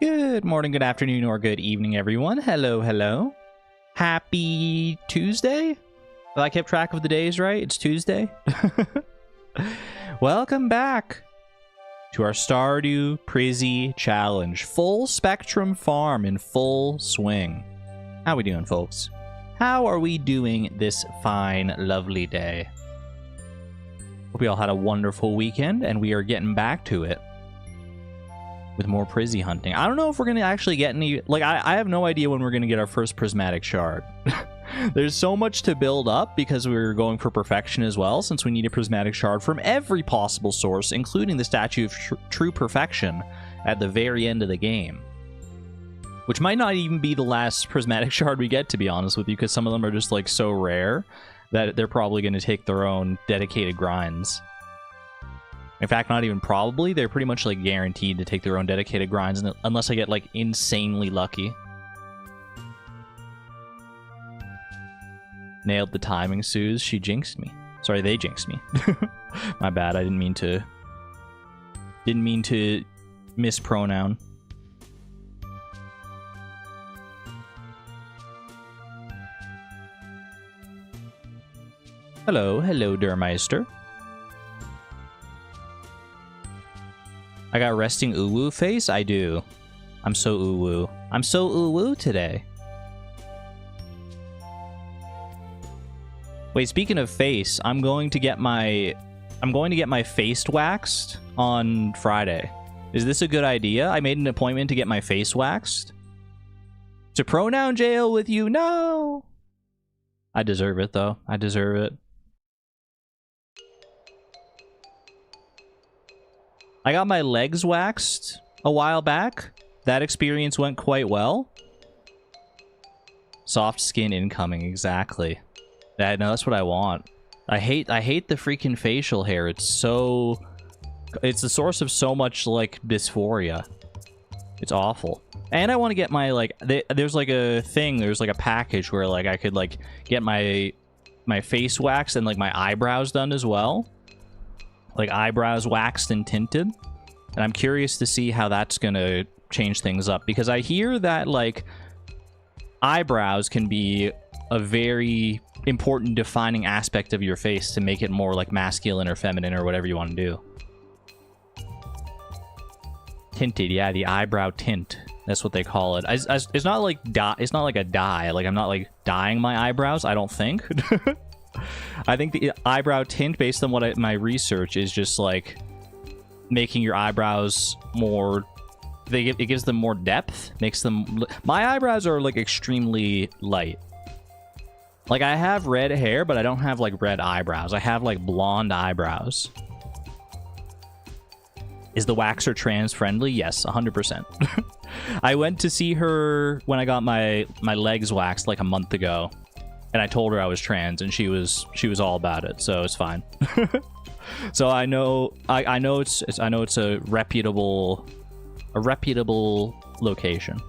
Good morning, good afternoon, or good evening, everyone. Hello, hello. Happy Tuesday? Well, I kept track of the days right. It's Tuesday. Welcome back to our Stardew Valley challenge. Full spectrum farm in full swing. How we doing, folks? How are we doing this fine, lovely day? Hope we all had a wonderful weekend, and we are getting back to it with more Prisy hunting. I don't know if we're going to actually get any... Like, I have no idea when we're going to get our first Prismatic Shard. There's so much to build up because we're going for perfection as well, since we need a Prismatic Shard from every possible source, including the Statue of True Perfection at the very end of the game. Which might not even be the last Prismatic Shard we get, to be honest with you, because some of them are just, like, so rare that they're probably going to take their own dedicated grinds. In fact, not even probably. They're pretty much, like, guaranteed to take their own dedicated grinds, unless I get, like, insanely lucky. Nailed the timing, Suze. She jinxed me. Sorry, they jinxed me. My bad. I didn't mean to mispronoun. Hello, hello, Dermeister. I got resting uwu face? I do. I'm so uwu. I'm so uwu today. Wait, speaking of face, I'm going to get my face waxed on Friday. Is this a good idea? I made an appointment to get my face waxed. To pronoun jail with you? No. I deserve it though. I deserve it. I got my legs waxed a while back. That experience went quite well. Soft skin incoming, exactly. No, that's what I want. I hate the freaking facial hair. It's the source of so much, like, dysphoria. It's awful. And I want to get my, like, there's like a thing, there's like a package where, like, I could, like, get my face waxed and, like, my eyebrows done as well. Like, eyebrows waxed and tinted. And I'm curious to see how that's gonna change things up, because I hear that, like, eyebrows can be a very important defining aspect of your face to make it more, like, masculine or feminine or whatever you want to do. Tinted, yeah, the eyebrow tint. That's what they call it. It's not like it's not like a dye. Like, I'm not, like, dyeing my eyebrows, I don't think. I think the eyebrow tint, based on what my research, is just, like, making your eyebrows more... It gives them more depth. Makes them... My eyebrows are, like, extremely light. Like, I have red hair, but I don't have, like, red eyebrows. I have, like, blonde eyebrows. Is the waxer trans-friendly? Yes, 100%. I went to see her when I got my legs waxed, like, a month ago. And I told her I was trans, and she was all about it, so it's fine. So I know it's a reputable location.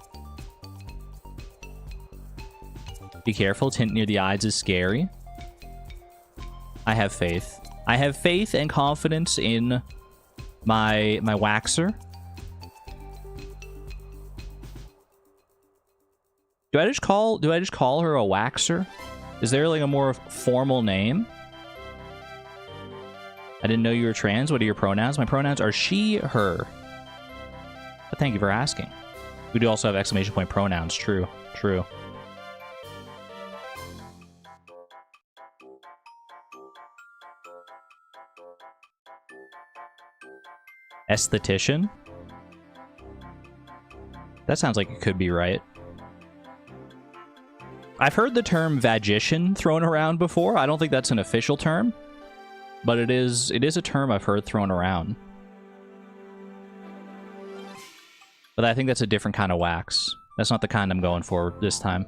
Be careful, tint near the eyes is scary. I have faith. I have faith and confidence in my waxer. Do I just call her a waxer? Is there, like, a more formal name? I didn't know you were trans. What are your pronouns? My pronouns are she, her. But thank you for asking. We do also have exclamation point pronouns. True. True. Esthetician? That sounds like it could be right. I've heard the term vagician thrown around before. I don't think that's an official term, but it is a term I've heard thrown around. But I think that's a different kind of wax. That's not the kind I'm going for this time.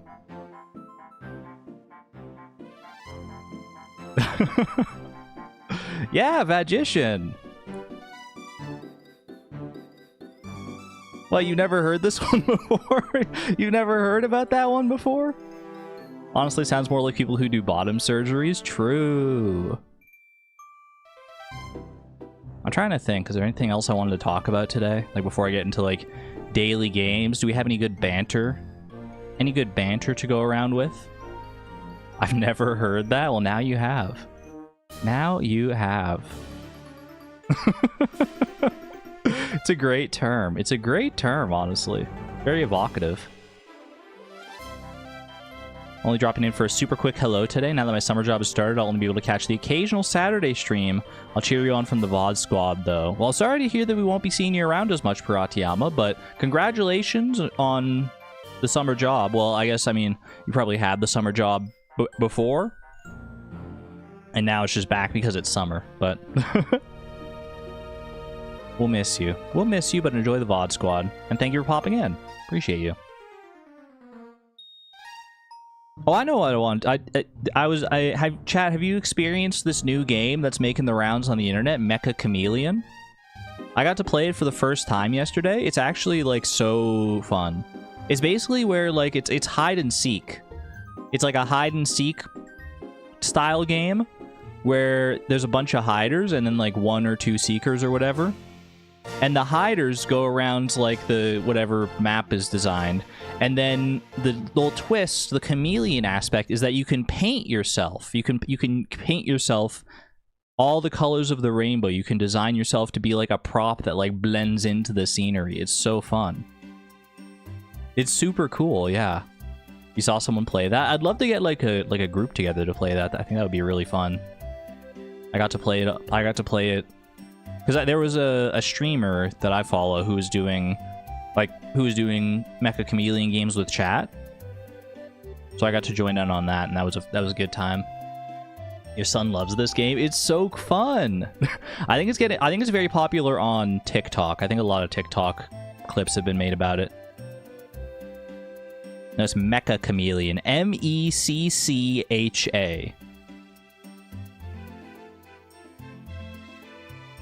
Yeah, vagician. Well, you never heard this one before? You've never heard about that one before? Honestly, sounds more like people who do bottom surgeries. True. I'm trying to think, is there anything else I wanted to talk about today? Like, before I get into, like, daily games? Do we have any good banter? Any good banter to go around with? I've never heard that. Well, now you have. Now you have. It's a great term. It's a great term, honestly. Very evocative. Only dropping in for a super quick hello today. Now that my summer job has started, I'll only be able to catch the occasional Saturday stream. I'll cheer you on from the VOD squad, though. Well, sorry to hear that we won't be seeing you around as much, Piratiyama, but congratulations on the summer job. Well, I guess, I mean, you probably had the summer job before, and now it's just back because it's summer, but we'll miss you. We'll miss you, but enjoy the VOD squad. And thank you for popping in. Appreciate you. Oh, I know what I want. Chat, have you experienced this new game that's making the rounds on the internet, Mecha Chameleon? I got to play it for the first time yesterday. It's actually, like, so fun. It's basically where, like, it's hide and seek. It's like a hide and seek style game where there's a bunch of hiders and then, like, 1 or 2 seekers or whatever. And the hiders go around, like, the whatever map is designed. And then the little twist, the chameleon aspect, is that you can paint yourself. You can paint yourself all the colors of the rainbow. You can design yourself to be like a prop that, like, blends into the scenery. It's so fun. It's super cool, yeah. You saw someone play that? I'd love to get like a group together to play that. I think that would be really fun. I got to play it because there was a streamer that I follow who was doing Mecha Chameleon games with chat. So I got to join in on that, and that was a good time. Your son loves this game. It's so fun. I think it's very popular on TikTok. I think a lot of TikTok clips have been made about it. That's Mecha Chameleon. M-E-C-C-H-A.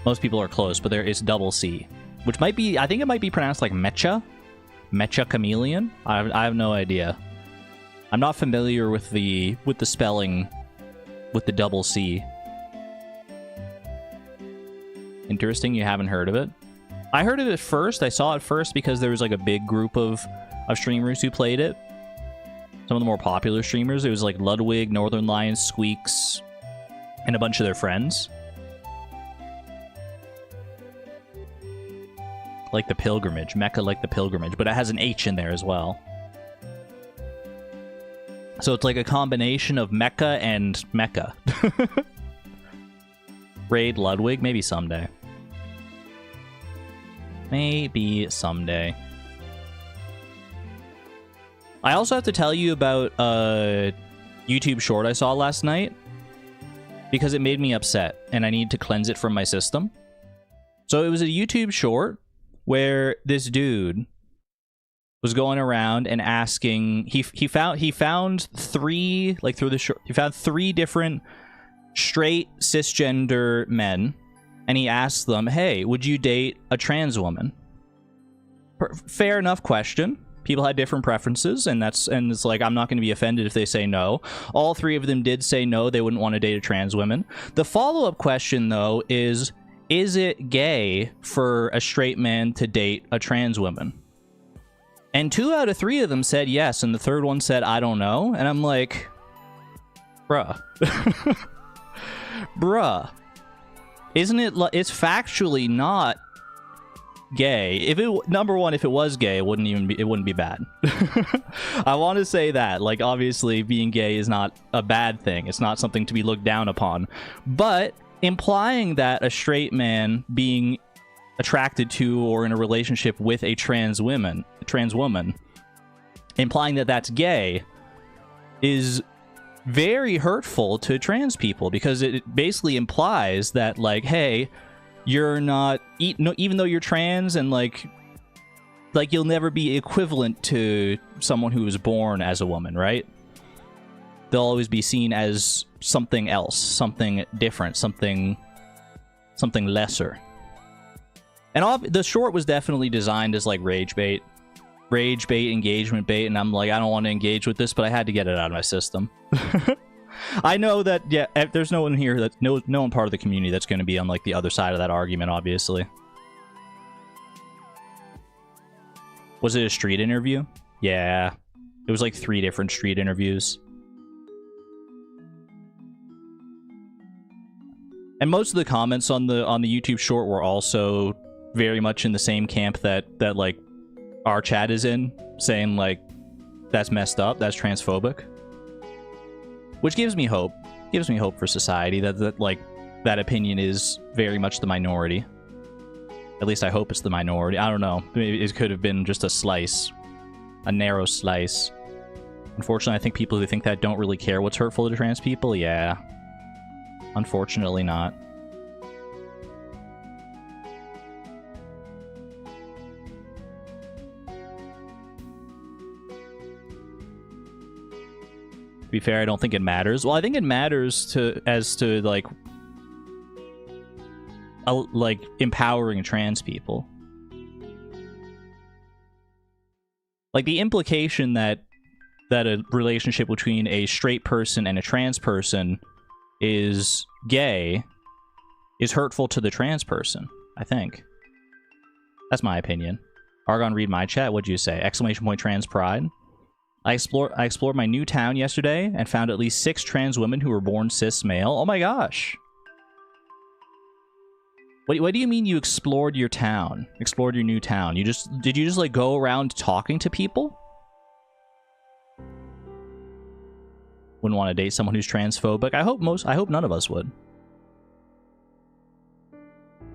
Most people are close, but there is double C, which might be, I think it might be pronounced like Mecha Chameleon. I have no idea. I'm not familiar with the spelling with the double C. Interesting, you haven't heard of it? I heard of it first. I saw it first because there was like a big group of streamers who played it. Some of the more popular streamers. It was like Ludwig, Northern Lion, Squeaks, and a bunch of their friends. Like the Pilgrimage. Mecha like the Pilgrimage, but it has an H in there as well. So it's like a combination of mecha and mecha. Raid Ludwig? Maybe someday. Maybe someday. I also have to tell you about a YouTube short I saw last night because it made me upset and I need to cleanse it from my system. So it was a YouTube short where this dude was going around and asking, he found three, like through the short, he found 3 different straight cisgender men, and he asked them, hey, would you date a trans woman? Fair enough question. People had different preferences, and it's like, I'm not going to be offended if they say no. All 3 of them did say no, they wouldn't want to date a trans woman. The follow-up question, though, is it gay for a straight man to date a trans woman? And 2 out of 3 of them said yes, and the third one said, I don't know. And I'm like, bruh. Bruh. Isn't it, it's factually not gay. If it, number one, if it was gay, it wouldn't be bad. I want to say that, like, obviously being gay is not a bad thing. It's not something to be looked down upon. But implying that a straight man being attracted to or in a relationship with a trans woman, implying that that's gay is very hurtful to trans people, because it basically implies that, like, hey, you're not, even though you're trans, and like you'll never be equivalent to someone who was born as a woman, right? They'll always be seen as something else, something different, something lesser. And the short was definitely designed as like rage bait, engagement bait, and I'm like, I don't want to engage with this, but I had to get it out of my system. I know that, yeah, there's no one here, that no one part of the community that's going to be on like the other side of that argument, obviously. Was it a street interview? Yeah. It was like 3 different street interviews. And most of the comments on the YouTube short were also very much in the same camp that like our chat is in, saying like that's messed up, that's transphobic. Which gives me hope. Gives me hope for society that like that opinion is very much the minority. At least I hope it's the minority. I don't know. Maybe it could have been just a slice. A narrow slice. Unfortunately, I think people who think that don't really care what's hurtful to trans people. Yeah. Unfortunately not. To be fair, I don't think it matters. Well, I think it matters as to like empowering trans people. Like the implication that a relationship between a straight person and a trans person is gay is hurtful to the trans person, I think. That's my opinion. Argon, read my chat. What'd you say? Exclamation point trans pride. I explored my new town yesterday and found at least 6 trans women who were born cis male. Oh my gosh. What do you mean you explored your town? Explored your new town? Did you just like go around talking to people? Wouldn't want to date someone who's transphobic. I hope none of us would.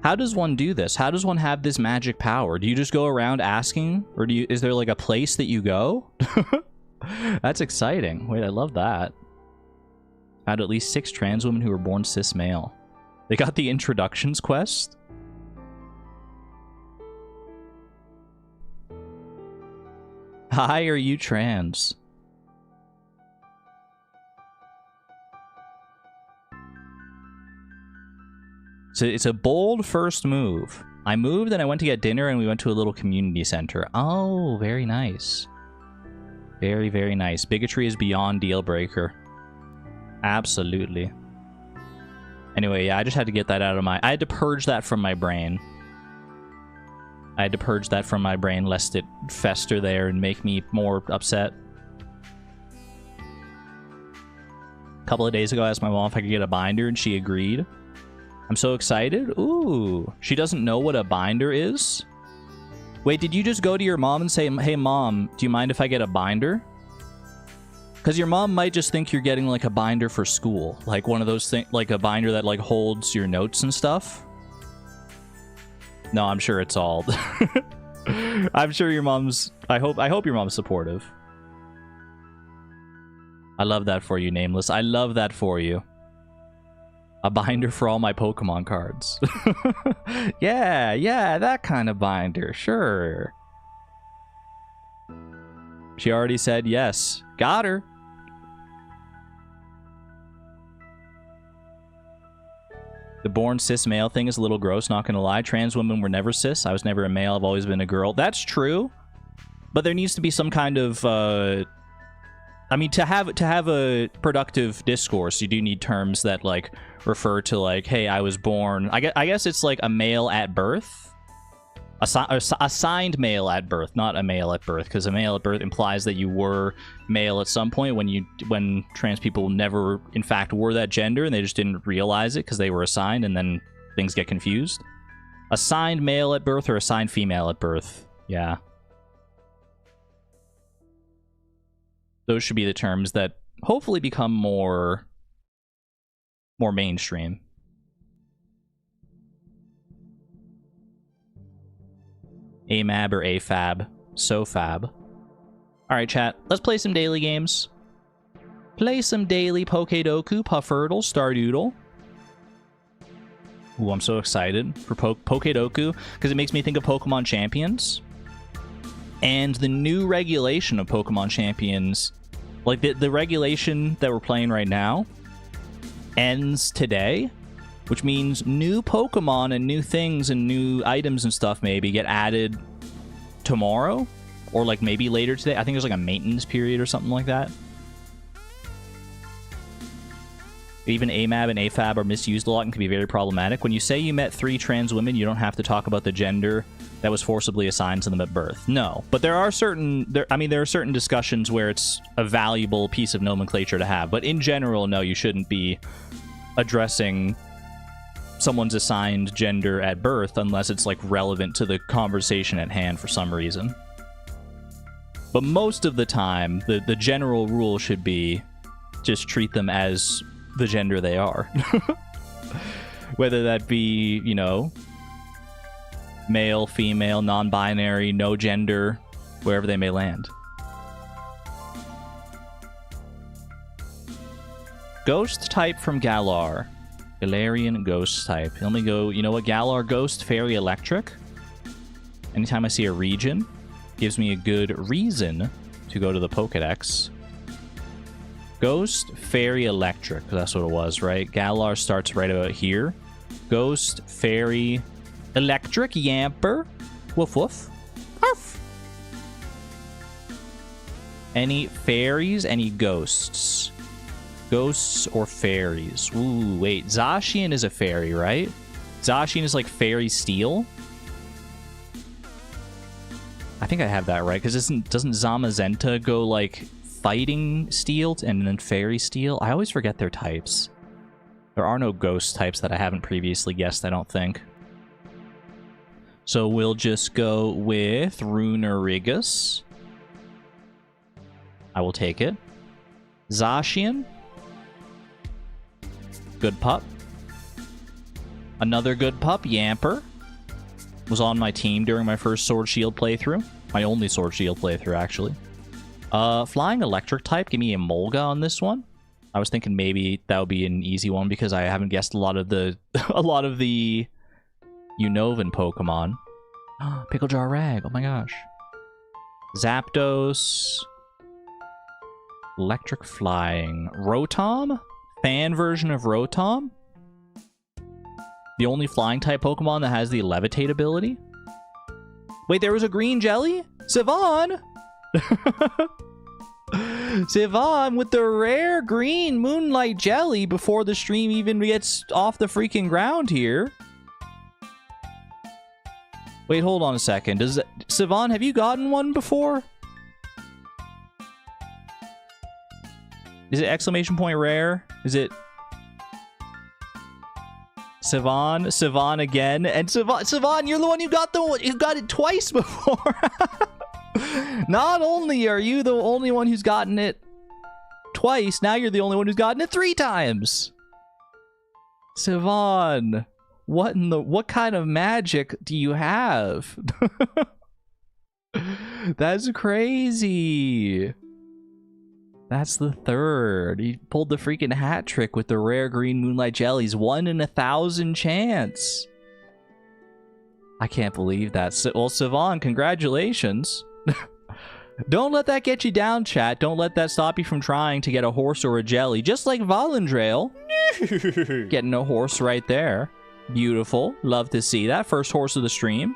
How does one do this? How does one have this magic power? Do you just go around asking, or is there like a place that you go? That's exciting. Wait, I love that. Found at least 6 trans women who were born cis male. They got the introductions quest. Hi, are you trans? So it's a bold first move. I moved and I went to get dinner and we went to a little community center. Oh, very nice. Very, very nice. Bigotry is beyond deal breaker. Absolutely. Anyway, yeah, I just had to get that out of I had to purge that from my brain. I had to purge that from my brain lest it fester there and make me more upset. A couple of days ago, I asked my mom if I could get a binder and she agreed. I'm so excited. Ooh, she doesn't know what a binder is? Wait, did you just go to your mom and say, hey mom, do you mind if I get a binder? Because your mom might just think you're getting like a binder for school. Like one of those things, like a binder that like holds your notes and stuff. No, I'm sure it's all. I'm sure your mom's, I hope your mom's supportive. I love that for you, Nameless. I love that for you. A binder for all my Pokemon cards. Yeah, that kind of binder, sure. She already said yes. Got her. The born cis male thing is a little gross, not gonna lie. Trans women were never cis. I was never a male. I've always been a girl. That's true. But there needs to be some kind of... I mean, to have a productive discourse, you do need terms that like refer to like, hey, I was born. I guess it's like a male at birth, assigned male at birth, not a male at birth, because a male at birth implies that you were male at some point when trans people never in fact were that gender and they just didn't realize it because they were assigned, and then things get confused. Assigned male at birth or assigned female at birth. Yeah. Those should be the terms that hopefully become more mainstream. AMAB or AFAB. So fab. Alright, chat. Let's play some daily games. Play some daily Pokedoku, Pufferdle, Stardoodle. Ooh, I'm so excited for Pokedoku because it makes me think of Pokemon Champions. And the new regulation of Pokemon Champions, like the regulation that we're playing right now, ends today, which means new Pokemon and new things and new items and stuff maybe get added tomorrow, or like maybe later today. I think there's like a maintenance period or something like that. Even AMAB and AFAB are misused a lot and can be very problematic. When you say you met 3 trans women, you don't have to talk about the gender that was forcibly assigned to them at birth. No, but there are certain there are certain discussions where it's a valuable piece of nomenclature to have, but in general, no, you shouldn't be addressing someone's assigned gender at birth unless it's like relevant to the conversation at hand for some reason. But most of the time, the general rule should be just treat them as the gender they are. Whether that be, you know, male, female, non-binary, no gender, wherever they may land. Ghost type from Galar. Galarian ghost type. Let me go, you know what, Galar Ghost, Fairy Electric. Anytime I see a region, gives me a good reason to go to the Pokedex. Ghost, Fairy Electric. That's what it was, right? Galar starts right about here. Ghost, Fairy Electric, Yamper. Woof woof. Arf. Any fairies? Any ghosts? Ghosts or fairies? Ooh, wait. Zacian is a fairy, right? Zacian is like fairy steel? I think I have that right, because doesn't Zamazenta go like fighting steel and then fairy steel? I always forget their types. There are no ghost types that I haven't previously guessed, I don't think. So we'll just go with Runerigus. I will take it. Zacian. Good pup. Another good pup, Yamper. Was on my team during my first Sword Shield playthrough. My only Sword Shield playthrough, actually. Flying Electric type, give me a Molga on this one. I was thinking maybe that would be an easy one because I haven't guessed a lot of the Unovan Pokemon. Pickle Jar Rag, oh my gosh. Zapdos. Electric Flying. Rotom? Fan version of Rotom? The only flying type Pokemon that has the Levitate ability? Wait, there was a green jelly? Savon! Savon with the rare green Moonlight Jelly before the stream even gets off the freaking ground here. Wait, hold on a second. Savon, have you gotten one before? Is it exclamation point rare? Is it Savon? Savon again? And Savon, you're the one who got it twice before. Not only are you the only one who's gotten it twice, now you're the only one who's gotten it 3 times. Savon, what kind of magic do you have? That's crazy. That's the 3rd. He pulled the freaking hat trick with the rare green Moonlight Jellies. 1 in 1,000 chance. I can't believe that. Well, Savon, congratulations. Don't let that get you down, chat. Don't let that stop you from trying to get a horse or a jelly. Just like Valendrail. Getting a horse right there. Beautiful. Love to see that. First horse of the stream.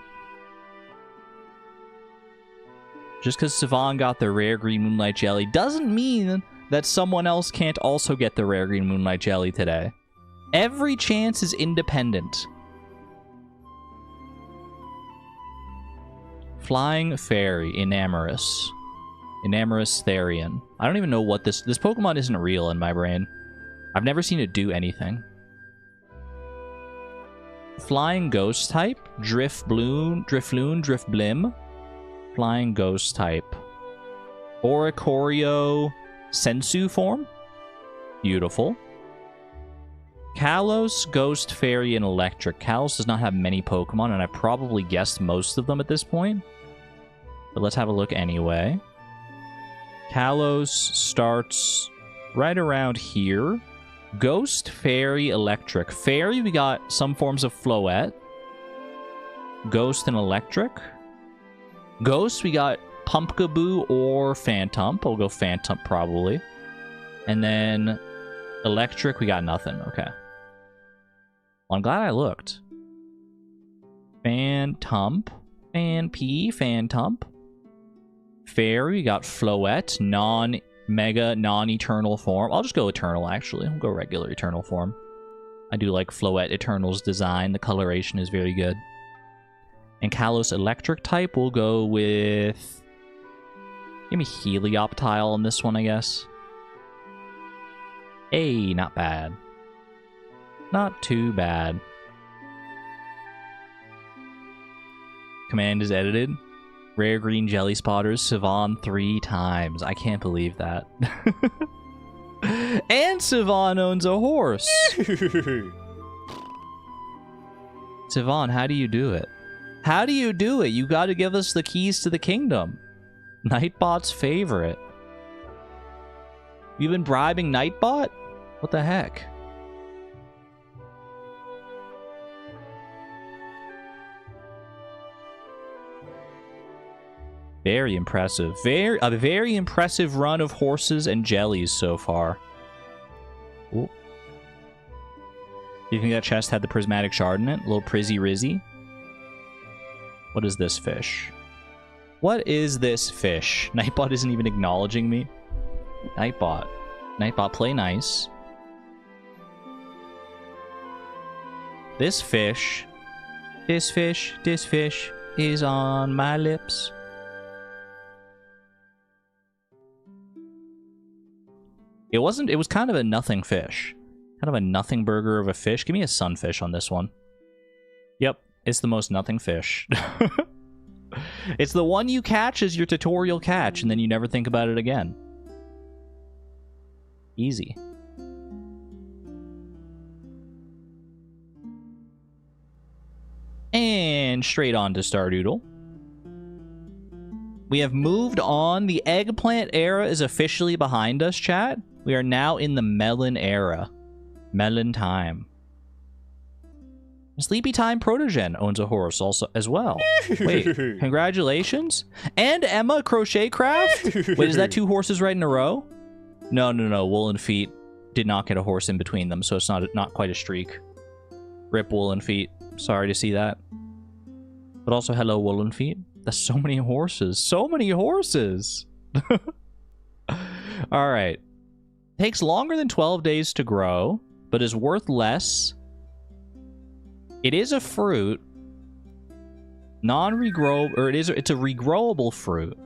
Just because Savon got the rare green Moonlight Jelly doesn't mean that someone else can't also get the rare green Moonlight Jelly today. Every chance is independent. Flying Fairy, Enamorous. Enamorous Therian. I don't even know what this Pokemon isn't real in my brain. I've never seen it do anything. Flying Ghost type. Drifloon, Drifblim. Flying Ghost type. Oricorio Sensu form. Beautiful. Kalos, Ghost, Fairy, and Electric. Kalos does not have many Pokemon, and I probably guessed most of them at this point. But let's have a look anyway. Kalos starts right around here. Ghost, Fairy, Electric. Fairy, we got some forms of Floette. Ghost and Electric. Ghost, we got Pumpkaboo or Phantump. I'll go Phantump probably. And then Electric, we got nothing. Okay. Well, I'm glad I looked. Phantump. Phantump. Fairy, we got Floette. Non-mega, non-eternal form. I'll just go Eternal, actually. I'll go regular Eternal form. I do like Floette Eternal's design. The coloration is very good. And Kalos electric type, we'll go with... Give me Helioptile on this one, I guess. Hey, not bad. Not too bad. Command is edited. Rare green jelly spotters, Sivan 3 times. I can't believe that. And Sivan owns a horse. Sivan, how do you do it? How do you do it? You gotta give us the keys to the kingdom. Nightbot's favorite. You've been bribing Nightbot? What the heck? Very impressive. A very impressive run of horses and jellies so far. Ooh. You think that chest had the prismatic shard in it? A little prizzy rizzy? What is this fish? What is this fish? Nightbot isn't even acknowledging me. Nightbot. Nightbot, play nice. This fish is on my lips. It was kind of a nothing fish. Kind of a nothing burger of a fish. Give me a sunfish on this one. Yep, it's the most nothing fish. It's the one you catch as your tutorial catch, and then you never think about it again. Easy. And straight on to Stardoodle. We have moved on. The eggplant era is officially behind us, chat. We are now in the melon era. Melon time. Sleepy Time Protogen owns a horse also as well. Wait, congratulations. And Emma Crochet Craft? Wait, is that 2 horses right in a row? No. Woolen Feet did not get a horse in between them, so it's not quite a streak. Rip Woolen Feet. Sorry to see that. But also, hello, Woolen Feet. That's so many horses. So many horses! Alright. Takes longer than 12 days to grow, but is worth less. It is a fruit. Non-regrow... Or it's a regrowable fruit.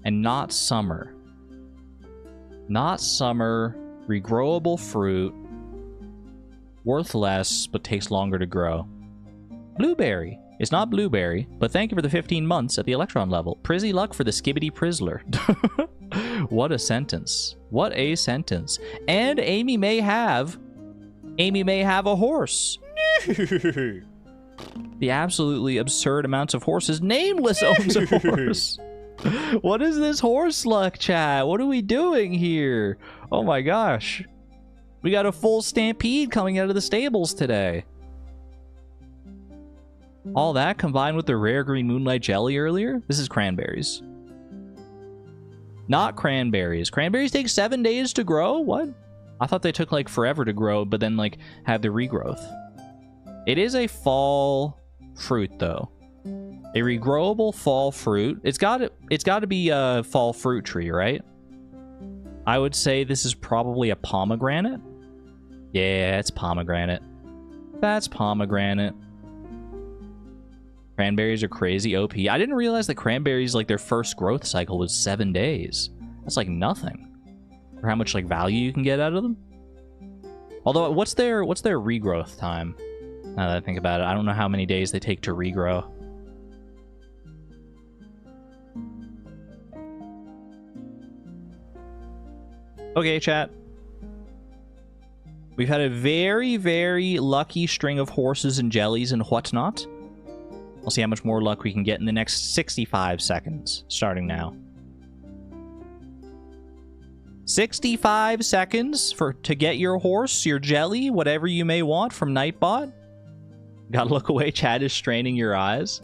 And not summer. Not summer. Regrowable fruit. Worth less, but takes longer to grow. Blueberry. It's not blueberry, but thank you for the 15 months at the electron level. Prizzy luck for the Skibbity Prizzler. What a sentence. What a sentence. And Amy may have a horse. The absolutely absurd amounts of horses. Nameless owns a horse. What is this horse luck, chat? What are we doing here? Oh my gosh. We got a full stampede coming out of the stables today. All that combined with the rare green moonlight jelly earlier? This is cranberries. Not cranberries. Cranberries take 7 days to grow? What? I thought they took like forever to grow, but then like have the regrowth. It is a fall fruit though. A regrowable fall fruit. It's got to be a fall fruit tree, right? I would say this is probably a pomegranate. Yeah, it's pomegranate. That's pomegranate. Cranberries are crazy OP. I didn't realize that cranberries, like, their first growth cycle was 7 days. That's like nothing. For how much like value you can get out of them. Although, what's their regrowth time? Now that I think about it, I don't know how many days they take to regrow. Okay, chat. We've had a very, very lucky string of horses and jellies and whatnot. We'll see how much more luck we can get in the next 65 seconds, starting now. 65 seconds to get your horse, your jelly, whatever you may want from Nightbot. Gotta look away, chat is straining your eyes.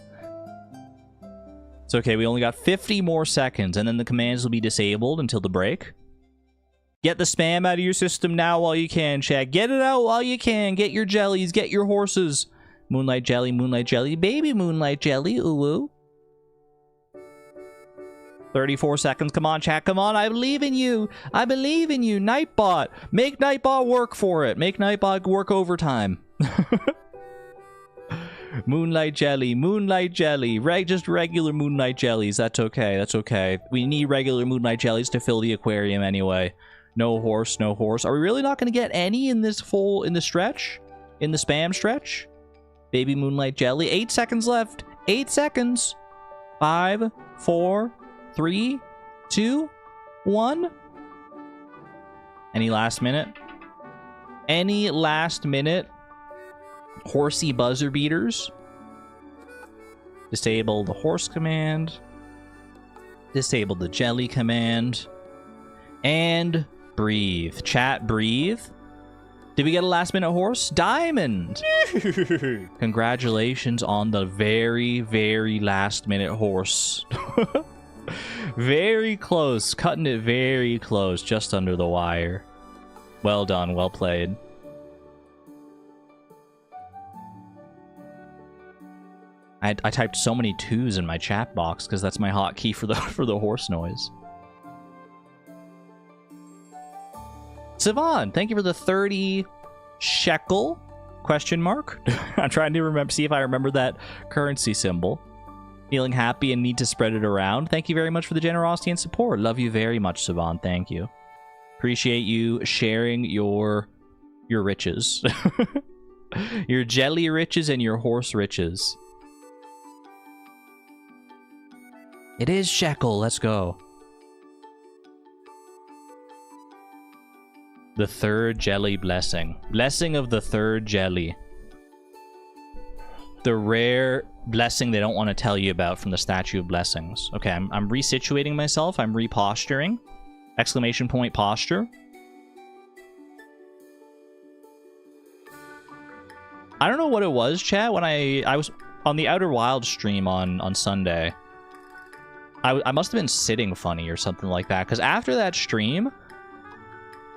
It's okay, we only got 50 more seconds, and then the commands will be disabled until the break. Get the spam out of your system now while you can, chat. Get it out while you can. Get your jellies, get your horses. Moonlight jelly, baby moonlight jelly, ooh. 34 seconds, come on, chat, come on, I believe in you. I believe in you, Nightbot. Make Nightbot work for it. Make Nightbot work overtime. Moonlight jelly, moonlight jelly. Just regular moonlight jellies. That's okay. That's okay. We need regular moonlight jellies to fill the aquarium anyway. No horse, no horse. Are we really not going to get any in this stretch? In the spam stretch? Baby moonlight jelly. 8 seconds left. 8 seconds. 5, 4, 3, 2, 1. Any last minute? Any last minute horsey buzzer beaters? Disable the horse command. Disable the jelly command. And breathe. Chat, breathe. Did we get a last minute horse? Diamond! Congratulations on the very, very last minute horse. Very close. Cutting it very close. Just under the wire. Well done. Well played. I typed so many 2s in my chat box because that's my hotkey for the horse noise. Sivan, thank you for the 30 shekel question mark. I'm trying to remember, see if I remember that currency symbol. Feeling happy and need to spread it around. Thank you very much for the generosity and support. Love you very much, Sivan. Thank you. Appreciate you sharing your riches. Your jelly riches and your horse riches. It is shekel. Let's go. The third jelly blessing. Blessing of the third jelly. The rare blessing they don't want to tell you about from the Statue of Blessings. Okay, I'm resituating myself. I'm reposturing. Exclamation point posture. I don't know what it was, chat, when I was on the Outer Wilds stream on Sunday. I must have been sitting funny or something like that, because after that stream,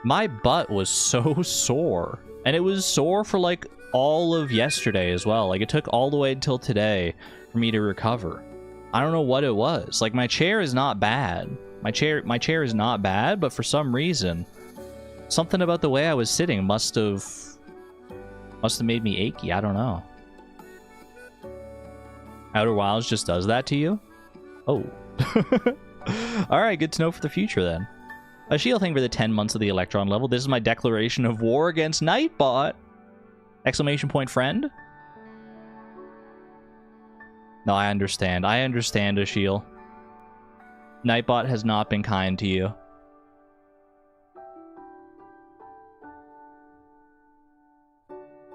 my butt was so sore. And it was sore for like all of yesterday as well. Like it took all the way until today for me to recover. I don't know what it was. Like my chair is not bad. My chair is not bad, but for some reason, something about the way I was sitting must have made me achy. I don't know. Outer Wilds just does that to you? Oh. Alright, good to know for the future then. Ashiel, thank you for the 10 months of the Electron level. This is my declaration of war against Nightbot! Exclamation point friend? No, I understand. I understand, Ashiel. Nightbot has not been kind to you.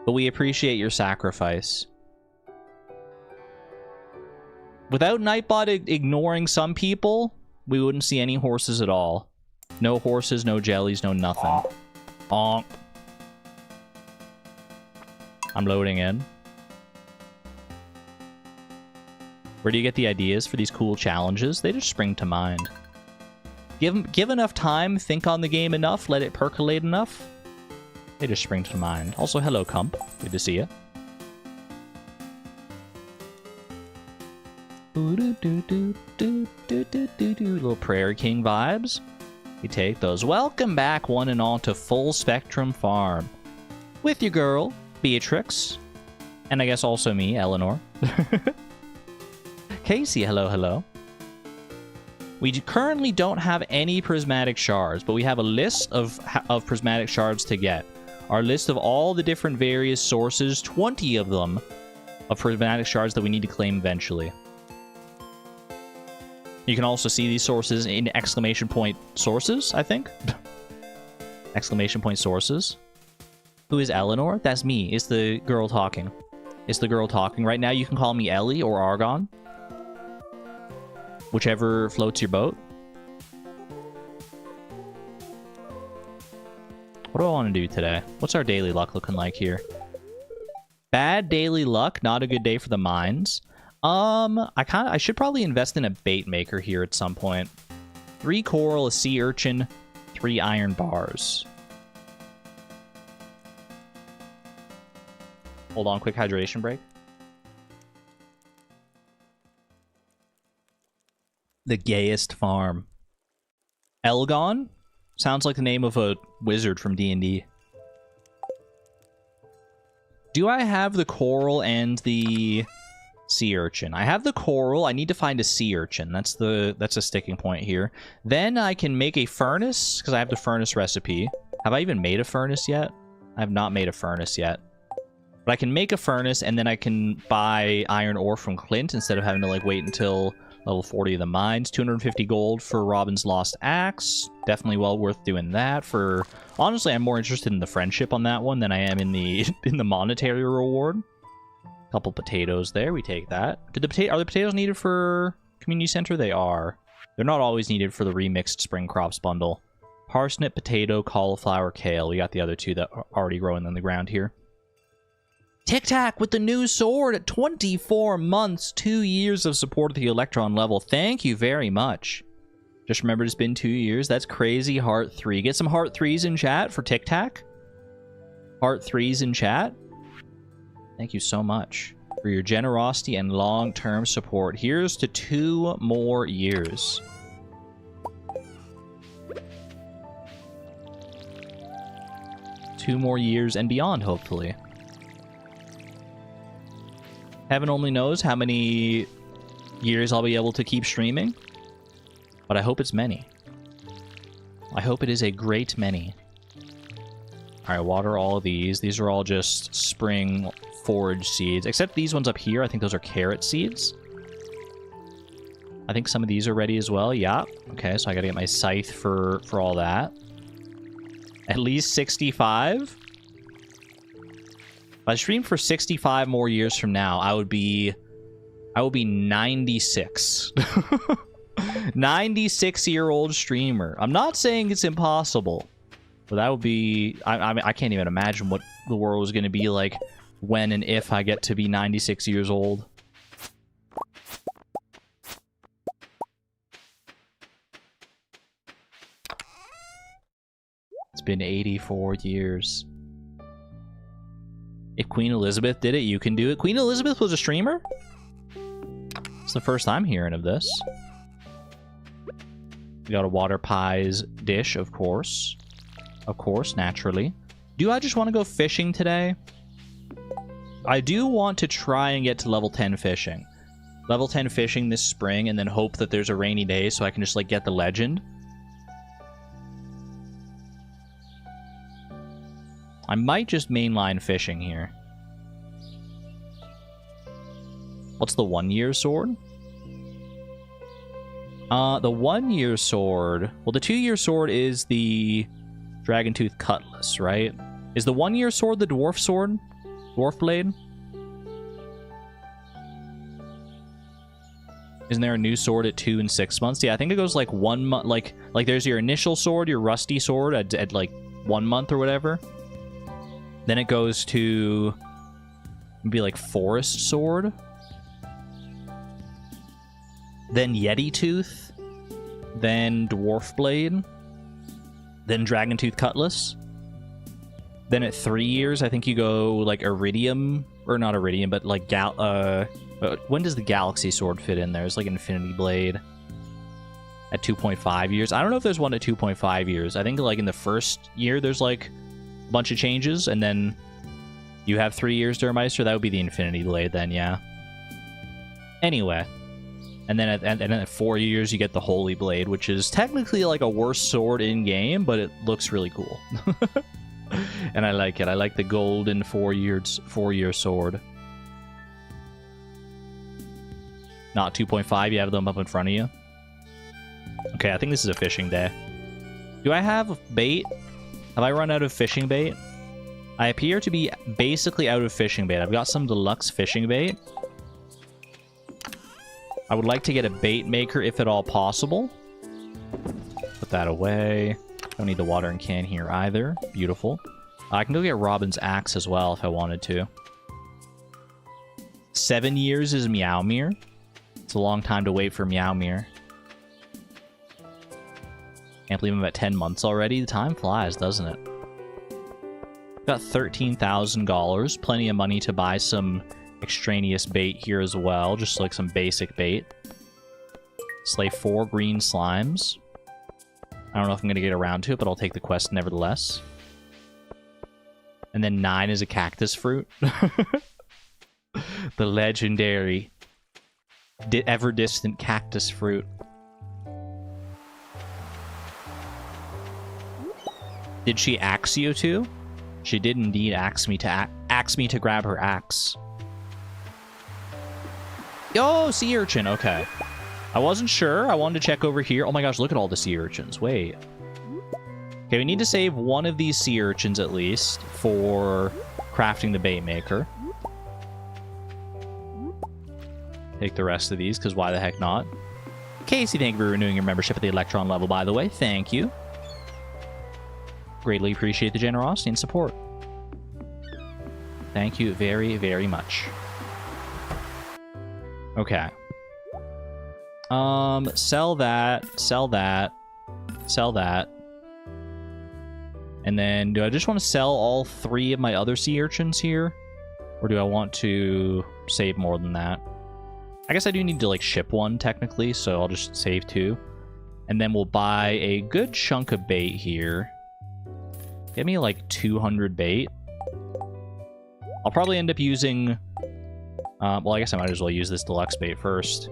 But we appreciate your sacrifice. Without Nightbot ignoring some people, we wouldn't see any horses at all. No horses, no jellies, no nothing. Honk. I'm loading in. Where do you get the ideas for these cool challenges? They just spring to mind. Give enough time, think on the game enough, let it percolate enough. They just spring to mind. Also, hello, Cump. Good to see you. Little Prairie King vibes. We take those. Welcome back, one and all, to Full Spectrum Farm. With your girl, Beatrix. And I guess also me, Eleanor. Casey, hello, hello. We currently don't have any Prismatic Shards, but we have a list of Prismatic Shards to get. Our list of all the different various sources, 20 of them, of Prismatic Shards that we need to claim eventually. You can also see these sources in exclamation point sources, I think. Exclamation point sources. Who is Eleanor? That's me. It's the girl talking. It's the girl talking. Right now you can call me Ellie or Argon. Whichever floats your boat. What do I want to do today? What's our daily luck looking like here? Bad daily luck. Not a good day for the mines. I should probably invest in a bait maker here at some point. 3 coral, a sea urchin, 3 iron bars. Hold on, quick hydration break. The gayest farm. Elgon? Sounds like the name of a wizard from D&D. Do I have the coral and the sea urchin? I have the coral. I need to find a sea urchin. That's a sticking point here. Then I can make a furnace, because I have the furnace recipe. Have I even made a furnace yet? I have not made a furnace yet. But I can make a furnace, and then I can buy iron ore from Clint instead of having to, like, wait until level 40 of the mines. 250 gold for Robin's Lost Axe. Definitely well worth doing that. For honestly, I'm more interested in the friendship on that one than I am in the monetary reward. Couple potatoes there. We take that. Are the potatoes needed for community center? They are. They're not always needed for the remixed spring crops bundle. Parsnip, potato, cauliflower, kale. We got the other two that are already growing on the ground here. Tic Tac with the new sword at 24 months, 2 years of support at the Electron level. Thank you very much. Just remembered it's been 2 years. That's crazy. Heart 3. Get some heart 3s in chat for Tic Tac. Heart 3s in chat. Thank you so much for your generosity and long-term support. Here's to 2 more years. Two more years and beyond, hopefully. Heaven only knows how many years I'll be able to keep streaming, but I hope it's many. I hope it is a great many. Alright, water all of these. These are all just spring forage seeds, except these ones up here. I think those are carrot seeds. I think some of these are ready as well. Yeah. Okay, so I gotta get my scythe for all that. At least 65? If I stream for 65 more years from now, I will be 96. 96-year-old streamer. I'm not saying it's impossible, but that would be... I can't even imagine what the world is going to be like when and if I get to be 96 years old. It's been 84 years. If Queen Elizabeth did it, you can do it. Queen Elizabeth was a streamer? It's the first I'm hearing of this. We got a water pies dish, of course. Of course, naturally. Do I just want to go fishing today? I do want to try and get to level 10 fishing. Level 10 fishing this spring, and then hope that there's a rainy day so I can just, like, get the legend. I might just mainline fishing here. What's the 1-year sword? The 1-year sword... Well, the 2-year sword is the Dragon Tooth Cutlass, right? Is the 1-year sword the dwarf sword? Dwarf blade? Isn't there a new sword at 2 and 6 months? Yeah, I think it goes like 1 month... Like there's your initial sword, your rusty sword at like 1 month or whatever. Then it goes to maybe like Forest Sword. Then Yeti Tooth. Then Dwarf Blade. Then Dragon Tooth Cutlass. Then at 3 years, I think you go like Iridium. Or not Iridium, but like when does the Galaxy Sword fit in there? It's like Infinity Blade. At 2.5 years. I don't know if there's one at 2.5 years. I think like in the first year, there's like bunch of changes, and then you have 3 years Durmeister. That would be the Infinity Blade then, yeah. Anyway, and then at 4 years you get the Holy Blade, which is technically like a worse sword in game, but it looks really cool. And I like it. I like the golden 4-year sword. Not 2.5. You have them up in front of you. Okay, I think this is a fishing day. Do I have bait? Have I run out of fishing bait? I appear to be basically out of fishing bait. I've got some deluxe fishing bait. I would like to get a bait maker if at all possible. Put that away. Don't need the watering can here either. Beautiful. I can go get Robin's axe as well if I wanted to. 7 years is Meowmere. It's a long time to wait for Meowmere. Can't believe I'm at 10 months already. The time flies, doesn't it? Got $13,000. Plenty of money to buy some extraneous bait here as well. Just like some basic bait. Slay 4 green slimes. I don't know if I'm going to get around to it, but I'll take the quest nevertheless. And then 9 is a cactus fruit. The legendary, ever-distant cactus fruit. Did she axe you too? She did indeed axe me to grab her axe. Yo, sea urchin. Okay. I wasn't sure. I wanted to check over here. Oh my gosh, look at all the sea urchins. Wait. Okay, we need to save one of these sea urchins at least for crafting the bait maker. Take the rest of these, because why the heck not? Casey, thank you for renewing your membership at the Electron level, by the way. Thank you. Greatly appreciate the generosity and support. Thank you very, very much. Okay. Sell that, sell that, sell that. And then, do I just want to sell all 3 of my other sea urchins here? Or do I want to save more than that? I guess I do need to, like, ship one, technically, so I'll just save 2. And then we'll buy a good chunk of bait here. Get me, like, 200 bait. I'll probably end up using... well, I guess I might as well use this deluxe bait first.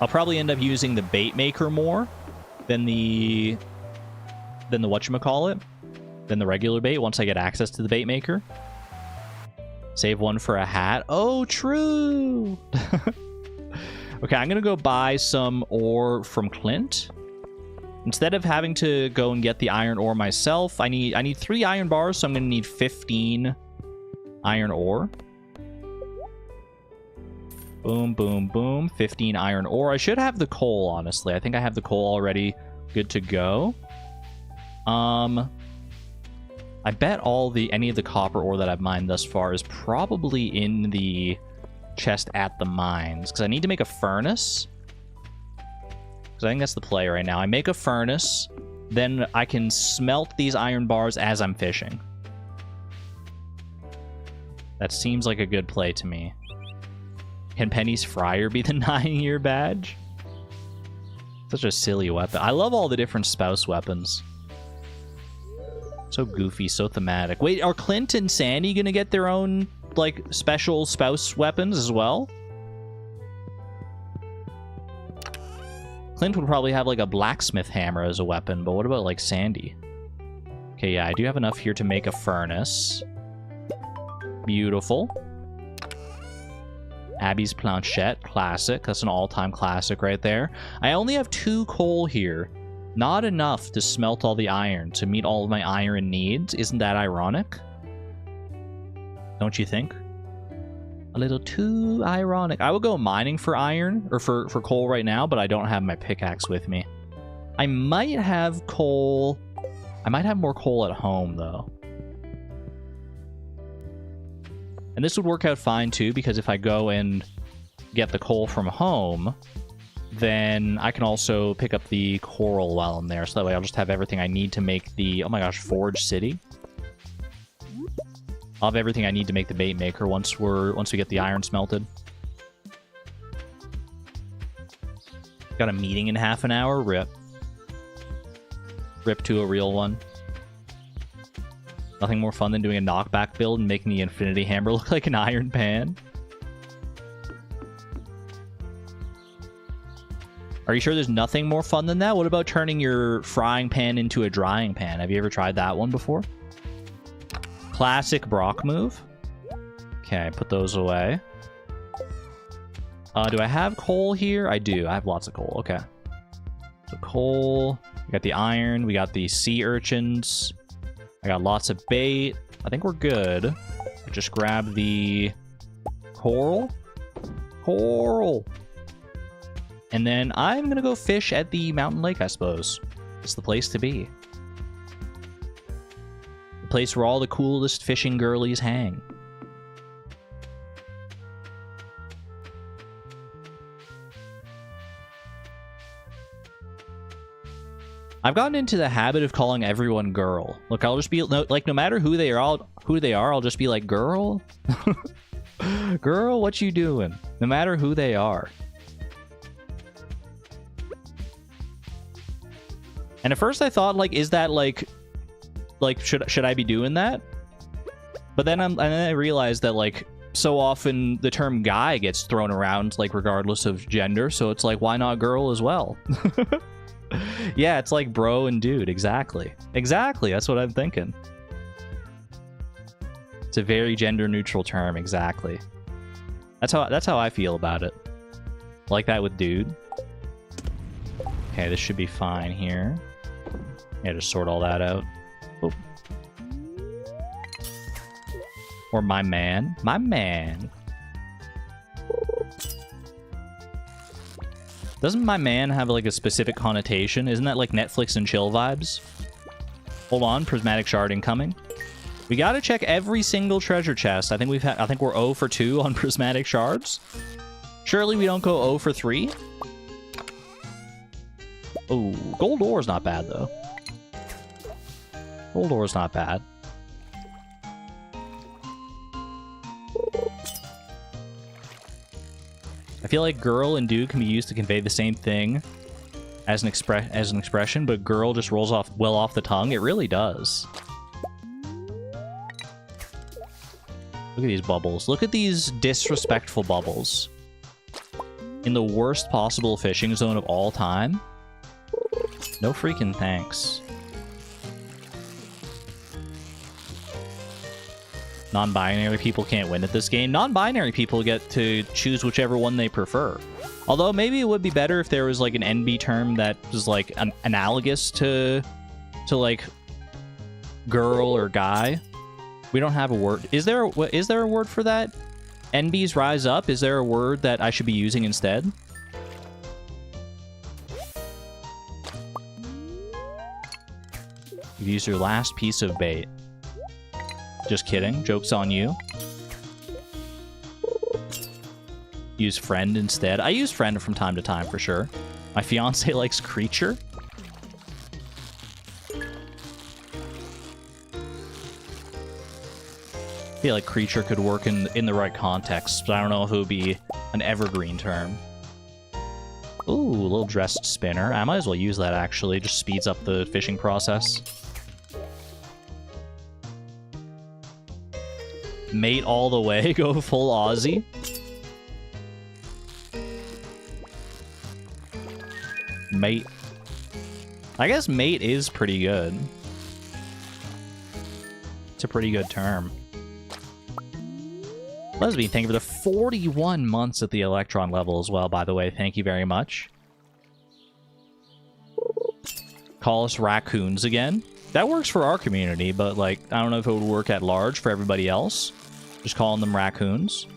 I'll probably end up using the bait maker more than the whatchamacallit, than the regular bait once I get access to the bait maker. Save one for a hat. Oh, true! Okay, I'm gonna go buy some ore from Clint. Instead of having to go and get the iron ore myself, I need 3 iron bars, so I'm gonna need 15 iron ore. Boom, boom, boom. 15 iron ore. I should have the coal, honestly. I think I have the coal already good to go. I bet any of the copper ore that I've mined thus far is probably in the chest at the mines, because I need to make a furnace. Because I think that's the play right now. I make a furnace, then I can smelt these iron bars as I'm fishing. That seems like a good play to me. Can Penny's Fryer be the 9-year badge? Such a silly weapon. I love all the different spouse weapons. So goofy, so thematic. Wait, are Clint and Sandy gonna get their own, like, special spouse weapons as well? Clint would probably have, like, a blacksmith hammer as a weapon, but what about, like, Sandy? Okay, yeah, I do have enough here to make a furnace. Beautiful. Abby's planchette, classic. That's an all-time classic right there. I only have 2 coal here. Not enough to smelt all the iron to meet all of my iron needs. Isn't that ironic? Don't you think? A little too ironic. I would go mining for iron, or for coal right now, but I don't have my pickaxe with me. I might have coal. I might have more coal at home, though. And this would work out fine, too, because if I go and get the coal from home, then I can also pick up the coral while I'm there. So that way I'll just have everything I need to make the... Oh my gosh, Forge City. I'll have everything I need to make the bait maker once we get the iron smelted. Got a meeting in half an hour? Rip. Rip to a real one. Nothing more fun than doing a knockback build and making the Infinity Hammer look like an iron pan. Are you sure there's nothing more fun than that? What about turning your frying pan into a drying pan? Have you ever tried that one before? Classic Brock move. Okay, put those away. Do I have coal here? I do. I have lots of coal. Okay. So coal. We got the iron. We got the sea urchins. I got lots of bait. I think we're good. Just grab the coral. Coral. And then I'm going to go fish at the mountain lake, I suppose. It's the place to be. The place where all the coolest fishing girlies hang. I've gotten into the habit of calling everyone girl. Look, I'll just be like, no matter who they are, I'll just be like, girl, girl, what you doing? No matter who they are. And at first I thought, like, is that, like, like, should I be doing that? But then I realized that, like, so often the term guy gets thrown around, like, regardless of gender. So it's like, why not girl as well? Yeah, it's like bro and dude. Exactly. Exactly. That's what I'm thinking. It's a very gender neutral term. Exactly. That's how I feel about it. Like that with dude. Okay, this should be fine here. Yeah, just sort all that out. Oh. Or my man. My man. Doesn't my man have like a specific connotation? Isn't that like Netflix and chill vibes? Hold on, Prismatic Shard incoming. We gotta check every single treasure chest. I think we're 0 for 2 on Prismatic Shards. Surely we don't go 0 for 3. Oh, gold ore's not bad though. Gold ore's not bad. I feel like girl and dude can be used to convey the same thing as an expression, but girl just rolls off the tongue. It really does. Look at these bubbles. Look at these disrespectful bubbles. In the worst possible fishing zone of all time. No freaking thanks. Non-binary people can't win at this game. Non-binary people get to choose whichever one they prefer. Although maybe it would be better if there was like an NB term that was like analogous to like girl or guy. We don't have a word. Is there a word for that? NBs rise up. Is there a word that I should be using instead? You've used your last piece of bait. Just kidding. Joke's on you. Use friend instead. I use friend from time to time for sure. My fiance likes creature. I feel like creature could work in the right context, but I don't know if it would be an evergreen term. Ooh, a little dressed spinner. I might as well use that actually. Just speeds up the fishing process. Mate all the way. Go full Aussie. Mate. I guess mate is pretty good. It's a pretty good term. Lesbian, thank you for the 41 months at the Electron level as well, by the way. Thank you very much. Call us raccoons again. That works for our community, but, like, I don't know if it would work at large for everybody else. Just calling them raccoons.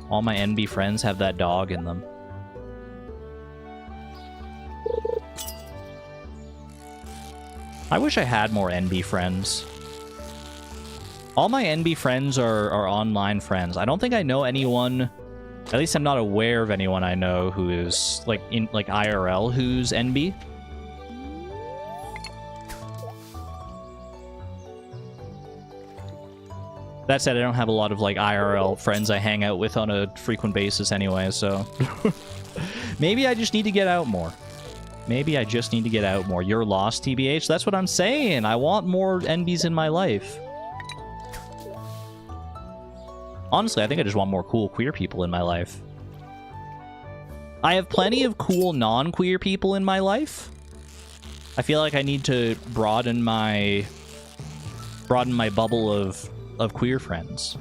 All my NB friends have that dog in them. I wish I had more NB friends. All my NB friends are online friends. I don't think I know anyone, at least I'm not aware of anyone I know who is, like, in like IRL who's NB. That said, I don't have a lot of, like, IRL friends I hang out with on a frequent basis anyway, so... Maybe I just need to get out more. Maybe I just need to get out more. You're lost, TBH? That's what I'm saying! I want more NBs in my life. Honestly, I think I just want more cool queer people in my life. I have plenty of cool non-queer people in my life. I feel like I need to broaden my bubble of queer friends.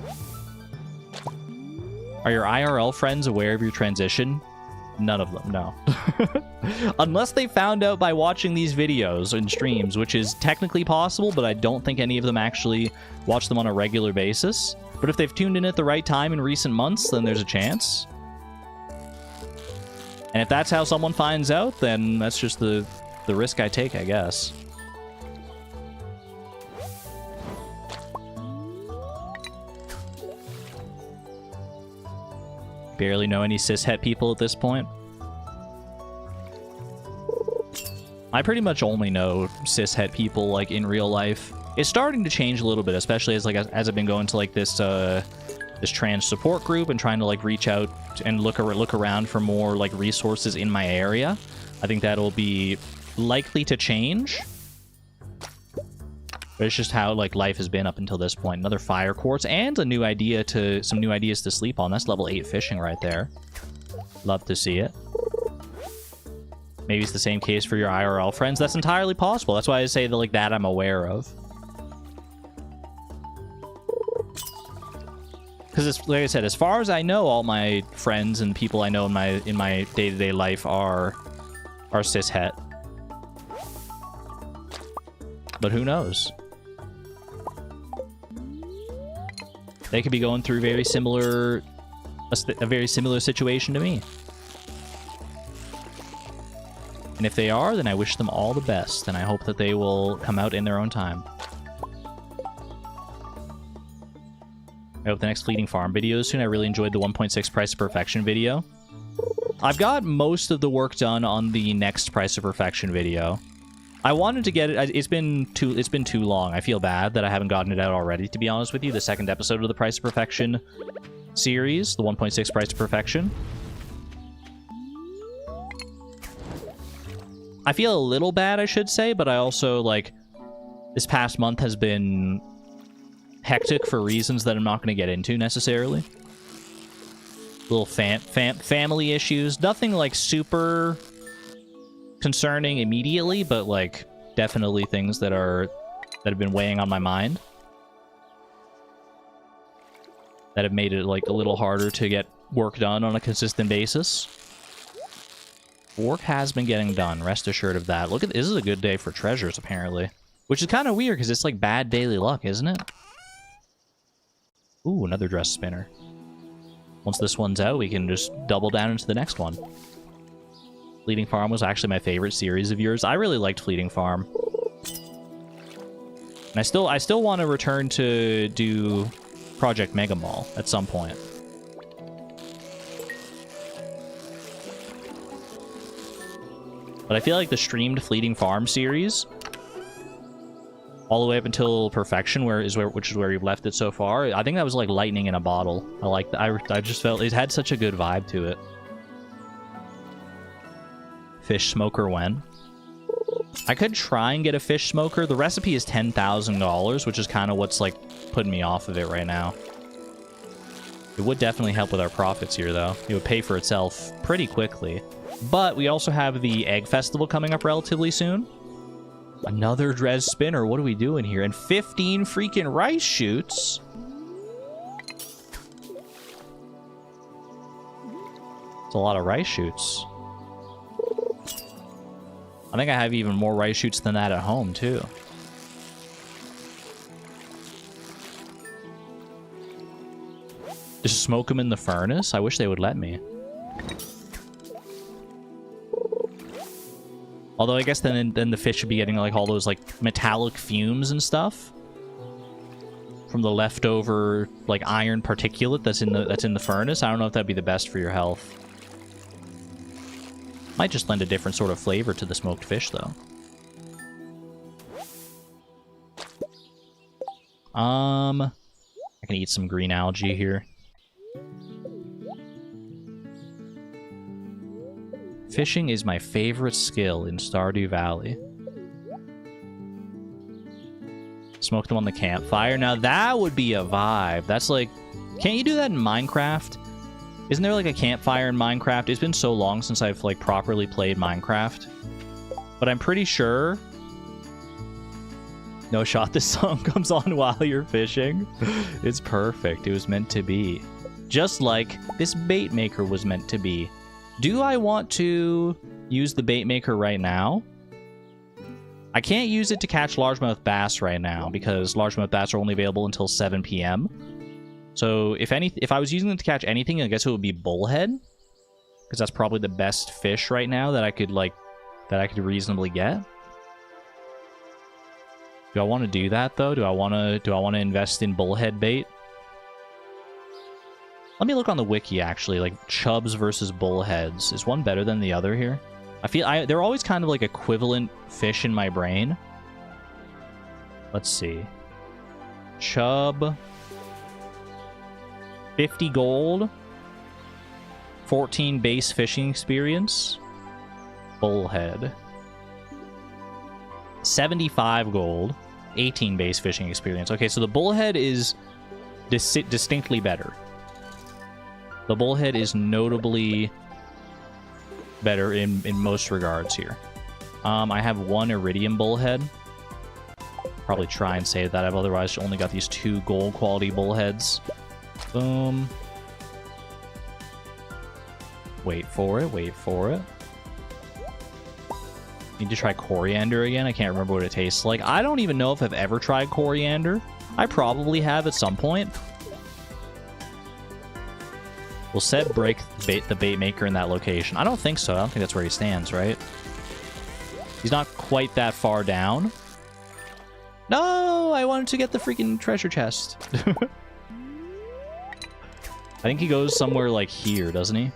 Are your IRL friends aware of your transition? None of them, no. Unless they found out by watching these videos and streams, which is technically possible, but I don't think any of them actually watch them on a regular basis. But if they've tuned in at the right time in recent months, then there's a chance. And if that's how someone finds out, then that's just the risk I take, I guess. Barely know any cishet people at this point. I pretty much only know cishet people, like, in real life. It's starting to change a little bit, especially as I've been going to, like, this trans support group and trying to, like, reach out and look around for more, like, resources in my area. I think that'll be likely to change. But it's just how like life has been up until this point. Another fire quartz and some new ideas to sleep on. That's level 8 fishing right there. Love to see it. Maybe it's the same case for your IRL friends. That's entirely possible. That's why I say that like that I'm aware of. Because like I said, as far as I know, all my friends and people I know in my day-to-day life are cishet. But who knows? They could be going through a very similar situation to me. And if they are, then I wish them all the best, and I hope that they will come out in their own time. I hope the next Fleeting Farm video is soon. I really enjoyed the 1.6 Price of Perfection video. I've got most of the work done on the next Price of Perfection video. I wanted to get it. It's been too long. I feel bad that I haven't gotten it out already, to be honest with you. The second episode of the Price of Perfection series, the 1.6 Price of Perfection. I feel a little bad, I should say, but I also, like, this past month has been hectic for reasons that I'm not going to get into necessarily. Little family issues. Nothing, like, super concerning immediately, but, like, definitely things that have been weighing on my mind. That have made it, like, a little harder to get work done on a consistent basis. Work has been getting done, rest assured of that. Look at this is a good day for treasures, apparently. Which is kind of weird, because it's like bad daily luck, isn't it? Ooh, another dress spinner. Once this one's out, we can just double down into the next one. Fleeting Farm was actually my favorite series of yours. I really liked Fleeting Farm. And I still want to return to do Project Mega Mall at some point. But I feel like the streamed Fleeting Farm series, all the way up until Perfection, which is where you've left it so far, I think that was like lightning in a bottle. I like that. I just felt it had such a good vibe to it. Fish smoker when? I could try and get a fish smoker. The recipe is $10,000, which is kind of what's like putting me off of it right now. It would definitely help with our profits here, though. It would pay for itself pretty quickly. But we also have the Egg Festival coming up relatively soon. Another Dres Spinner. What are we doing here? And 15 freaking rice shoots. It's a lot of rice shoots. I think I have even more rice shoots than that at home, too. Just smoke them in the furnace? I wish they would let me. Although I guess then the fish should be getting like all those like metallic fumes and stuff from the leftover like iron particulate that's in the furnace. I don't know if that'd be the best for your health. Might just lend a different sort of flavor to the smoked fish though. I can eat some green algae here. Fishing is my favorite skill in Stardew Valley. Smoke them on the campfire. Now that would be a vibe. That's like... Can't you do that in Minecraft? Isn't there like a campfire in Minecraft? It's been so long since I've like properly played Minecraft. But I'm pretty sure... No shot, this song comes on while you're fishing. It's perfect. It was meant to be. Just like this bait maker was meant to be. Do I want to use the bait maker right now? I can't use it to catch largemouth bass right now because largemouth bass are only available until 7 p.m. So if I was using it to catch anything, I guess it would be bullhead, because that's probably the best fish right now that I could reasonably get. Do I want to do that though? Do I want to invest in bullhead bait? Let me look on the wiki, actually, like chubs versus bullheads. Is one better than the other here? I feel they're always kind of like equivalent fish in my brain. Let's see. Chub. 50 gold. 14 base fishing experience. Bullhead. 75 gold, 18 base fishing experience. Okay, so the bullhead is distinctly better. The bullhead is notably better in most regards here. I have one iridium bullhead. Probably try and save that. I've otherwise only got these 2 gold quality bullheads. Boom. Wait for it, wait for it. Need to try coriander again. I can't remember what it tastes like. I don't even know if I've ever tried coriander. I probably have at some point. Will Seb break the bait maker in that location? I don't think so. I don't think that's where he stands, right? He's not quite that far down. No! I wanted to get the freaking treasure chest. I think he goes somewhere like here, doesn't he?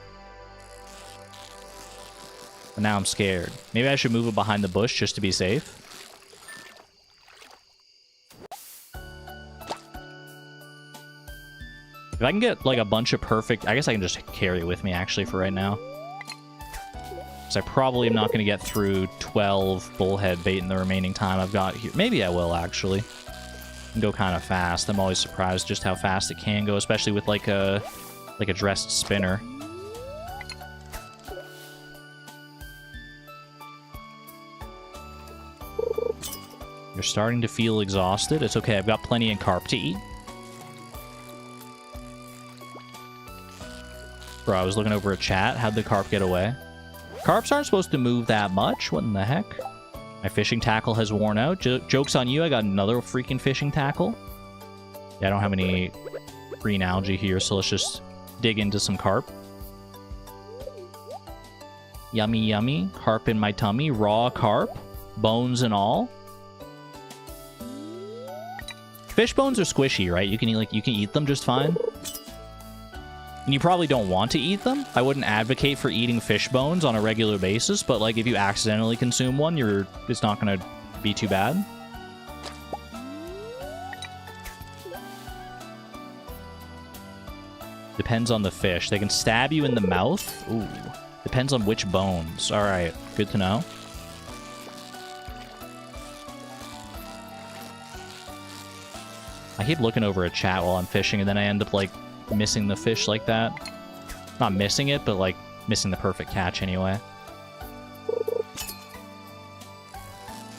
But now I'm scared. Maybe I should move it behind the bush just to be safe. If I can get, like, a bunch of perfect... I guess I can just carry it with me, actually, for right now. Because I probably am not going to get through 12 bullhead bait in the remaining time I've got here. Maybe I will, actually. It can go kind of fast. I'm always surprised just how fast it can go, especially with, like a dressed spinner. You're starting to feel exhausted. It's okay. I've got plenty of carp to eat. Bro, I was looking over a chat. How'd the carp get away? Carps aren't supposed to move that much. What in the heck? My fishing tackle has worn out. Joke's on you. I got another freaking fishing tackle. Yeah, I don't have any green algae here, so let's just dig into some carp. Yummy, yummy. Carp in my tummy. Raw carp. Bones and all. Fish bones are squishy, right? You can eat them just fine. And you probably don't want to eat them. I wouldn't advocate for eating fish bones on a regular basis, but like if you accidentally consume one, it's not going to be too bad. Depends on the fish. They can stab you in the mouth. Ooh. Depends on which bones. All right, good to know. I keep looking over a chat while I'm fishing, and then I end up like missing the fish like that. Not missing it, but like missing the perfect catch anyway.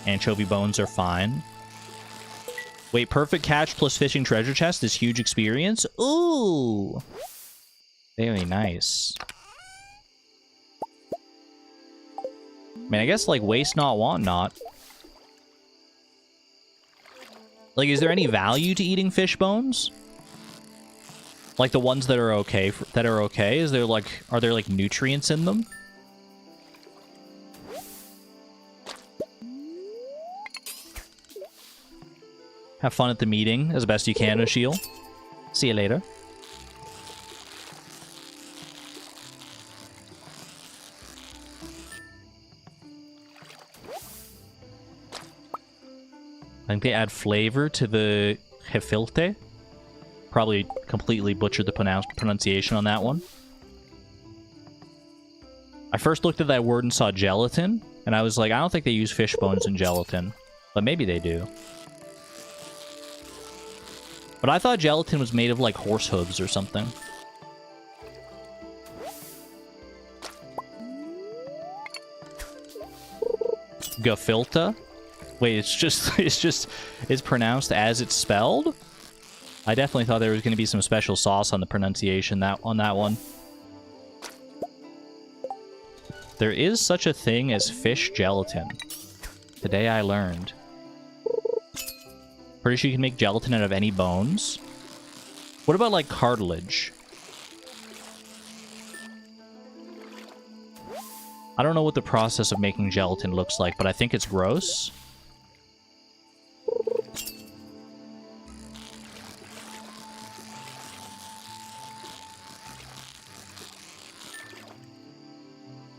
Anchovy bones are fine. Wait, perfect catch plus fishing treasure chest is huge experience? Ooh! Very nice. I mean, I guess like waste not, want not. Like, is there any value to eating fish bones? Like the ones that are okay, is there like, are there like nutrients in them? Have fun at the meeting as best you can, Ashiel. See you later. I think they add flavor to the gefilte. Probably completely butchered the pronunciation on that one. I first looked at that word and saw gelatin, and I was like, I don't think they use fish bones in gelatin. But maybe they do. But I thought gelatin was made of, like, horse hooves or something. Gefilte? Wait, it's pronounced as it's spelled? I definitely thought there was going to be some special sauce on the pronunciation on that one. There is such a thing as fish gelatin. Today I learned. Pretty sure you can make gelatin out of any bones. What about, like, cartilage? I don't know what the process of making gelatin looks like, but I think it's gross.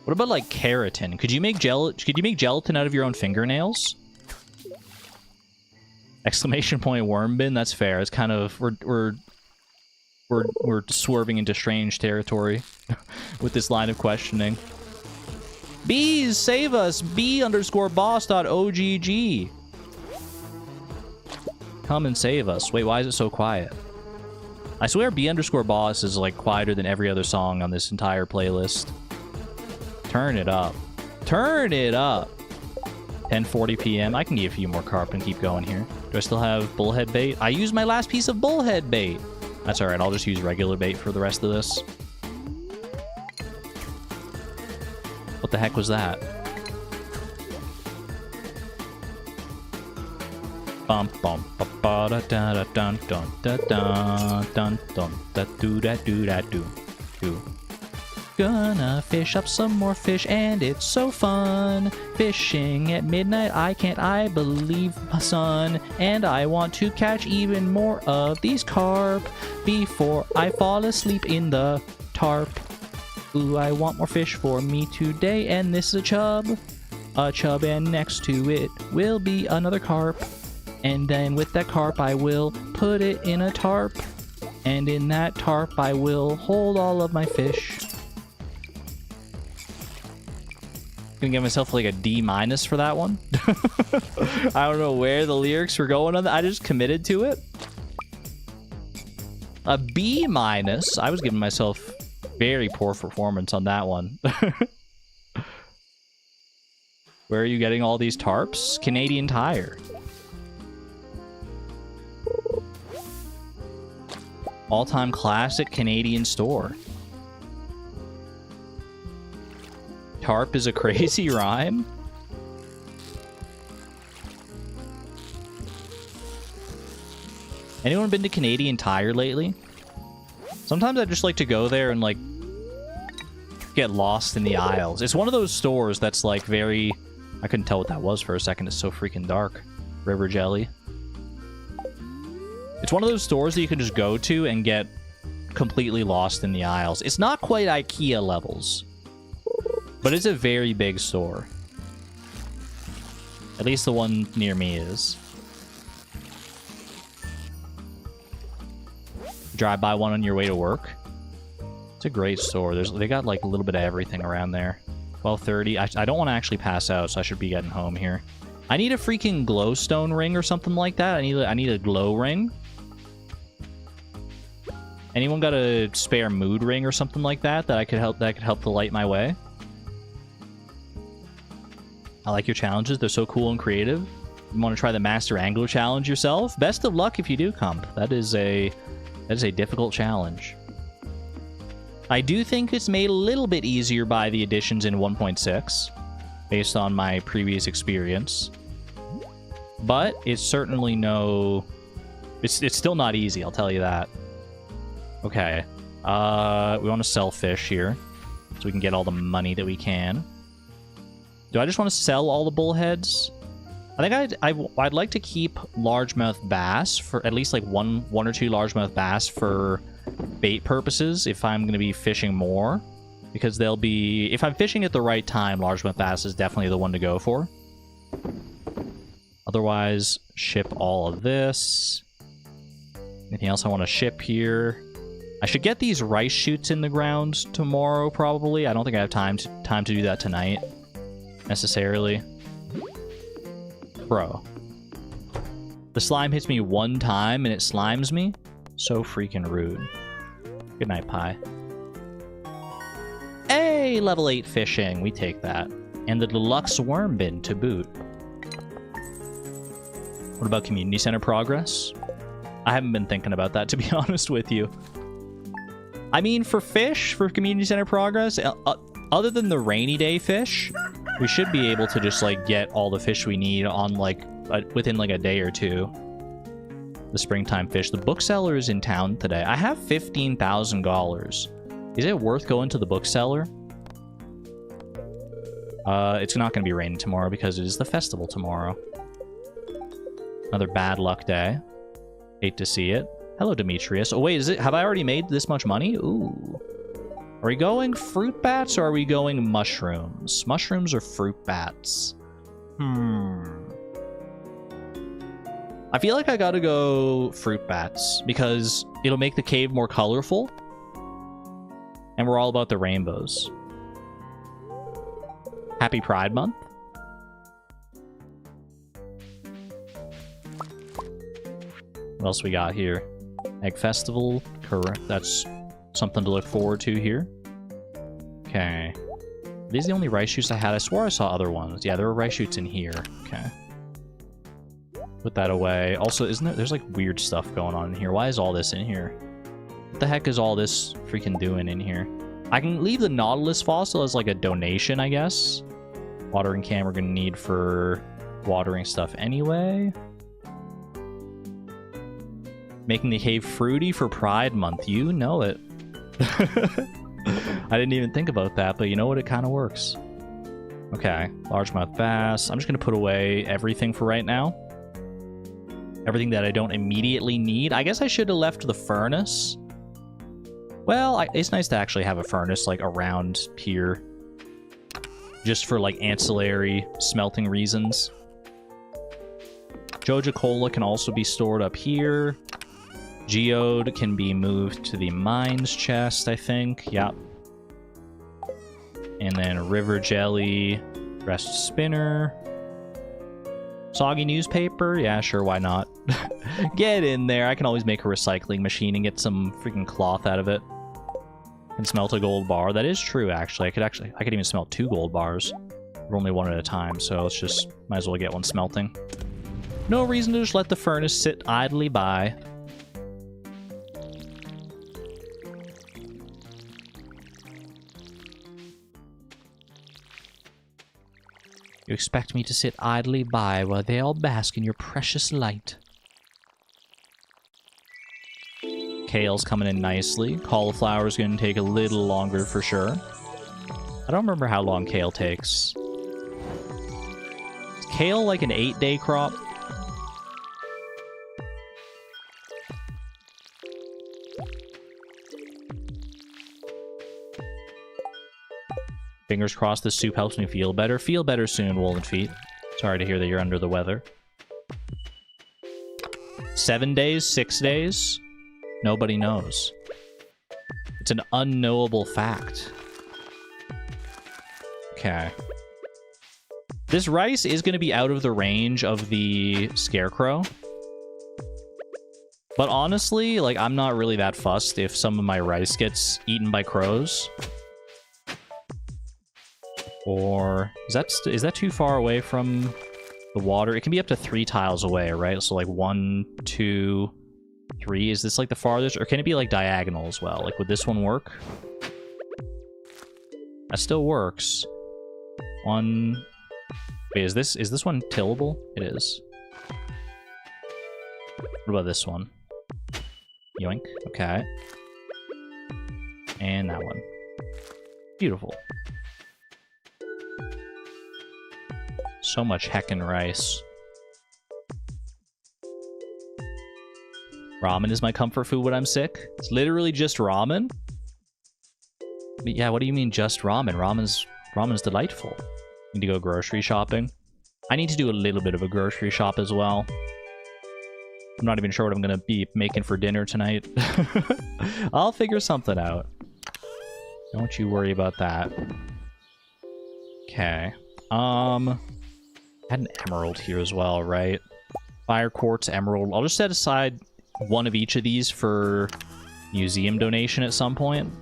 What about, like, keratin? Could you make gelatin out of your own fingernails? Exclamation point worm bin, that's fair. It's kind of we're swerving into strange territory with this line of questioning. Bees, save us! B_boss.ogg. Come and save us. Wait, why is it so quiet? I swear B_boss is like quieter than every other song on this entire playlist. Turn it up. Turn it up! 10:40 p.m. I can get a few more carp and keep going here. Do I still have bullhead bait? I used my last piece of bullhead bait. That's alright, I'll just use regular bait for the rest of this. What the heck was that? Bum bum ba ba da da da dun dun da dun dun dun da do da do da do do. Gonna fish up some more fish and it's so fun. Fishing at midnight, I believe my son. And I want to catch even more of these carp before I fall asleep in the tarp. Ooh, I want more fish for me today, and this is a chub, and next to it will be another carp. And then with that carp I will put it in a tarp, and in that tarp I will hold all of my fish. Gonna give myself like a D- for that one. I don't know where the lyrics were going on that. I just committed to it. A B-. I was giving myself very poor performance on that one. Where are you getting all these tarps? Canadian Tire. All-time classic Canadian store. Tarp is a crazy rhyme. Anyone been to Canadian Tire lately? Sometimes I just like to go there and like get lost in the aisles. It's one of those stores that's like very... I couldn't tell what that was for a second. It's so freaking dark. River Jelly. It's one of those stores that you can just go to and get completely lost in the aisles. It's not quite IKEA levels, but it's a very big store. At least the one near me is. Drive by one on your way to work. It's a great store. They got like a little bit of everything around there. 12:30. I don't want to actually pass out, so I should be getting home here. I need a freaking glowstone ring or something like that. I need a glow ring. Anyone got a spare mood ring or something like that that could help to light my way? I like your challenges. They're so cool and creative. You want to try the Master Angler Challenge yourself? Best of luck if you do, Comp. That is a difficult challenge. I do think it's made a little bit easier by the additions in 1.6, based on my previous experience. But it's certainly no... It's still not easy, I'll tell you that. Okay. We want to sell fish here, so we can get all the money that we can. Do I just want to sell all the bullheads? I think I'd like to keep largemouth bass for at least like one or two largemouth bass for bait purposes if I'm going to be fishing more, because they'll be, if I'm fishing at the right time, largemouth bass is definitely the one to go for. Otherwise, ship all of this. Anything else I want to ship here? I should get these rice shoots in the ground tomorrow, probably. I don't think I have time to do that tonight, necessarily. Bro. The slime hits me one time and it slimes me? So freaking rude. Good night, Pie. Hey, level 8 fishing. We take that. And the deluxe worm bin to boot. What about community center progress? I haven't been thinking about that, to be honest with you. I mean, for fish, for community center progress, other than the rainy day fish, we should be able to just, like, get all the fish we need on, like, within, like, a day or two. The springtime fish. The bookseller is in town today. I have $15,000. Is it worth going to the bookseller? It's not going to be raining tomorrow because it is the festival tomorrow. Another bad luck day. Hate to see it. Hello, Demetrius. Oh, wait, is it? Have I already made this much money? Ooh. Are we going fruit bats or are we going mushrooms? Mushrooms or fruit bats? I feel like I gotta go fruit bats because it'll make the cave more colorful. And we're all about the rainbows. Happy Pride Month. What else we got here? Egg Festival. Correct. That's something to look forward to here. Okay. Are these the only rice shoots I had? I swore I saw other ones. Yeah, there were rice shoots in here. Okay. Put that away. Also, isn't there... There's, like, weird stuff going on in here. Why is all this in here? What the heck is all this freaking doing in here? I can leave the Nautilus fossil as, like, a donation, I guess. Watering can we're gonna need for watering stuff anyway. Making the cave fruity for Pride Month. You know it. I didn't even think about that, but you know what? It kind of works. Okay. Largemouth bass. I'm just going to put away everything for right now. Everything that I don't immediately need. I guess I should have left the furnace. Well, it's nice to actually have a furnace, like, around here. Just for, like, ancillary smelting reasons. Joja Cola can also be stored up here. Geode can be moved to the mines chest, I think. Yep. And then river jelly, rest spinner. Soggy newspaper? Yeah, sure, why not? Get in there. I can always make a recycling machine and get some freaking cloth out of it. And smelt a gold bar. That is true, actually. I could even smelt 2 gold bars. We're only one at a time, so let's just might as well get one smelting. No reason to just let the furnace sit idly by. You expect me to sit idly by while they all bask in your precious light. Kale's coming in nicely. Cauliflower's going to take a little longer for sure. I don't remember how long kale takes. Is kale like an 8-day crop? Fingers crossed this soup helps me feel better. Feel better soon, Wolven Feet. Sorry to hear that you're under the weather. 7 days? 6 days? Nobody knows. It's an unknowable fact. Okay. This rice is going to be out of the range of the scarecrow. But honestly, like, I'm not really that fussed if some of my rice gets eaten by crows. Or is that too far away from the water? It can be up to 3 tiles away, right? So like 1, 2, 3. Is this like the farthest? Or can it be like diagonal as well? Like, would this one work? That still works. 1. Wait, is this one tillable? It is. What about this one? Yoink. Okay. And that one. Beautiful. So much heckin' rice. Ramen is my comfort food when I'm sick. It's literally just ramen? But yeah, what do you mean just ramen? Ramen's delightful. Need to go grocery shopping. I need to do a little bit of a grocery shop as well. I'm not even sure what I'm gonna be making for dinner tonight. I'll figure something out. Don't you worry about that. Okay. Had an emerald here as well, right? Fire quartz, emerald. I'll just set aside one of each of these for museum donation at some point.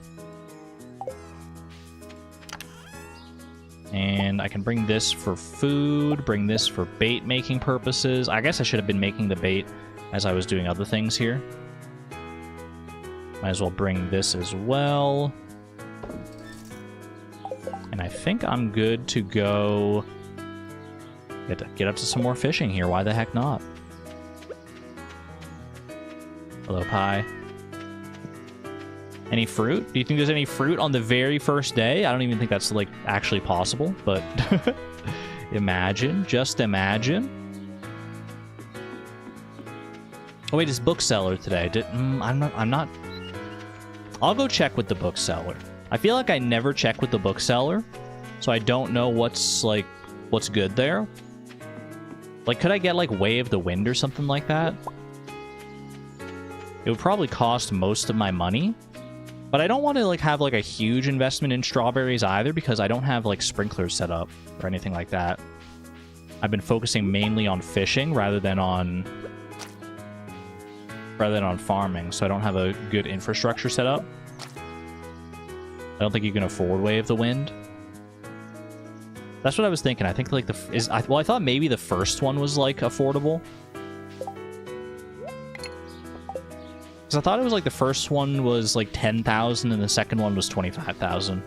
And I can bring this for food, bring this for bait making purposes. I guess I should have been making the bait as I was doing other things here. Might as well bring this as well. And I think I'm good to go get up to some more fishing here. Why the heck not? Hello, pie. Any fruit? Do you think there's any fruit on the very first day? I don't even think that's, like, actually possible, but imagine. Just imagine. Oh, wait, it's bookseller today. I'm not... I'll go check with the bookseller. I feel like I never check with the bookseller, so I don't know what's good there. Like, could I get, like, Way of the Wind or something like that? It would probably cost most of my money. But I don't want to like have like a huge investment in strawberries either, because I don't have like sprinklers set up or anything like that. I've been focusing mainly on fishing rather than on farming, so I don't have a good infrastructure set up. I don't think you can afford Way of the Wind. That's what I was thinking. I think like I thought maybe the first one was like affordable. Because I thought it was like the first one was like 10,000 and the second one was 25,000.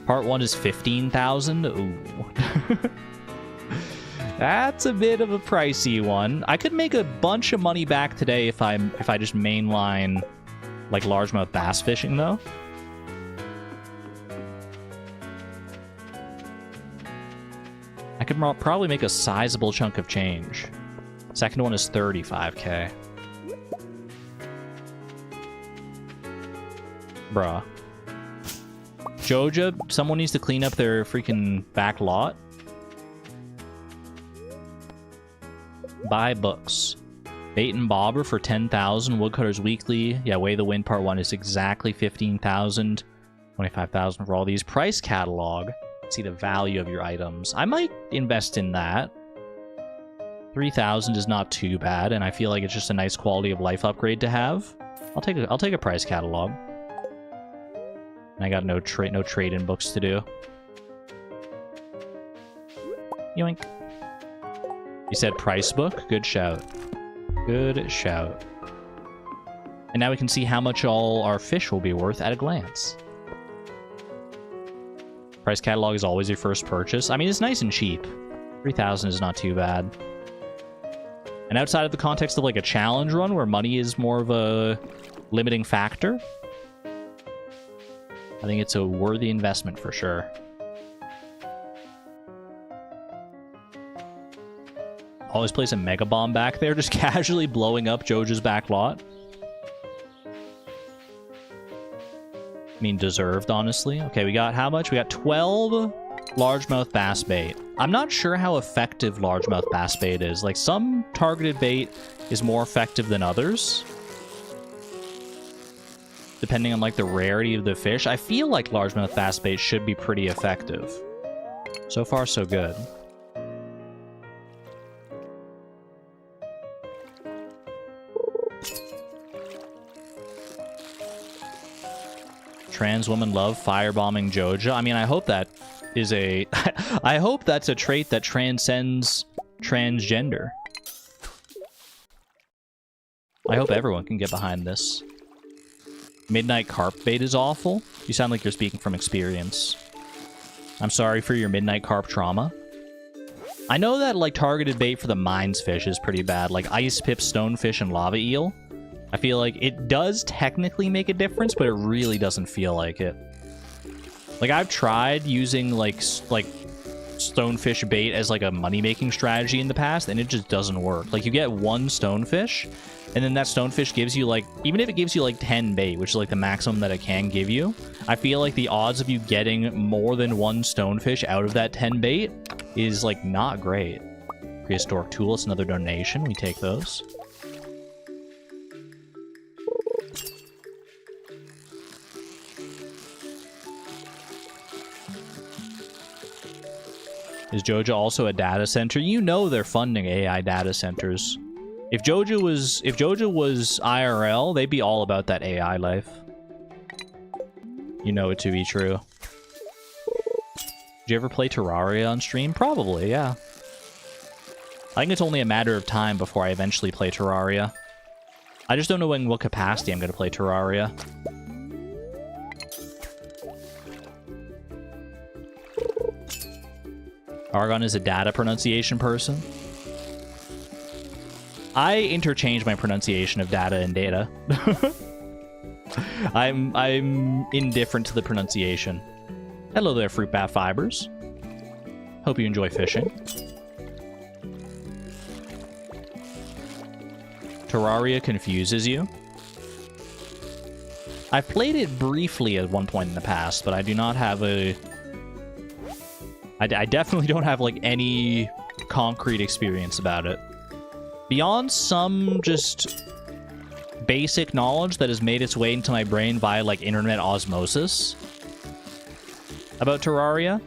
Part 1 is 15,000. Ooh. That's a bit of a pricey one. I could make a bunch of money back today if I just mainline like largemouth bass fishing though. I could probably make a sizable chunk of change. Second one is 35k. Bruh. Joja, someone needs to clean up their freaking back lot. Buy books. Bait and Bobber for 10,000. Woodcutter's Weekly. Yeah, Way the Wind Part 1 is exactly 15,000. 25,000 for all these. Price catalog. See the value of your items. I might invest in that. 3,000 is not too bad, and I feel like it's just a nice quality of life upgrade to have. I'll take a price catalog. And I got no trade-in books to do. Yoink. You said price book? Good shout. Good shout. And now we can see how much all our fish will be worth at a glance. Price catalog is always your first purchase. I mean, it's nice and cheap. 3,000 is not too bad. And outside of the context of like a challenge run where money is more of a limiting factor, I think it's a worthy investment for sure. Always place a mega bomb back there, just casually blowing up Joja's back lot. I mean, deserved, honestly. Okay, we got how much? We got 12 largemouth bass bait. I'm not sure how effective largemouth bass bait is. Like, some targeted bait is more effective than others, depending on, like, the rarity of the fish. I feel like largemouth bass bait should be pretty effective. So far, so good. Trans woman love firebombing Joja. I mean, I hope that is a... I hope that's a trait that transcends transgender. I hope everyone can get behind this. Midnight carp bait is awful. You sound like you're speaking from experience. I'm sorry for your midnight carp trauma. I know that, like, targeted bait for the mines fish is pretty bad. Like, ice pip, stonefish, and lava eel. I feel like it does technically make a difference, but it really doesn't feel like it. Like, I've tried using, like stonefish bait as, like, a money-making strategy in the past, and it just doesn't work. Like, you get one stonefish, and then that stonefish gives you, like... Even if it gives you, like, 10 bait, which is, like, the maximum that it can give you, I feel like the odds of you getting more than one stonefish out of that 10 bait is, like, not great. Prehistoric tool, it's another donation. We take those. Is Joja also a data center? You know they're funding AI data centers. If Joja was IRL, they'd be all about that AI life. You know it to be true. Did you ever play Terraria on stream? Probably, yeah. I think it's only a matter of time before I eventually play Terraria. I just don't know in what capacity I'm going to play Terraria. Argon is a data pronunciation person. I interchange my pronunciation of data and data. I'm indifferent to the pronunciation. Hello there, Fruit Bat Fibers. Hope you enjoy fishing. Terraria confuses you. I've played it briefly at one point in the past, but I do not have a... I definitely don't have, like, any concrete experience about it. Beyond some just basic knowledge that has made its way into my brain via, like, internet osmosis about Terraria.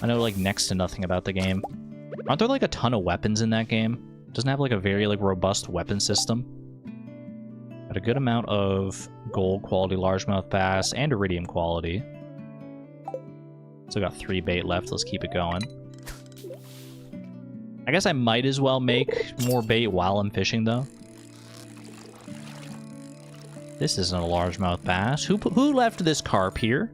I know, like, next to nothing about the game. Aren't there, like, a ton of weapons in that game? It doesn't have, like, a very, like, robust weapon system. Got a good amount of gold quality largemouth bass and iridium quality. Still got 3 bait left. Let's keep it going. I guess I might as well make more bait while I'm fishing, though. This isn't a largemouth bass. Who left this carp here?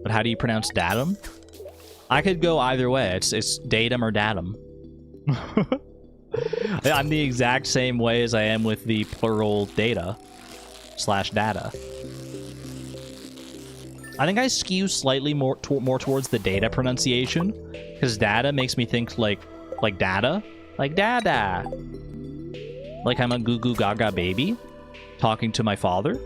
But how do you pronounce datum? I could go either way. It's datum or datum. I'm the exact same way as I am with the plural data / data. I think I skew slightly more towards the data pronunciation, because data makes me think like data, like dada, like I'm a goo goo gaga baby talking to my father.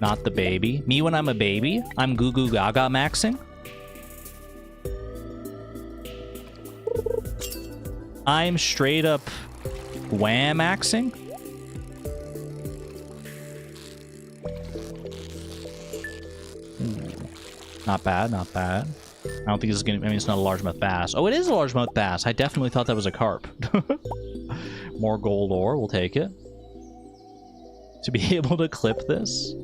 Not the baby. Me when I'm a baby, I'm goo goo gaga maxing. I'm straight up wham maxing. Not bad, not bad. I don't think this is gonna, I mean, it's not a largemouth bass. Oh, it is a largemouth bass. I definitely thought that was a carp. More gold ore, we'll take it. To be able to clip this.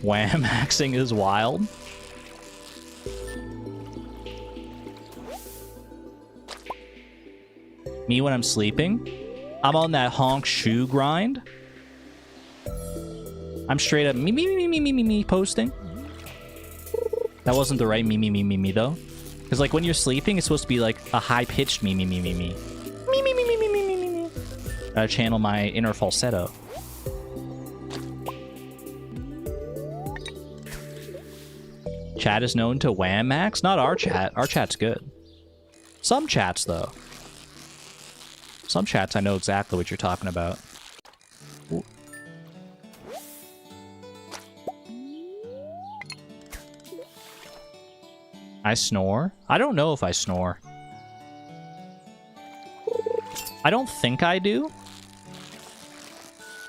Wham maxing is wild. Me when I'm sleeping, I'm on that honk shoe grind. I'm straight up me posting. That wasn't the right me though. Because like when you're sleeping, it's supposed to be like a high-pitched me. Gotta channel my inner falsetto. Chat is known to wham max? Not our chat. Our chat's good. Some chats, though. Some chats, I know exactly what you're talking about. Ooh. I snore? I don't know if I snore. I don't think I do.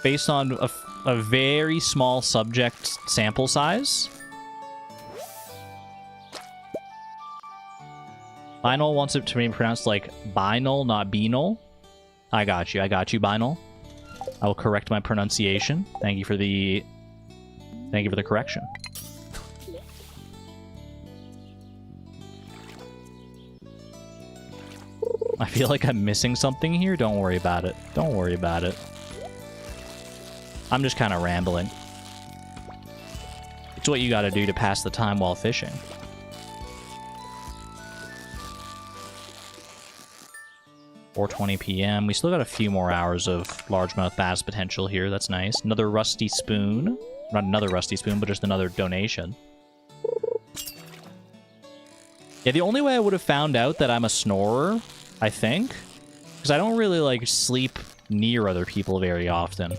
Based on a very small subject sample size. Binal wants it to be pronounced like binal, not binal. I got you, Binal. I will correct my pronunciation. Thank you for the correction. I feel like I'm missing something here. Don't worry about it. Don't worry about it. I'm just kind of rambling. It's what you gotta do to pass the time while fishing. 4:20 p.m. We still got a few more hours of largemouth bass potential here. That's nice. Another rusty spoon. Not another rusty spoon, but just another donation. Yeah, the only way I would have found out that I'm a snorer, I think, because I don't really, like, sleep near other people very often.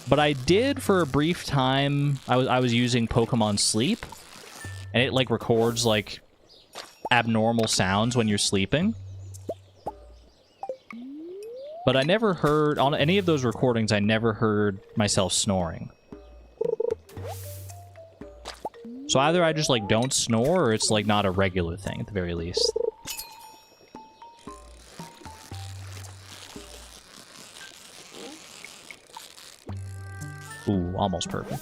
But I did for a brief time. I was using Pokemon Sleep, and it, like, records, like, abnormal sounds when you're sleeping. But I never heard, on any of those recordings, I never heard myself snoring. So either I just, like, don't snore, or it's, like, not a regular thing, at the very least. Ooh, almost perfect.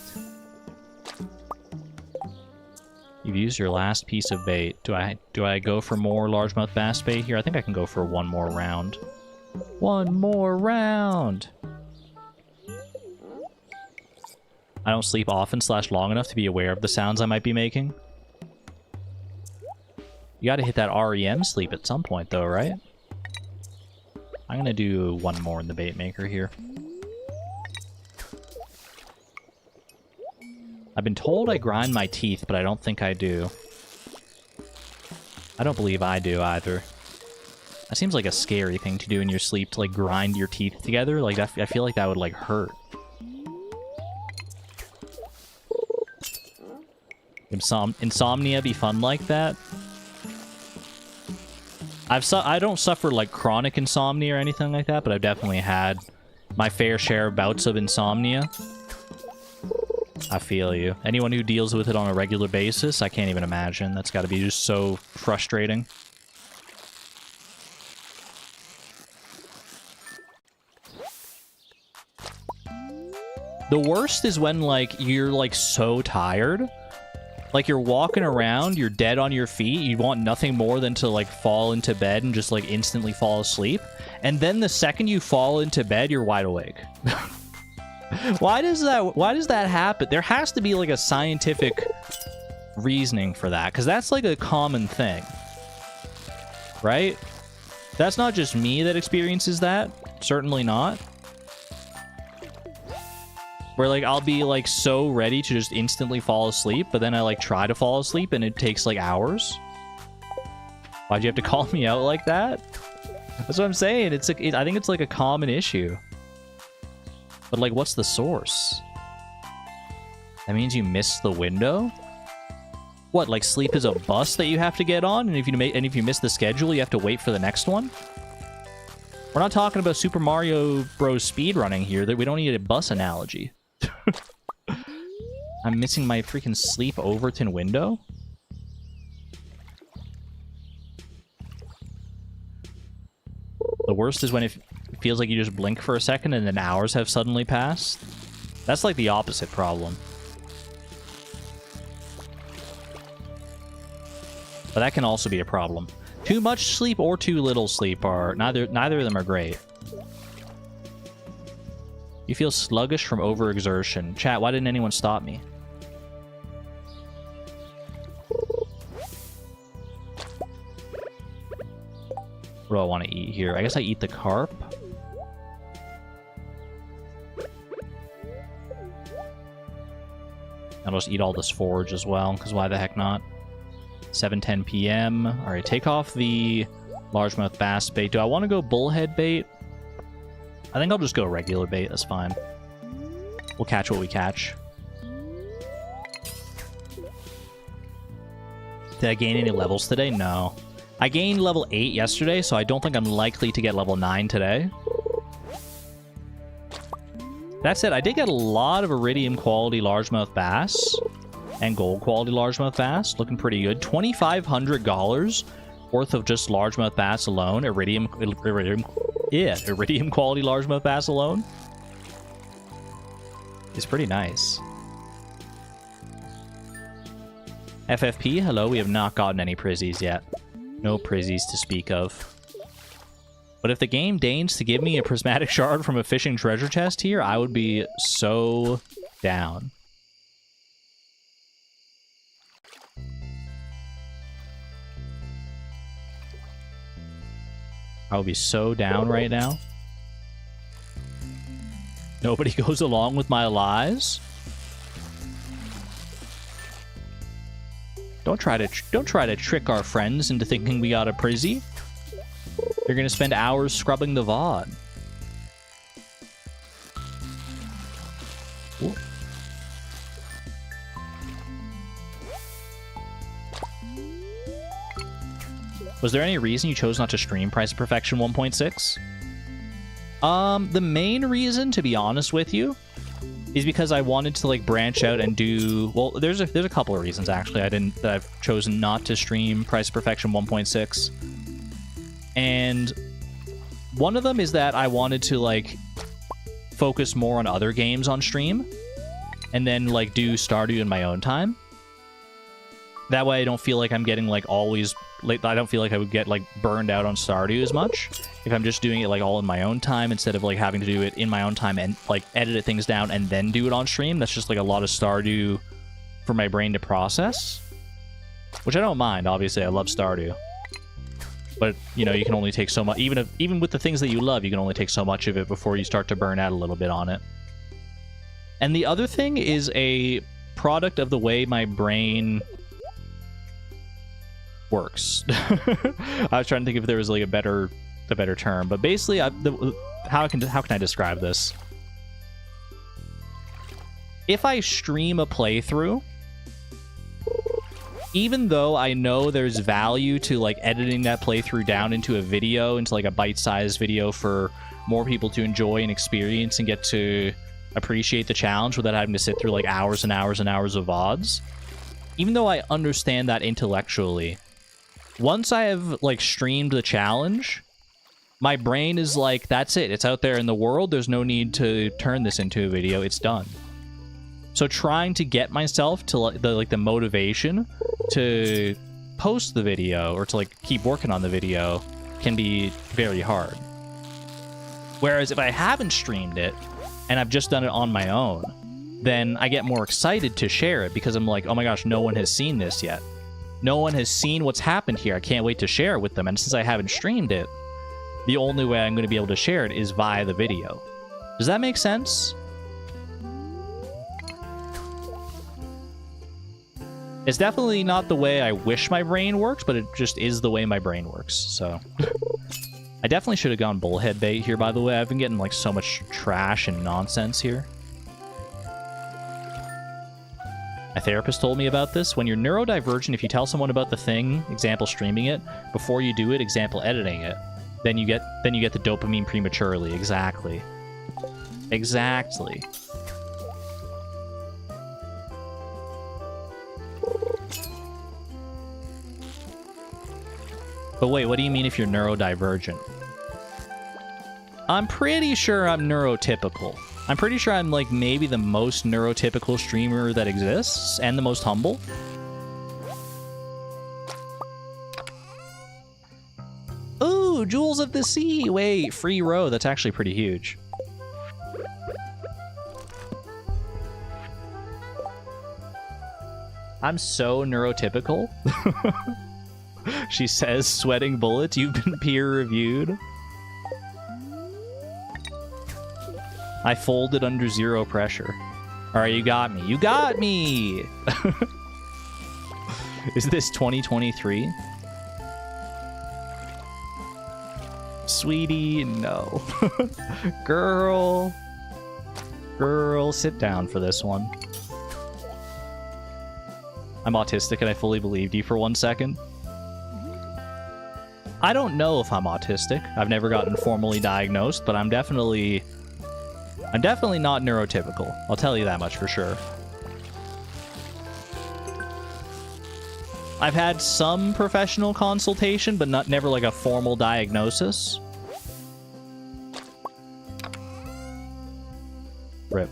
You've used your last piece of bait. Do I go for more largemouth bass bait here? I think I can go for one more round. One more round! I don't sleep often / long enough to be aware of the sounds I might be making. You gotta hit that REM sleep at some point though, right? I'm gonna do one more in the bait maker here. I've been told I grind my teeth, but I don't think I do. I don't believe I do either. That seems like a scary thing to do in your sleep, to like grind your teeth together. Like I feel like that would like hurt. Insomnia be fun like that? I don't suffer like chronic insomnia or anything like that, but I've definitely had my fair share of bouts of insomnia. I feel you. Anyone who deals with it on a regular basis, I can't even imagine. That's got to be just so frustrating. The worst is when, like, you're, like, so tired. Like, you're walking around, you're dead on your feet, you want nothing more than to, like, fall into bed and just, like, instantly fall asleep. And then the second you fall into bed, you're wide awake. Why does that happen? There has to be, like, a scientific reasoning for that, because that's, like, a common thing. Right? That's not just me that experiences that. Certainly not. Where, like, I'll be, like, so ready to just instantly fall asleep, but then I, like, try to fall asleep, and it takes, like, hours. Why'd you have to call me out like that? That's what I'm saying. It's like, I think it's, like, a common issue. But, like, what's the source? That means you missed the window? What, like, sleep is a bus that you have to get on, and if you miss the schedule, you have to wait for the next one? We're not talking about Super Mario Bros. Speedrunning here. That we don't need a bus analogy. I'm missing my freaking sleep Overton window? The worst is when it feels like you just blink for a second and then hours have suddenly passed. That's like the opposite problem. But that can also be a problem. Too much sleep or too little sleep are... Neither of them are great. You feel sluggish from overexertion. Chat, why didn't anyone stop me? What do I want to eat here? I guess I eat the carp. I'll just eat all this forage as well, because why the heck not? 7:10 p.m. Alright, take off the largemouth bass bait. Do I want to go bullhead bait? I think I'll just go regular bait. That's fine. We'll catch what we catch. Did I gain any levels today? No. I gained level 8 yesterday, so I don't think I'm likely to get level 9 today. That said, I did get a lot of iridium quality largemouth bass and gold quality largemouth bass. Looking pretty good. $2,500 worth of just largemouth bass alone. Iridium quality largemouth bass alone is pretty nice. FFP, hello. We have not gotten any prizzies yet. No prizzies to speak of. But if the game deigns to give me a prismatic shard from a fishing treasure chest here, I would be so down. I would be so down right now. Nobody goes along with my lies. Don't try to trick our friends into thinking we got a prizzy. You're gonna spend hours scrubbing the VOD. Ooh. Was there any reason you chose not to stream Price of Perfection 1.6? The main reason, to be honest with you, is because I wanted to like branch out and do... Well, there's a couple of reasons actually that I've chosen not to stream Price of Perfection 1.6. And one of them is that I wanted to like focus more on other games on stream and then like do Stardew in my own time. That way I don't feel like I'm getting like always... Like, I don't feel like I would get like burned out on Stardew as much if I'm just doing it like all in my own time instead of like having to do it in my own time and like edit things down and then do it on stream. That's just like a lot of Stardew for my brain to process, which I don't mind. Obviously, I love Stardew. But, you know, you can only take so much. Even with the things that you love, you can only take so much of it before you start to burn out a little bit on it. And the other thing is a product of the way my brain works. I was trying to think if there was like a better term, but basically, how can I describe this? If I stream a playthrough, even though I know there's value to like editing that playthrough down into a video, into like a bite-sized video for more people to enjoy and experience and get to appreciate the challenge without having to sit through like hours and hours and hours of VODs, even though I understand that intellectually, once I have like streamed the challenge, my brain is like, that's it. It's out there in the world. There's no need to turn this into a video. It's done. So trying to get myself to the motivation to post the video or to like keep working on the video can be very hard. Whereas if I haven't streamed it and I've just done it on my own, then I get more excited to share it because I'm like, oh my gosh, no one has seen this yet. No one has seen what's happened here. I can't wait to share it with them. And since I haven't streamed it, the only way I'm going to be able to share it is via the video. Does that make sense? It's definitely not the way I wish my brain works, but it just is the way my brain works, so... I definitely should have gone bullhead bait here, by the way. I've been getting, like, so much trash and nonsense here. A therapist told me about this. When you're neurodivergent, if you tell someone about the thing, example streaming it, before you do it, example editing it, then you get the dopamine prematurely. Exactly. Exactly. But wait, what do you mean if you're neurodivergent? I'm pretty sure I'm neurotypical. I'm pretty sure I'm like maybe the most neurotypical streamer that exists and the most humble. Ooh, Jewels of the Sea! Wait, free row. That's actually pretty huge. I'm so neurotypical. She says, sweating bullets, you've been peer-reviewed. I folded under zero pressure. Alright, you got me. You got me! Is this 2023? Sweetie, no. Girl. Girl, sit down for this one. I'm autistic and I fully believed you for 1 second. I don't know if I'm autistic. I've never gotten formally diagnosed, but I'm definitely not neurotypical. I'll tell you that much for sure. I've had some professional consultation, but never like a formal diagnosis. Rip.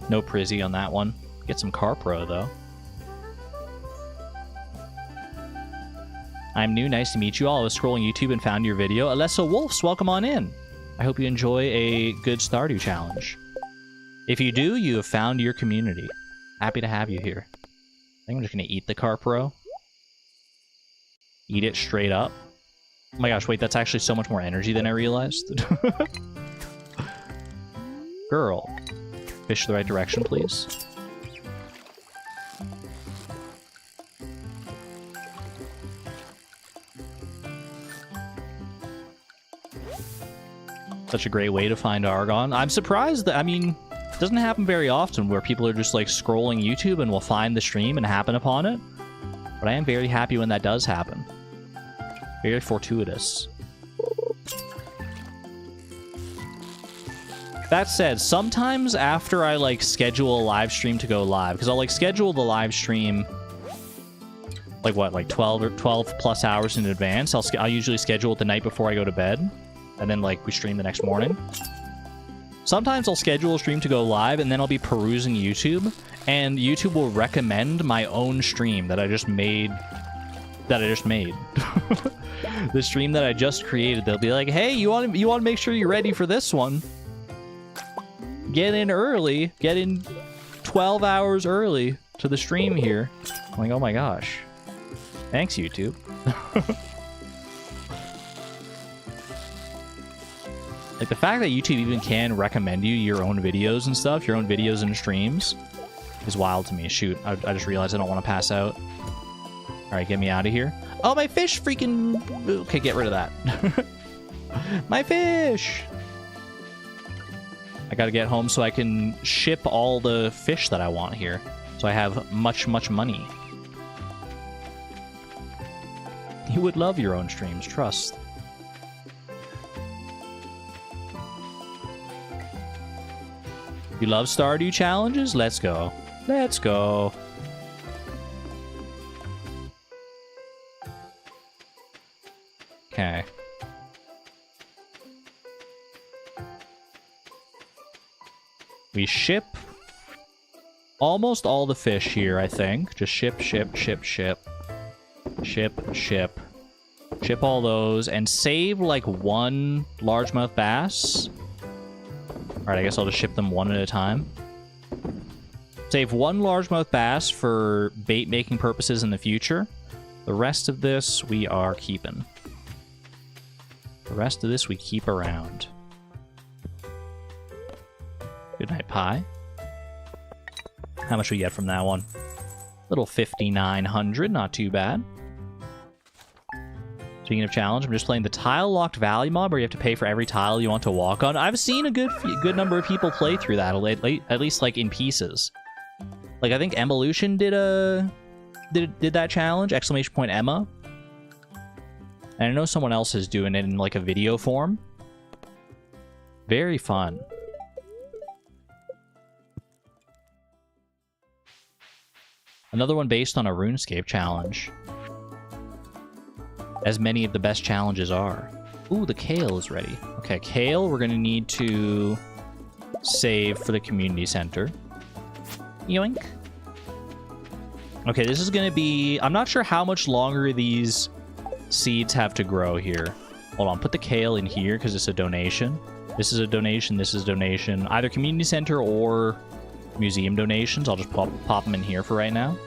No Prizzy on that one. Get some Car Pro though. I'm new, nice to meet you all. I was scrolling YouTube and found your video. Alessa Wolfs, welcome on in. I hope you enjoy a good Stardew challenge. If you do, you have found your community. Happy to have you here. I think I'm just gonna eat the Car Pro. Eat it straight up. Oh my gosh, wait, that's actually so much more energy than I realized. Girl. Fish the right direction, please. Such a great way to find Argon. I'm surprised that, I mean, it doesn't happen very often where people are just like scrolling YouTube and will find the stream and happen upon it. But I am very happy when that does happen. Very fortuitous. That said, sometimes after I like schedule a live stream to go live, because I'll like schedule the live stream like what, like 12 plus hours in advance. I'll usually schedule it the night before I go to bed. And then, like, we stream the next morning. Sometimes I'll schedule a stream to go live, and then I'll be perusing YouTube, and YouTube will recommend my own stream that I just made. The stream that I just created. They'll be like, "Hey, you want to make sure you're ready for this one? Get in early. Get in 12 hours early to the stream here." I'm like, "Oh my gosh." Thanks, YouTube. Like, the fact that YouTube even can recommend you your own videos and stuff, your own videos and streams, is wild to me. Shoot, I just realized I don't want to pass out. Alright, get me out of here. Oh, my fish freaking... Okay, get rid of that. My fish! I gotta get home so I can ship all the fish that I want here. So I have much, much money. You would love your own streams, trust. You love Stardew challenges? Let's go. Let's go. Okay. We ship almost all the fish here, I think. Just ship, ship, ship, ship. Ship, ship. Ship all those and save like one largemouth bass. Alright, I guess I'll just ship them one at a time. Save one largemouth bass for bait making purposes in the future. The rest of this we are keeping. The rest of this we keep around. Good night, pie. How much we get from that one? Little 5,900, not too bad. Speaking of challenge, I'm just playing the tile-locked valley mod where you have to pay for every tile you want to walk on. I've seen a good number of people play through that, at least like in pieces. Like, I think Evolution did that challenge, exclamation point Emma. And I know someone else is doing it in like a video form. Very fun. Another one based on a RuneScape challenge. As many of the best challenges are. Ooh, the kale is ready. Okay, kale, we're gonna need to save for the community center. Yoink. Okay, this is gonna be... I'm not sure how much longer these seeds have to grow here. Hold on, put the kale in here because it's a donation. This is a donation, this is a donation. Either community center or museum donations. I'll just pop them in here for right now.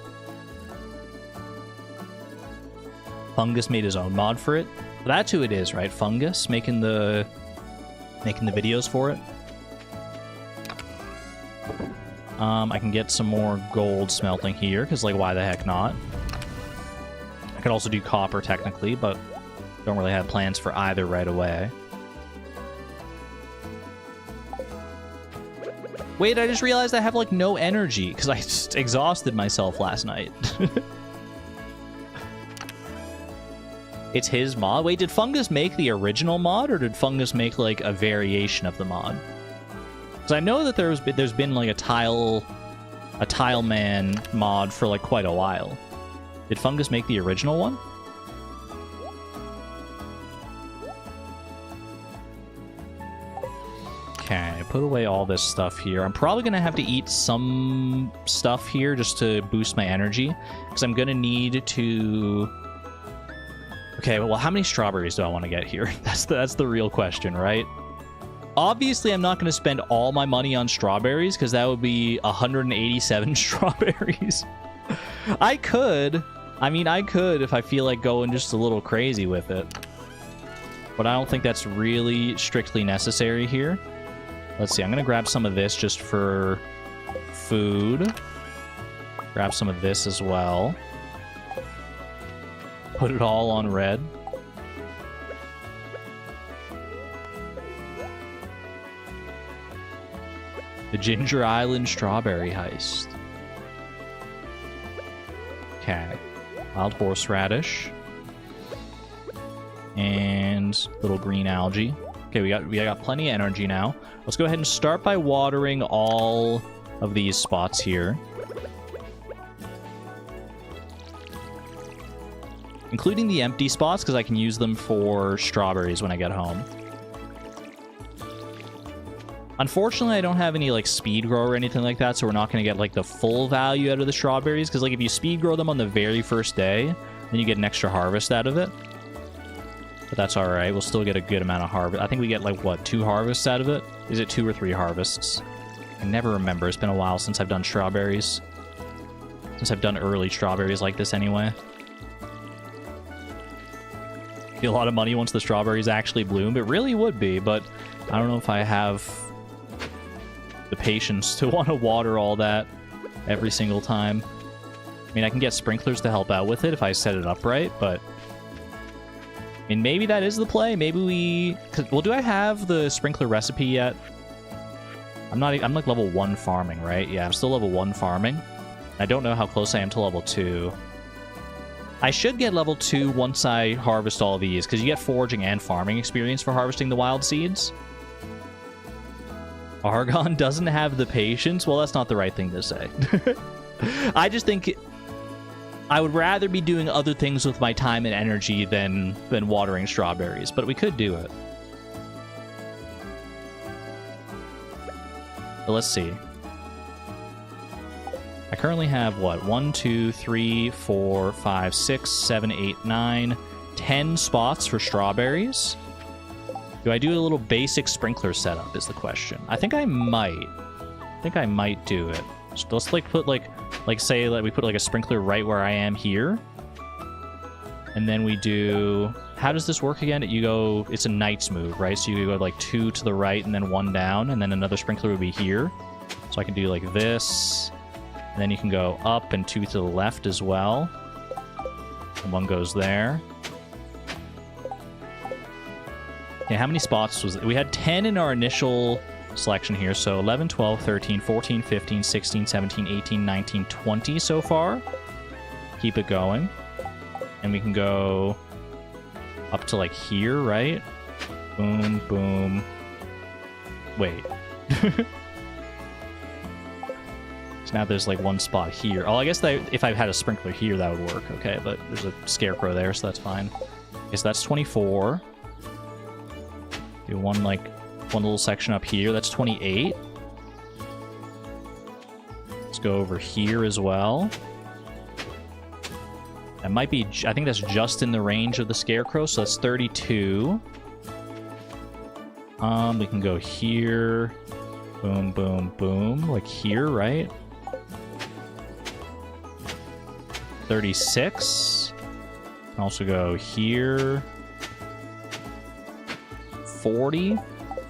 Fungus made his own mod for it. But that's who it is, right? Fungus making the videos for it. I can get some more gold smelting here, because, like, why the heck not? I could also do copper, technically, but don't really have plans for either right away. Wait, I just realized I have, like, no energy, because I just exhausted myself last night. It's his mod? Wait, did Fungus make the original mod, or did Fungus make, like, a variation of the mod? Because I know that there's been, like, a tile man mod for, like, quite a while. Did Fungus make the original one? Okay, put away all this stuff here. I'm probably going to have to eat some stuff here just to boost my energy, because I'm going to need to... Okay, well, how many strawberries do I want to get here? That's the real question, right? Obviously, I'm not going to spend all my money on strawberries, because that would be 187 strawberries. I could. I mean, I could if I feel like going just a little crazy with it. But I don't think that's really strictly necessary here. Let's see, I'm going to grab some of this just for food. Grab some of this as well. Put it all on red. The Ginger Island Strawberry Heist. Okay. Wild horseradish. And little green algae. Okay, we got plenty of energy now. Let's go ahead and start by watering all of these spots here. Including the empty spots, because I can use them for strawberries when I get home. Unfortunately, I don't have any, like, speed grow or anything like that, so we're not going to get, like, the full value out of the strawberries, because, like, if you speed grow them on the very first day, then you get an extra harvest out of it. But that's alright, we'll still get a good amount of harvest. I think we get, like, what, 2 harvests out of it? Is it 2 or 3 harvests? I never remember. It's been a while since I've done strawberries. Since I've done early strawberries like this anyway. be a lot of money once the strawberries actually bloom. It really would be, but I don't know if I have the patience to want to water all that every single time. I mean, I can get sprinklers to help out with it if I set it up right, but I mean, maybe that is the play. Maybe we... Well, do I have the sprinkler recipe yet? I'm like level 1 farming, right? Yeah, I'm still level 1 farming. I don't know how close I am to level 2. I should get level 2 once I harvest all these, because you get foraging and farming experience for harvesting the wild seeds. Argon doesn't have the patience? Well, that's not the right thing to say. I just think I would rather be doing other things with my time and energy than watering strawberries, but we could do it. But let's see. I currently have, what, 1, 2, 3, 4, 5, 6, 7, 8, 9, 10 spots for strawberries. Do I do a little basic sprinkler setup is the question. I think I might. Do it. So let's like put like say that we put like a sprinkler right where I am here. And then we do... How does this work again? It's a knight's move, right? So you go like 2 to the right and then 1 down, and then another sprinkler would be here. So I can do like this, and then you can go up and 2 to the left as well. And 1 goes there. Okay, how many spots was it? We had 10 in our initial selection here, so 11, 12, 13, 14, 15, 16, 17, 18, 19, 20 so far. Keep it going. And we can go up to like here, right? Boom, boom. Wait. So now there's like 1 spot here. Oh, I guess if I had a sprinkler here, that would work. Okay, but there's a scarecrow there, so that's fine. Okay, so that's 24. Do one little section up here. That's 28. Let's go over here as well. That might be... I think that's just in the range of the scarecrow, so that's 32. We can go here. Boom, boom, boom. Like here, right? 36. Can also go here. 40. I'm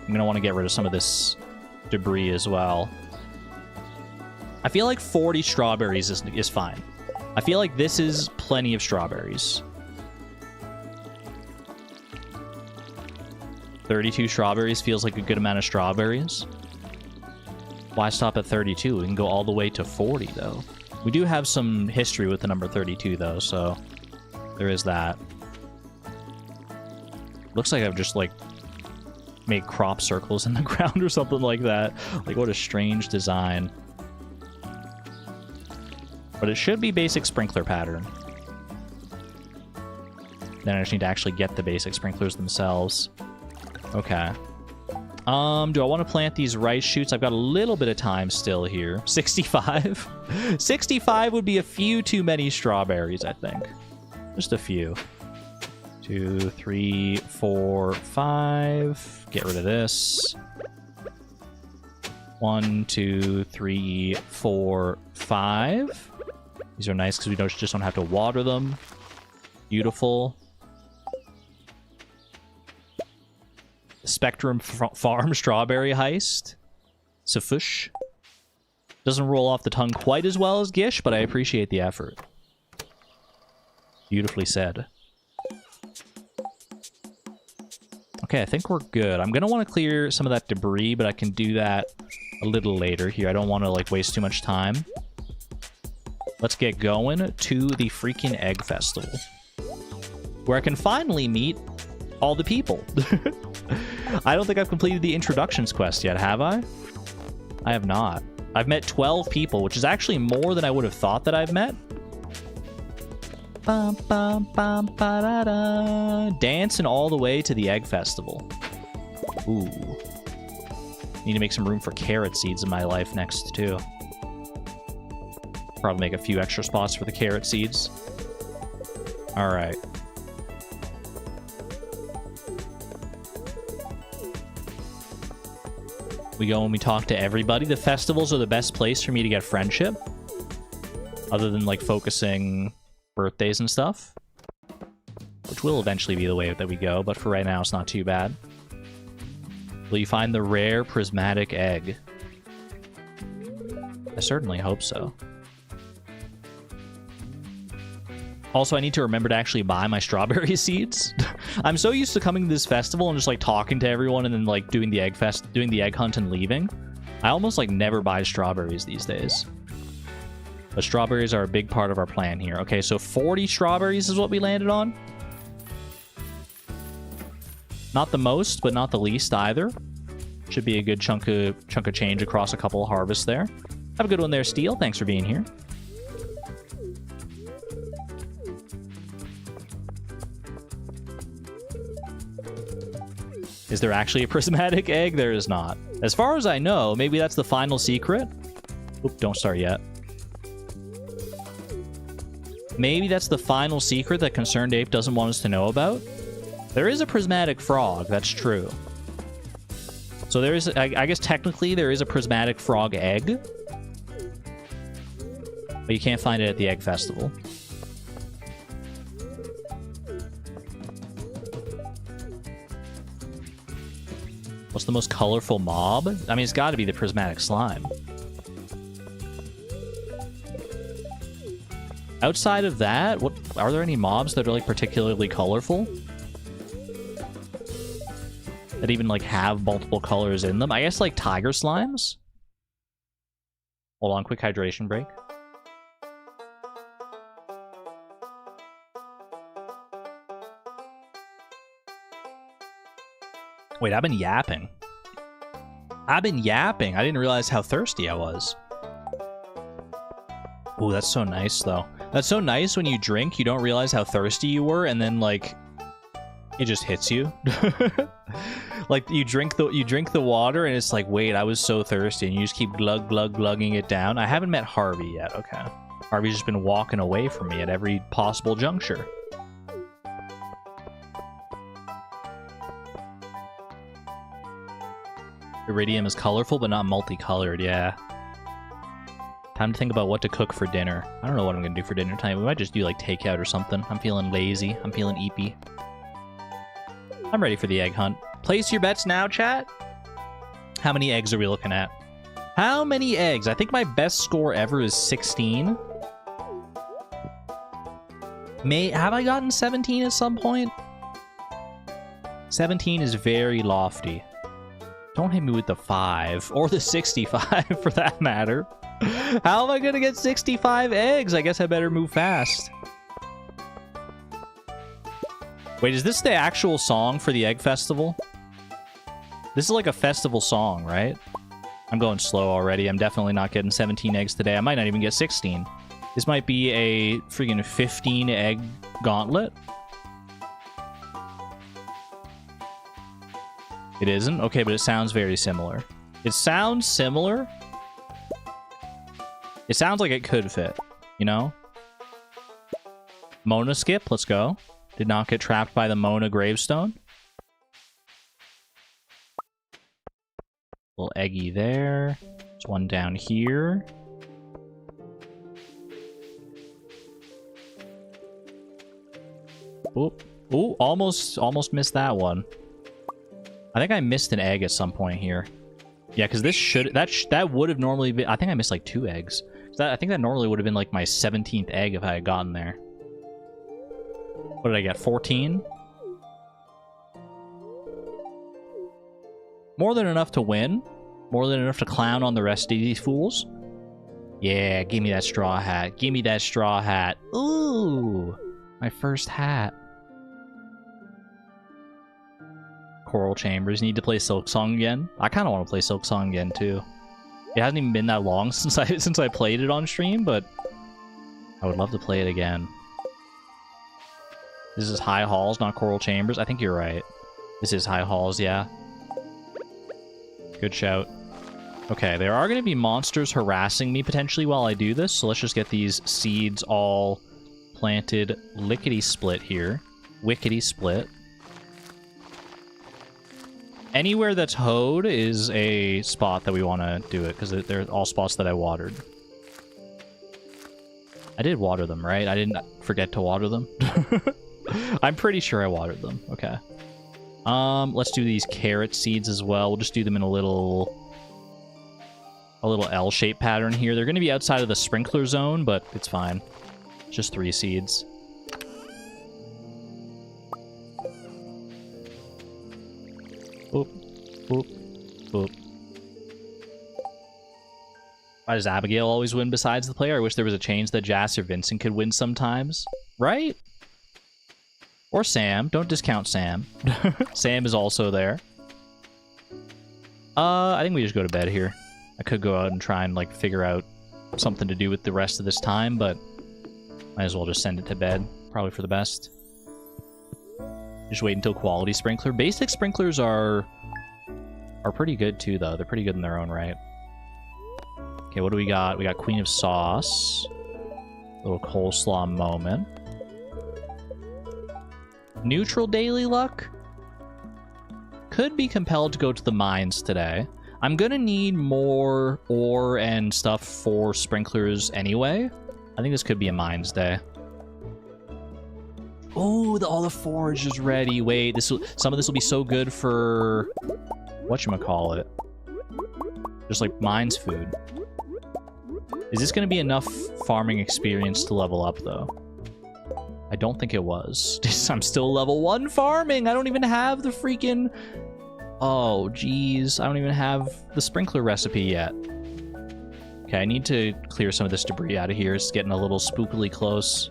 going to want to get rid of some of this debris as well. I feel like 40 strawberries is fine. I feel like this is plenty of strawberries. 32 strawberries feels like a good amount of strawberries. Why stop at 32? We can go all the way to 40, though. We do have some history with the number 32, though, so there is that. Looks like I've just, like, made crop circles in the ground or something like that. Like, what a strange design. But it should be basic sprinkler pattern. Then I just need to actually get the basic sprinklers themselves. Okay. Do I want to plant these rice shoots? I've got a little bit of time still here. 65? 65 would be a few too many strawberries, I think. Just a few. 2, 3, 4, 5. Get rid of this. 1, 2, 3, 4, 5. These are nice because we just don't have to water them. Beautiful. Spectrum Farm Strawberry Heist. Safush. Doesn't roll off the tongue quite as well as Gish, but I appreciate the effort. Beautifully said. Okay, I think we're good. I'm going to want to clear some of that debris, but I can do that a little later here. I don't want to, like, waste too much time. Let's get going to the freaking Egg Festival, where I can finally meet all the people. I don't think I've completed the introductions quest yet, have I? I have not. I've met 12 people, which is actually more than I would have thought that I've met. Bum, bum, bum, ba-da-da. Dancing all the way to the Egg Festival. Ooh. Need to make some room for carrot seeds in my life next, too. Probably make a few extra spots for the carrot seeds. Alright. We go and we talk to everybody. The festivals are the best place for me to get friendship. Other than, like, focusing birthdays and stuff. which will eventually be the way that we go, but for right now, it's not too bad. Will you find the rare prismatic egg? I certainly hope so. Also, I need to remember to actually buy my strawberry seeds. I'm so used to coming to this festival and just like talking to everyone and then like doing the egg hunt and leaving. I almost like never buy strawberries these days. But strawberries are a big part of our plan here. Okay, so 40 strawberries is what we landed on. Not the most, but not the least either. Should be a good chunk of change across a couple of harvests there. Have a good one there, Steel. Thanks for being here. Is there actually a prismatic egg? There is not. As far as I know, maybe that's the final secret. Oop, don't start yet. Maybe that's the final secret that Concerned Ape doesn't want us to know about. There is a prismatic frog, that's true. So there is, I guess technically there is a prismatic frog egg. But you can't find it at the Egg Festival. What's the most colorful mob? I mean, it's got to be the prismatic slime. Outside of that, what are there any mobs that are like particularly colorful? That even like have multiple colors in them? I guess like tiger slimes? Hold on, quick hydration break. Wait, I've been yapping. I didn't realize how thirsty I was. Ooh, that's so nice, though. That's so nice when you drink, you don't realize how thirsty you were, and then, like, it just hits you. Like, you drink the water, and it's like, wait, I was so thirsty, and you just keep glugging it down. I haven't met Harvey yet, okay. Harvey's just been walking away from me at every possible juncture. Iridium is colorful, but not multicolored, yeah. Time to think about what to cook for dinner. I don't know what I'm gonna do for dinner tonight. We might just do, like, takeout or something. I'm feeling lazy. I'm feeling eepy. I'm ready for the egg hunt. Place your bets now, chat. How many eggs are we looking at? How many eggs? I think my best score ever is 16. Have I gotten 17 at some point? 17 is very lofty. Don't hit me with the 5, or the 65 for that matter. How am I gonna get 65 eggs? I guess I better move fast. Wait, is this the actual song for the Egg Festival? This is like a festival song, right? I'm going slow already. I'm definitely not getting 17 eggs today. I might not even get 16. This might be a freaking 15 egg gauntlet. It isn't? Okay, but it sounds very similar. It sounds similar. It sounds like it could fit, you know? Mona skip, let's go. Did not get trapped by the Mona gravestone. Little eggy there. There's one down here. Oop. Ooh, almost missed that one. I think I missed an egg at some point here. Yeah, because this that would have normally been... I think I missed like 2 eggs. I think that normally would have been like my 17th egg if I had gotten there. What did I get? 14? More than enough to win. More than enough to clown on the rest of these fools. Yeah, give me that straw hat. Give me that straw hat. Ooh, my first hat. Coral Chambers. Need to play Silk Song again. I kind of want to play Silk Song again too. It hasn't even been that long since I played it on stream, but I would love to play it again. This is High Halls, not Coral Chambers. I think you're right. This is High Halls, yeah. Good shout. Okay, there are going to be monsters harassing me potentially while I do this, so let's just get these seeds all planted lickety-split here. Wickety-split. Anywhere that's hoed is a spot that we want to do it, because they're all spots that I watered. I did water them, right? I didn't forget to water them. I'm pretty sure I watered them. Okay. Let's do these carrot seeds as well. We'll just do them in a little L-shaped pattern here. They're going to be outside of the sprinkler zone, but it's fine. Just 3 seeds. Boop, boop, boop. Why does Abigail always win besides the player? I wish there was a change that Jas or Vincent could win sometimes. Right? Or Sam. Don't discount Sam. Sam is also there. I think we just go to bed here. I could go out and try and, like, figure out something to do with the rest of this time, but might as well just send it to bed. Probably for the best. Just wait until quality sprinkler. Basic sprinklers are pretty good, too, though. They're pretty good in their own right. Okay, what do we got? We got Queen of Sauce. Little coleslaw moment. Neutral daily luck? Could be compelled to go to the mines today. I'm gonna need more ore and stuff for sprinklers anyway. I think this could be a mines day. Oh, all the forage is ready. Wait, some of this will be so good for whatchamacallit. Just like mines food. Is this gonna be enough farming experience to level up though? I don't think it was. I'm still level 1 farming. I don't even have the freaking... Oh, geez. I don't even have the sprinkler recipe yet. Okay, I need to clear some of this debris out of here. It's getting a little spookily close.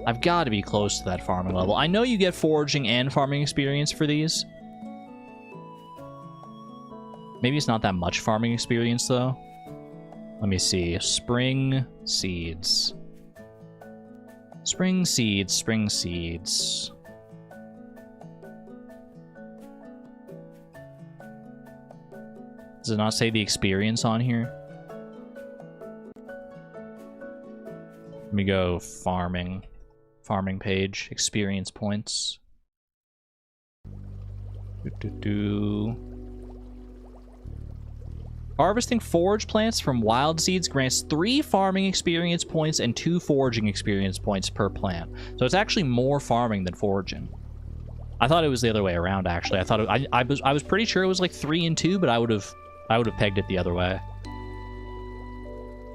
I've got to be close to that farming level. I know you get foraging and farming experience for these. Maybe it's not that much farming experience, though. Let me see. Spring seeds. Spring seeds, spring seeds. Does it not say the experience on here? Let me go farming. Farming page. Experience points. Harvesting forage plants from wild seeds grants 3 farming experience points and 2 foraging experience points per plant. So it's actually more farming than foraging. I thought it was the other way around, actually. I thought I was pretty sure it was like 3 and 2, but I would have pegged it the other way.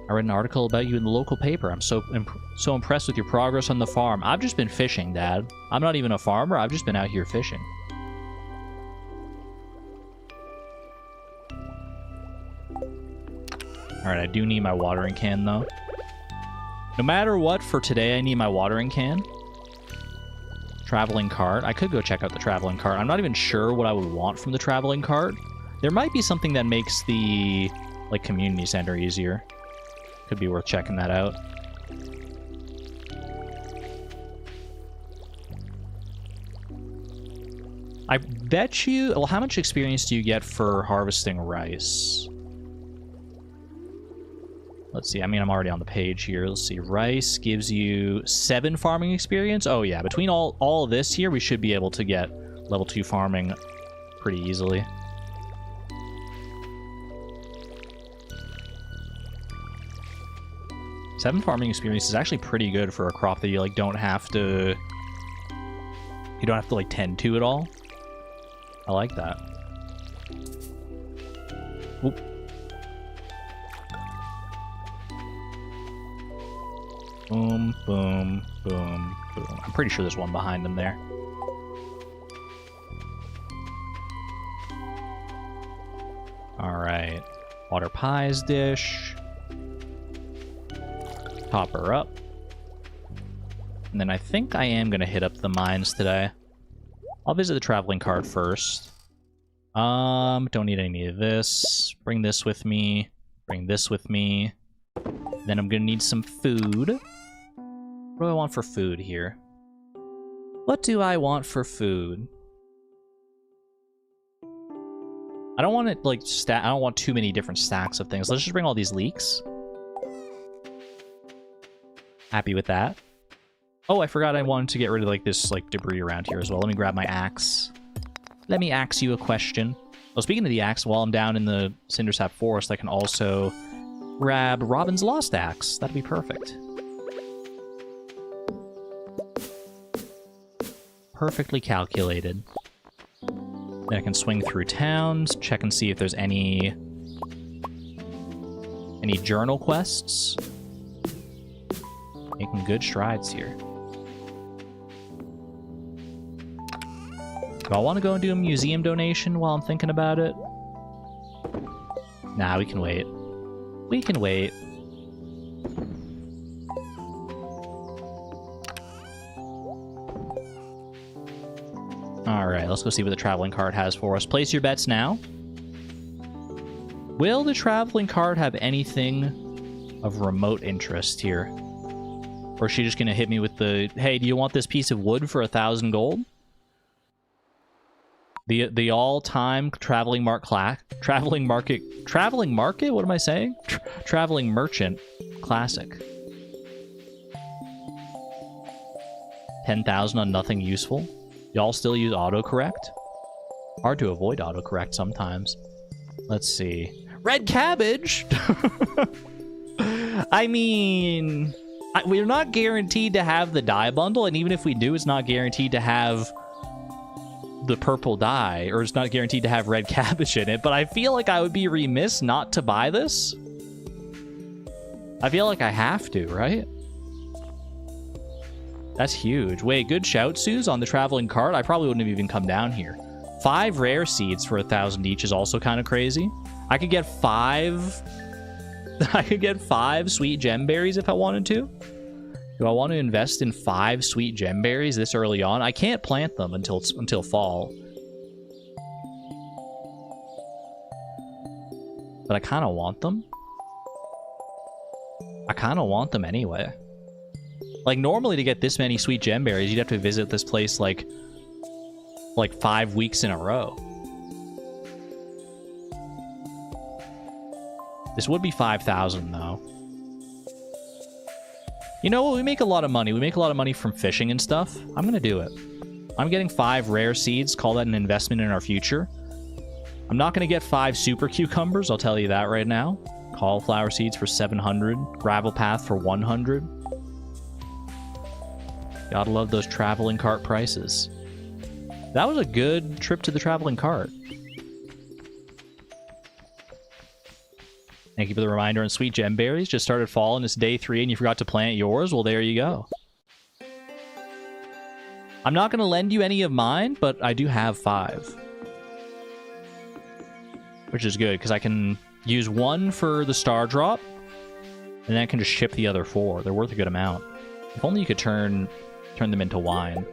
I read an article about you in the local paper. I'm so impressed with your progress on the farm. I've just been fishing, Dad. I'm not even a farmer. I've just been out here fishing. Alright, I do need my watering can, though. No matter what, for today, I need my watering can. Traveling cart. I could go check out the traveling cart. I'm not even sure what I would want from the traveling cart. There might be something that makes the, like, community center easier. Could be worth checking that out. I bet you... Well, how much experience do you get for harvesting rice? Let's see. I mean, I'm already on the page here. Let's see. Rice gives you 7 farming experience. Oh, yeah. Between all of this here, we should be able to get level 2 farming pretty easily. Seven farming experience is actually pretty good for a crop that you, like, don't have to like, tend to at all. I like that. Oop. Boom, boom, boom, boom. I'm pretty sure there's one behind them there. Alright. Water pies dish. Top her up. And then I think I am going to hit up the mines today. I'll visit the traveling cart first. Don't need any of this. Bring this with me. Bring this with me. Then I'm going to need some food. What do I want for food here? What do I want for food? I don't want it, like, I don't want too many different stacks of things. Let's just bring all these leeks. Happy with that. Oh, I forgot I wanted to get rid of, like, this, like, debris around here as well. Let me grab my axe. Let me axe you a question. Well, speaking of the axe, while I'm down in the Cindersap Forest, I can also grab Robin's Lost Axe. That'd be perfect. perfectly calculated. Then I can swing through towns, check and see if there's any journal quests. Making good strides here. Do I want to go and do a museum donation while I'm thinking about it? Nah, we can wait. We can wait. Alright, let's go see what the traveling card has for us. Place your bets now. Will the traveling card have anything of remote interest here? Or is she just going to hit me with the, hey, do you want this piece of wood for 1,000 gold? The all-time traveling market? What am I saying? Traveling merchant classic. 10,000 on nothing useful. Y'all still use autocorrect? Hard to avoid autocorrect sometimes. Let's see. Red cabbage? I mean, we're not guaranteed to have the dye bundle, and even if we do, it's not guaranteed to have the purple dye, or it's not guaranteed to have red cabbage in it, but I feel like I would be remiss not to buy this. I feel like I have to, right? That's huge. Wait, good shout, Suze, on the traveling cart. I probably wouldn't have even come down here. 5 rare seeds for 1,000 each is also kind of crazy. I could get 5... I could get 5 sweet gemberries if I wanted to. Do I want to invest in 5 sweet gemberries this early on? I can't plant them until fall. But I kind of want them. I kind of want them anyway. Like, normally to get this many sweet gemberries, you'd have to visit this place like 5 weeks in a row. This would be 5,000 though. You know what? We make a lot of money. We make a lot of money from fishing and stuff. I'm gonna do it. I'm getting 5 rare seeds. Call that an investment in our future. I'm not gonna get 5 super cucumbers. I'll tell you that right now. Cauliflower seeds for 700. Gravel path for 100. Gotta love those traveling cart prices. That was a good trip to the traveling cart. Thank you for the reminder on sweet gemberries. Just started fall and it's day 3 and you forgot to plant yours. Well, there you go. I'm not going to lend you any of mine, but I do have 5. Which is good, because I can use 1 for the star drop, and then I can just ship the other 4. They're worth a good amount. If only you could turn them into wine.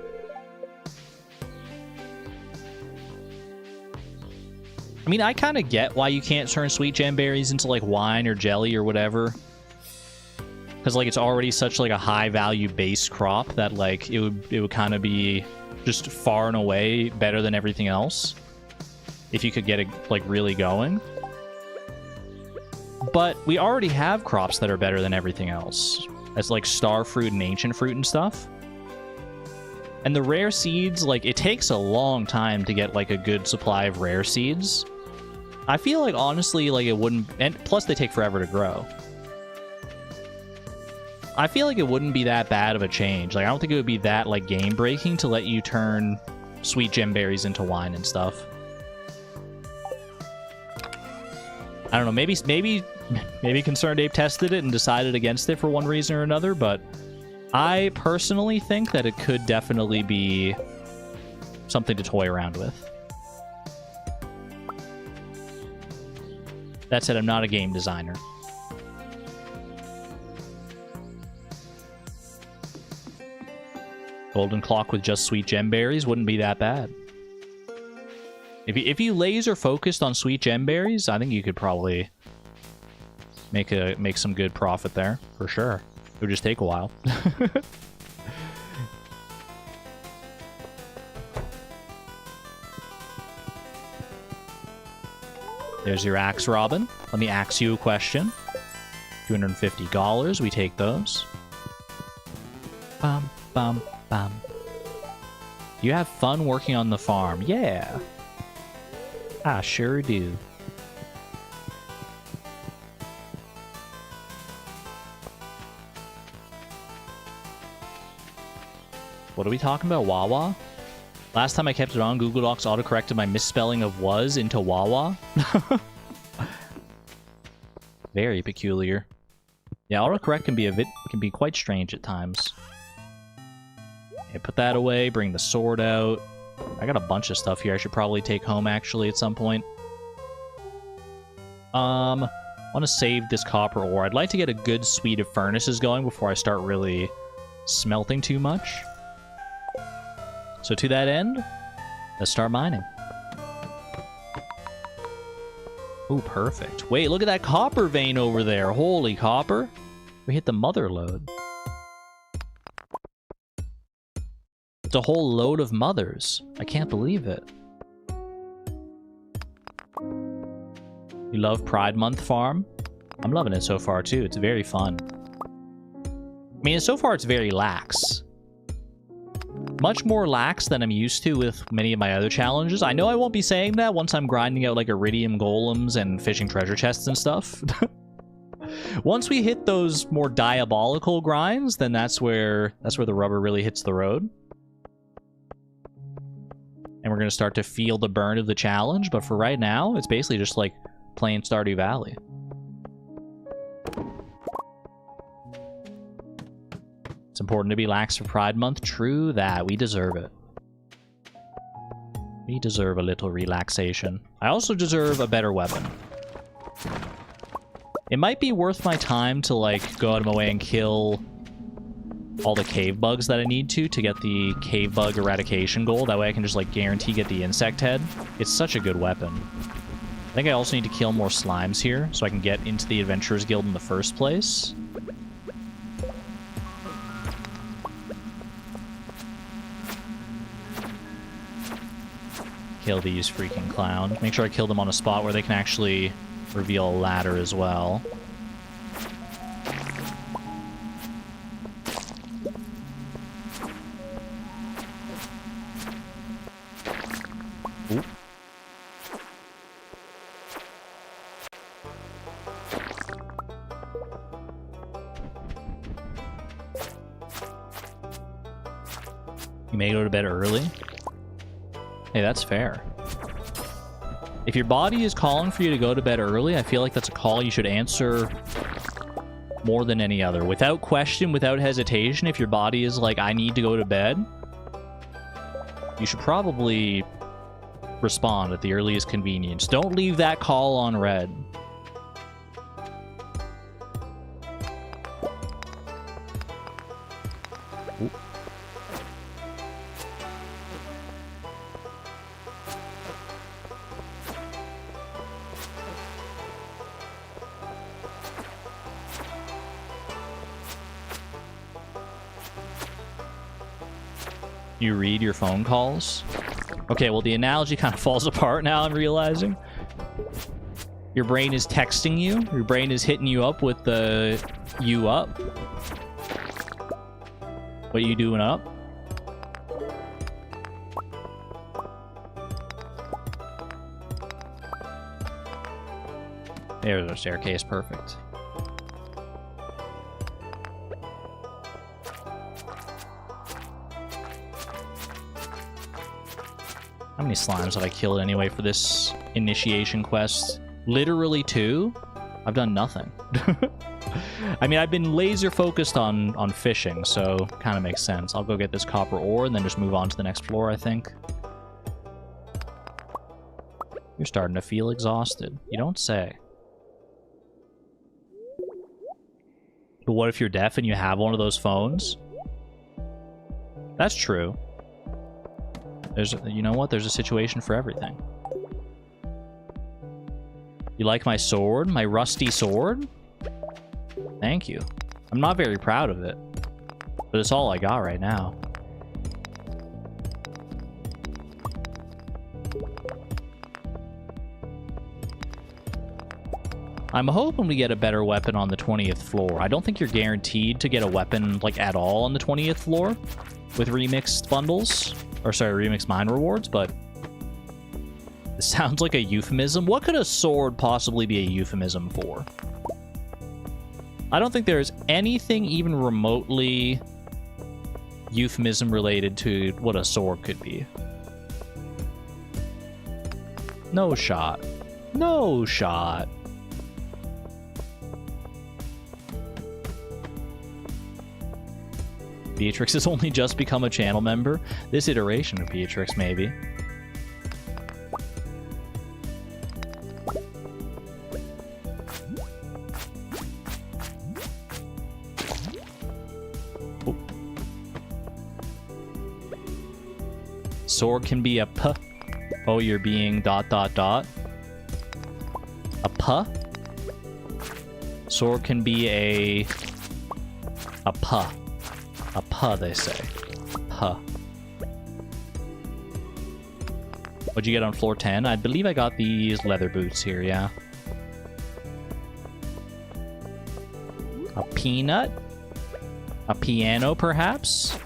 I mean, I kind of get why you can't turn sweet gemberries into, like, wine or jelly or whatever. Because, like, it's already such, like, a high-value base crop that, like, it would kind of be just far and away better than everything else. If you could get it, like, really going. But we already have crops that are better than everything else. As, like, star fruit and ancient fruit and stuff. And the rare seeds, like, it takes a long time to get, like, a good supply of rare seeds. I feel like, honestly, like, it wouldn't... And plus, they take forever to grow. I feel like it wouldn't be that bad of a change. Like, I don't think it would be that, like, game-breaking to let you turn sweet gemberries into wine and stuff. I don't know, maybe Concerned Ape tested it and decided against it for one reason or another, but I personally think that it could definitely be something to toy around with. That said, I'm not a game designer. Golden clock with just sweet gemberries wouldn't be that bad. If you laser focused on sweet gemberries, I think you could probably make some good profit there for sure. It would just take a while. There's your axe, Robin. Let me ask you a question. $250. We take those. Bum, bum, bum. You have fun working on the farm. Yeah. I sure do. What are we talking about, Wawa? Last time I kept it on, Google Docs autocorrected my misspelling of was into Wawa. Very peculiar. Yeah, autocorrect can be quite strange at times. Okay, put that away, bring the sword out. I got a bunch of stuff here I should probably take home, actually, at some point. I want to save this copper ore. I'd like to get a good suite of furnaces going before I start really smelting too much. So to that end, let's start mining. Ooh, perfect. Wait, look at that copper vein over there. Holy copper. We hit the mother lode. It's a whole load of mothers. I can't believe it. You love Pride Month farm? I'm loving it so far, too. It's very fun. I mean, so far it's very lax. Much more lax than I'm used to with many of my other challenges. I know I won't be saying that once I'm grinding out, like, iridium golems and fishing treasure chests and stuff. Once we hit those more diabolical grinds, then that's where the rubber really hits the road. And we're going to start to feel the burn of the challenge, but for right now, it's basically just like playing Stardew Valley. It's important to be lax for Pride Month. True that. We deserve it. We deserve a little relaxation. I also deserve a better weapon. It might be worth my time to, like, go out of my way and kill all the cave bugs that I need to get the cave bug eradication goal. That way I can just, like, guarantee get the insect head. It's such a good weapon. I think I also need to kill more slimes here so I can get into the Adventurers Guild in the first place. Kill these freaking clowns. Make sure I kill them on a spot where they can actually reveal a ladder as well. Ooh. You may go to bed early. Hey, that's fair. If your body is calling for you to go to bed early, I feel like that's a call you should answer more than any other. Without question, without hesitation, if your body is like, I need to go to bed, you should probably respond at the earliest convenience. Don't leave that call on red. Ooh. You read your phone calls? Okay, well, the analogy kind of falls apart now, I'm realizing. Your brain is texting you. Your brain is hitting you up with the you up. What you doing up? There's our staircase. Perfect. How many slimes have I killed anyway for this initiation quest? Literally 2? I've done nothing. I mean, I've been laser focused on fishing, so kind of makes sense. I'll go get this copper ore and then just move on to the next floor, I think. You're starting to feel exhausted. You don't say. But what if you're deaf and you have one of those phones? That's true. You know what? There's a situation for everything. You like my sword? My rusty sword? Thank you. I'm not very proud of it, but it's all I got right now. I'm hoping we get a better weapon on the 20th floor. I don't think you're guaranteed to get a weapon, like, at all on the 20th floor with remixed bundles. Or, sorry, remixed mine rewards, but it sounds like a euphemism. What could a sword possibly be a euphemism for? I don't think there's anything even remotely euphemism related to what a sword could be. No shot. No shot. Beatrix has only just become a channel member. This iteration of Beatrix, maybe. Oh. Sword can be a p. Oh, you're being ... A p. Sword can be a p. A puh, they say. Puh. What'd you get on floor 10? I believe I got these leather boots here, yeah. A peanut? A piano, perhaps?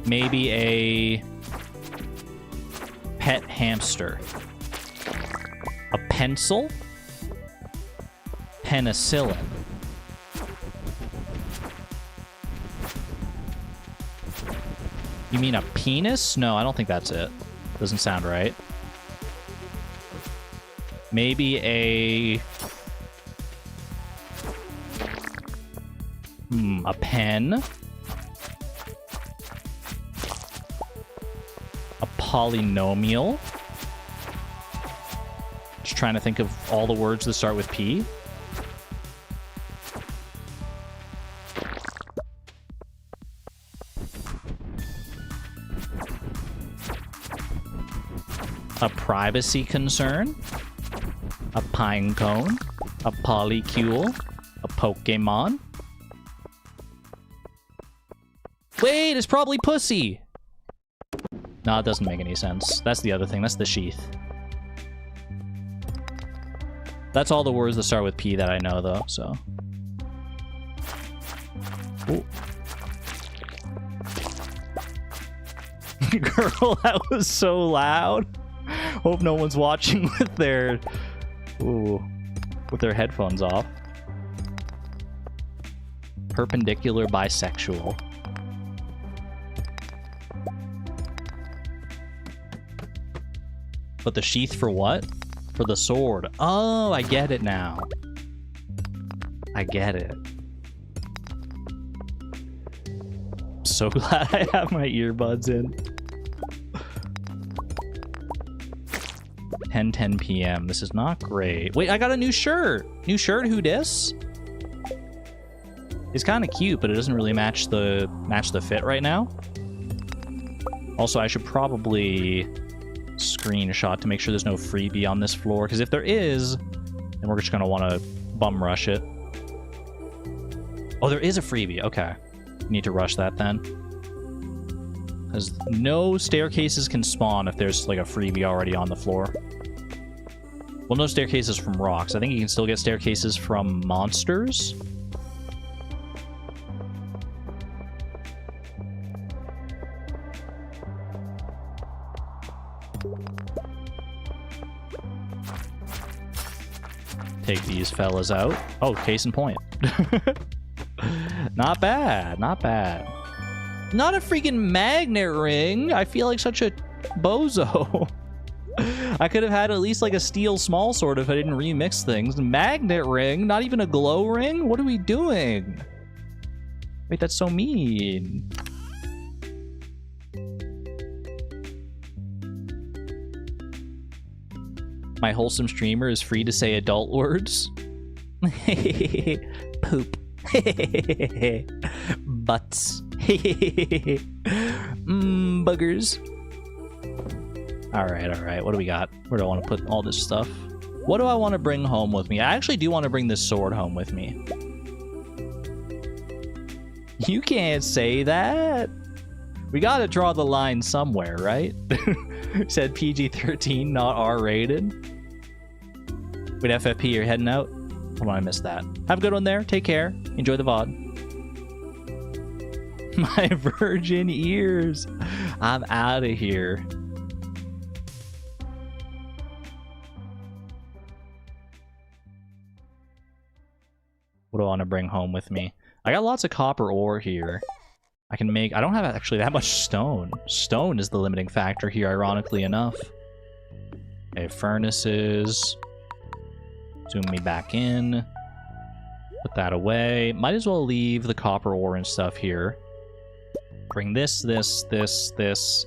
Maybe a pet hamster. A pencil? Penicillin. You mean a penis? No, I don't think that's it. Doesn't sound right. Maybe a... a pen? A polynomial? Just trying to think of all the words that start with P. A privacy concern, a pine cone, a polycule, a Pokemon. Wait, it's probably pussy. No, it doesn't make any sense. That's the other thing. That's the sheath. That's all the words that start with P that I know, though, so. Ooh. Girl, that was so loud. Hope no one's watching with their headphones off. Perpendicular bisexual. But the sheath for what? For the sword. Oh, I get it now. I get it. So glad I have my earbuds in. 10:10 p.m. This is not great. Wait, I got a new shirt. New shirt? Who dis? It's kind of cute, but it doesn't really match the fit right now. Also, I should probably screenshot to make sure there's no freebie on this floor, because if there is, then we're just gonna want to bum rush it. Oh, there is a freebie. Okay, need to rush that then, because no staircases can spawn if there's like a freebie already on the floor. Well, no staircases from rocks. I think you can still get staircases from monsters. Take these fellas out. Oh, case in point. Not bad, not bad. Not a freaking magnet ring. I feel like such a bozo. I could have had at least like a steel small sword if I didn't remix things. Magnet ring, not even a glow ring? What are we doing? Wait, that's so mean. My wholesome streamer is free to say adult words. Poop. Butts. Buggers. Alright. What do we got? Where do I want to put all this stuff? What do I want to bring home with me? I actually do want to bring this sword home with me. You can't say that. We gotta draw the line somewhere, right? Said PG-13, not R-rated. Wait, FFP, you're heading out? Hold on, I missed that. Have a good one there. Take care. Enjoy the VOD. My virgin ears. I'm out of here. What do I want to bring home with me? I got lots of copper ore here. I can make... I don't have actually that much stone. Stone is the limiting factor here, ironically enough. Okay, furnaces. Zoom me back in. Put that away. Might as well leave the copper ore and stuff here. Bring this. That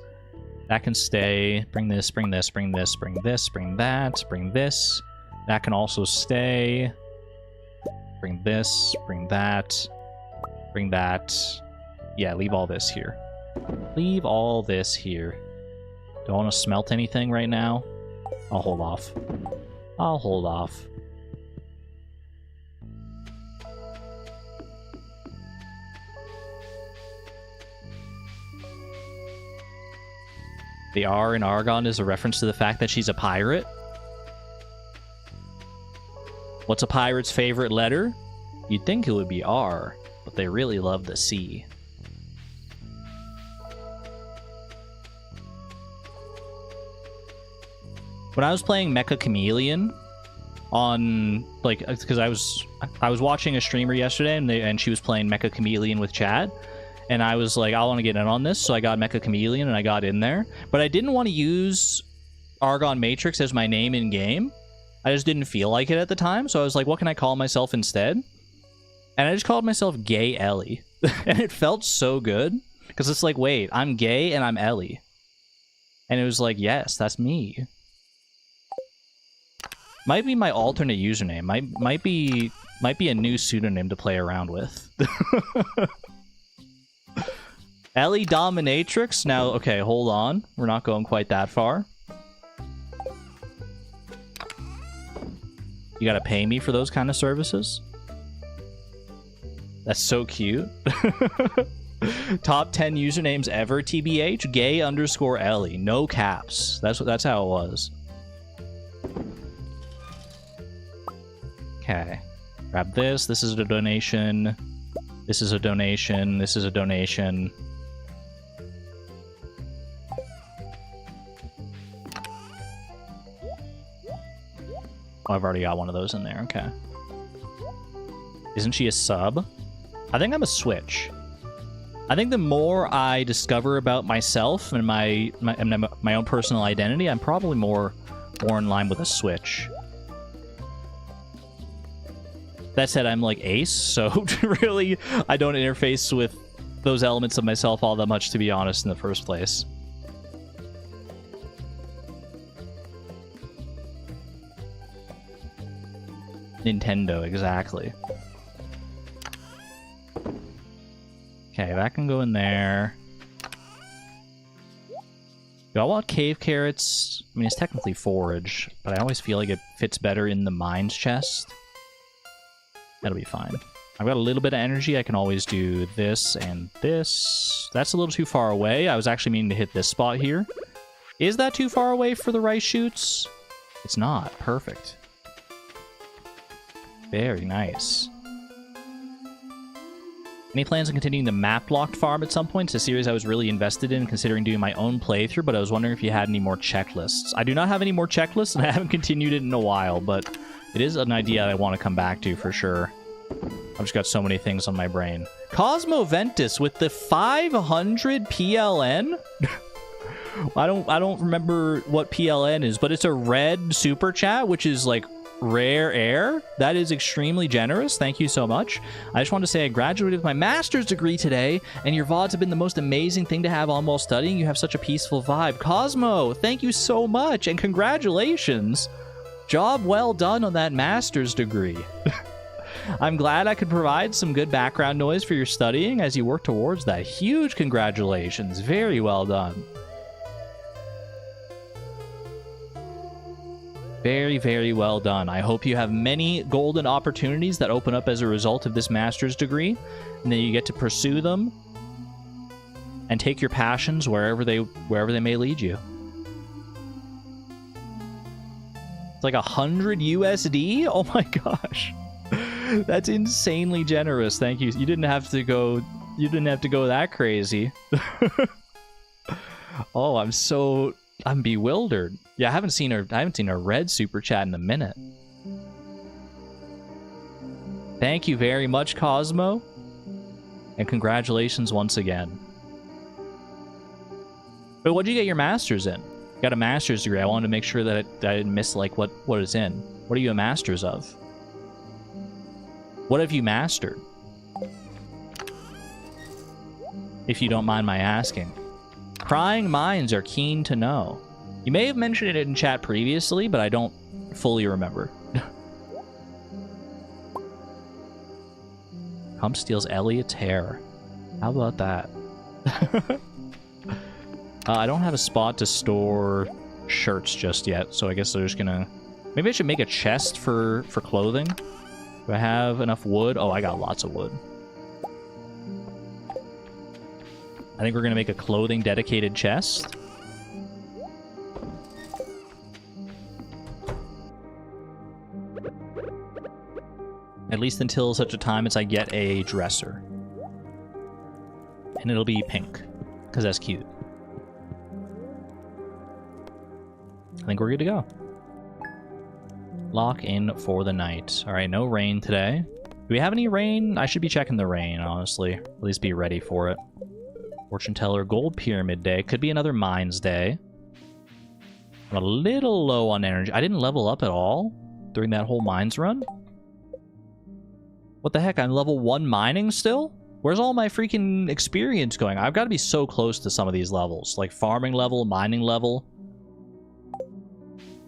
can stay. Bring this, bring this, bring this, bring this, bring that, bring this. That can also stay. Bring this, bring that, bring that. Yeah, leave all this here. Leave all this here. Don't want to smelt anything right now. I'll hold off. I'll hold off. The R in Argon is a reference to the fact that she's a pirate. What's a pirate's favorite letter? You'd think it would be R, but they really love the C. When I was playing Mecha Chameleon on, like, because I was watching a streamer yesterday and she was playing Mecha Chameleon with Chad, and I was like, I want to get in on this, so I got Mecha Chameleon and I got in there, but I didn't want to use Argon Matrix as my name in game. I just didn't feel like it at the time, so I was like, what can I call myself instead? And I just called myself Gay Ellie, and it felt so good because it's like, wait, I'm gay and I'm Ellie, and it was like, yes, that's me. Might be my alternate username. Might be a new pseudonym to play around with. Ellie Dominatrix? Now, okay, hold on. We're not going quite that far. You gotta pay me for those kind of services? That's so cute. Top 10 usernames ever, TBH? Gay_Ellie. No caps. That's how it was. Okay. Grab this. This is a donation. This is a donation. This is a donation. Oh, I've already got one of those in there. Okay. Isn't she a sub? I think I'm a switch. I think the more I discover about myself and my own personal identity, I'm probably more in line with a switch. That said, I'm like Ace, so really, I don't interface with those elements of myself all that much, to be honest, in the first place. Nintendo, exactly. Okay, that can go in there. Do I want cave carrots? I mean, it's technically forage, but I always feel like it fits better in the mines chest. That'll be fine. I've got a little bit of energy. I can always do this and this. That's a little too far away. I was actually meaning to hit this spot here. Is that too far away for the rice shoots? It's not. Perfect. Very nice. Any plans on continuing the map-locked farm at some point? It's a series I was really invested in, considering doing my own playthrough, but I was wondering if you had any more checklists. I do not have any more checklists, and I haven't continued it in a while, but it is an idea I want to come back to for sure. I've just got so many things on my brain. Cosmo Ventus with the 500 PLN? I don't remember what PLN is, but it's a red super chat, which is like rare air. That is extremely generous. Thank you so much. I just want to say I graduated with my master's degree today, and your VODs have been the most amazing thing to have on while studying. You have such a peaceful vibe. Cosmo, thank you so much, and congratulations. Job well done on that master's degree. I'm glad I could provide some good background noise for your studying as you work towards that. Huge congratulations. Very well done. Very, very well done. I hope you have many golden opportunities that open up as a result of this master's degree, and then you get to pursue them and take your passions wherever they may lead you. It's like 100 USD? Oh my gosh. That's insanely generous. Thank you. You didn't have to go that crazy. Oh, I'm bewildered. Yeah, I haven't seen a red super chat in a minute. Thank you very much, Cosmo. And congratulations once again. But what'd you get your master's in? Got a master's degree. I wanted to make sure that I didn't miss, like, what it's in. What are you a master's of? What have you mastered? If you don't mind my asking. Prying minds are keen to know. You may have mentioned it in chat previously, but I don't fully remember. Hump steals Elliot's hair. How about that? I don't have a spot to store shirts just yet, so I guess they're just gonna... Maybe I should make a chest for clothing. Do I have enough wood? Oh, I got lots of wood. I think we're gonna make a clothing dedicated chest. At least until such a time as I get a dresser. And it'll be pink, because that's cute. I think we're good to go. Lock in for the night. Alright, no rain today. Do we have any rain? I should be checking the rain, honestly. At least be ready for it. Fortune teller, gold pyramid day. Could be another mines day. I'm a little low on energy. I didn't level up at all during that whole mines run. What the heck? I'm level 1 mining still? Where's all my freaking experience going? I've got to be so close to some of these levels. Like farming level, mining level.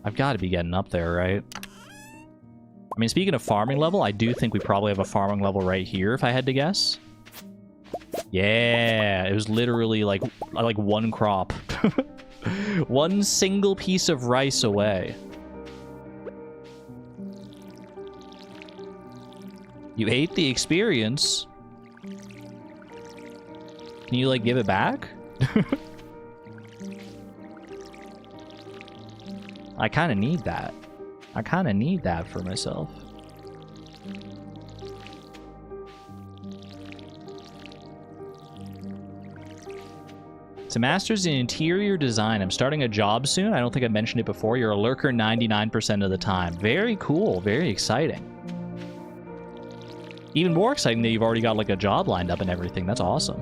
I've got to be getting up there, right? I mean, speaking of farming level, I do think we probably have a farming level right here, if I had to guess. Yeah, it was literally like one crop. One single piece of rice away. You ate the experience. Can you, like, give it back? I kind of need that. I kind of need that for myself. It's a master's in interior design. I'm starting a job soon. I don't think I mentioned it before. You're a lurker 99% of the time. Very cool. Very exciting. Even more exciting that you've already got, like, a job lined up and everything. That's awesome.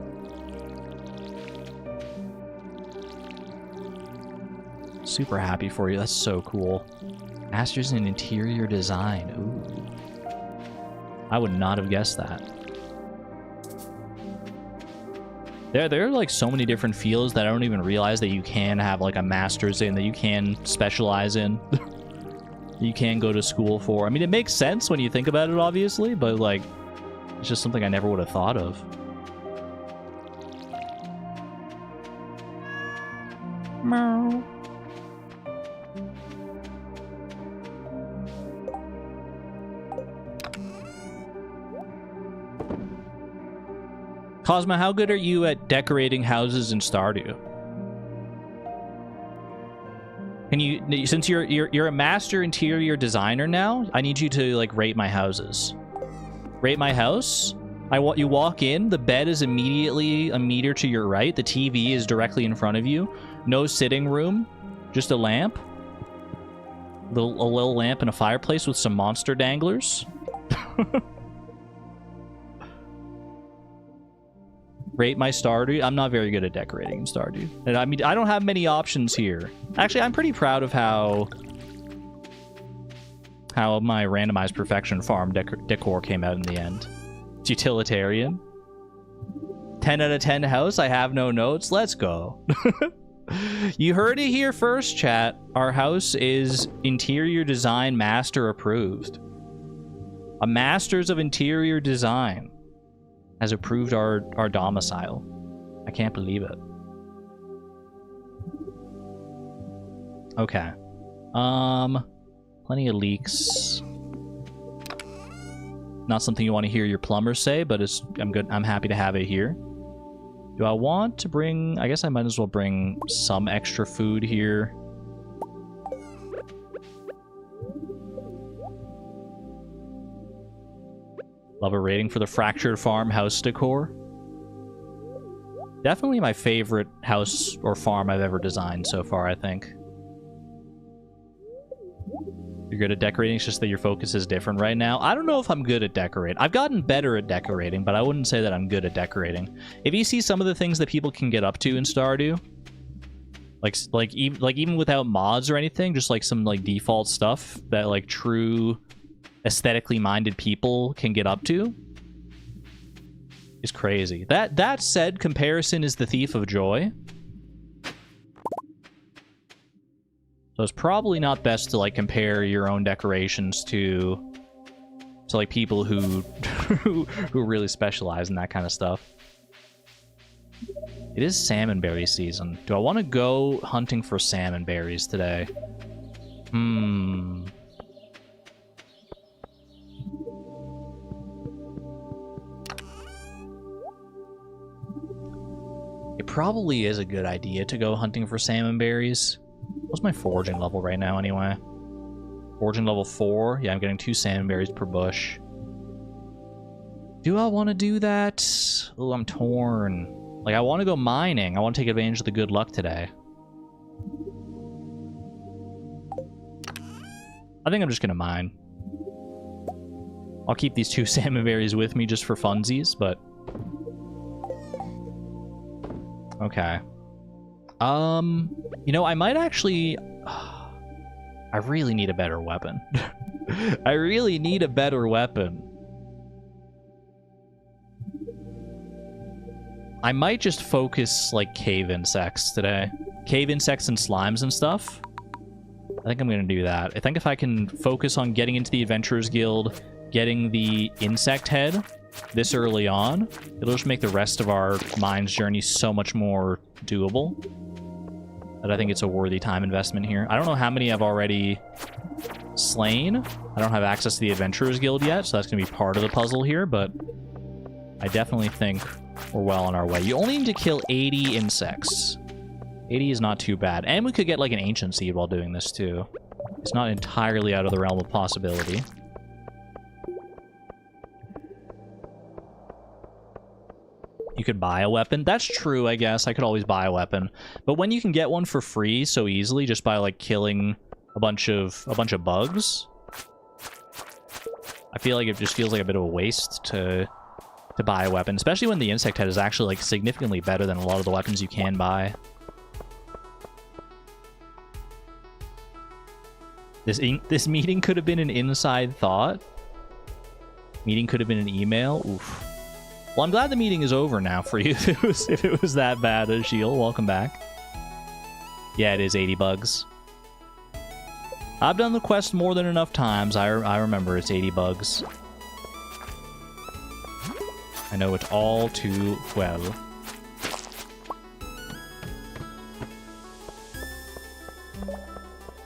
Super happy for you. That's so cool. Masters in interior design. Ooh. I would not have guessed that. There are like so many different fields that I don't even realize that you can have like a master's in, that you can specialize in. You can go to school for. I mean, it makes sense when you think about it, obviously, but like, it's just something I never would have thought of. Meow. Cosmo, how good are you at decorating houses in Stardew? Can you, since you're a master interior designer now, I need you to like rate my houses. Rate my house. You walk in, the bed is immediately a meter to your right. The TV is directly in front of you. No sitting room, just a lamp. A little lamp and a fireplace with some monster danglers. Rate my Stardew. I'm not very good at decorating in Stardew. And I mean, I don't have many options here. Actually, I'm pretty proud of how my randomized perfection farm decor came out in the end. It's utilitarian. 10 out of 10 house. I have no notes. Let's go. You heard it here first, chat. Our house is interior design master approved. A master's of interior design has approved our domicile. I can't believe it. Okay. Plenty of leaks. Not something you want to hear your plumber say, but I'm good. I'm happy to have it here. Do I want to bring... I guess I might as well bring some extra food here. Love a rating for the Fractured Farm house decor. Definitely my favorite house or farm I've ever designed so far, I think. You're good at decorating, it's just that your focus is different right now. I don't know if I'm good at decorating. I've gotten better at decorating, but I wouldn't say that I'm good at decorating. If you see some of the things that people can get up to in Stardew, Like even without mods or anything, just like some like default stuff that like true aesthetically minded people can get up to is crazy. That said, comparison is the thief of joy. So it's probably not best to like compare your own decorations to like people who who really specialize in that kind of stuff. It is salmon berry season. Do I want to go hunting for salmon berries today? It probably is a good idea to go hunting for salmon berries. What's my foraging level right now anyway? Foraging level 4. Yeah, I'm getting 2 salmon berries per bush. Do I want to do that? Oh, I'm torn. Like, I want to go mining. I want to take advantage of the good luck today. I think I'm just going to mine. I'll keep these 2 salmon berries with me just for funsies, but... Okay. You know, I might actually... I really need a better weapon. I really need a better weapon. I might just focus, like, cave insects today. Cave insects and slimes and stuff. I think I'm going to do that. I think if I can focus on getting into the Adventurers Guild, getting the insect head this early on, it'll just make the rest of our mines journey so much more doable. But I think it's a worthy time investment here. I don't know how many I've already slain. I don't have access to the Adventurers Guild yet, so that's going to be part of the puzzle here, but I definitely think we're well on our way. You only need to kill 80 insects. 80 is not too bad. And we could get like an ancient seed while doing this too. It's not entirely out of the realm of possibility. You could buy a weapon. That's true, I guess. I could always buy a weapon. But when you can get one for free so easily just by like killing a bunch of bugs, I feel like it just feels like a bit of a waste to buy a weapon, especially when the insect head is actually like significantly better than a lot of the weapons you can buy. This meeting could have been an inside thought. Meeting could have been an email. Oof. Well, I'm glad the meeting is over now for you if it was that bad. Shield, welcome back. Yeah, it is 80 bugs. I've done the quest more than enough times. I remember it's 80 bugs. I know it all too well.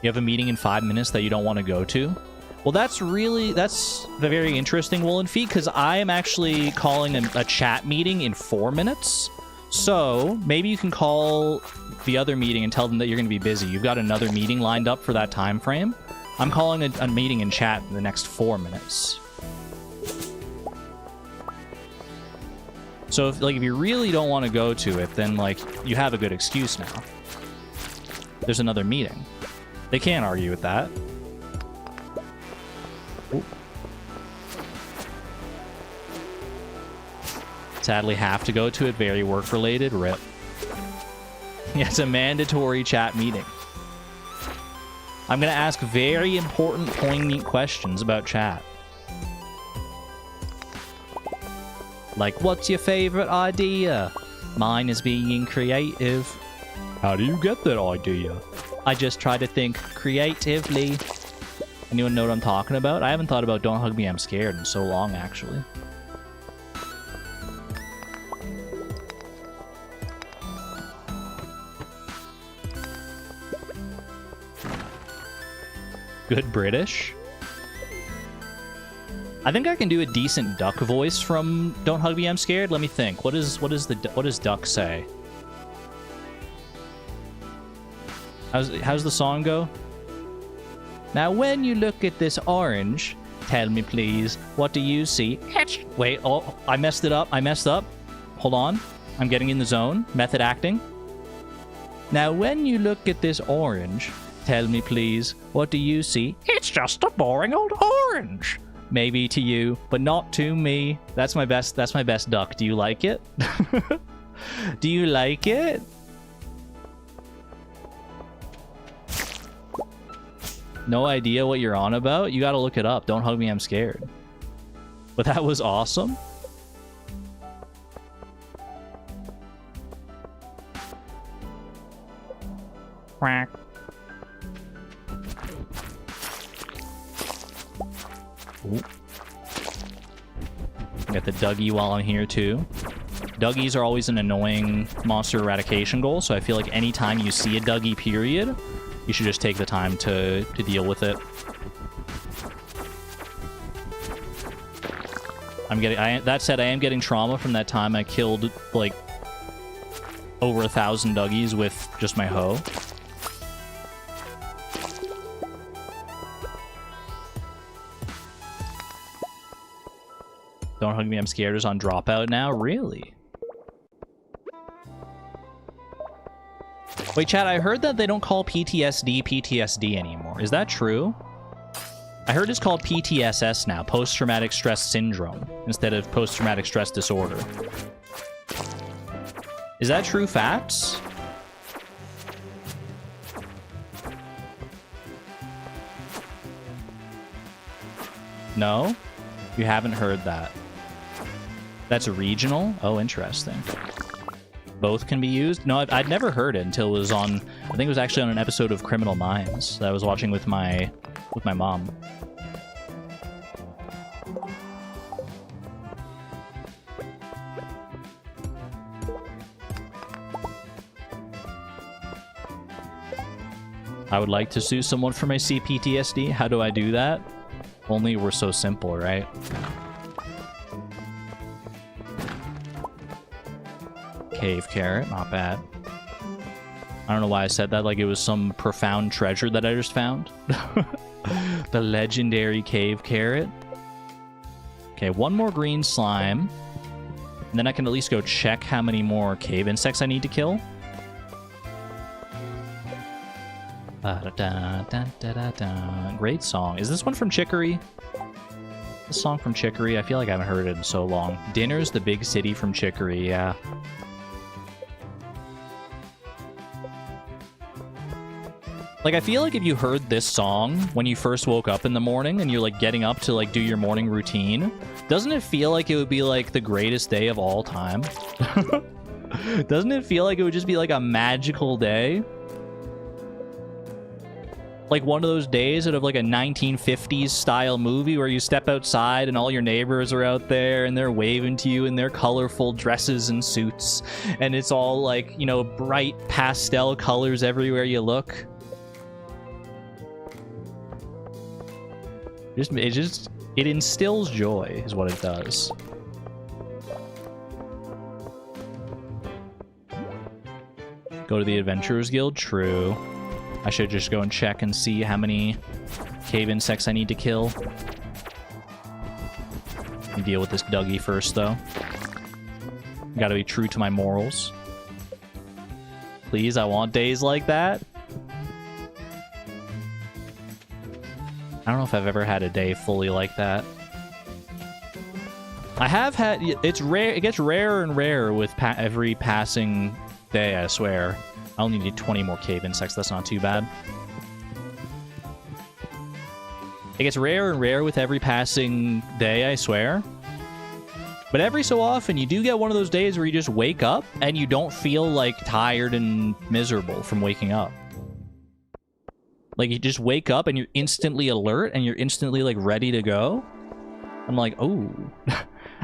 You have a meeting in 5 minutes that you don't want to go to? Well, that's very interesting, Woolen Feet, because I am actually calling a chat meeting in 4 minutes. So maybe you can call the other meeting and tell them that you're going to be busy. You've got another meeting lined up for that time frame. I'm calling a meeting in chat in the next 4 minutes. So if you really don't want to go to it, then like you have a good excuse now. There's another meeting. They can't argue with that. Ooh. Sadly have to go to it. Very work related. RIP. Yeah, it's a mandatory chat meeting. I'm gonna ask very important, poignant questions about chat. Like, what's your favorite idea? Mine is being creative. How do you get that idea? I just try to think creatively. Anyone know what I'm talking about? I haven't thought about Don't Hug Me, I'm Scared in so long, actually. Good British. I think I can do a decent duck voice from Don't Hug Me, I'm Scared. Let me think. What does duck say? How's the song go? Now, when you look at this orange, tell me please, what do you see? Wait, oh, I messed it up. I messed up. Hold on. I'm getting in the zone. Method acting. Now, when you look at this orange, tell me please, what do you see? It's just a boring old orange. Maybe to you, but not to me. That's my best duck. Do you like it? Do you like it? No idea what you're on about? You gotta look it up. Don't hug me, I'm scared. But that was awesome. Quack. Ooh. Got the Dougie while I'm here too. Dougies are always an annoying monster eradication goal, so I feel like anytime you see a Dougie period, you should just take the time to deal with it. That said, I am getting trauma from that time I killed like over 1,000 Dougies with just my hoe. Don't hug me, I'm scared is on dropout now? Really? Wait, chat, I heard that they don't call PTSD PTSD anymore. Is that true? I heard it's called PTSS now, post-traumatic stress syndrome, instead of post-traumatic stress disorder. Is that true facts? No? You haven't heard that. That's regional? Oh, interesting. Both can be used? No, I'd never heard it until it was on... I think it was actually on an episode of Criminal Minds that I was watching with my mom. I would like to sue someone for my CPTSD. How do I do that? Only we're so simple, right? Cave carrot, not bad. I don't know why I said that like it was some profound treasure that I just found. The legendary cave carrot. Okay, one more green slime. And then I can at least go check how many more cave insects I need to kill. Great song. Is this one from Chicory? This song from Chicory? I feel like I haven't heard it in so long. Dinner's the Big City from Chicory, yeah. Like, I feel like if you heard this song when you first woke up in the morning and you're, like, getting up to, like, do your morning routine, doesn't it feel like it would be, like, the greatest day of all time? Doesn't it feel like it would just be, like, a magical day? Like one of those days out of like a 1950s style movie where you step outside and all your neighbors are out there and they're waving to you in their colorful dresses and suits. And it's all like, you know, bright pastel colors everywhere you look. It instills joy is what it does. Go to the Adventurers Guild? True. I should just go and check and see how many cave insects I need to kill. Let me deal with this Dougie first, though. Gotta be true to my morals. Please, I want days like that. I don't know if I've ever had a day fully like that. I have had... It's rare. It gets rarer and rarer with every passing day, I swear. I only need 20 more cave insects. That's not too bad. It gets rarer and rarer with every passing day, I swear. But every so often, you do get one of those days where you just wake up and you don't feel, like, tired and miserable from waking up. Like, you just wake up and you're instantly alert and you're instantly, like, ready to go. I'm like, oh.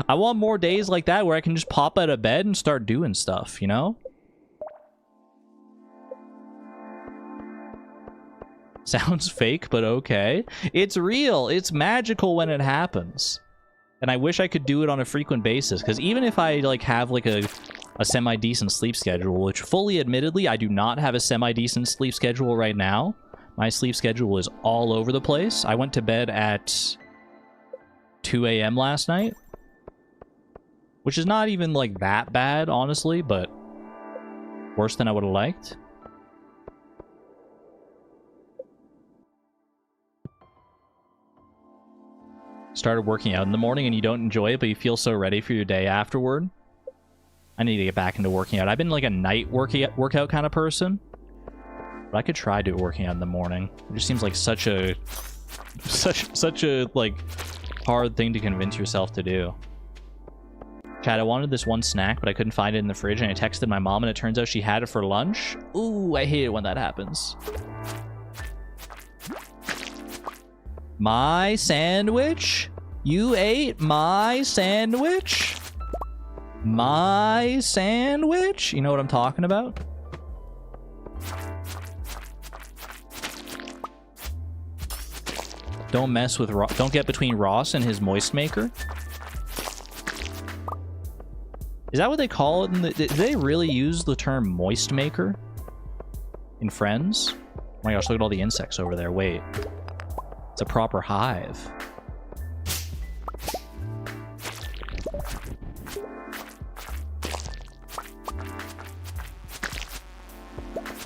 I want more days like that where I can just pop out of bed and start doing stuff, you know? Sounds fake, but okay. It's real. It's magical when it happens. And I wish I could do it on a frequent basis, because even if I like have like a semi-decent sleep schedule, which fully admittedly, I do not have a semi-decent sleep schedule right now. My sleep schedule is all over the place. I went to bed at 2 a.m. last night, which is not even like that bad, honestly, but worse than I would have liked. Started working out in the morning and you don't enjoy it, but you feel so ready for your day afterward. I need to get back into working out. I've been like a night workout kind of person. But I could try working out in the morning. It just seems like such a like hard thing to convince yourself to do. Chad, I wanted this one snack, but I couldn't find it in the fridge, and I texted my mom, and it turns out she had it for lunch. Ooh, I hate it when that happens. My sandwich? You ate my sandwich? My sandwich? You know what I'm talking about? Don't mess with don't get between Ross and his moist maker. Is that what they call it? Did they really use the term moist maker in Friends? Oh my gosh, look at all the insects over there. Wait. It's a proper hive.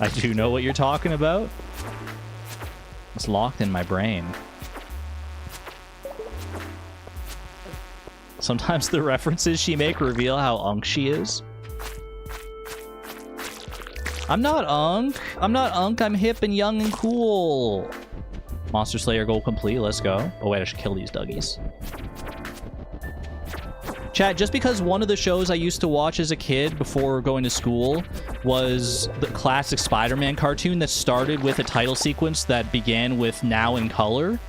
I do know what you're talking about. It's locked in my brain. Sometimes the references she make reveal how unk she is. I'm not unk. I'm not unk. I'm hip and young and cool. Monster Slayer goal complete. Let's go. Oh, wait. I should kill these Dougies. Chat, just because one of the shows I used to watch as a kid before going to school was the classic Spider-Man cartoon that started with a title sequence that began with Now in Color,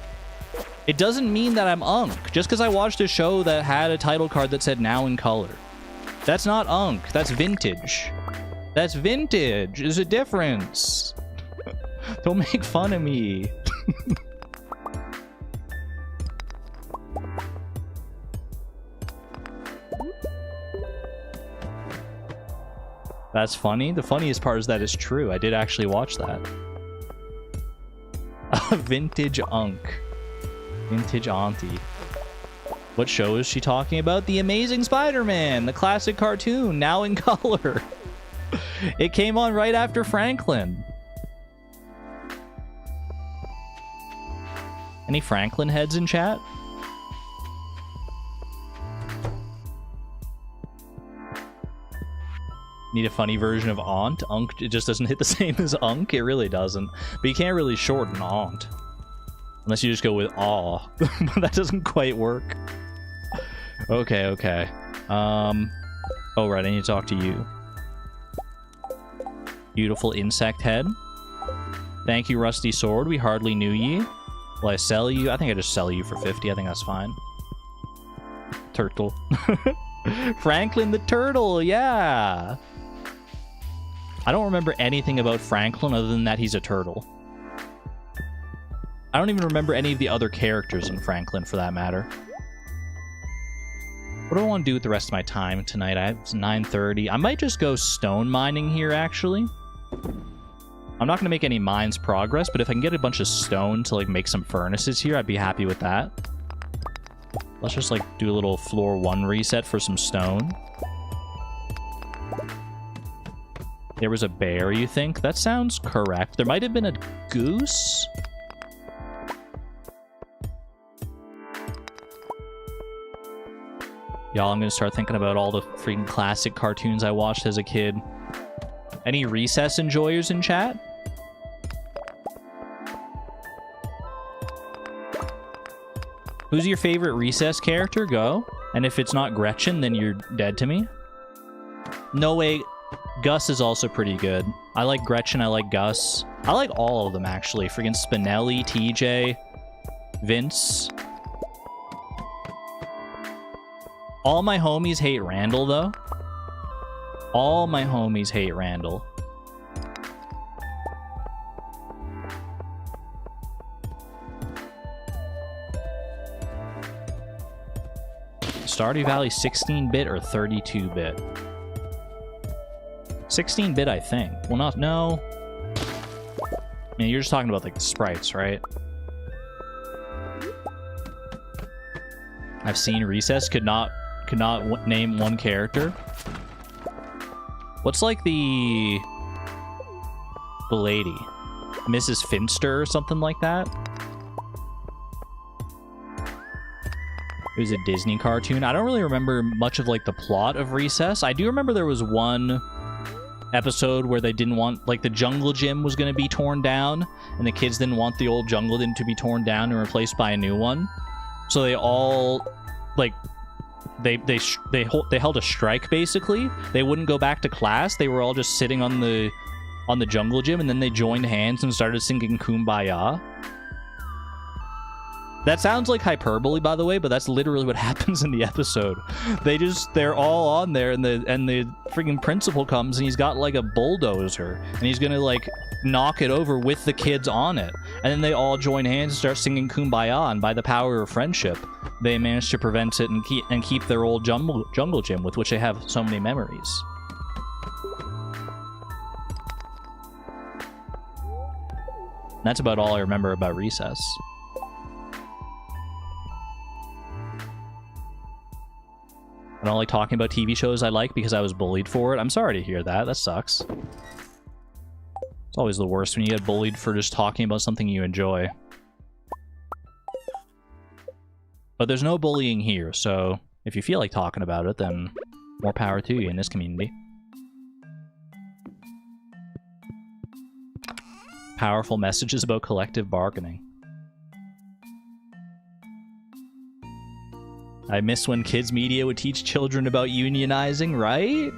it doesn't mean that I'm unk. Just because I watched a show that had a title card that said Now in Color. That's not unk. That's vintage. That's vintage. There's a difference. Don't make fun of me. That's funny. The funniest part is that it's true. I did actually watch that. Vintage unk. Vintage auntie. What show is she talking about? The Amazing Spider-Man, the classic cartoon, Now in Color. It came on right after Franklin. Any Franklin heads in chat? Need a funny version of aunt? Unk, it just doesn't hit the same as unk. It really doesn't. But you can't really shorten aunt. Unless you just go with aw. But that doesn't quite work. Okay, okay. Oh, right, I need to talk to you. Beautiful insect head. Thank you, Rusty Sword. We hardly knew ye. Will I sell you? I think I just sell you for 50. I think that's fine. Turtle. Franklin the turtle, yeah! I don't remember anything about Franklin other than that he's a turtle. I don't even remember any of the other characters in Franklin, for that matter. What do I want to do with the rest of my time tonight? It's 9:30. I might just go stone mining here, actually. I'm not going to make any mines progress, but if I can get a bunch of stone to, like, make some furnaces here, I'd be happy with that. Let's just, like, do a little floor 1 reset for some stone. There was a bear, you think? That sounds correct. There might have been a goose? Y'all, I'm gonna start thinking about all the freaking classic cartoons I watched as a kid. Any Recess enjoyers in chat? Who's your favorite Recess character? Go. And if it's not Gretchen, then you're dead to me. No way. Gus is also pretty good. I like Gretchen. I like Gus. I like all of them, actually. Freaking Spinelli, TJ, Vince. All my homies hate Randall, though. All my homies hate Randall. Stardew Valley 16-bit or 32-bit? 16-bit, I think. Well, not... No. I mean, you're just talking about, like, the sprites, right? I've seen Recess. Could not name one character. What's, like, the lady? Mrs. Finster or something like that? It was a Disney cartoon. I don't really remember much of, like, the plot of Recess. I do remember there was one episode where they didn't want, like, the jungle gym was going to be torn down, and the kids didn't want the old jungle gym to be torn down and replaced by a new one. So they all, like, they held a strike, basically. They wouldn't go back to class. They were all just sitting on the jungle gym, and then they joined hands and started singing Kumbaya. That sounds like hyperbole, by the way, but that's literally what happens in the episode. They're all on there, and the freaking principal comes, and he's got, like, a bulldozer, and he's gonna, like, knock it over with the kids on it. And then they all join hands and start singing Kumbaya, and by the power of friendship, they manage to prevent it and keep their old jungle gym, with which they have so many memories. And that's about all I remember about recess. I don't like talking about TV shows I like because I was bullied for it. I'm sorry to hear that. That sucks. It's always the worst when you get bullied for just talking about something you enjoy. But there's no bullying here, so if you feel like talking about it, then more power to you in this community. Powerful messages about collective bargaining. I miss when kids media would teach children about unionizing, right?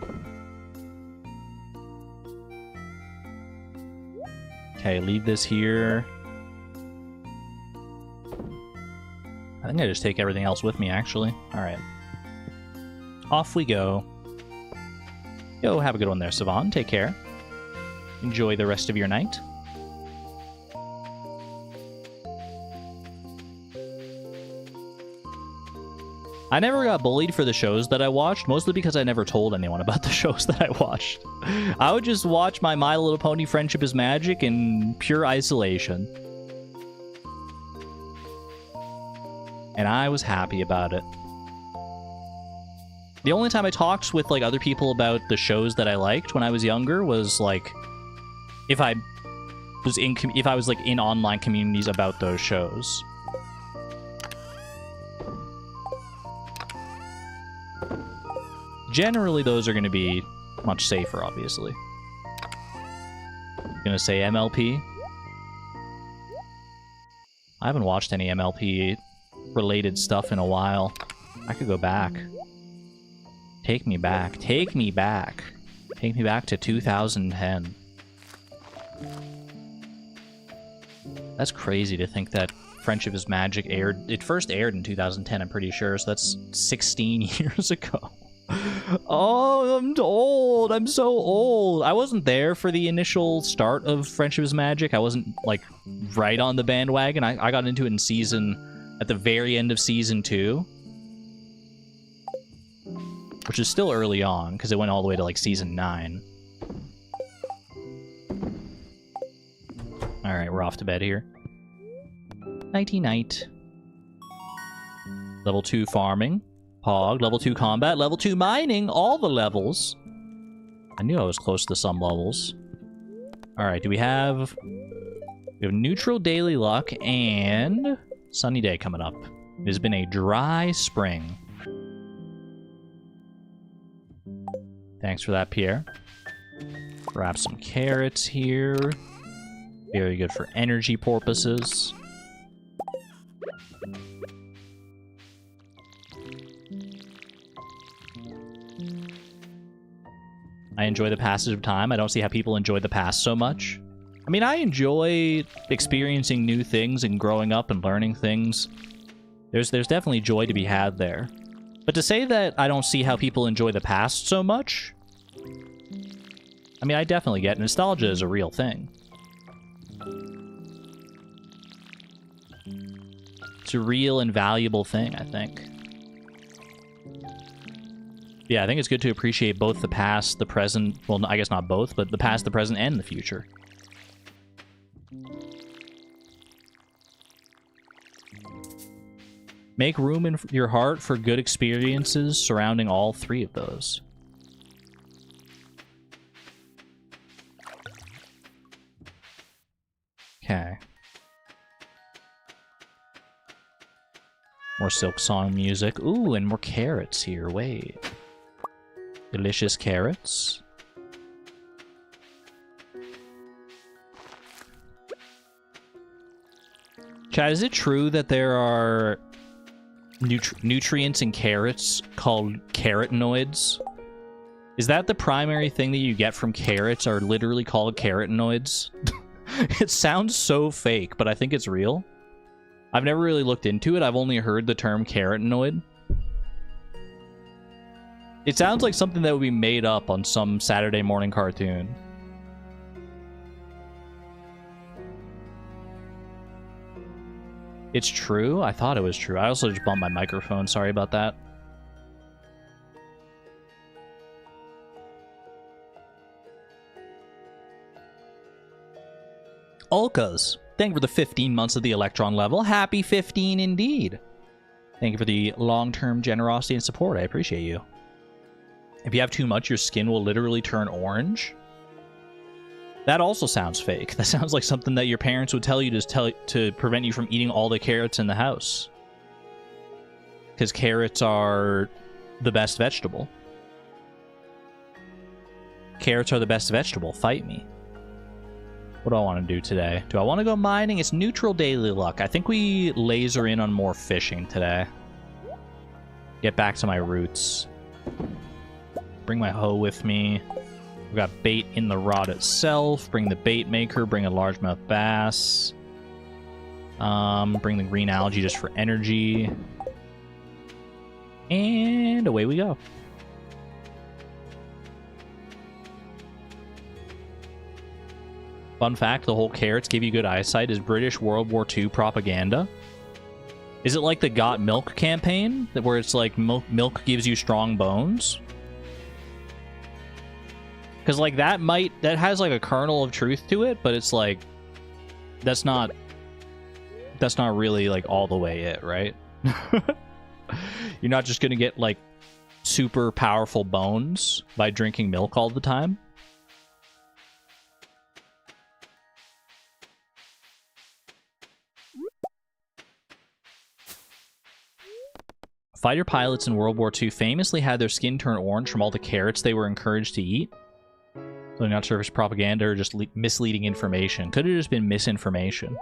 Okay, leave this here. I think I just take everything else with me, actually. Alright. Off we go. Yo, have a good one there, Savon. Take care. Enjoy the rest of your night. I never got bullied for the shows that I watched, mostly because I never told anyone about the shows that I watched. I would just watch my My Little Pony Friendship is Magic in pure isolation. And I was happy about it. The only time I talked with, like, other people about the shows that I liked when I was younger was, like, if I was like in online communities about those shows. Generally, those are going to be much safer, obviously. Gonna say MLP. I haven't watched any MLP-related stuff in a while. I could go back. Take me back. Take me back. Take me back to 2010. That's crazy to think that Friendship is Magic aired... It first aired in 2010, I'm pretty sure, so that's 16 years ago. Oh, I'm old. I'm so old. I wasn't there for the initial start of Friendship is Magic. I wasn't, like, right on the bandwagon. I got into it at the very end of Season 2. Which is still early on, because it went all the way to, like, Season 9. Alright, we're off to bed here. Nighty-night. Level 2 farming. Hog, level 2 combat, level 2 mining, all the levels. I knew I was close to some levels. Alright, we have neutral daily luck and sunny day coming up. It has been a dry spring. Thanks for that, Pierre. Grab some carrots here. Very good for energy purposes. I enjoy the passage of time. I don't see how people enjoy the past so much. I mean, I enjoy experiencing new things and growing up and learning things. There's definitely joy to be had there. But to say that I don't see how people enjoy the past so much... I mean, I definitely get nostalgia is a real thing. It's a real and valuable thing, I think. Yeah, I think it's good to appreciate both the past, the present... Well, I guess not both, but the past, the present, and the future. Make room in your heart for good experiences surrounding all three of those. Okay. More Silk Song music. Ooh, and more carrots here. Wait. Delicious carrots. Chad, is it true that there are nutrients in carrots called carotenoids? Is that the primary thing that you get from carrots are literally called carotenoids? It sounds so fake, but I think it's real. I've never really looked into it. I've only heard the term carotenoid. It sounds like something that would be made up on some Saturday morning cartoon. It's true? I thought it was true. I also just bumped my microphone. Sorry about that. Ulkas, thank you for the 15 months of the Electron level. Happy 15 indeed. Thank you for the long-term generosity and support. I appreciate you. If you have too much, your skin will literally turn orange. That also sounds fake. That sounds like something that your parents would tell you to prevent you from eating all the carrots in the house. Because carrots are the best vegetable. Carrots are the best vegetable. Fight me. What do I want to do today? Do I want to go mining? It's neutral daily luck. I think we laser in on more fishing today. Get back to my roots. Bring my hoe with me. We've got bait in the rod itself. Bring the bait maker. Bring a largemouth bass. Bring the green algae just for energy. And away we go. Fun fact, the whole carrots give you good eyesight is British World War II propaganda. Is it like the Got Milk campaign? Where it's like milk gives you strong bones? Because like that has like a kernel of truth to it, but it's like that's not really like all the way it, right? You're not just gonna get like super powerful bones by drinking milk all the time. Fighter pilots in World War II famously had their skin turn orange from all the carrots they were encouraged to eat. So I'm not sure if it's propaganda or just misleading information. Could have just been misinformation.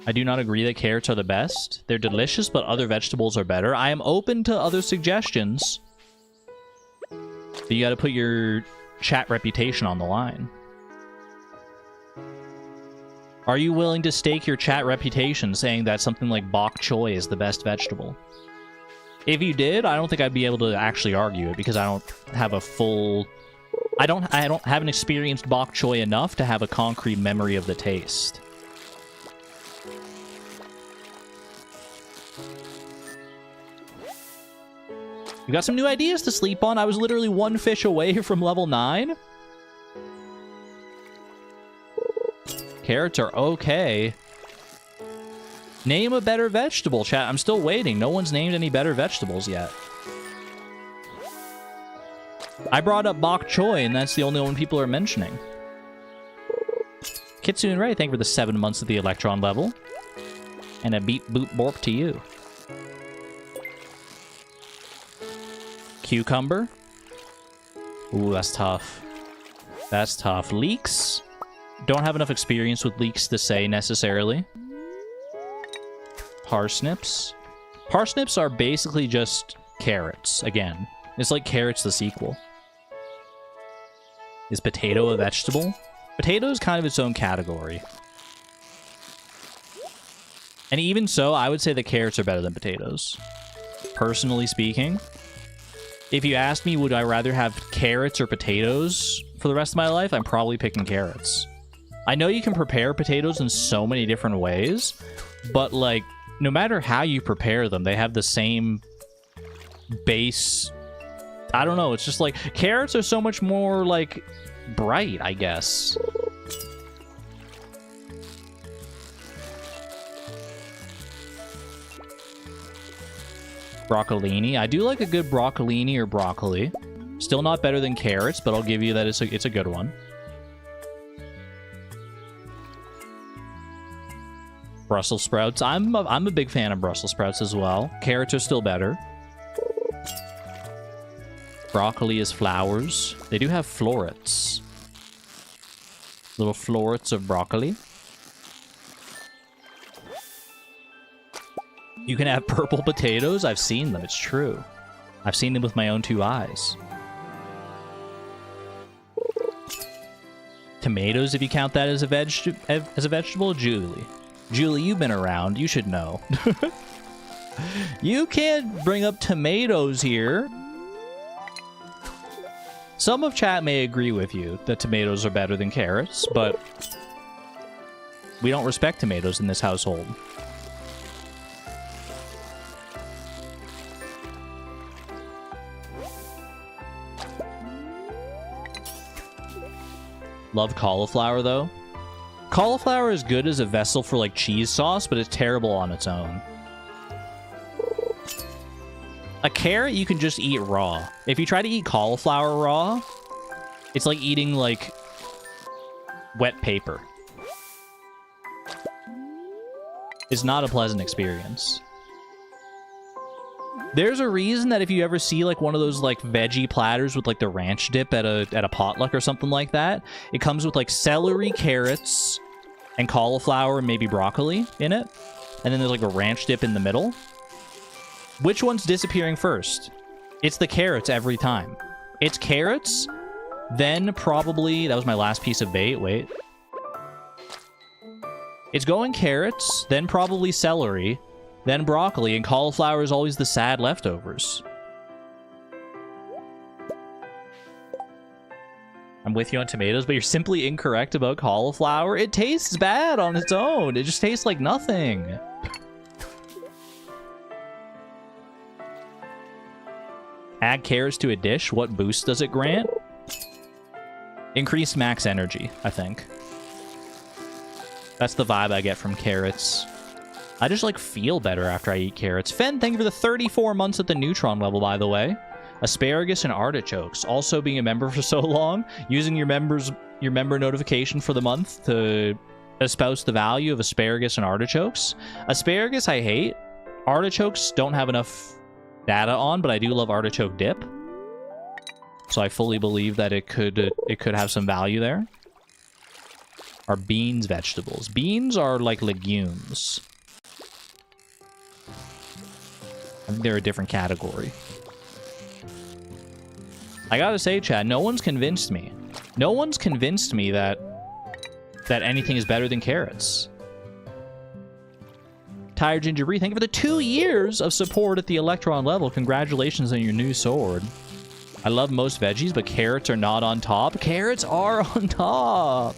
I do not agree that carrots are the best. They're delicious, but other vegetables are better. I am open to other suggestions. But you gotta put your chat reputation on the line. Are you willing to stake your chat reputation saying that something like bok choy is the best vegetable? If you did, I don't think I'd be able to actually argue it because I don't have a full... I haven't experienced bok choy enough to have a concrete memory of the taste. You got some new ideas to sleep on? I was literally one fish away from level 9. Carrots are okay. Name a better vegetable, chat. I'm still waiting. No one's named any better vegetables yet. I brought up bok choy, and that's the only one people are mentioning. Kitsune Ray, thank you for the 7 months of the Electron level. And a beep boop borp to you. Cucumber. Ooh, that's tough. That's tough. Leeks. Don't have enough experience with leeks to say necessarily. Parsnips. Parsnips are basically just carrots, again. It's like carrots the sequel. Is potato a vegetable? Potato is kind of its own category. And even so, I would say that carrots are better than potatoes. Personally speaking. If you asked me, would I rather have carrots or potatoes for the rest of my life, I'm probably picking carrots. I know you can prepare potatoes in so many different ways, but like, no matter how you prepare them, they have the same base. I don't know, it's just like, carrots are so much more like bright, I guess. Broccolini. I do like a good broccolini or broccoli. Still not better than carrots, but I'll give you that it's a good one. Brussels sprouts. I'm a big fan of Brussels sprouts as well. Carrots are still better. Broccoli is flowers. They do have florets. Little florets of broccoli. You can have purple potatoes? I've seen them, it's true. I've seen them with my own 2 eyes. Tomatoes, if you count that as a vegetable? Julie, you've been around. You should know. You can't bring up tomatoes here. Some of chat may agree with you that tomatoes are better than carrots, but we don't respect tomatoes in this household. Love cauliflower, though. Cauliflower is good as a vessel for, like, cheese sauce, but it's terrible on its own. A carrot you can just eat raw. If you try to eat cauliflower raw, it's like eating, like, wet paper. It's not a pleasant experience. There's a reason that if you ever see, like, one of those, like, veggie platters with, like, the ranch dip at a potluck or something like that, it comes with, like, celery, carrots, and cauliflower, and maybe broccoli in it. And then there's, like, a ranch dip in the middle. Which one's disappearing first? It's the carrots every time. It's carrots, then probably... That was my last piece of bait. Wait. It's going carrots, then probably celery, then broccoli, and cauliflower is always the sad leftovers. I'm with you on tomatoes, but you're simply incorrect about cauliflower. It tastes bad on its own. It just tastes like nothing. Add carrots to a dish. What boost does it grant? Increased max energy, I think. That's the vibe I get from carrots. I just, like, feel better after I eat carrots. Fen, thank you for the 34 months at the neutron level, by the way. Asparagus and artichokes. Also being a member for so long, using your member notification for the month to espouse the value of asparagus and artichokes. Asparagus I hate. Artichokes don't have enough data on, but I do love artichoke dip. So I fully believe that it could have some value there. Are beans vegetables? Beans are like legumes. I think they're a different category. I gotta say, Chad, no one's convinced me. No one's convinced me that anything is better than carrots. Tired Ginger Brie, thank you for the 2 years of support at the Electron level. Congratulations on your new sword. I love most veggies, but carrots are not on top. Carrots are on top.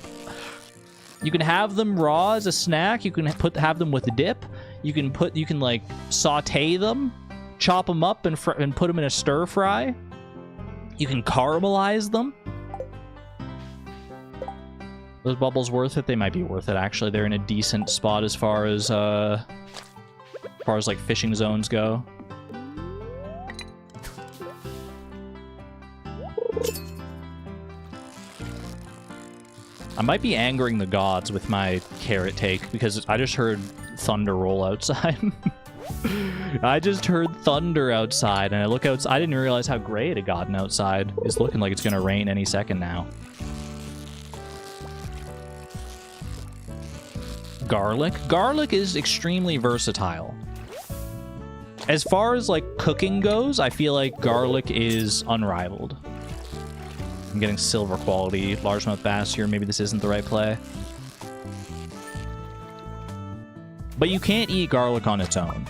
You can have them raw as a snack. You can have them with a dip. You can like saute them, chop them up, and put them in a stir fry. You can caramelize them. Those bubbles worth it? They might be worth it, actually. They're in a decent spot as far as like fishing zones go. I might be angering the gods with my carrot take because I just heard thunder roll outside. I just heard thunder outside, and I look outside. I didn't realize how gray it had gotten outside. It's looking like it's gonna rain any second now. Garlic. Garlic is extremely versatile. As far as like cooking goes, I feel like garlic is unrivaled. I'm getting silver quality largemouth bass here. Maybe this isn't the right play. But you can't eat garlic on its own.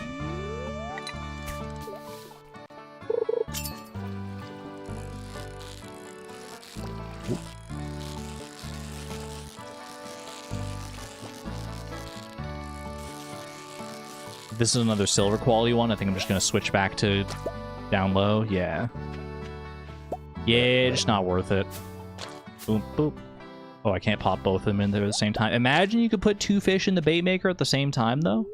This is another silver quality one. I think I'm just going to switch back to down low. Yeah. Yeah, just not worth it. Boom, boop. Oh, I can't pop both of them in there at the same time. Imagine you could put 2 fish in the bait maker at the same time, though.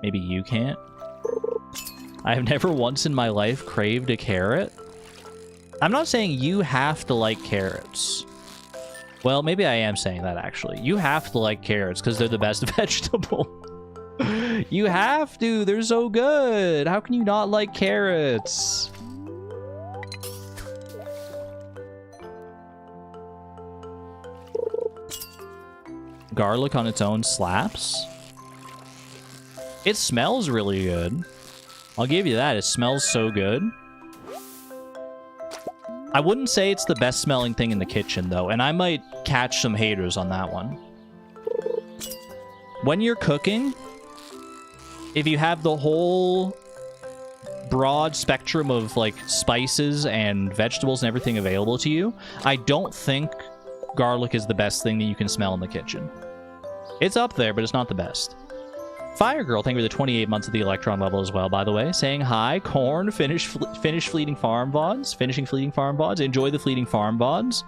Maybe you can't. I have never once in my life craved a carrot. I'm not saying you have to like carrots. Well, maybe I am saying that, actually. You have to like carrots because they're the best vegetable. You have to. They're so good. How can you not like carrots? Garlic on its own slaps. It smells really good. I'll give you that. It smells so good. I wouldn't say it's the best smelling thing in the kitchen, though, and I might catch some haters on that one. When you're cooking, if you have the whole broad spectrum of, like, spices and vegetables and everything available to you, I don't think garlic is the best thing that you can smell in the kitchen. It's up there, but it's not the best. Fire Girl, thank you for the 28 months of the Electron level as well, by the way. Saying hi. Corn, finish Fleeting Farm VODs. Finishing Fleeting Farm VODs. Enjoy the Fleeting Farm VODs.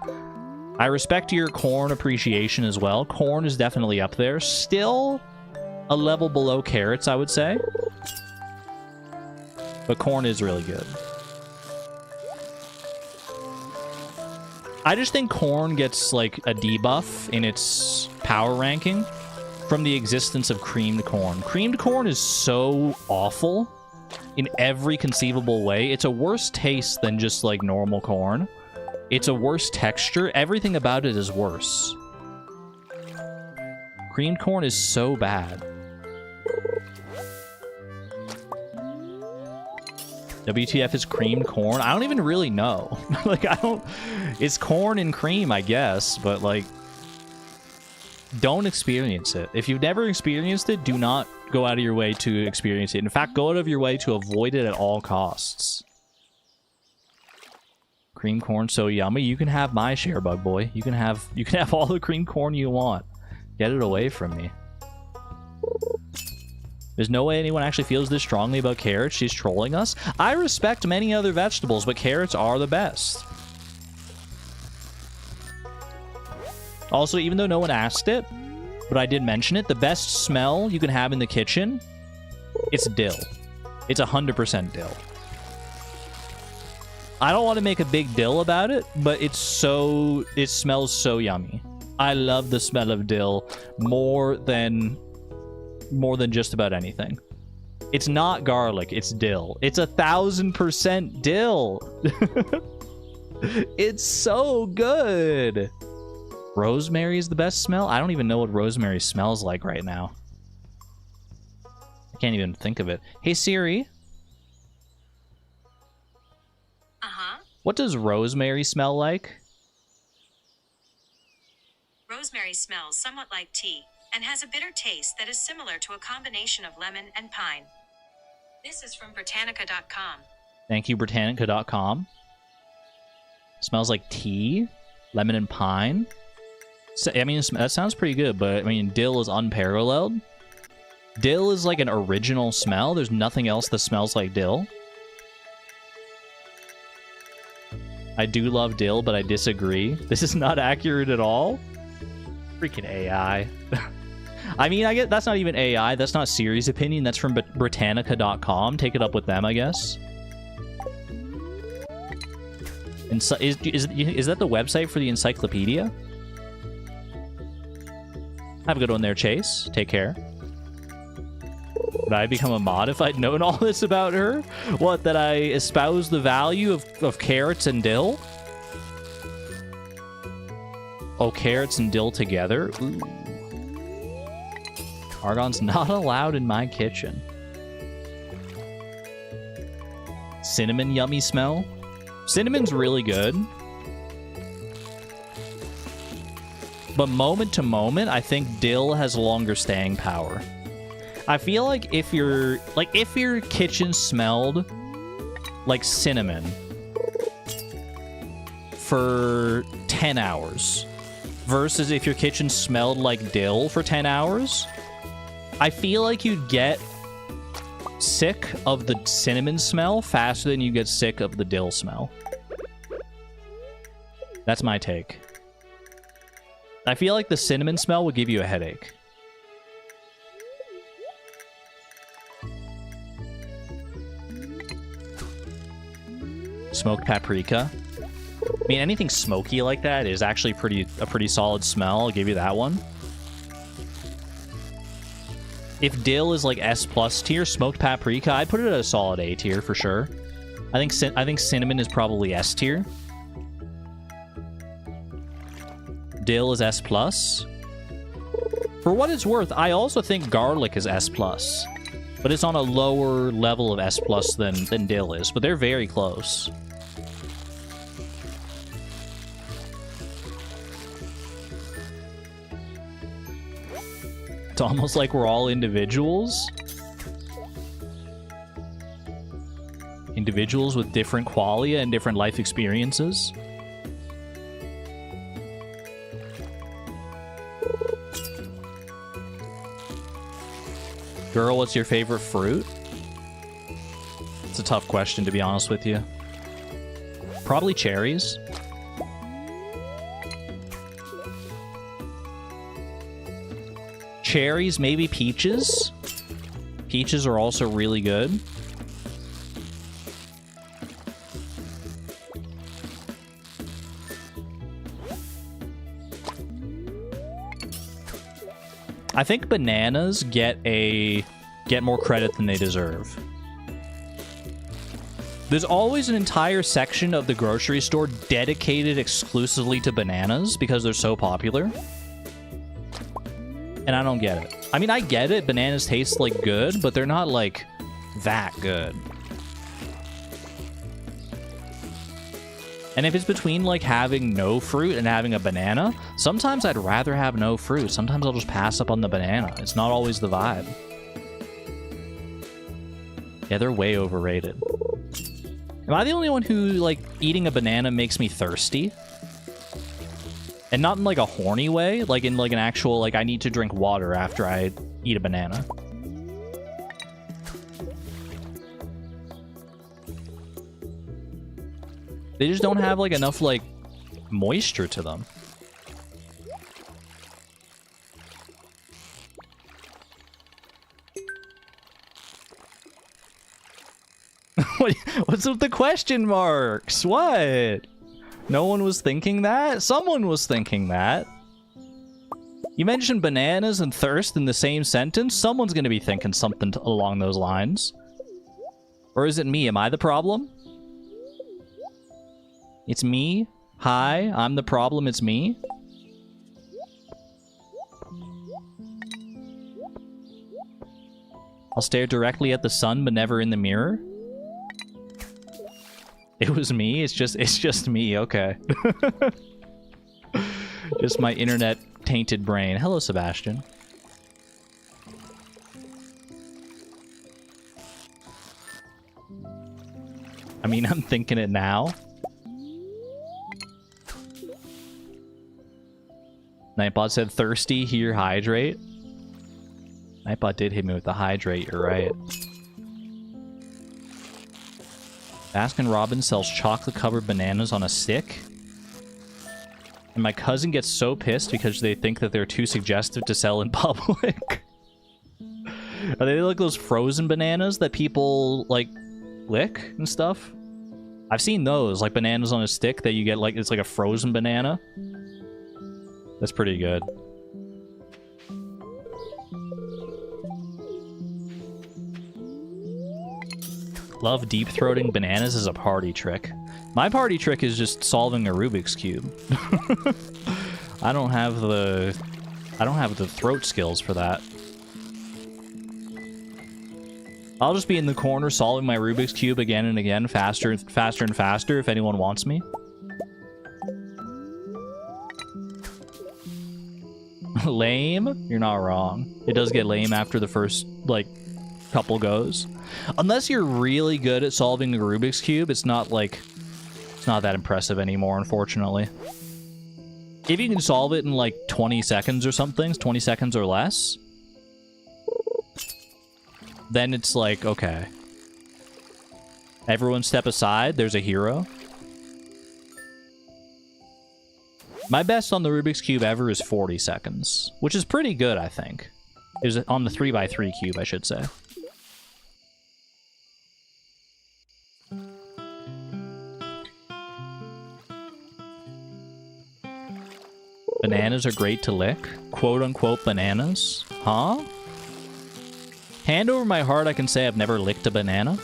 I respect your corn appreciation as well. Corn is definitely up there. Still a level below carrots, I would say. But corn is really good. I just think corn gets, like, a debuff in its power ranking from the existence of creamed corn. Creamed corn is so awful in every conceivable way. It's a worse taste than just, like, normal corn. It's a worse texture. Everything about it is worse. Creamed corn is so bad. WTF is creamed corn? I don't even really know. Like, I don't... It's corn and cream, I guess, but, like... Don't experience it. If you've never experienced it, do not go out of your way to experience it. In fact, go out of your way to avoid it at all costs. Cream corn so yummy. You can have my share, bug boy. You can have all the cream corn you want. Get it away from me. There's no way anyone actually feels this strongly about carrots. She's trolling us. I respect many other vegetables, but carrots are the best. Also, even though no one asked it, but I did mention it, the best smell you can have in the kitchen, it's dill. It's 100% dill. I don't want to make a big deal about it, but it smells so yummy. I love the smell of dill more than just about anything. It's not garlic, it's dill. It's 1000% dill. It's so good. Rosemary is the best smell? I don't even know what rosemary smells like right now. I can't even think of it. Hey Siri. What does rosemary smell like? Rosemary smells somewhat like tea and has a bitter taste that is similar to a combination of lemon and pine. This is from Britannica.com. Thank you, Britannica.com. Smells like tea, lemon and pine. So, I mean, that sounds pretty good, but I mean, dill is unparalleled. Dill is like an original smell. There's nothing else that smells like dill. I do love dill, but I disagree. This is not accurate at all. Freaking AI. I mean, I get that's not even AI. That's not Siri's opinion. That's from Britannica.com. Take it up with them, I guess. And so, is that the website for the encyclopedia? Have a good one there, Chase. Take care. Would I become a mod if I'd known all this about her? What, that I espouse the value of carrots and dill? Oh, carrots and dill together? Ooh. Argon's not allowed in my kitchen. Cinnamon yummy smell? Cinnamon's really good. But moment to moment, I think dill has longer staying power. I feel like if your kitchen smelled like cinnamon for 10 hours versus if your kitchen smelled like dill for 10 hours, I feel like you'd get sick of the cinnamon smell faster than you get sick of the dill smell. That's my take. I feel like the cinnamon smell would give you a headache. Smoked paprika. I mean, anything smoky like that is actually a pretty solid smell. I'll give you that one. If dill is like S+ tier, smoked paprika, I'd put it at a solid A tier for sure. I think cinnamon is probably S tier. Dill is S+. For what it's worth, I also think garlic is S+. But it's on a lower level of S+ than dill is. But they're very close. It's almost like we're all individuals. Individuals with different qualia and different life experiences. Girl, what's your favorite fruit? It's a tough question, to be honest with you. Probably cherries. Cherries, maybe peaches. Peaches are also really good. I think bananas get more credit than they deserve. There's always an entire section of the grocery store dedicated exclusively to bananas because they're so popular. And I don't get it. I mean, I get it. Bananas taste like good, but they're not like that good. And if it's between like having no fruit and having a banana, sometimes I'd rather have no fruit. Sometimes I'll just pass up on the banana. It's not always the vibe. Yeah, they're way overrated. Am I the only one who, like, eating a banana makes me thirsty? And not in like a horny way, like in like an actual, like, I need to drink water after I eat a banana. They just don't have, like, enough, like, moisture to them. What's with the question marks? What? No one was thinking that? Someone was thinking that. You mentioned bananas and thirst in the same sentence. Someone's going to be thinking something along those lines. Or is it me? Am I the problem? It's me? Hi, I'm the problem, it's me? I'll stare directly at the sun, but never in the mirror? It was me? It's just me, okay. Just my internet-tainted brain. Hello, Sebastian. I mean, I'm thinking it now. Nightbot said, thirsty, here, hydrate. Nightbot did hit me with the hydrate, you're right. Baskin Robbins sells chocolate-covered bananas on a stick. And my cousin gets so pissed because they think that they're too suggestive to sell in public. Are they like those frozen bananas that people, like, lick and stuff? I've seen those, like bananas on a stick that you get, like, it's like a frozen banana. That's pretty good. Love deep-throating bananas as a party trick. My party trick is just solving a Rubik's Cube. I don't have the throat skills for that. I'll just be in the corner solving my Rubik's Cube again and again, faster and faster if anyone wants me. Lame? You're not wrong. It does get lame after the first, like, couple goes. Unless you're really good at solving a Rubik's Cube, it's not, like, it's not that impressive anymore, unfortunately. If you can solve it in, like, 20 seconds or something, 20 seconds or less, then it's like, okay. Everyone step aside, there's a hero. My best on the Rubik's Cube ever is 40 seconds, which is pretty good, I think. It was on the 3x3 cube, I should say. Bananas are great to lick. Quote-unquote bananas. Huh? Hand over my heart, I can say I've never licked a banana.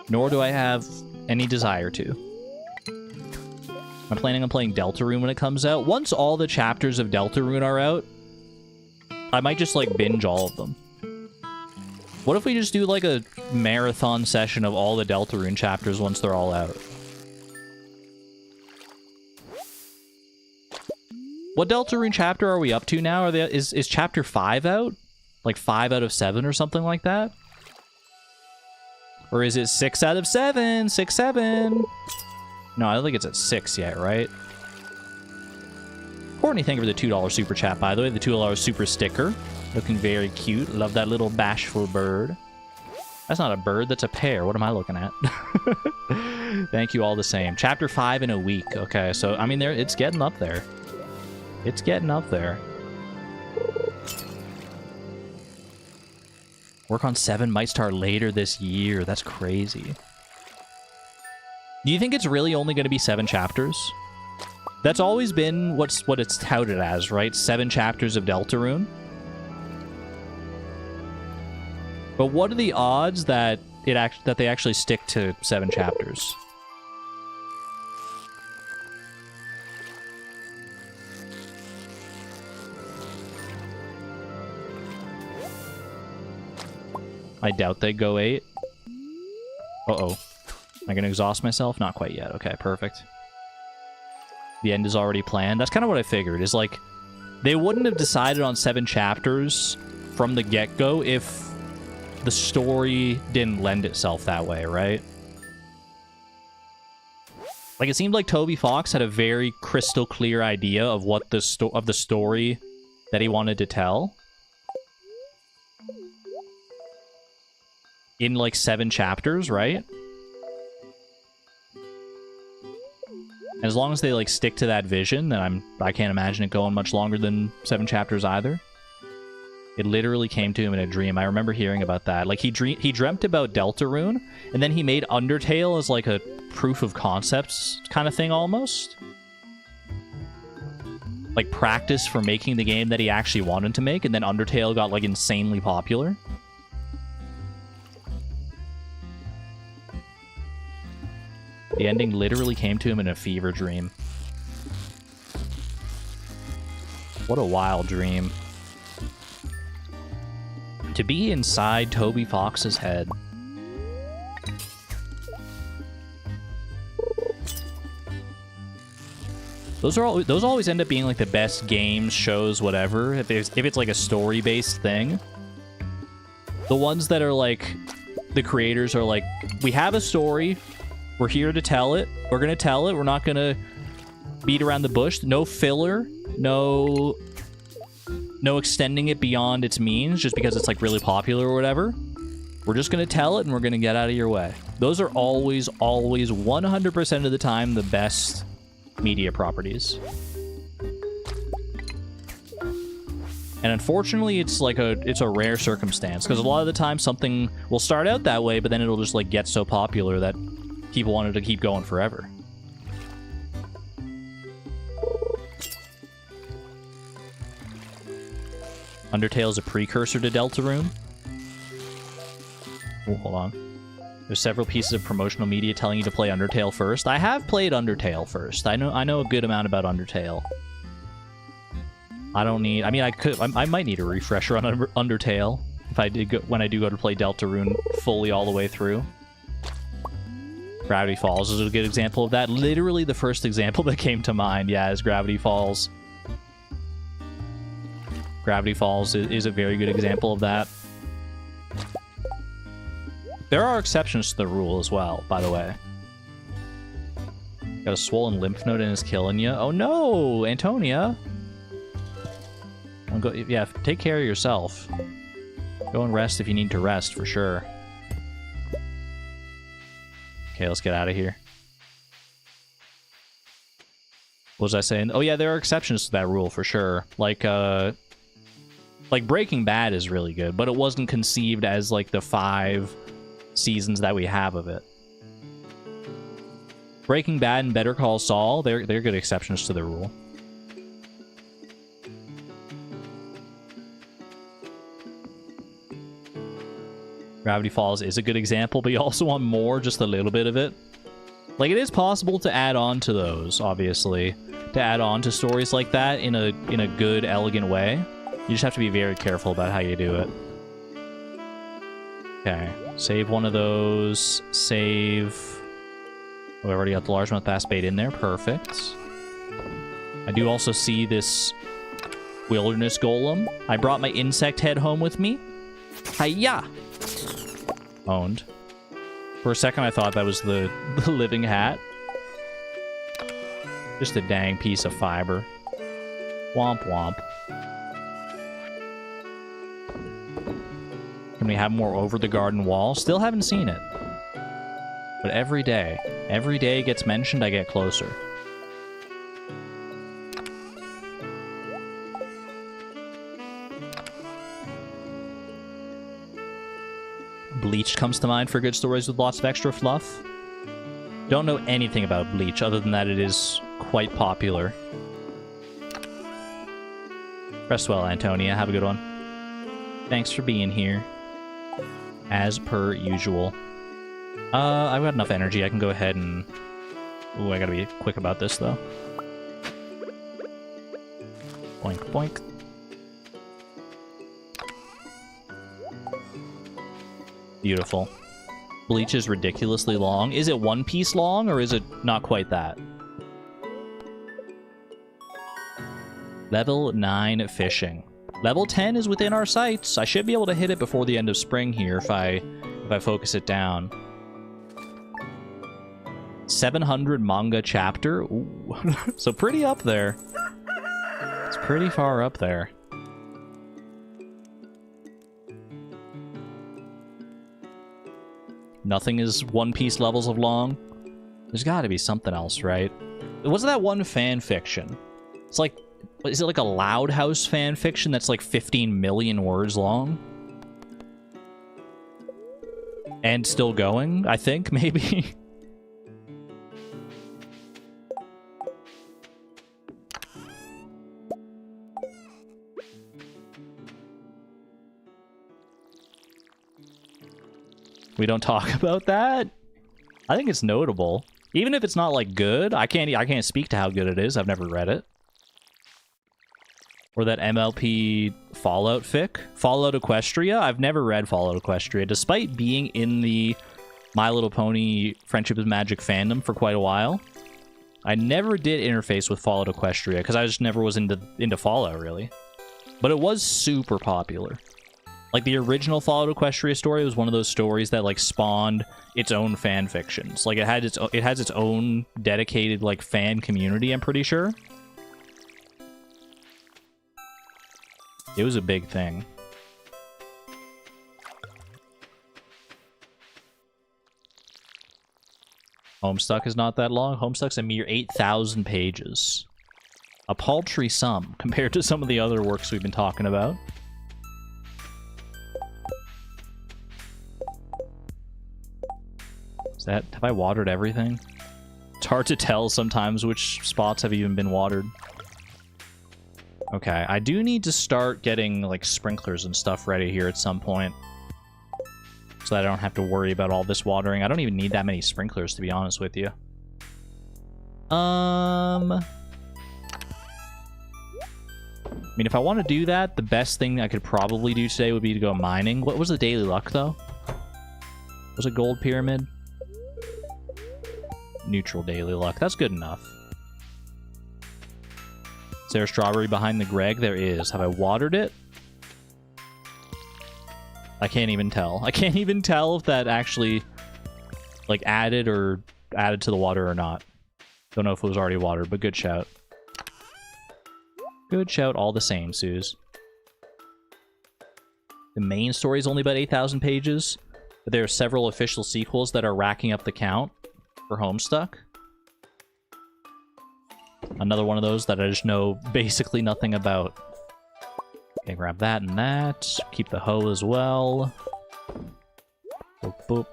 Nor do I have any desire to. I'm planning on playing Deltarune when it comes out. Once all the chapters of Deltarune are out, I might just, like, binge all of them. What if we just do, like, a marathon session of all the Deltarune chapters once they're all out? What Deltarune chapter are we up to now? Is chapter 5 out? Like 5 out of 7 or something like that? Or is it 6 out of 7? 6, 7? No, I don't think it's at 6 yet, right? Courtney, thank you for the $2 super chat, by the way. The $2 super sticker. Looking very cute. Love that little bashful bird. That's not a bird, that's a pear. What am I looking at? Thank you all the same. Chapter 5 in a week. Okay, so, I mean, it's getting up there. It's getting up there. Work on 7 might start later this year. That's crazy. Do you think it's really only going to be 7 chapters? That's always been what it's touted as, right? 7 chapters of Deltarune. But what are the odds that they actually stick to 7 chapters? I doubt they go 8. Uh-oh. Am I gonna exhaust myself? Not quite yet. Okay, perfect. The end is already planned. That's kind of what I figured, is like, they wouldn't have decided on 7 chapters from the get-go if the story didn't lend itself that way, right? Like, it seemed like Toby Fox had a very crystal clear idea of what the story that he wanted to tell. In, like, 7 chapters, right? And as long as they, like, stick to that vision, then I can't imagine it going much longer than 7 chapters either. It literally came to him in a dream. I remember hearing about that. Like, he dreamt about Deltarune, and then he made Undertale as, like, a proof of concepts kind of thing, almost. Like, practice for making the game that he actually wanted to make, and then Undertale got, like, insanely popular. The ending literally came to him in a fever dream. What a wild dream. To be inside Toby Fox's head. Those always end up being like the best games, shows, whatever. If it's like a story-based thing. The ones that are like, the creators are like, we have a story, we're here to tell it, we're gonna tell it, we're not gonna beat around the bush, no filler, no extending it beyond its means just because it's like really popular or whatever. We're just gonna tell it and we're gonna get out of your way. Those are always 100% of the time the best media properties. And unfortunately, it's a rare circumstance, because a lot of the time something will start out that way, but then it'll just like get so popular that people wanted to keep going forever. Undertale is a precursor to Deltarune. Oh, hold on. There's several pieces of promotional media telling you to play Undertale first. I have played Undertale first. I know a good amount about Undertale. I don't need... I mean, I might need a refresher on Undertale if I did when I do go to play Deltarune fully all the way through. Gravity Falls is a good example of that. Literally the first example that came to mind, yeah, is Gravity Falls. Gravity Falls is a very good example of that. There are exceptions to the rule as well, by the way. Got a swollen lymph node and is killing you. Oh no, Antonia! Yeah, take care of yourself. Go and rest if you need to rest, for sure. Okay, let's get out of here. What was I saying? Oh yeah, there are exceptions to that rule, for sure. Like Breaking Bad is really good, but it wasn't conceived as, like, the 5 seasons that we have of it. Breaking Bad and Better Call Saul, they're good exceptions to the rule. Gravity Falls is a good example, but you also want more, just a little bit of it. Like, it is possible to add on to those, obviously. To add on to stories like that in a good, elegant way. just have to be very careful about how you do it. Okay, save one of those. Save... Oh, I already got the largemouth bass bait in there. Perfect. I do also see this wilderness golem. I brought my insect head home with me. Hiya! Owned. For a second, I thought that was the living hat. Just a dang piece of fiber. Womp womp. Can we have more over the garden wall? Still haven't seen it. But every day it gets mentioned, I get closer. Bleach comes to mind for good stories with lots of extra fluff. Don't know anything about Bleach other than that it is quite popular. Rest well, Antonia. Have a good one. Thanks for being here. As per usual. I've got enough energy. I can go ahead and... Ooh, I gotta be quick about this, though. Boink, boink. Beautiful. Bleach is ridiculously long. Is it One Piece long, or is it not quite that? Level 9 fishing. Level 10 is within our sights. I should be able to hit it before the end of spring here if I focus it down. 700 manga chapter. Ooh. So pretty up there. It's pretty far up there. Nothing is One Piece levels of long. There's got to be something else, right? Wasn't that one fan fiction? It's like, is it like a Loud House fan fiction that's like 15 million words long? And still going, I think, maybe? We don't talk about that? I think it's notable. Even if it's not, like, good, I can't speak to how good it is. I've never read it. Or that MLP Fallout fic. Fallout Equestria. I've never read Fallout Equestria, despite being in the My Little Pony Friendship is Magic fandom for quite a while. I never did interface with Fallout Equestria, because I just never was into Fallout, really. But it was super popular. Like, the original Fallout Equestria story was one of those stories that, like, spawned its own fan fictions. Like, it has its own dedicated, like, fan community, I'm pretty sure. It was a big thing. Homestuck is not that long. Homestuck's a mere 8,000 pages. A paltry sum compared to some of the other works we've been talking about. Have I watered everything? It's hard to tell sometimes which spots have even been watered. Okay, I do need to start getting, like, sprinklers and stuff ready here at some point. So that I don't have to worry about all this watering. I don't even need that many sprinklers, to be honest with you. I mean, if I want to do that, the best thing I could probably do today would be to go mining. What was the daily luck, though? Was it gold pyramid? Neutral daily luck. That's good enough. Is there a strawberry behind the Greg? There is. Have I watered it? I can't even tell. I can't even tell if that actually, like, added to the water or not. Don't know if it was already watered, but good shout. Good shout all the same, Suze. The main story is only about 8,000 pages, but there are several official sequels that are racking up the count for Homestuck. Another one of those that I just know basically nothing about. Okay, grab that and that. Keep the hoe as well. Boop, boop.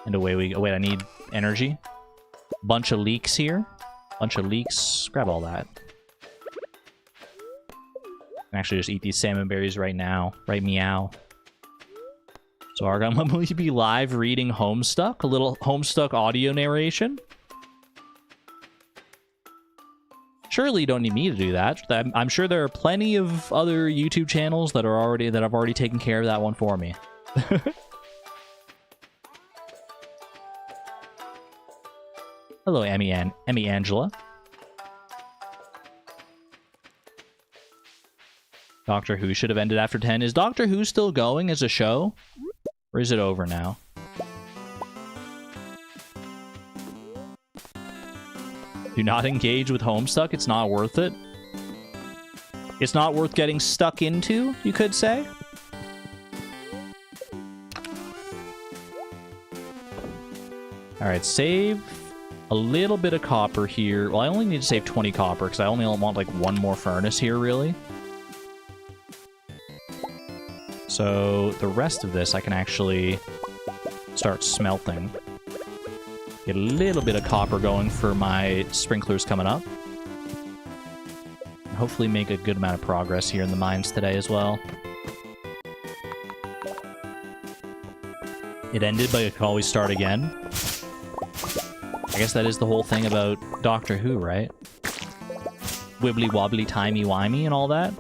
And away we go. Wait, I need energy. Bunch of leeks here. Bunch of leeks. Grab all that. I can actually just eat these salmon berries right now. Right meow. So Argon, when will you be live reading Homestuck? A little Homestuck audio narration? Surely you don't need me to do that. I'm sure there are plenty of other YouTube channels that have already taken care of that one for me. Hello, Emmy Angela. Doctor Who should have ended after 10. Is Doctor Who still going as a show? Or is it over now? Do not engage with Homestuck. It's not worth it. It's not worth getting stuck into, you could say. Alright, save a little bit of copper here. Well, I only need to save 20 copper because I only want like one more furnace here, really. So the rest of this I can actually start smelting. Get a little bit of copper going for my sprinklers coming up. And hopefully make a good amount of progress here in the mines today as well. It ended, but it could always start again. I guess that is the whole thing about Doctor Who, right? Wibbly wobbly, timey wimey and all that.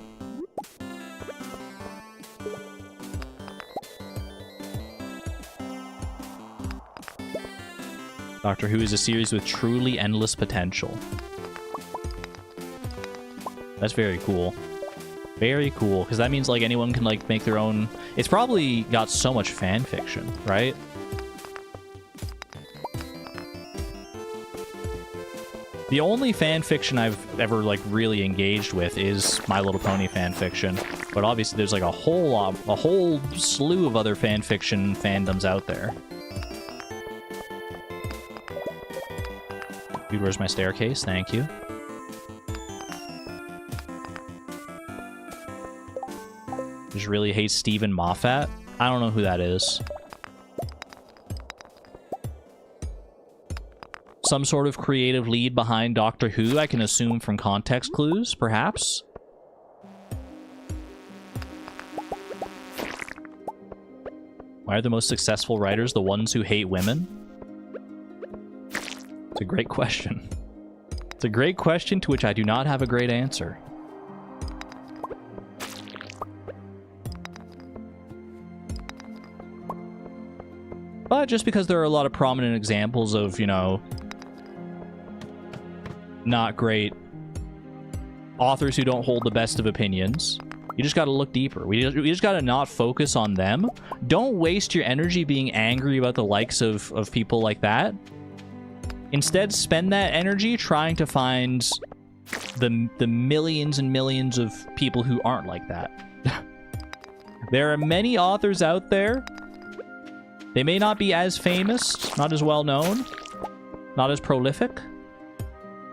Doctor Who is a series with truly endless potential. That's very cool. Very cool, because that means like anyone can like make their own... It's probably got so much fan fiction, right? The only fan fiction I've ever like really engaged with is My Little Pony fan fiction, but obviously there's like a whole slew of other fan fiction fandoms out there. Dude, where's my staircase? Thank you. Just really hate Stephen Moffat. I don't know who that is. Some sort of creative lead behind Doctor Who, I can assume from context clues, perhaps. Why are the most successful writers the ones who hate women? It's a great question. It's a great question to which I do not have a great answer. But just because there are a lot of prominent examples of, you know, not great authors who don't hold the best of opinions, you just gotta look deeper. We just gotta not focus on them. Don't waste your energy being angry about the likes of people like that. Instead, spend that energy trying to find the millions and millions of people who aren't like that. There are many authors out there. They may not be as famous, not as well known, not as prolific,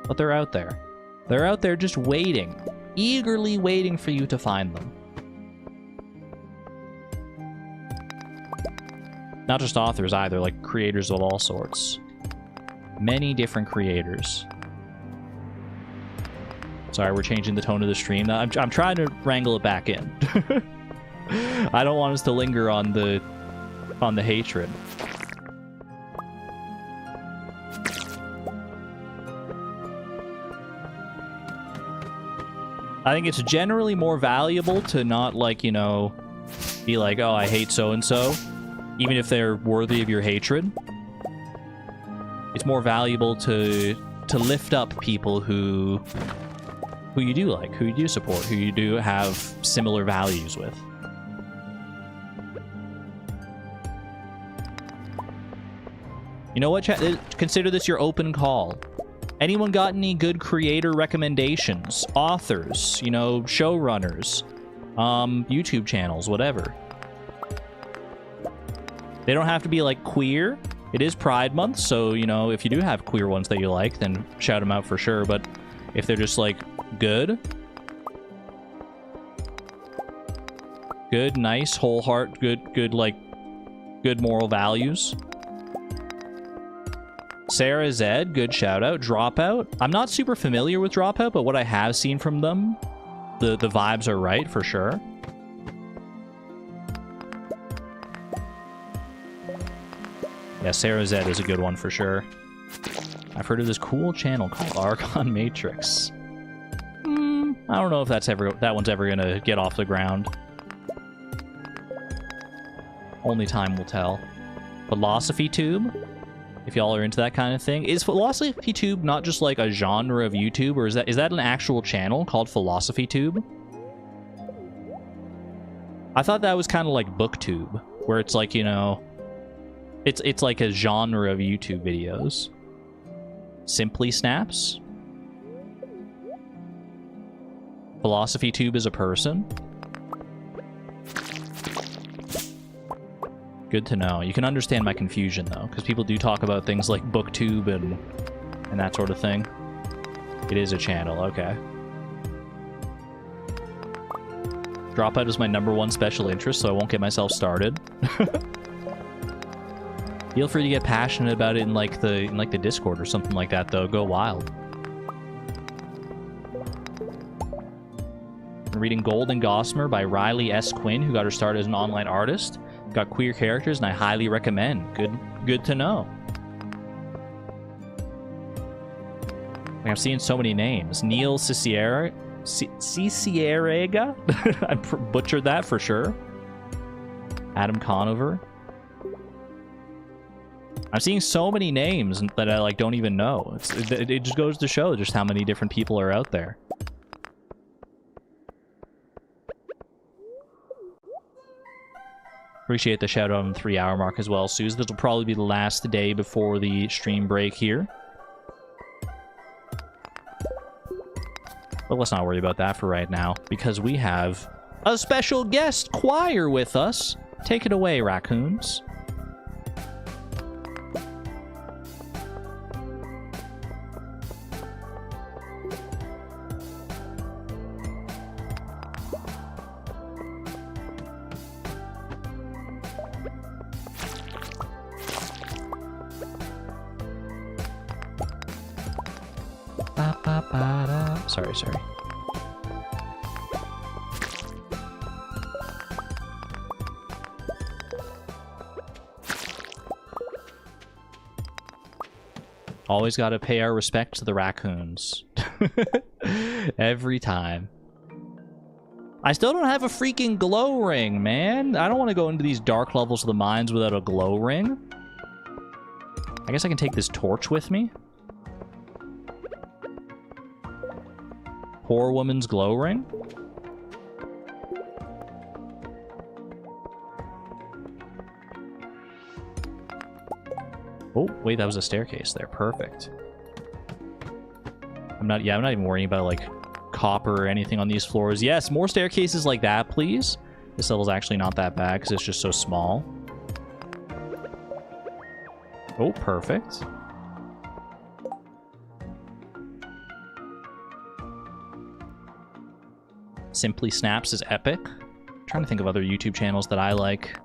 but they're out there. They're out there just waiting, eagerly waiting for you to find them. Not just authors either, like creators of all sorts. Many different creators. Sorry, we're changing the tone of the stream. I'm trying to wrangle it back in. I don't want us to linger on the hatred. I think it's generally more valuable to not, like, you know, be like, oh, I hate so-and-so, even if they're worthy of your hatred. It's more valuable to lift up people who you do like, who you do support, who you do have similar values with. You know what, chat? Consider this your open call. Anyone got any good creator recommendations? Authors, you know, showrunners, YouTube channels, whatever. They don't have to be, like, queer. It is Pride Month, so, you know, if you do have queer ones that you like, then shout them out for sure. But if they're just, like, good, nice, whole heart, good, like, good moral values. Sarah Zed, good shout out. Dropout. I'm not super familiar with Dropout, but what I have seen from them, the vibes are right for sure. Yeah, Sarah Zed is a good one for sure. I've heard of this cool channel called Archon Matrix. I don't know if that one's ever gonna get off the ground. Only time will tell. Philosophy Tube? If y'all are into that kind of thing. Is Philosophy Tube not just like a genre of YouTube, or is that an actual channel called Philosophy Tube? I thought that was kind of like BookTube, where it's like, you know, it's like a genre of YouTube videos. Simply Snaps? Philosophy Tube is a person? Good to know. You can understand my confusion, though, because people do talk about things like BookTube and that sort of thing. It is a channel, okay. Dropout is my #1 special interest, so I won't get myself started. Feel free to get passionate about it in like the Discord or something like that, though. Go wild. I'm reading Golden Gossamer by Riley S. Quinn, who got her start as an online artist. Got queer characters, and I highly recommend. Good to know. I'm seeing so many names. Neil Cicierega? I butchered that for sure. Adam Conover. I'm seeing so many names that I like don't even know. It just goes to show just how many different people are out there. Appreciate the shout out on the 3-hour mark as well, Suze. This will probably be the last day before the stream break here. But let's not worry about that for right now, because we have a special guest choir with us. Take it away, raccoons. Sorry. Always gotta pay our respect to the raccoons. Every time. I still don't have a freaking glow ring, man. I don't want to go into these dark levels of the mines without a glow ring. I guess I can take this torch with me. Poor woman's glow ring. Oh, wait, that was a staircase there. Perfect. I'm not even worrying about, like, copper or anything on these floors. Yes, more staircases like that, please. This level's actually not that bad because it's just so small. Oh, perfect. Simply Snaps is epic. I'm trying to think of other YouTube channels that I like.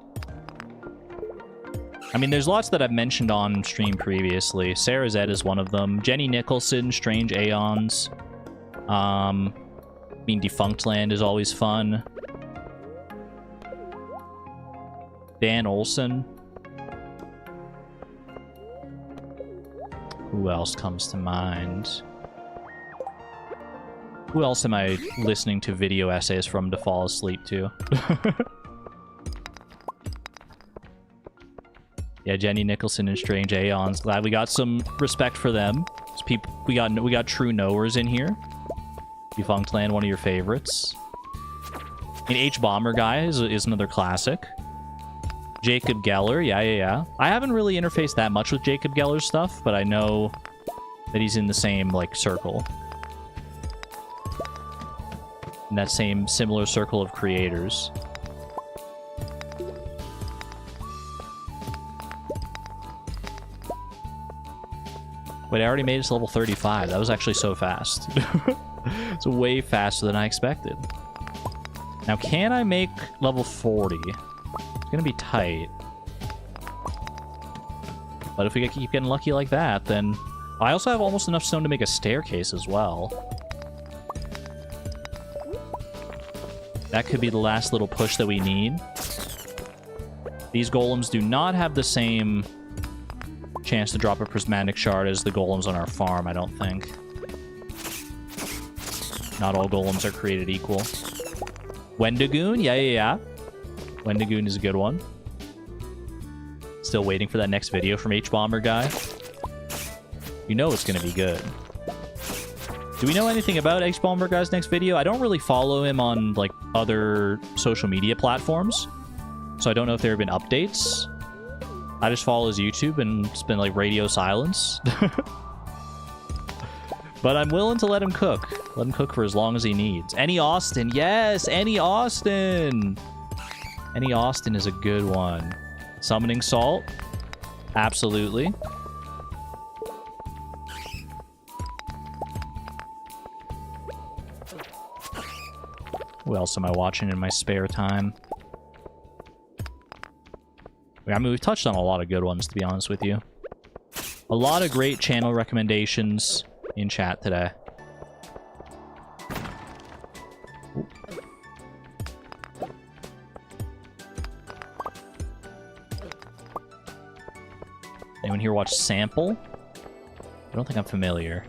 I mean, there's lots that I've mentioned on stream previously. Sarah Zed is one of them. Jenny Nicholson, Strange Aeons. I mean, Defunct Land is always fun. Dan Olson. Who else comes to mind? Who else am I listening to video essays from to fall asleep to? Yeah, Jenny Nicholson and Strange Aeons. Glad we got some respect for them. We got true knowers in here. Defunct Land, one of your favorites. I mean, H-Bomber Guy is another classic. Jacob Geller, yeah. I haven't really interfaced that much with Jacob Geller's stuff, but I know that he's in the same, like, circle. In that same similar circle of creators. Wait, I already made it to level 35. That was actually so fast. It's way faster than I expected. Now, can I make level 40? It's gonna be tight. But if we keep getting lucky like that, then... I also have almost enough stone to make a staircase as well. That could be the last little push that we need. These golems do not have the same chance to drop a prismatic shard as the golems on our farm, I don't think. Not all golems are created equal. Wendigoon? Yeah. Wendigoon is a good one. Still waiting for that next video from H-Bomber guy. You know it's going to be good. Do we know anything about H-Bomber guy's next video? I don't really follow him on, like, other social media platforms. So I don't know if there have been updates. I just follow his YouTube and it's been, like, radio silence. But I'm willing to let him cook. Let him cook for as long as he needs. Any Austin. Yes, Any Austin. Any Austin is a good one. Summoning Salt. Absolutely. Who else am I watching in my spare time? I mean, we've touched on a lot of good ones, to be honest with you. A lot of great channel recommendations in chat today. Anyone here watch Sample? I don't think I'm familiar.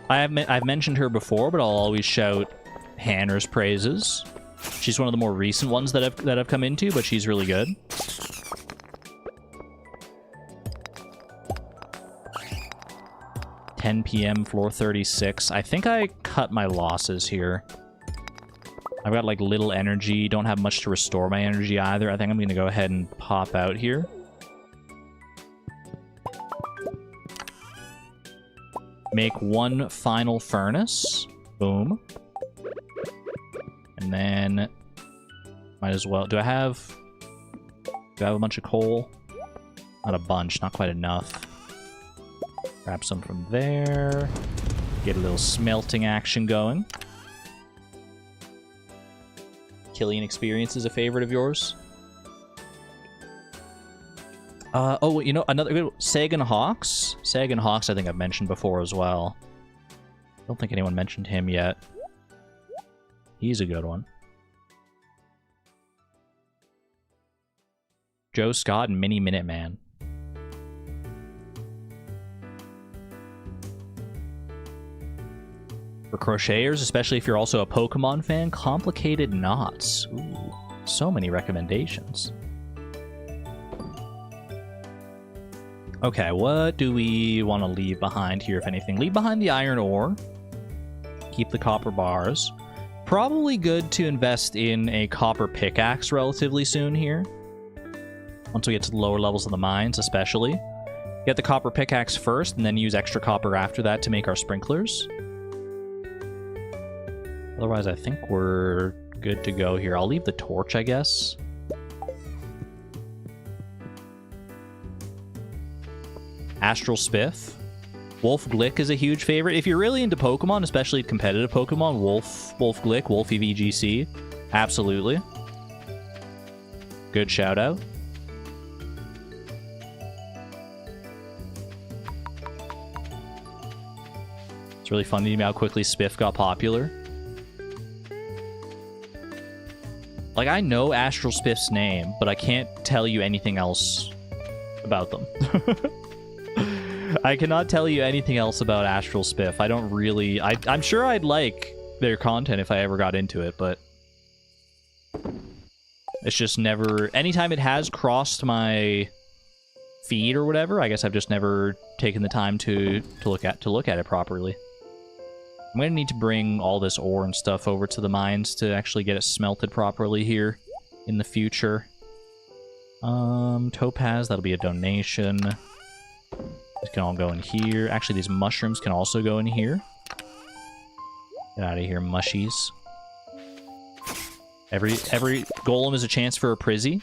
I've mentioned her before, but I'll always shout Hanner's praises. She's one of the more recent ones that I've come into, but she's really good. $10 p.m. floor 36. I think I cut my losses here. I've got like little energy. Don't have much to restore my energy either. I think I'm going to go ahead and pop out here. Make one final furnace. Boom. And then might as well. Do I have a bunch of coal? Not a bunch, not quite enough. Grab some from there. Get a little smelting action going. Killian Experience is a favorite of yours? Oh, you know, another good Sagan Hawks. Sagan Hawks I think I've mentioned before as well. Don't think anyone mentioned him yet. He's a good one. Joe Scott and Mini Minuteman. For crocheters, especially if you're also a Pokemon fan, Complicated Knots. Ooh, so many recommendations. Okay, what do we want to leave behind here, if anything? Leave behind the iron ore. Keep the copper bars. Probably good to invest in a copper pickaxe relatively soon here. Once we get to the lower levels of the mines, especially. Get the copper pickaxe first, and then use extra copper after that to make our sprinklers. Otherwise, I think we're good to go here. I'll leave the torch, I guess. Astral Spiff. Wolf Glick is a huge favorite. If you're really into Pokemon, especially competitive Pokemon, Wolf Glick, Wolfie VGC. Absolutely. Good shout out. It's really funny to me how quickly Spiff got popular. Like, I know Astral Spiff's name, but I can't tell you anything else about them. I cannot tell you anything else about Astral Spiff. I don't really... I'm sure I'd like their content if I ever got into it, but... It's just never... Anytime it has crossed my feed or whatever, I guess I've just never taken the time to look at it properly. I'm going to need to bring all this ore and stuff over to the mines to actually get it smelted properly here in the future. Topaz, that'll be a donation. These can all go in here. Actually, these mushrooms can also go in here. Get out of here, mushies. Every golem is a chance for a Prizzy.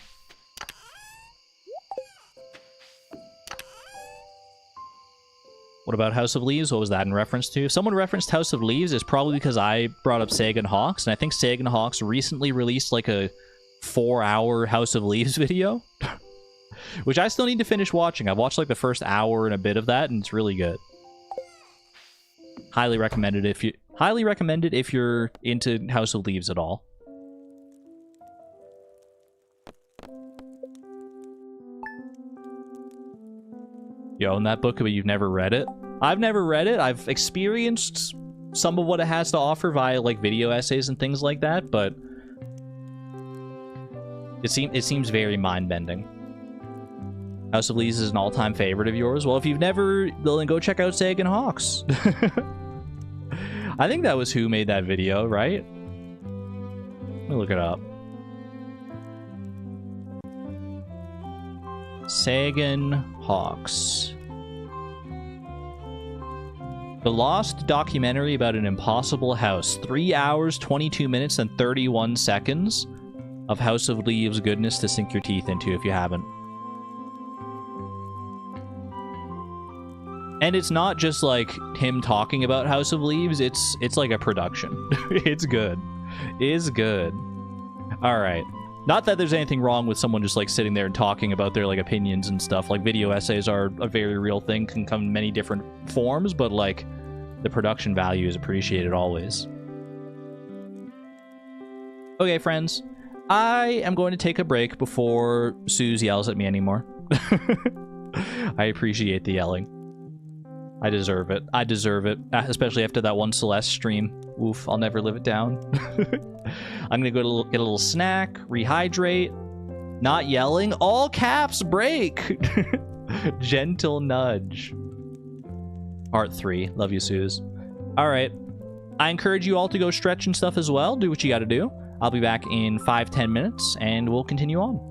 What about House of Leaves? What was that in reference to? If someone referenced House of Leaves, it's probably because I brought up Sagan Hawks, and I think Sagan Hawks recently released like a 4-hour House of Leaves video. Which I still need to finish watching. I've watched like the first hour and a bit of that, and it's really good. Highly recommended if you're into House of Leaves at all. You own that book, but you've never read it? I've never read it. I've experienced some of what it has to offer via, like, video essays and things like that, but it seems very mind-bending. House of Leaves is an all-time favorite of yours? Well, if you've never, then go check out Sagan Hawks. I think that was who made that video, right? Let me look it up. Sagan Hawks. The Lost documentary about an impossible house. 3 hours, 22 minutes, and 31 seconds of House of Leaves goodness to sink your teeth into if you haven't. And it's not just like him talking about House of Leaves, it's like a production. It's good. It's good. All right. Not that there's anything wrong with someone just like sitting there and talking about their like opinions and stuff. Like video essays are a very real thing, can come in many different forms, but like the production value is appreciated always. Okay, friends. I am going to take a break before Suze yells at me anymore. I appreciate the yelling. I deserve it. I deserve it. Especially after that one Celeste stream. Oof, I'll never live it down. I'm gonna go get a little snack, rehydrate, not yelling, all caps break. Gentle nudge. Part 3. Love you, Suze. All right. I encourage you all to go stretch and stuff as well. Do what you gotta do. I'll be back in 5-10 minutes, and we'll continue on.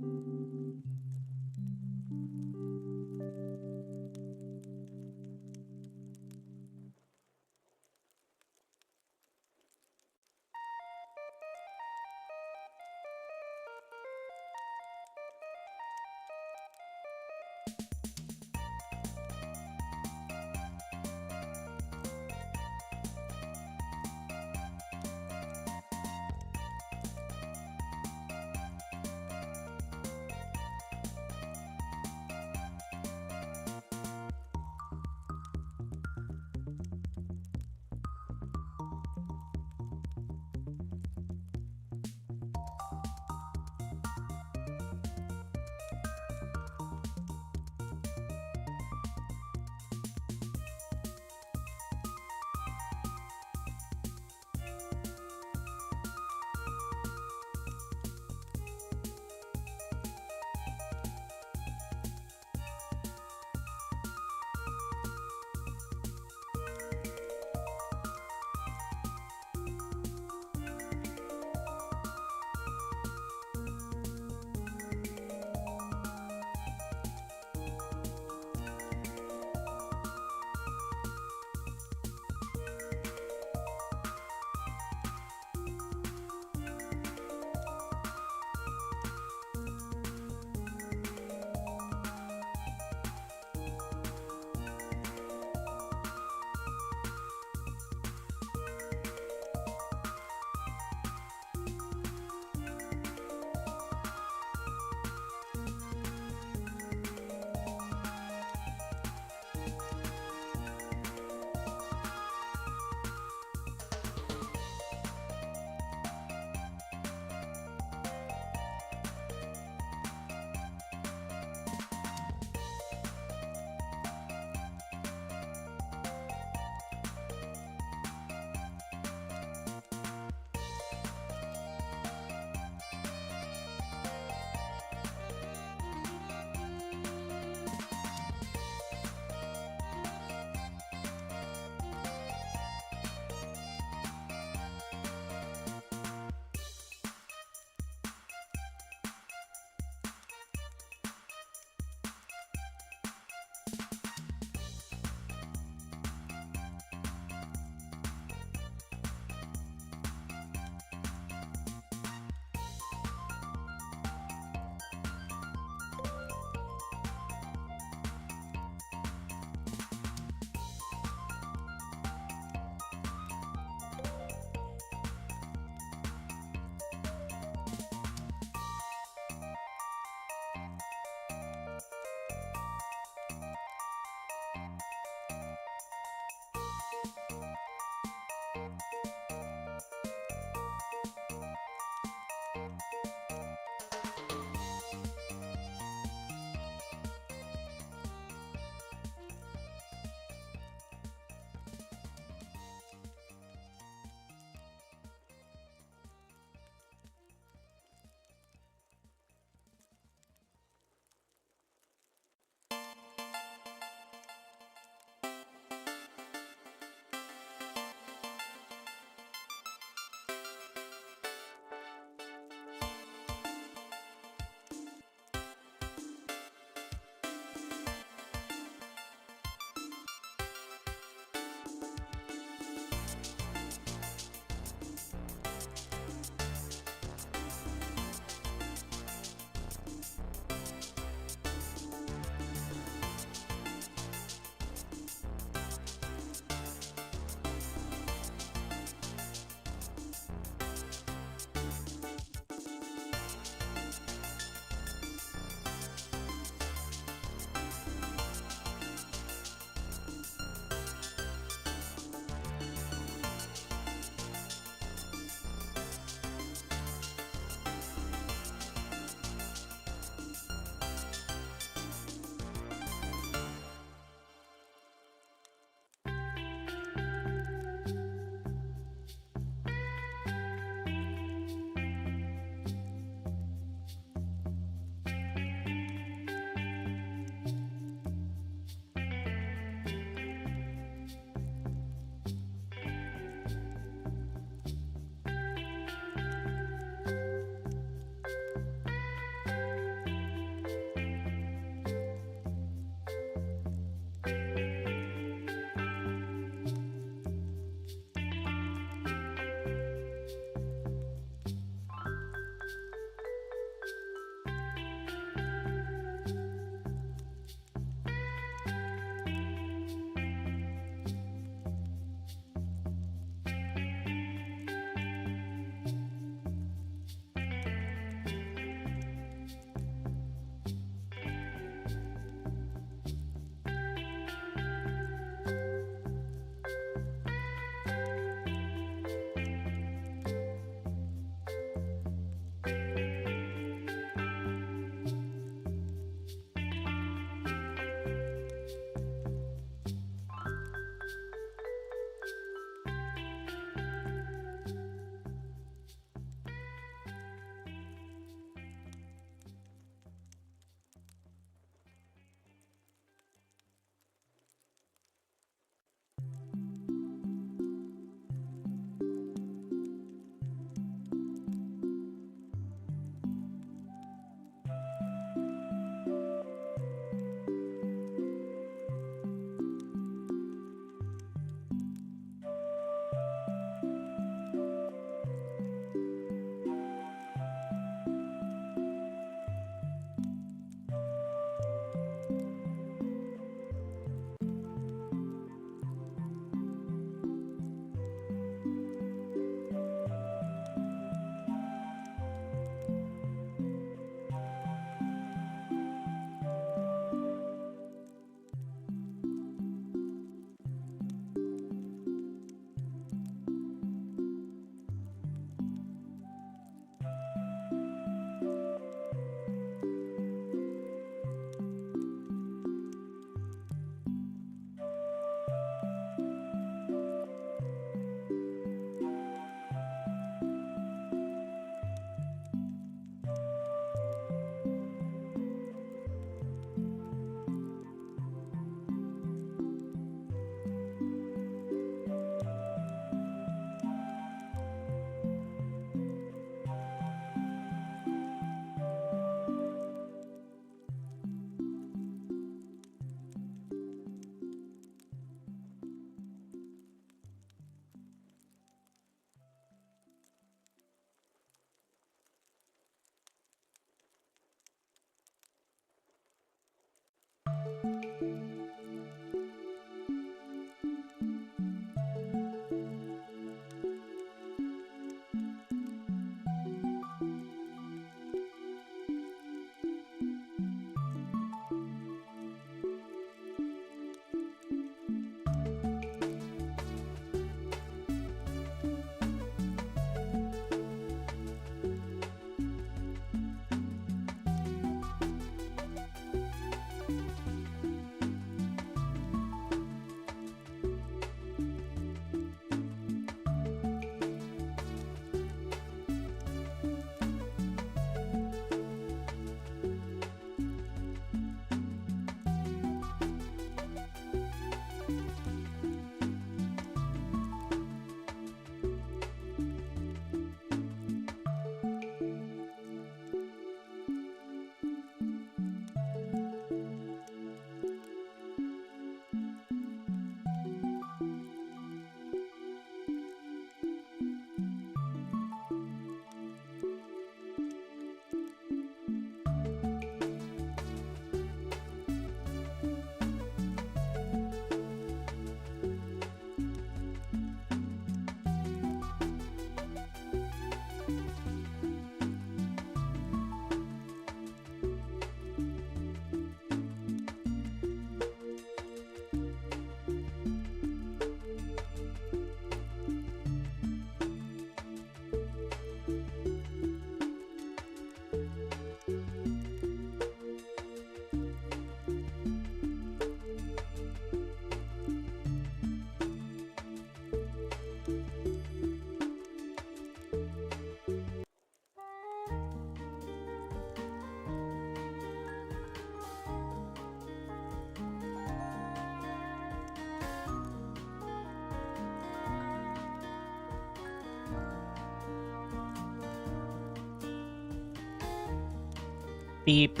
Beep,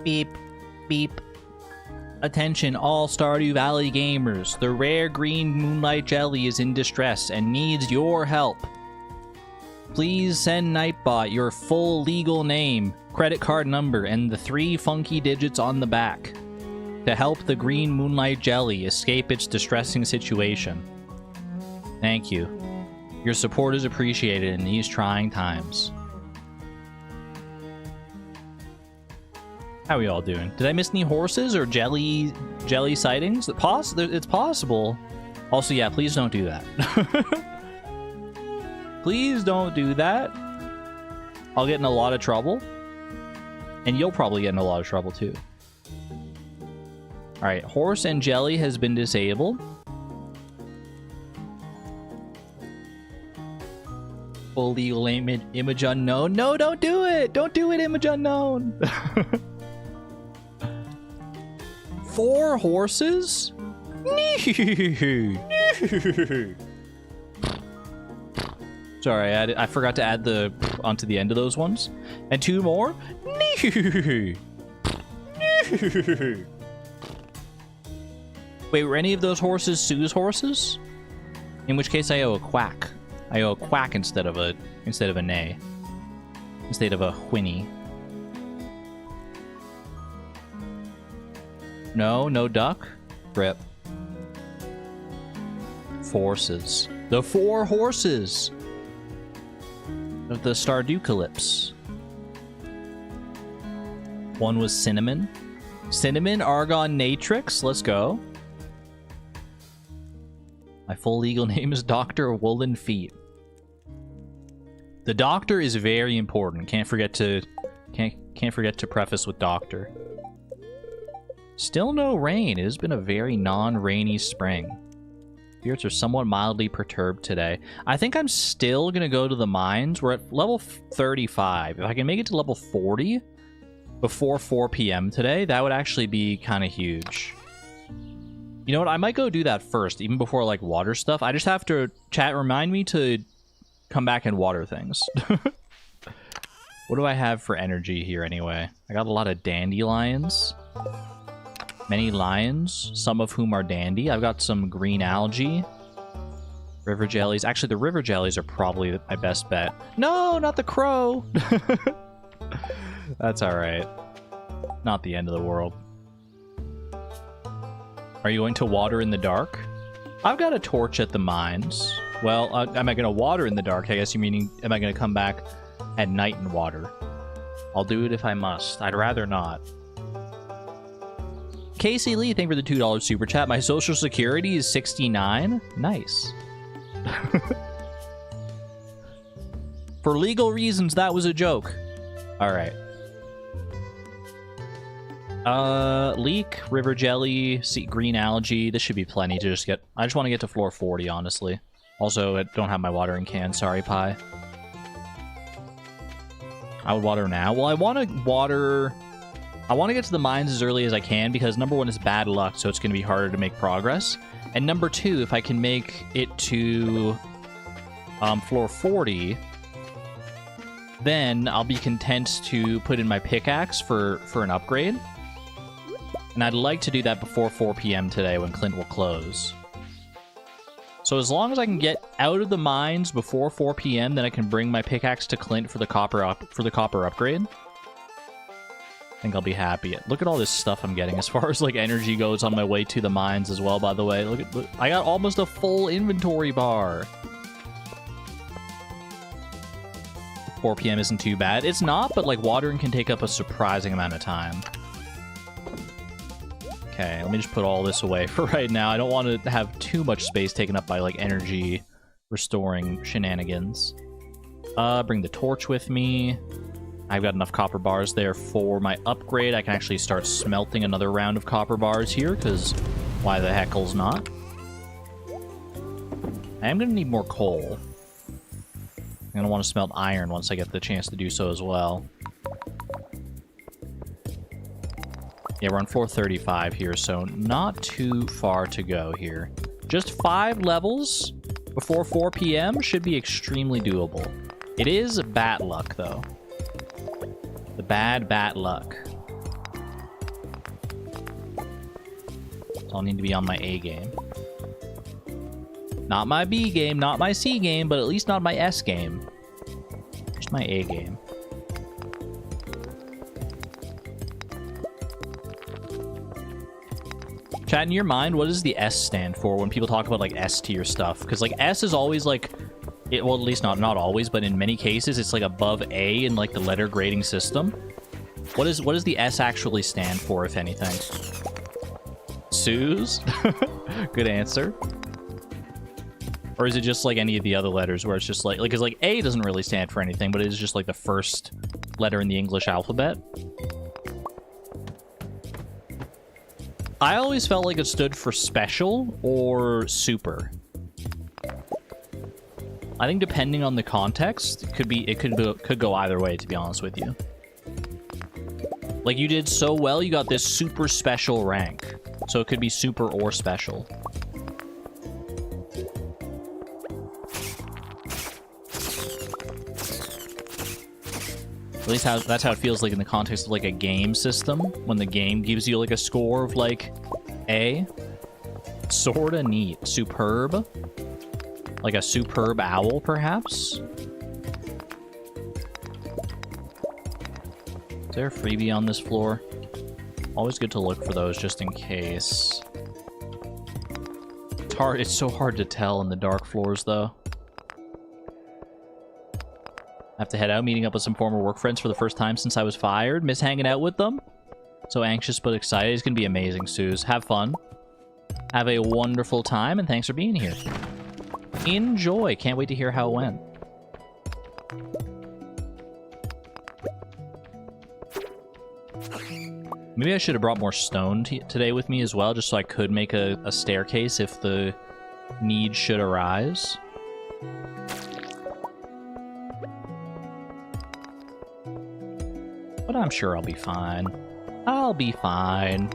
beep, beep. Attention all Stardew Valley gamers. The rare green moonlight jelly is in distress and needs your help. Please send Nightbot your full legal name, credit card number, and the 3 funky digits on the back to help the green moonlight jelly escape its distressing situation. Thank you. Your support is appreciated in these trying times. How are we all doing? Did I miss any horses or jelly sightings? It's possible. Also, yeah, please don't do that. Please don't do that. I'll get in a lot of trouble. And you'll probably get in a lot of trouble too. Alright, horse and jelly has been disabled. Full legal image unknown. No, don't do it! Don't do it, image unknown! 4 horses? Sorry, I forgot to add the onto the end of those ones. And 2 more? Wait, were any of those horses Sue's horses? In which case I owe a quack. I owe a quack instead of a neigh. Instead of a whinny. No, no duck. Rip. Forces. The 4 horses of the Stardewcalypse. One was Cinnamon. Cinnamon, Argon, Natrix. Let's go. My full legal name is Dr. Woolen Feet. The doctor is very important. Can't forget to preface with doctor. Still no rain. It has been a very non-rainy spring. Spirits are somewhat mildly perturbed today. I think I'm still going to go to the mines. We're at level 35. If I can make it to level 40 before 4 p.m. today, that would actually be kind of huge. You know what? I might go do that first, even before, like, water stuff. I just have to... Chat, remind me to come back and water things. What do I have for energy here, anyway? I got a lot of dandelions. Many lions, some of whom are dandy. I've got some green algae. River jellies. Actually, the river jellies are probably my best bet. No, not the crow! That's alright. Not the end of the world. Are you going to water in the dark? I've got a torch at the mines. Well, am I going to water in the dark? I guess you meaning, am I going to come back at night and water? I'll do it if I must. I'd rather not. Casey Lee, thank you for the $2 super chat. My social security is 69. Nice. For legal reasons, that was a joke. All right. Leek, river jelly, green algae. This should be plenty to just get... I just want to get to floor 40, honestly. Also, I don't have my watering can. Sorry, Pie. I would water now. Well, I want to water... I want to get to the mines as early as I can because number 1 is bad luck, so it's going to be harder to make progress. And number 2, if I can make it to floor 40, then I'll be content to put in my pickaxe for an upgrade. And I'd like to do that before 4 p.m. today when Clint will close. So as long as I can get out of the mines before 4 p.m., then I can bring my pickaxe to Clint for the copper upgrade. I think I'll be happy. Look at all this stuff I'm getting as far as like energy goes on my way to the mines as well, by the way. Look, I got almost a full inventory bar. 4 p.m. isn't too bad. It's not, but like watering can take up a surprising amount of time. Okay, let me just put all this away for right now. I don't want to have too much space taken up by like energy restoring shenanigans. Bring the torch with me. I've got enough copper bars there for my upgrade. I can actually start smelting another round of copper bars here, because why the heckles not? I am going to need more coal. I'm going to want to smelt iron once I get the chance to do so as well. Yeah, we're on floor 35 here, so not too far to go here. Just 5 levels before 4 p.m. should be extremely doable. It is bad luck, though. The bad bat luck. So I'll need to be on my A game. Not my B game, not my C game, but at least not my S game. Just my A game. Chat, in your mind, what does the S stand for when people talk about, like, S tier stuff? Because, like, S is always, like... well, at least not always, but in many cases, it's, like, above A in, like, the letter grading system. What does the S actually stand for, if anything? Suze? Good answer. Or is it just, like, any of the other letters where it's just, like... Because, like, A doesn't really stand for anything, but it is just, like, the first letter in the English alphabet. I always felt like it stood for special or super. I think depending on the context, it could go either way, to be honest with you. Like, you did so well, you got this super special rank. So it could be super or special. At least that's how it feels like in the context of, like, a game system. When the game gives you, like, a score of, like, A. Sorta neat. Superb. Like a superb owl, perhaps? Is there a freebie on this floor? Always good to look for those, just in case. It's so hard to tell in the dark floors, though. I have to head out, meeting up with some former work friends for the first time since I was fired. Miss hanging out with them. So anxious but excited. It's going to be amazing, Suze. Have fun. Have a wonderful time, and thanks for being here. Enjoy. Can't wait to hear how it went. Maybe I should have brought more stone today with me as well, just so I could make a staircase if the need should arise. But I'm sure I'll be fine. I'll be fine.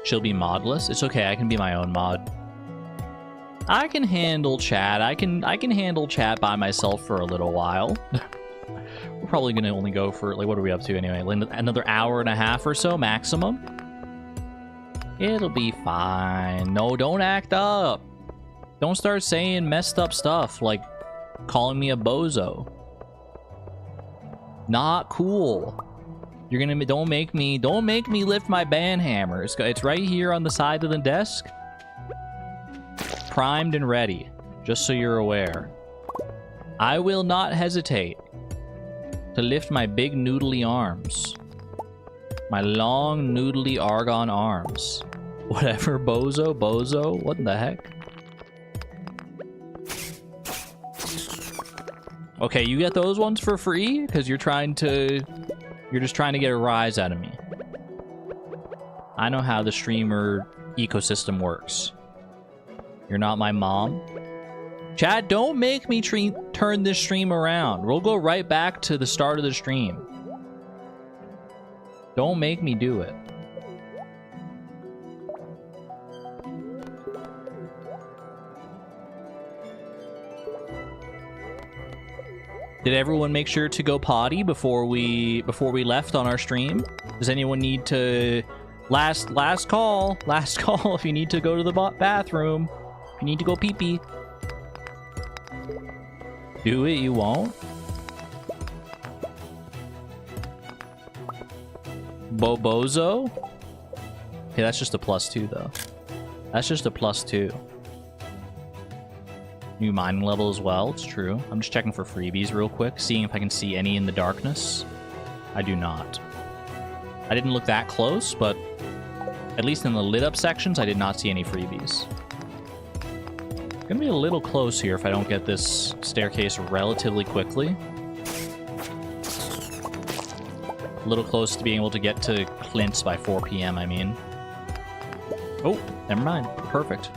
She'll be modless. It's okay, I can be my own mod. I can handle chat. I can handle chat by myself for a little while. We're probably gonna only go for, like, what are we up to anyway? Like another hour and a half or so maximum. It'll be fine. No, don't act up. Don't start saying messed up stuff like calling me a bozo. Not cool. You're gonna don't make me lift my band hammer. It's right here on the side of the desk. Primed and ready, just so you're aware. I will not hesitate to lift my big noodly arms. My long noodly argon arms. Whatever, bozo, what the heck? Okay, you get those ones for free because you're just trying to get a rise out of me. I know how the streamer ecosystem works. You're not my mom. Chad, don't make me turn this stream around. We'll go right back to the start of the stream. Don't make me do it. Did everyone make sure to go potty before we left on our stream? Does anyone need to... Last call if you need to go to the bathroom. If you need to go pee-pee. Do it, you won't? Bobozo? Okay, that's just a +2, though. That's just a +2. New mining level as well, it's true. I'm just checking for freebies real quick, seeing if I can see any in the darkness. I do not. I didn't look that close, but at least in the lit up sections, I did not see any freebies. Gonna be a little close here if I don't get this staircase relatively quickly. A little close to being able to get to Clint's by 4 p.m., I mean. Oh, never mind. Perfect.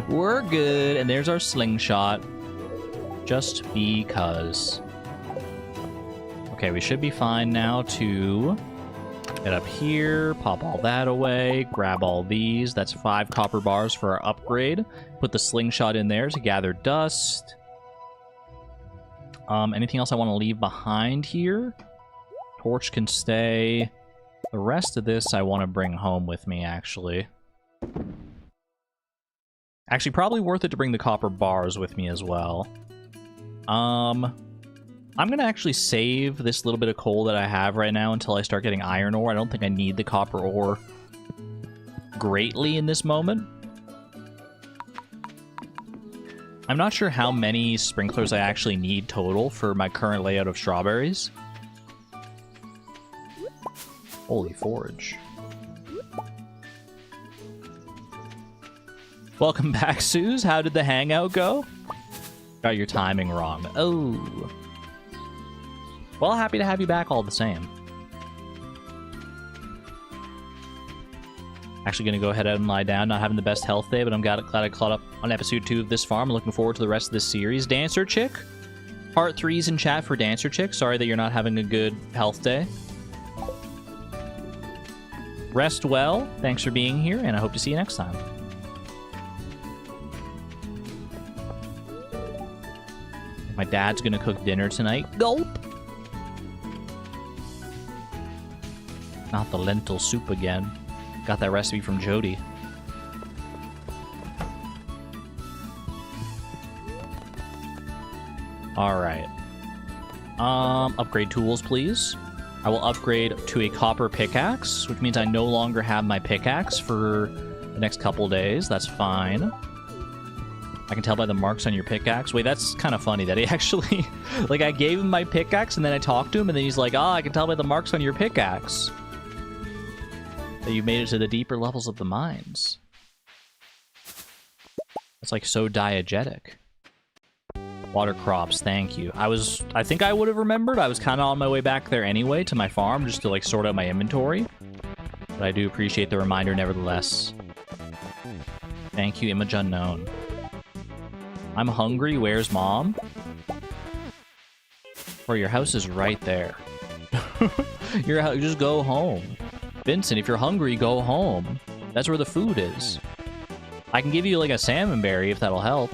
We're good. And there's our slingshot. Just because. Okay, we should be fine now to Get up here, pop all that away, grab all these. That's 5 copper bars for our upgrade. Put the slingshot in there to gather dust. Anything else I want to leave behind here? Torch can stay. The rest of this I want to bring home with me, actually. Actually, probably worth it to bring the copper bars with me as well. I'm going to actually save this little bit of coal that I have right now until I start getting iron ore. I don't think I need the copper ore greatly in this moment. I'm not sure how many sprinklers I actually need total for my current layout of strawberries. Holy forage. Welcome back, Suze. How did the hangout go? Got your timing wrong. Oh. Well, happy to have you back all the same. Actually going to go ahead and lie down. Not having the best health day, but I'm glad I caught up on episode 2 of this farm. I'm looking forward to the rest of this series. Dancer Chick. Part 3's in chat for Dancer Chick. Sorry that you're not having a good health day. Rest well. Thanks for being here, and I hope to see you next time. My dad's going to cook dinner tonight. Gulp! Not the lentil soup again. Got that recipe from Jody. Alright. Upgrade tools, please. I will upgrade to a copper pickaxe, which means I no longer have my pickaxe for the next couple days. That's fine. I can tell by the marks on your pickaxe. Wait, that's kind of funny that he actually... like, I gave him my pickaxe, and then I talked to him, and then he's like, I can tell by the marks on your pickaxe that you've made it to the deeper levels of the mines. That's like so diegetic. Water crops, thank you. I think I would have remembered. I was kind of on my way back there anyway to my farm just to like sort out my inventory. But I do appreciate the reminder nevertheless. Thank you, Image Unknown. I'm hungry, where's Mom? Or your house is right there. Just go home. Vincent, if you're hungry, go home. That's where the food is. I can give you like a salmon berry if that'll help.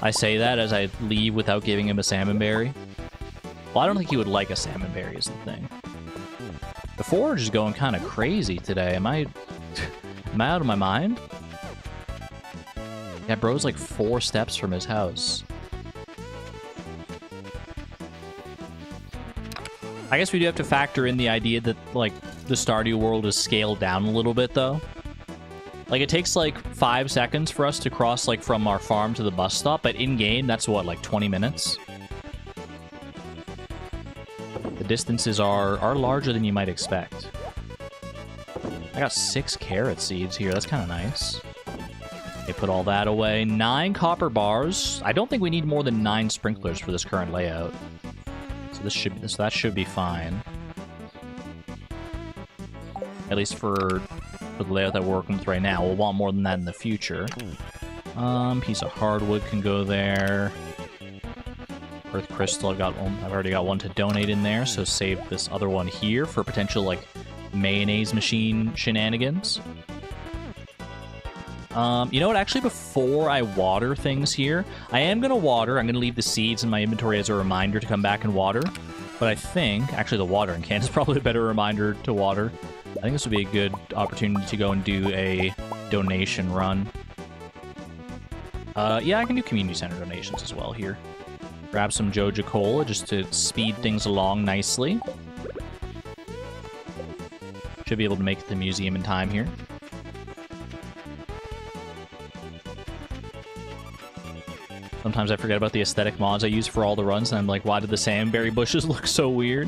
I say that as I leave without giving him a salmon berry. Well, I don't think he would like a salmon berry is the thing. The forage is going kind of crazy today. Am I out of my mind? Yeah, bro's like 4 steps from his house. I guess we do have to factor in the idea that, like, the Stardew world is scaled down a little bit, though. Like, it takes, like, 5 seconds for us to cross, like, from our farm to the bus stop, but in-game, that's, what, like, 20 minutes? The distances are larger than you might expect. I got 6 carrot seeds here. That's kind of nice. They put all that away. 9 copper bars. I don't think we need more than 9 sprinklers for this current layout. So that should be fine. At least for the layout that we're working with right now. We'll want more than that in the future. Piece of hardwood can go there. Earth crystal, I've already got one to donate in there, so save this other one here for potential like mayonnaise machine shenanigans. You know what? Actually, before I water things here, I am going to water. I'm going to leave the seeds in my inventory as a reminder to come back and water. But I think, actually, the watering can is probably a better reminder to water. I think this would be a good opportunity to go and do a donation run. Yeah, I can do community center donations as well here. Grab some Joja Cola just to speed things along nicely. Should be able to make it to the museum in time here. Sometimes I forget about the aesthetic mods I use for all the runs, and I'm like, why did the salmonberry bushes look so weird?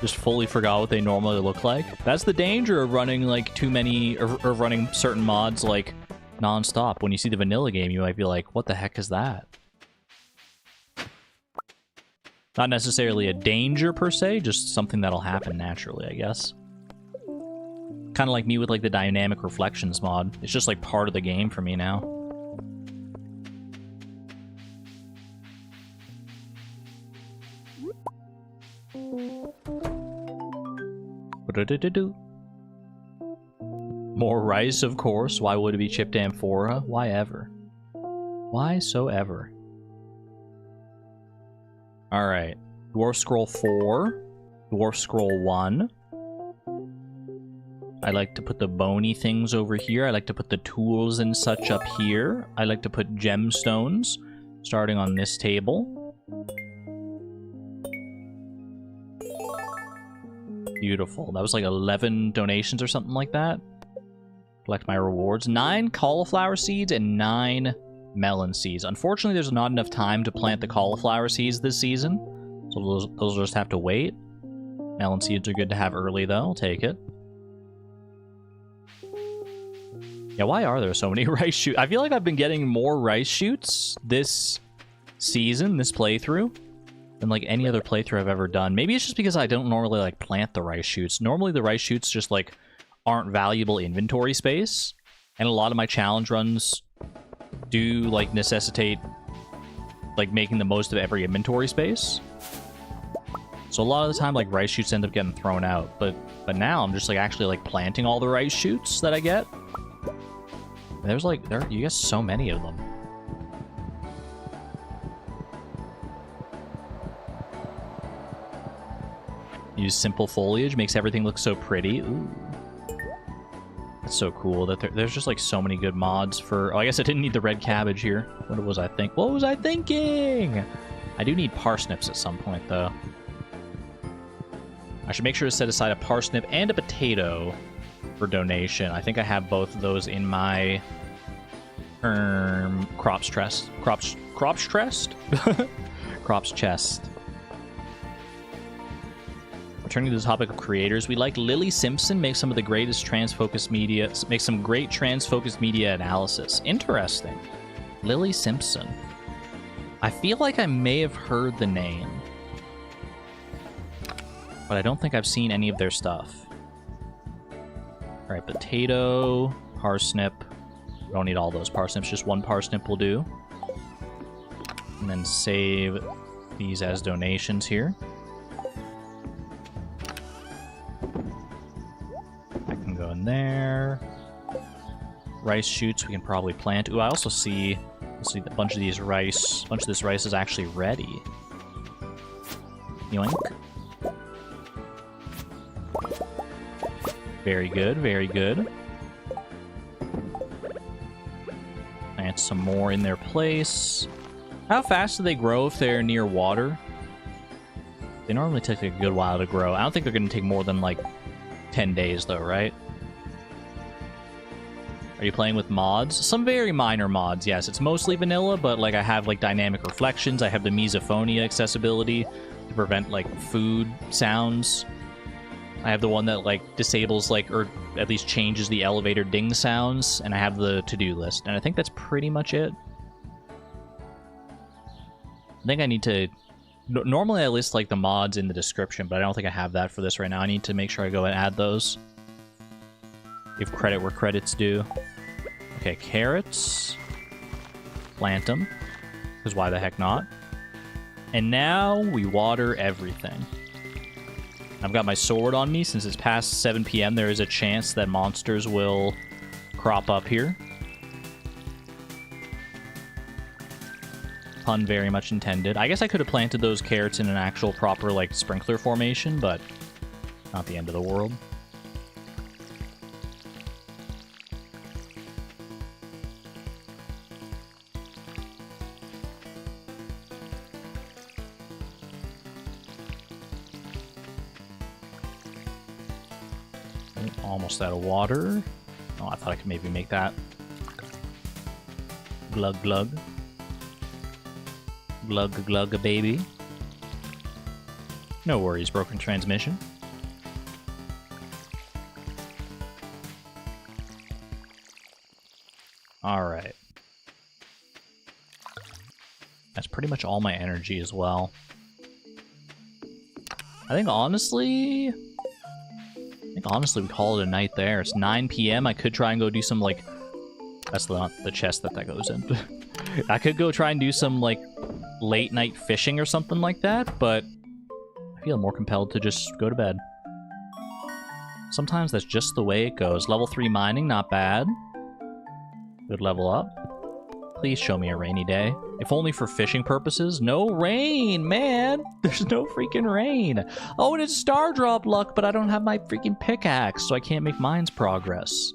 Just fully forgot what they normally look like. That's the danger of running, like, too many, or running certain mods, like, non-stop. When you see the vanilla game, you might be like, what the heck is that? Not necessarily a danger, per se, just something that'll happen naturally, I guess. Kind of like me with, like, the dynamic reflections mod. It's just, like, part of the game for me now. Ba-da-da-da-do. More rice, of course. Why would it be chipped amphora? Why ever? Why so ever? Alright. Dwarf Scroll 4. Dwarf Scroll 1. I like to put the bony things over here. I like to put the tools and such up here. I like to put gemstones starting on this table. Beautiful. That was like 11 donations or something like that. Collect my rewards. 9 cauliflower seeds and 9 melon seeds. Unfortunately, there's not enough time to plant the cauliflower seeds this season, so those will just have to wait. Melon seeds are good to have early, though. I'll take it. Yeah, why are there so many rice shoots? I feel like I've been getting more rice shoots this season, this playthrough, than like any other playthrough I've ever done. Maybe it's just because I don't normally like plant the rice shoots. Normally the rice shoots just like aren't valuable inventory space, and a lot of my challenge runs do like necessitate like making the most of every inventory space. So a lot of the time like rice shoots end up getting thrown out, but now I'm just like actually like planting all the rice shoots that I get. There's like you get so many of them. Use simple foliage, makes everything look so pretty. Ooh. That's so cool that there's just like so many good mods for... Oh, I guess I didn't need the red cabbage here. What was I thinking? I do need parsnips at some point, though. I should make sure to set aside a parsnip and a potato for donation. I think I have both of those in my crops chest. Crops chest. Returning to the topic of creators, we like Lily Simpson makes some of the greatest trans-focused media, makes some great trans-focused media analysis. Interesting. Lily Simpson. I feel like I may have heard the name, but I don't think I've seen any of their stuff. Alright, potato, parsnip. We don't need all those parsnips, just one parsnip will do. And then save these as donations here. There. Rice shoots we can probably plant. Ooh, I also see a bunch of this rice is actually ready. Yoink. Very good, very good. Plant some more in their place. How fast do they grow if they're near water? They normally take a good while to grow. I don't think they're going to take more than like 10 days though, right? Are you playing with mods? Some very minor mods, yes. It's mostly vanilla, but like I have like dynamic reflections. I have the misophonia accessibility to prevent like food sounds. I have the one that like disables like, or at least changes the elevator ding sounds. And I have the to-do list. And I think that's pretty much it. I think I need to... Normally I list like the mods in the description, but I don't think I have that for this right now. I need to make sure I go and add those. Give credit where credit's due. Okay, carrots. Plant them. Because why the heck not? And now we water everything. I've got my sword on me. Since it's past 7 p.m., there is a chance that monsters will crop up here. Pun very much intended. I guess I could have planted those carrots in an actual proper, like, sprinkler formation, but not the end of the world. Almost out of water. Oh, I thought I could maybe make that. Glug glug. Glug glug baby. No worries, broken transmission. Alright. That's pretty much all my energy as well. I think honestly we call it a night there. It's 9 p.m. I could try and go do some, like... That's not the chest that goes in. I could go try and do some, like, late night fishing or something like that, but I feel more compelled to just go to bed. Sometimes that's just the way it goes. Level 3 mining, not bad. Good level up. Please show me a rainy day. If only for fishing purposes. No rain, man! There's no freaking rain! Oh, and it's star drop luck, but I don't have my freaking pickaxe, so I can't make mines progress.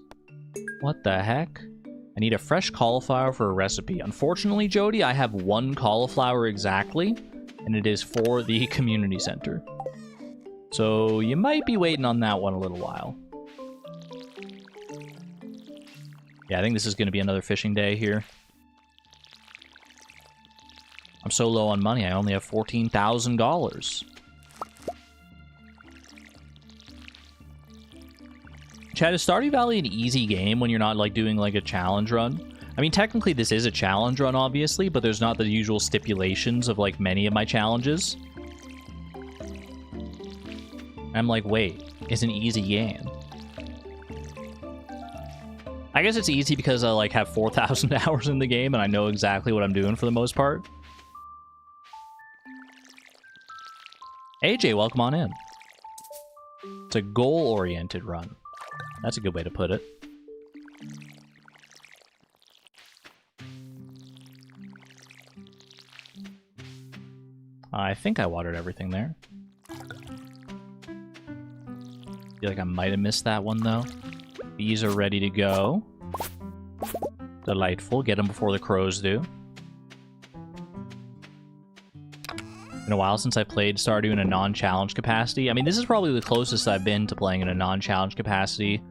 What the heck? I need a fresh cauliflower for a recipe. Unfortunately, Jody, I have 1 cauliflower exactly, and it is for the community center. So you might be waiting on that one a little while. Yeah, I think this is going to be another fishing day here. I'm so low on money, I only have $14,000. Chad, is Stardew Valley an easy game when you're not like doing like a challenge run? I mean, technically this is a challenge run, obviously, but there's not the usual stipulations of like many of my challenges. I'm like, wait, it's an easy game. I guess it's easy because I like have 4,000 hours in the game and I know exactly what I'm doing for the most part. AJ, welcome on in. It's a goal-oriented run. That's a good way to put it. I think I watered everything there. Feel like I might have missed that one, though. Bees are ready to go. Delightful. Get them before the crows do. Been a while since I played Stardew in a non-challenge capacity. I mean, this is probably the closest I've been to playing in a non-challenge capacity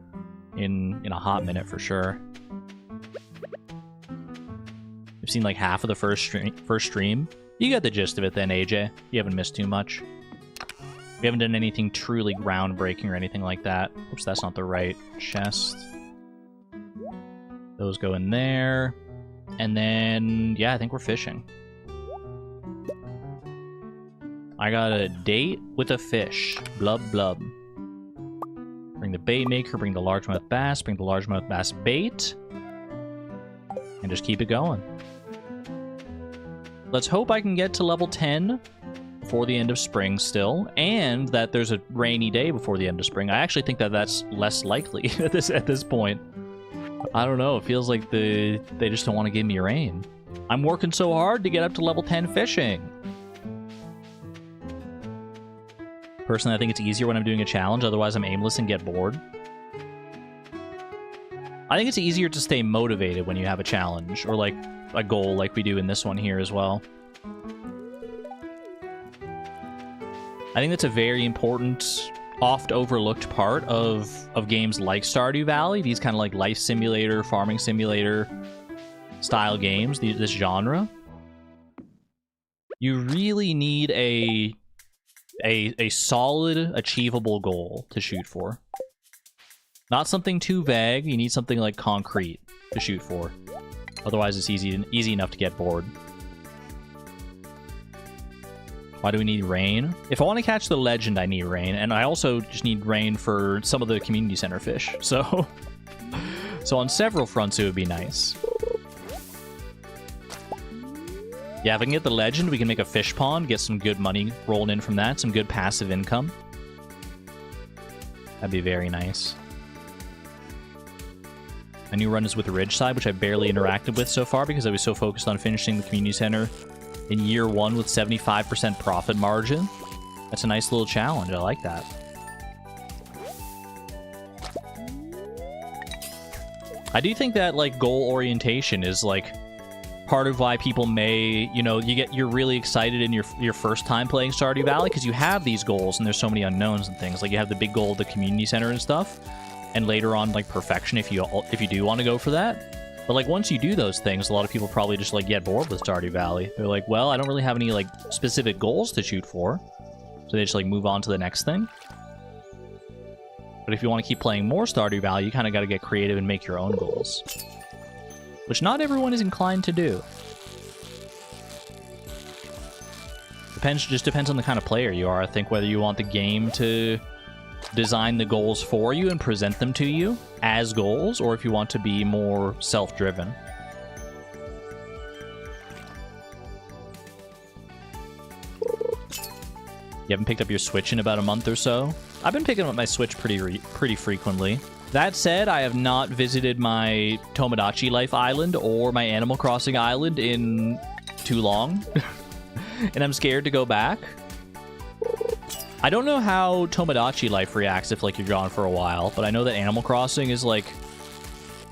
in a hot minute for sure. I've seen like half of the first stream. You got the gist of it then, AJ. You haven't missed too much. We haven't done anything truly groundbreaking or anything like that. Oops, that's not the right chest. Those go in there. And then, yeah, I think we're fishing. I got a date with a fish. Blub, blub. Bring the bait maker, bring the largemouth bass, bring the largemouth bass bait. And just keep it going. Let's hope I can get to level 10 before the end of spring still, and that there's a rainy day before the end of spring. I actually think that that's less likely at this point. I don't know, it feels like they just don't want to give me rain. I'm working so hard to get up to level 10 fishing. Personally, I think it's easier when I'm doing a challenge, otherwise I'm aimless and get bored. I think it's easier to stay motivated when you have a challenge, or like a goal like we do in this one here as well. I think that's a very important, oft overlooked part of games like Stardew Valley, these kind of like life simulator, farming simulator style games, this genre. You really need a solid, achievable goal to shoot for. Not something too vague, you need something like concrete to shoot for. Otherwise it's easy enough to get bored. Why do we need rain? If I want to catch the legend, I need rain, and I also just need rain for some of the community center fish. So on several fronts it would be nice. Yeah, if I can get the legend, we can make a fish pond, get some good money rolling in from that, some good passive income. That'd be very nice. My new run is with Ridgeside, which I barely interacted with so far because I was so focused on finishing the community center in year 1 with 75% profit margin. That's a nice little challenge. I like that. I do think that like goal orientation is like part of why people may, you know, you're really excited in your first time playing Stardew Valley because you have these goals and there's so many unknowns and things. Like you have the big goal of the community center and stuff, and later on like perfection if you do want to go for that. But like once you do those things, a lot of people probably just like get bored with Stardew Valley. They're like, well, I don't really have any like specific goals to shoot for, so they just like move on to the next thing. But if you want to keep playing more Stardew Valley, you kind of got to get creative and make your own goals, which not everyone is inclined to do. Just depends on the kind of player you are. I think whether you want the game to design the goals for you and present them to you as goals, or if you want to be more self-driven. You haven't picked up your Switch in about a month or so? I've been picking up my Switch pretty frequently. That said, I have not visited my Tomodachi Life Island or my Animal Crossing Island in too long. And I'm scared to go back. I don't know how Tomodachi Life reacts if, like, you're gone for a while, but I know that Animal Crossing is, like,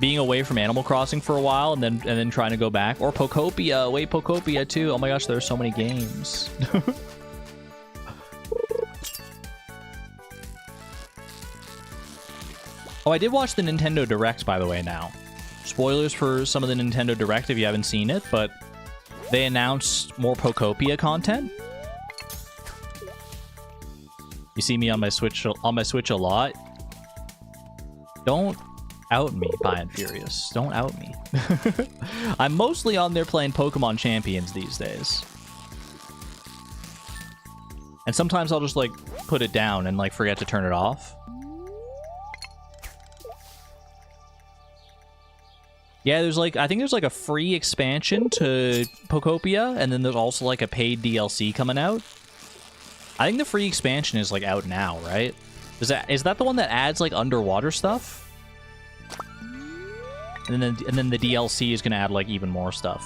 being away from Animal Crossing for a while and then trying to go back. Or Pokopia. Wait, Pokopia, too. Oh my gosh, there are so many games. Oh, I did watch the Nintendo Direct, by the way, now. Spoilers for some of the Nintendo Direct if you haven't seen it, but they announced more Pokopia content. You see me on my Switch a lot. Don't out me, Pie and Furious. Don't out me. I'm mostly on there playing Pokemon Champions these days. And sometimes I'll just, like, put it down and, like, forget to turn it off. Yeah, there's, like, I think there's, like, a free expansion to Pokopia, and then there's also, like, a paid DLC coming out. I think the free expansion is, like, out now, right? Is that the one that adds, like, underwater stuff? And then the DLC is gonna add, like, even more stuff.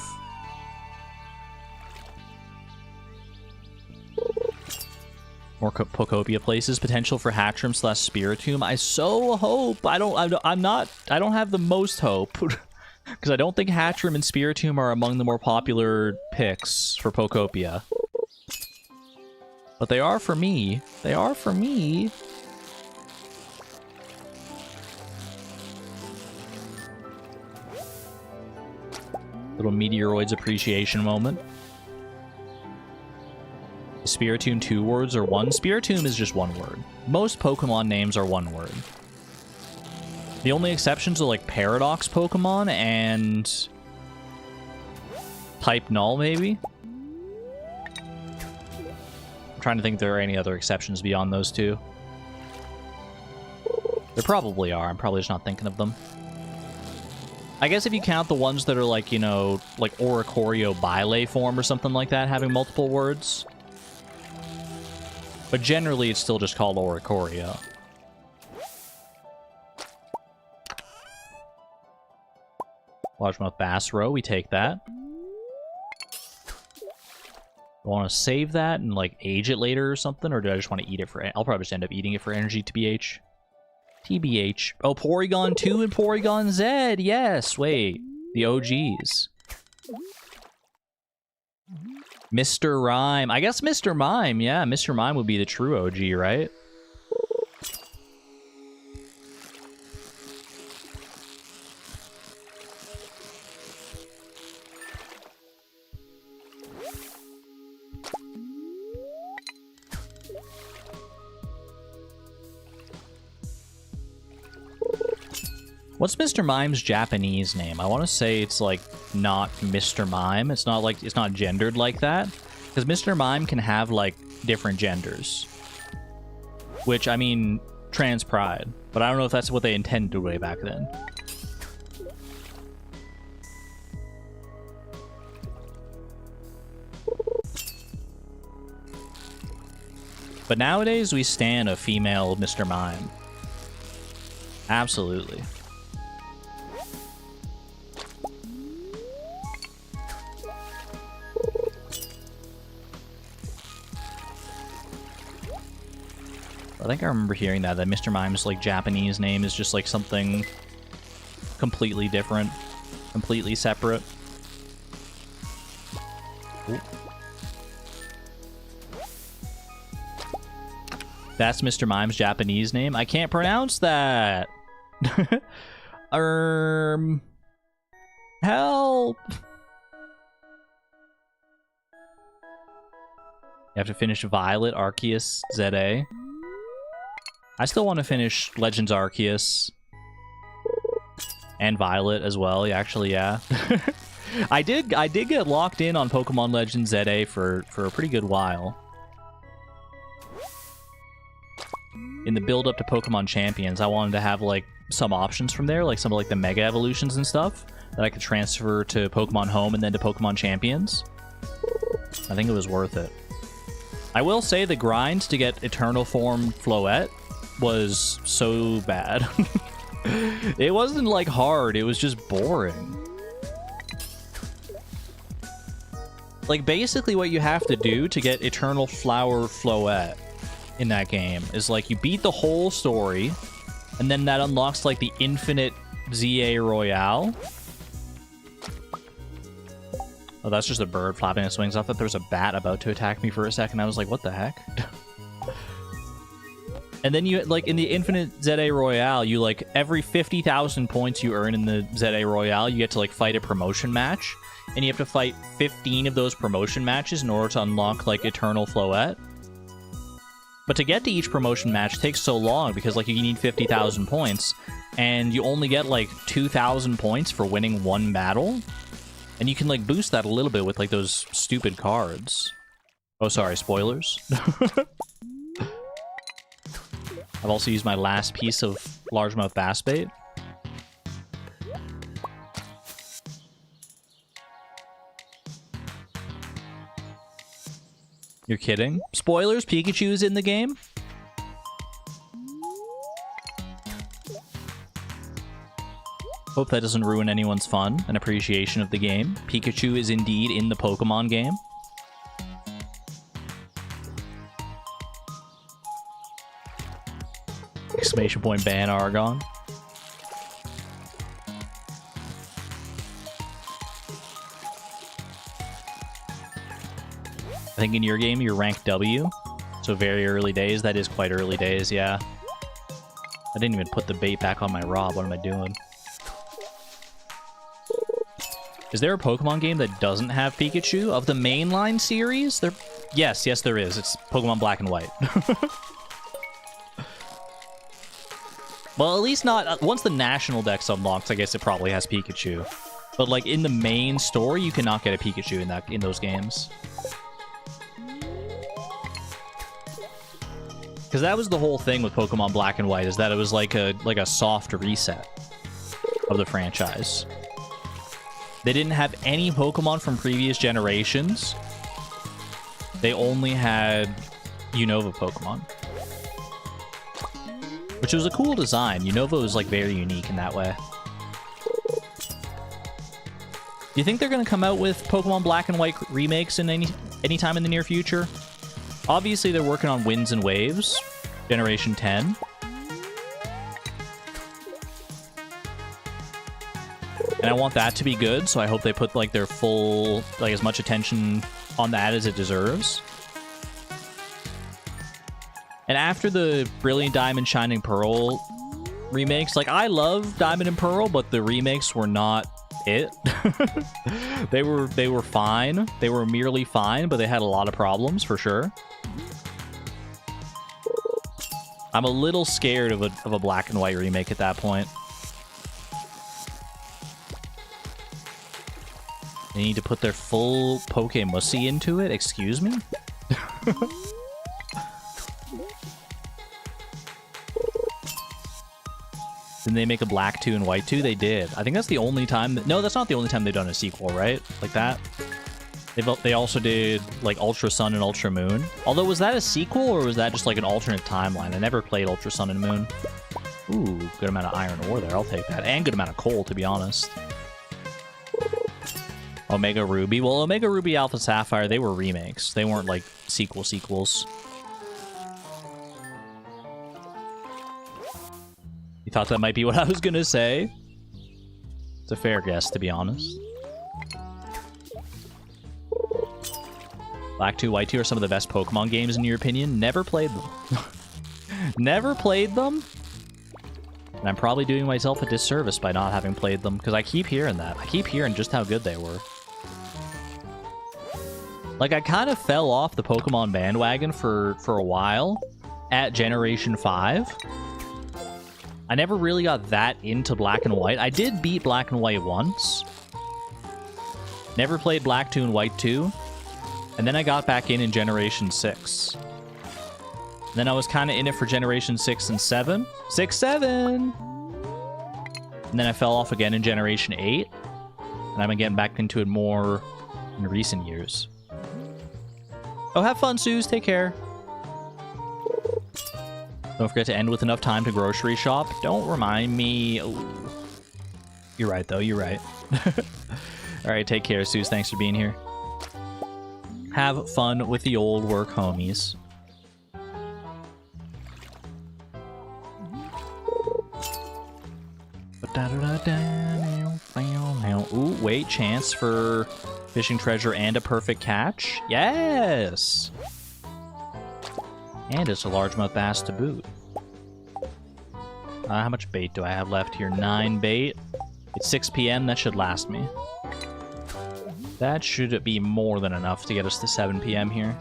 More Pokopia places, potential for Hatchrim / Spiritomb. I so hope. I don't have the most hope. Because I don't think Hatchrim and Spiritomb are among the more popular picks for Pokopia. But they are for me. They are for me. Little Meteoroids appreciation moment. Spiritomb 2 words or 1? Spiritomb is just 1 word. Most Pokemon names are 1 word. The only exceptions are, like, Paradox Pokemon and Type Null, maybe? I'm trying to think if there are any other exceptions beyond those two. There probably are. I'm probably just not thinking of them. I guess if you count the ones that are, like, you know, like Oricorio Bile form or something like that, having multiple words. But generally, it's still just called Oricorio. Largemouth Bassro, we take that. I want to save that and, like, age it later or something, or do I just want to eat it for... I'll probably just end up eating it for energy, TBH. TBH. Oh, Porygon 2 and Porygon Z! Yes! Wait. The OGs. Mr. Rhyme. I guess Mr. Mime, yeah. Mr. Mime would be the true OG, right? What's Mr. Mime's Japanese name? I want to say it's, like, not Mr. Mime. It's not, like, it's not gendered like that. Because Mr. Mime can have, like, different genders. Which, I mean, trans pride. But I don't know if that's what they intended way back then. But nowadays, we stan a female Mr. Mime. Absolutely. I think I remember hearing that Mr. Mime's, like, Japanese name is just, like, something completely different, completely separate. Ooh. That's Mr. Mime's Japanese name? I can't pronounce that! Help! You have to finish Violet, Arceus, ZA. I still want to finish Legends Arceus. And Violet as well, actually, yeah. I did get locked in on Pokemon Legends ZA for a pretty good while. In the build-up to Pokemon Champions, I wanted to have, like, some options from there, like some of, like, the Mega Evolutions and stuff, that I could transfer to Pokemon Home and then to Pokemon Champions. I think it was worth it. I will say the grind to get Eternal Form Floette was so bad. It wasn't like hard, it was just boring. Like basically what you have to do to get Eternal Flower Floette in that game is like you beat the whole story, and then that unlocks like the infinite ZA Royale. Oh, that's just a bird flapping its wings. I thought there was a bat about to attack me for a second. I was like, what the heck? And then you, like, in the Infinite ZA Royale, you, like, every 50,000 points you earn in the ZA Royale, you get to, like, fight a promotion match. And you have to fight 15 of those promotion matches in order to unlock, like, Eternal Floette. But to get to each promotion match takes so long because, like, you need 50,000 points. And you only get, like, 2,000 points for winning one battle. And you can, like, boost that a little bit with, like, those stupid cards. Oh, sorry, spoilers. I've also used my last piece of largemouth bass bait. You're kidding? Spoilers, Pikachu is in the game? Hope that doesn't ruin anyone's fun and appreciation of the game. Pikachu is indeed in the Pokemon game. Exclamation point ban Argon. I think in your game you're rank W, so very early days. That is quite early days, yeah. I didn't even put the bait back on my rod. What am I doing? Is there a Pokemon game that doesn't have Pikachu? Of the mainline series? Yes, there is. It's Pokemon Black and White. Well, at least not... once the national dex unlocks, I guess it probably has Pikachu. But, like, in the main story, you cannot get a Pikachu in those games. Because that was the whole thing with Pokemon Black and White, is that it was like a soft reset of the franchise. They didn't have any Pokemon from previous generations. They only had Unova Pokemon. Which was a cool design. Unova was, like, very unique in that way. Do you think they're going to come out with Pokemon Black and White remakes in any time in the near future? Obviously, they're working on Winds and Waves, Generation 10. And I want that to be good, so I hope they put, like, their full, like, as much attention on that as it deserves. And after the Brilliant Diamond, Shining Pearl remakes, like, I love Diamond and Pearl, but the remakes were not it. They were fine. They were merely fine, but they had a lot of problems, for sure. I'm a little scared of a Black and White remake at that point. They need to put their full Pokemussy into it? Excuse me? Didn't they make a Black 2 and White 2? They did. I think that's the only time... no, that's not the only time they've done a sequel, right? Like that? They also did, like, Ultra Sun and Ultra Moon. Although, was that a sequel, or was that just, like, an alternate timeline? I never played Ultra Sun and Moon. Ooh, good amount of iron ore there. I'll take that. And good amount of coal, to be honest. Omega Ruby. Well, Omega Ruby, Alpha Sapphire, they were remakes. They weren't, like, sequels. You thought that might be what I was gonna say? It's a fair guess, to be honest. Black 2, White 2 are some of the best Pokemon games, in your opinion? Never played them. Never played them? And I'm probably doing myself a disservice by not having played them, because I keep hearing that. I keep hearing just how good they were. Like, I kind of fell off the Pokemon bandwagon for a while at Generation 5. I never really got that into Black and White. I did beat Black and White once. Never played Black 2 and White 2. And then I got back in Generation 6. And then I was kind of in it for Generation 6 and 7. 6, 7! And then I fell off again in Generation 8. And I've been getting back into it more in recent years. Oh, have fun, Suze. Take care. Don't forget to end with enough time to grocery shop. Don't remind me. Ooh. You're right, though. You're right. All right, take care, Suze. Thanks for being here. Have fun with the old work, homies. Ooh, wait, chance for fishing treasure and a perfect catch? Yes! And it's a largemouth bass to boot. How much bait do I have left here? 9 bait. It's 6 p.m. That should last me. That should be more than enough to get us to 7 p.m. here.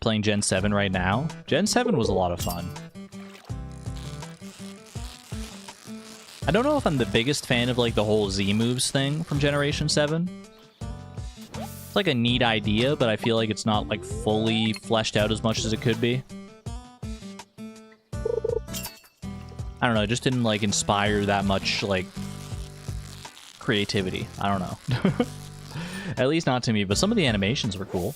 Playing Gen 7 right now. Gen 7 was a lot of fun. I don't know if I'm the biggest fan of like the whole Z moves thing from Generation 7. It's like a neat idea, but I feel like it's not like fully fleshed out as much as it could be. I don't know, it just didn't like inspire that much like creativity. I don't know. At least not to me, but some of the animations were cool.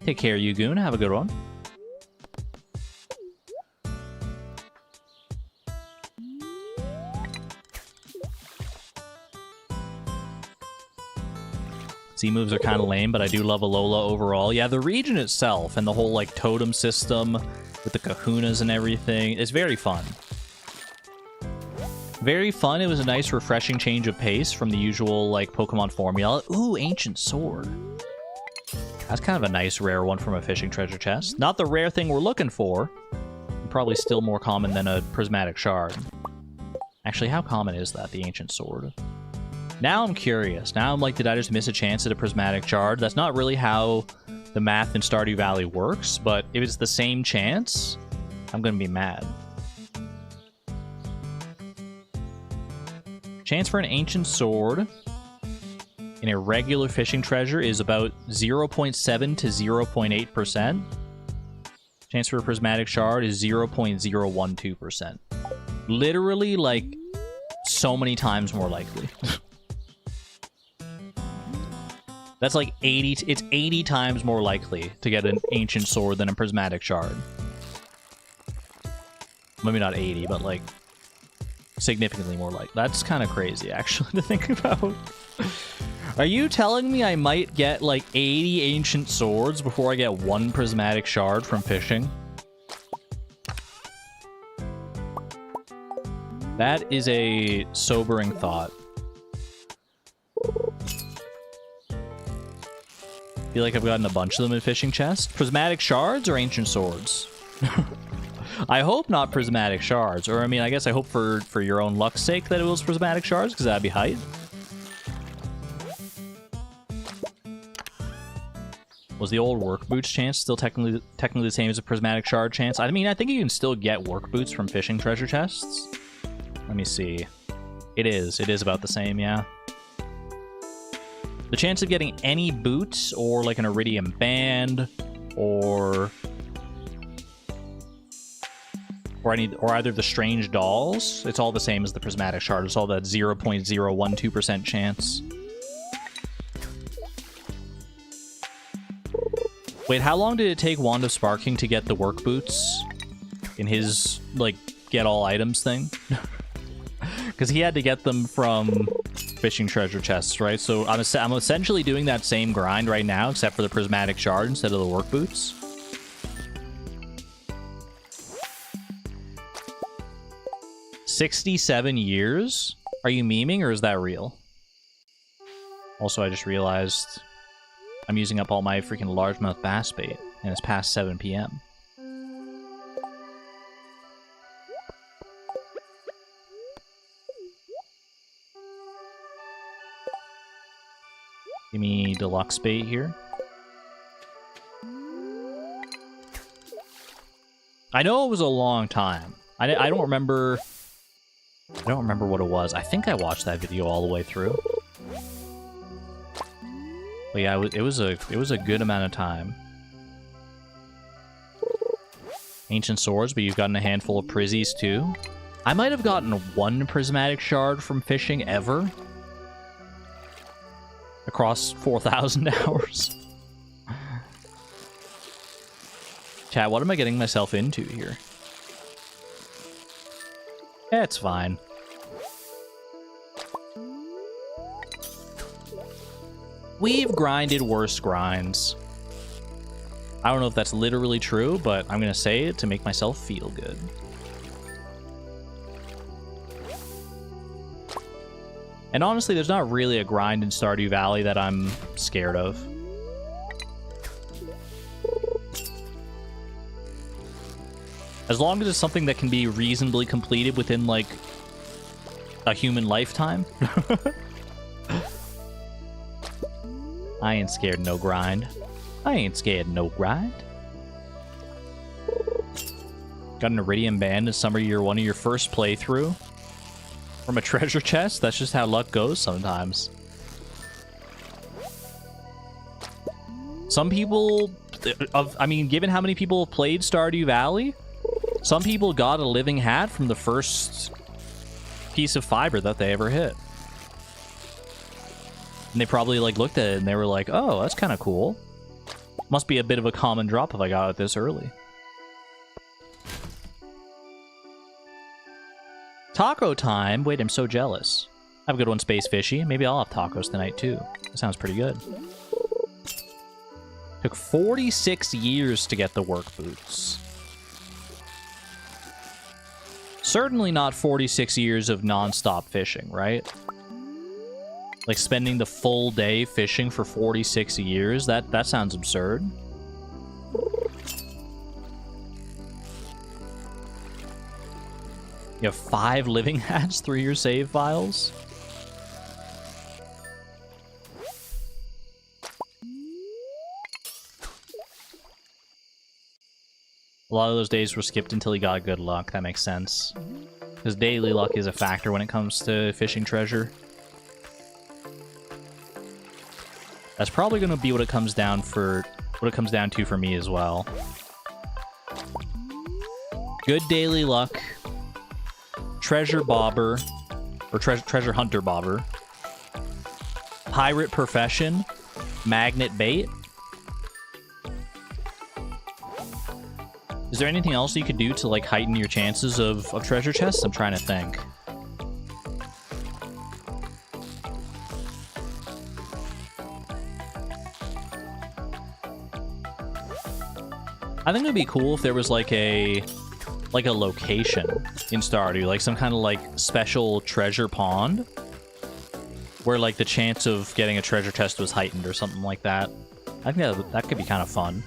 Take care, Yugoon. Have a good one. Z moves are kind of lame, but I do love Alola overall. Yeah, the region itself and the whole like totem system with the kahunas and everything is very fun. Very fun. It was a nice, refreshing change of pace from the usual like Pokemon formula. Ooh, Ancient Sword. That's kind of a nice rare one from a fishing treasure chest. Not the rare thing we're looking for. Probably still more common than a Prismatic Shard. Actually, how common is that, the Ancient Sword? Now I'm curious. Now I'm like, did I just miss a chance at a Prismatic Shard? That's not really how the math in Stardew Valley works, but if it's the same chance, I'm gonna be mad. Chance for an Ancient Sword in a regular fishing treasure is about 0.7 to 0.8%. Chance for a Prismatic Shard is 0.012%. Literally, like, so many times more likely. That's like 80... It's 80 times more likely to get an Ancient Sword than a Prismatic Shard. Maybe not 80, but, like, significantly more likely. That's kind of crazy, actually, to think about. Are you telling me I might get, like, 80 Ancient Swords before I get 1 Prismatic Shard from fishing? That is a sobering thought. I feel like I've gotten a bunch of them in fishing chests. Prismatic Shards or Ancient Swords? I hope not Prismatic Shards. Or, I mean, I guess I hope for your own luck's sake that it was Prismatic Shards, because that'd be hype. Was the old work boots chance still technically the same as a Prismatic Shard chance? I mean, I think you can still get work boots from fishing treasure chests. Let me see. It is about the same, yeah. The chance of getting any boots, or like an Iridium Band, or either of the strange dolls, it's all the same as the Prismatic Shard. It's all that 0.012% chance. Wait, how long did it take Wand of Sparking to get the work boots in his, like, get all items thing? Because he had to get them from fishing treasure chests, right? So I'm essentially doing that same grind right now, except for the Prismatic Shard instead of the work boots. $67 years? Are you memeing, or is that real? Also, I just realized I'm using up all my freaking largemouth bass bait, and it's past 7 p.m. Give me deluxe bait here. I know it was a long time. I don't remember. I don't remember what it was. I think I watched that video all the way through. But yeah, it was a good amount of time. Ancient swords, but you've gotten a handful of prizzies too. I might have gotten one prismatic shard from fishing ever. Across 4,000 hours. Chat, what am I getting myself into here? Yeah, it's fine. We've grinded worse grinds. I don't know if that's literally true, but I'm gonna say it to make myself feel good. And honestly, there's not really a grind in Stardew Valley that I'm scared of. As long as it's something that can be reasonably completed within, like, a human lifetime. I ain't scared no grind. I ain't scared no grind. Got an Iridium Band in summer year 1 of your first playthrough. From a treasure chest? That's just how luck goes sometimes. Some people... I mean, given how many people have played Stardew Valley, some people got a living hat from the first piece of fiber that they ever hit. And they probably, like, looked at it and they were like, oh, that's kind of cool. Must be a bit of a common drop if I got it this early. Taco time? Wait, I'm so jealous. Have a good one, Space Fishy. Maybe I'll have tacos tonight, too. That sounds pretty good. Took 46 years to get the work boots. Certainly not 46 years of non-stop fishing, right? Like, spending the full day fishing for 46 years? That sounds absurd. You have 5 living hats through your save files? A lot of those days were skipped until he got good luck. That makes sense. Because daily luck is a factor when it comes to fishing treasure. That's probably going to be what it comes down to for me as well. Good daily luck. Treasure bobber. Or treasure hunter bobber. Pirate profession. Magnet bait. Is there anything else you could do to, like, heighten your chances of treasure chests? I'm trying to think. I think it would be cool if there was, like a location in Stardew, like some kind of, like, special treasure pond where, like, the chance of getting a treasure chest was heightened or something like that. I think that could be kind of fun.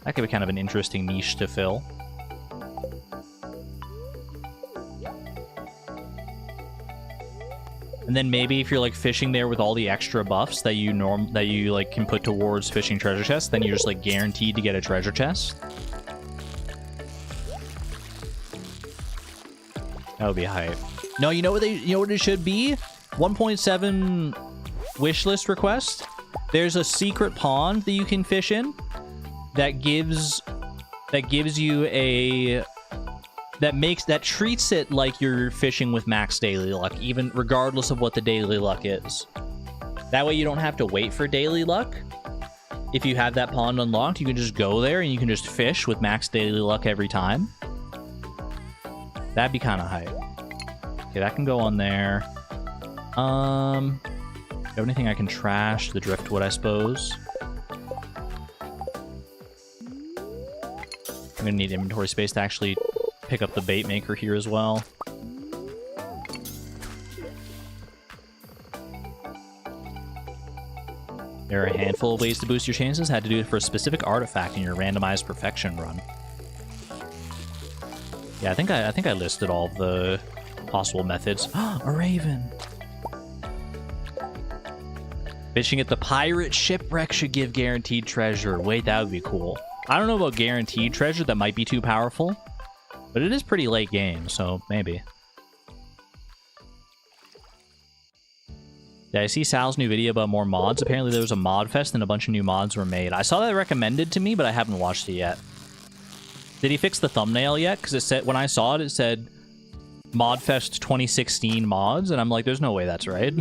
That could be kind of an interesting niche to fill. And then maybe if you're, like, fishing there with all the extra buffs that you like can put towards fishing treasure chests, then you're just, like, guaranteed to get a treasure chest. That would be hype. No, you know what it should be? 1.7 wishlist request. There's a secret pond that you can fish in that gives you a that treats it like you're fishing with max daily luck, even regardless of what the daily luck is. That way you don't have to wait for daily luck. If you have that pond unlocked, you can just go there and you can just fish with max daily luck every time. That'd be kind of hype. Okay, that can go on there. Have anything I can trash? The driftwood, I suppose. I'm gonna need inventory space to actually pick up the bait maker here as well. There are a handful of ways to boost your chances. Had to do it for a specific artifact in your randomized perfection run. Yeah, I think I listed all of the possible methods. A raven. Fishing at the pirate shipwreck should give guaranteed treasure. Wait, that would be cool. I don't know about guaranteed treasure. That might be too powerful. But it is pretty late game, so maybe. Did I see Sal's new video about more mods? Apparently there was a mod fest and a bunch of new mods were made. I saw that recommended to me, but I haven't watched it yet. Did he fix the thumbnail yet? Because it said, when I saw it, it said Modfest 2016 mods, and I'm like, there's no way that's right.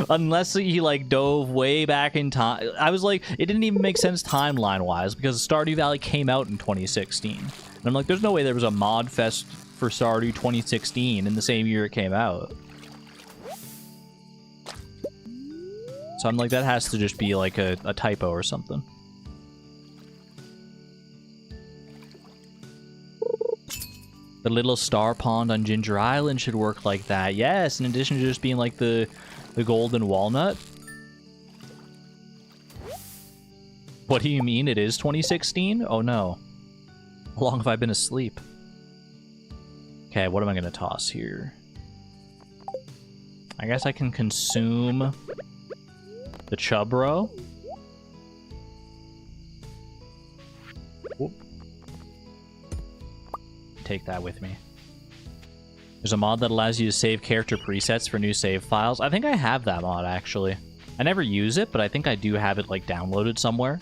Unless he, like, dove way back in time. I was like, it didn't even make sense timeline-wise, because Stardew Valley came out in 2016. And I'm like, there's no way there was a Modfest for Stardew 2016 in the same year it came out. So I'm like, that has to just be, like, a typo or something. The little star pond on Ginger Island should work like that. Yes, in addition to just being, like, the golden walnut. What do you mean? It is 2016? Oh no. How long have I been asleep? Okay, what am I gonna toss here? I guess I can consume the chubro. Whoop. Take that with me. There's a mod that allows you to save character presets for new save files. I think I have that mod, actually. I never use it, but I think I do have it, like, downloaded somewhere.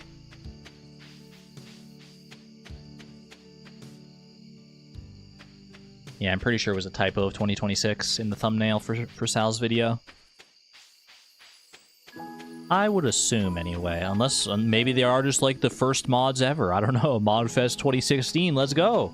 Yeah, I'm pretty sure it was a typo of 2026 in the thumbnail for Sal's video. I would assume, anyway. Unless, maybe they are just, like, the first mods ever. I don't know. Modfest 2016, let's go!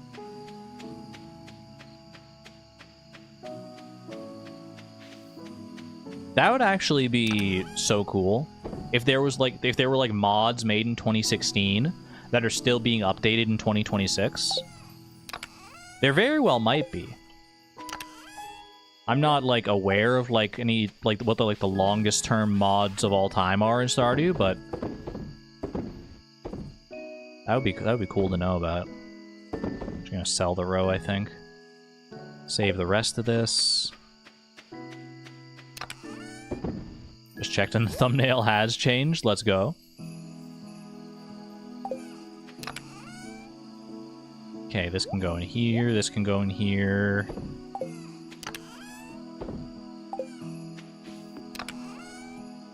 That would actually be so cool if there was like were like mods made in 2016 that are still being updated in 2026. There very well might be. I'm not like aware of like any like what the longest term mods of all time are in Stardew, but that would be cool to know about. I'm just gonna sell the row, I think. Save the rest of this. Just checked and the thumbnail has changed. Let's go. Okay, this can go in here. This can go in here.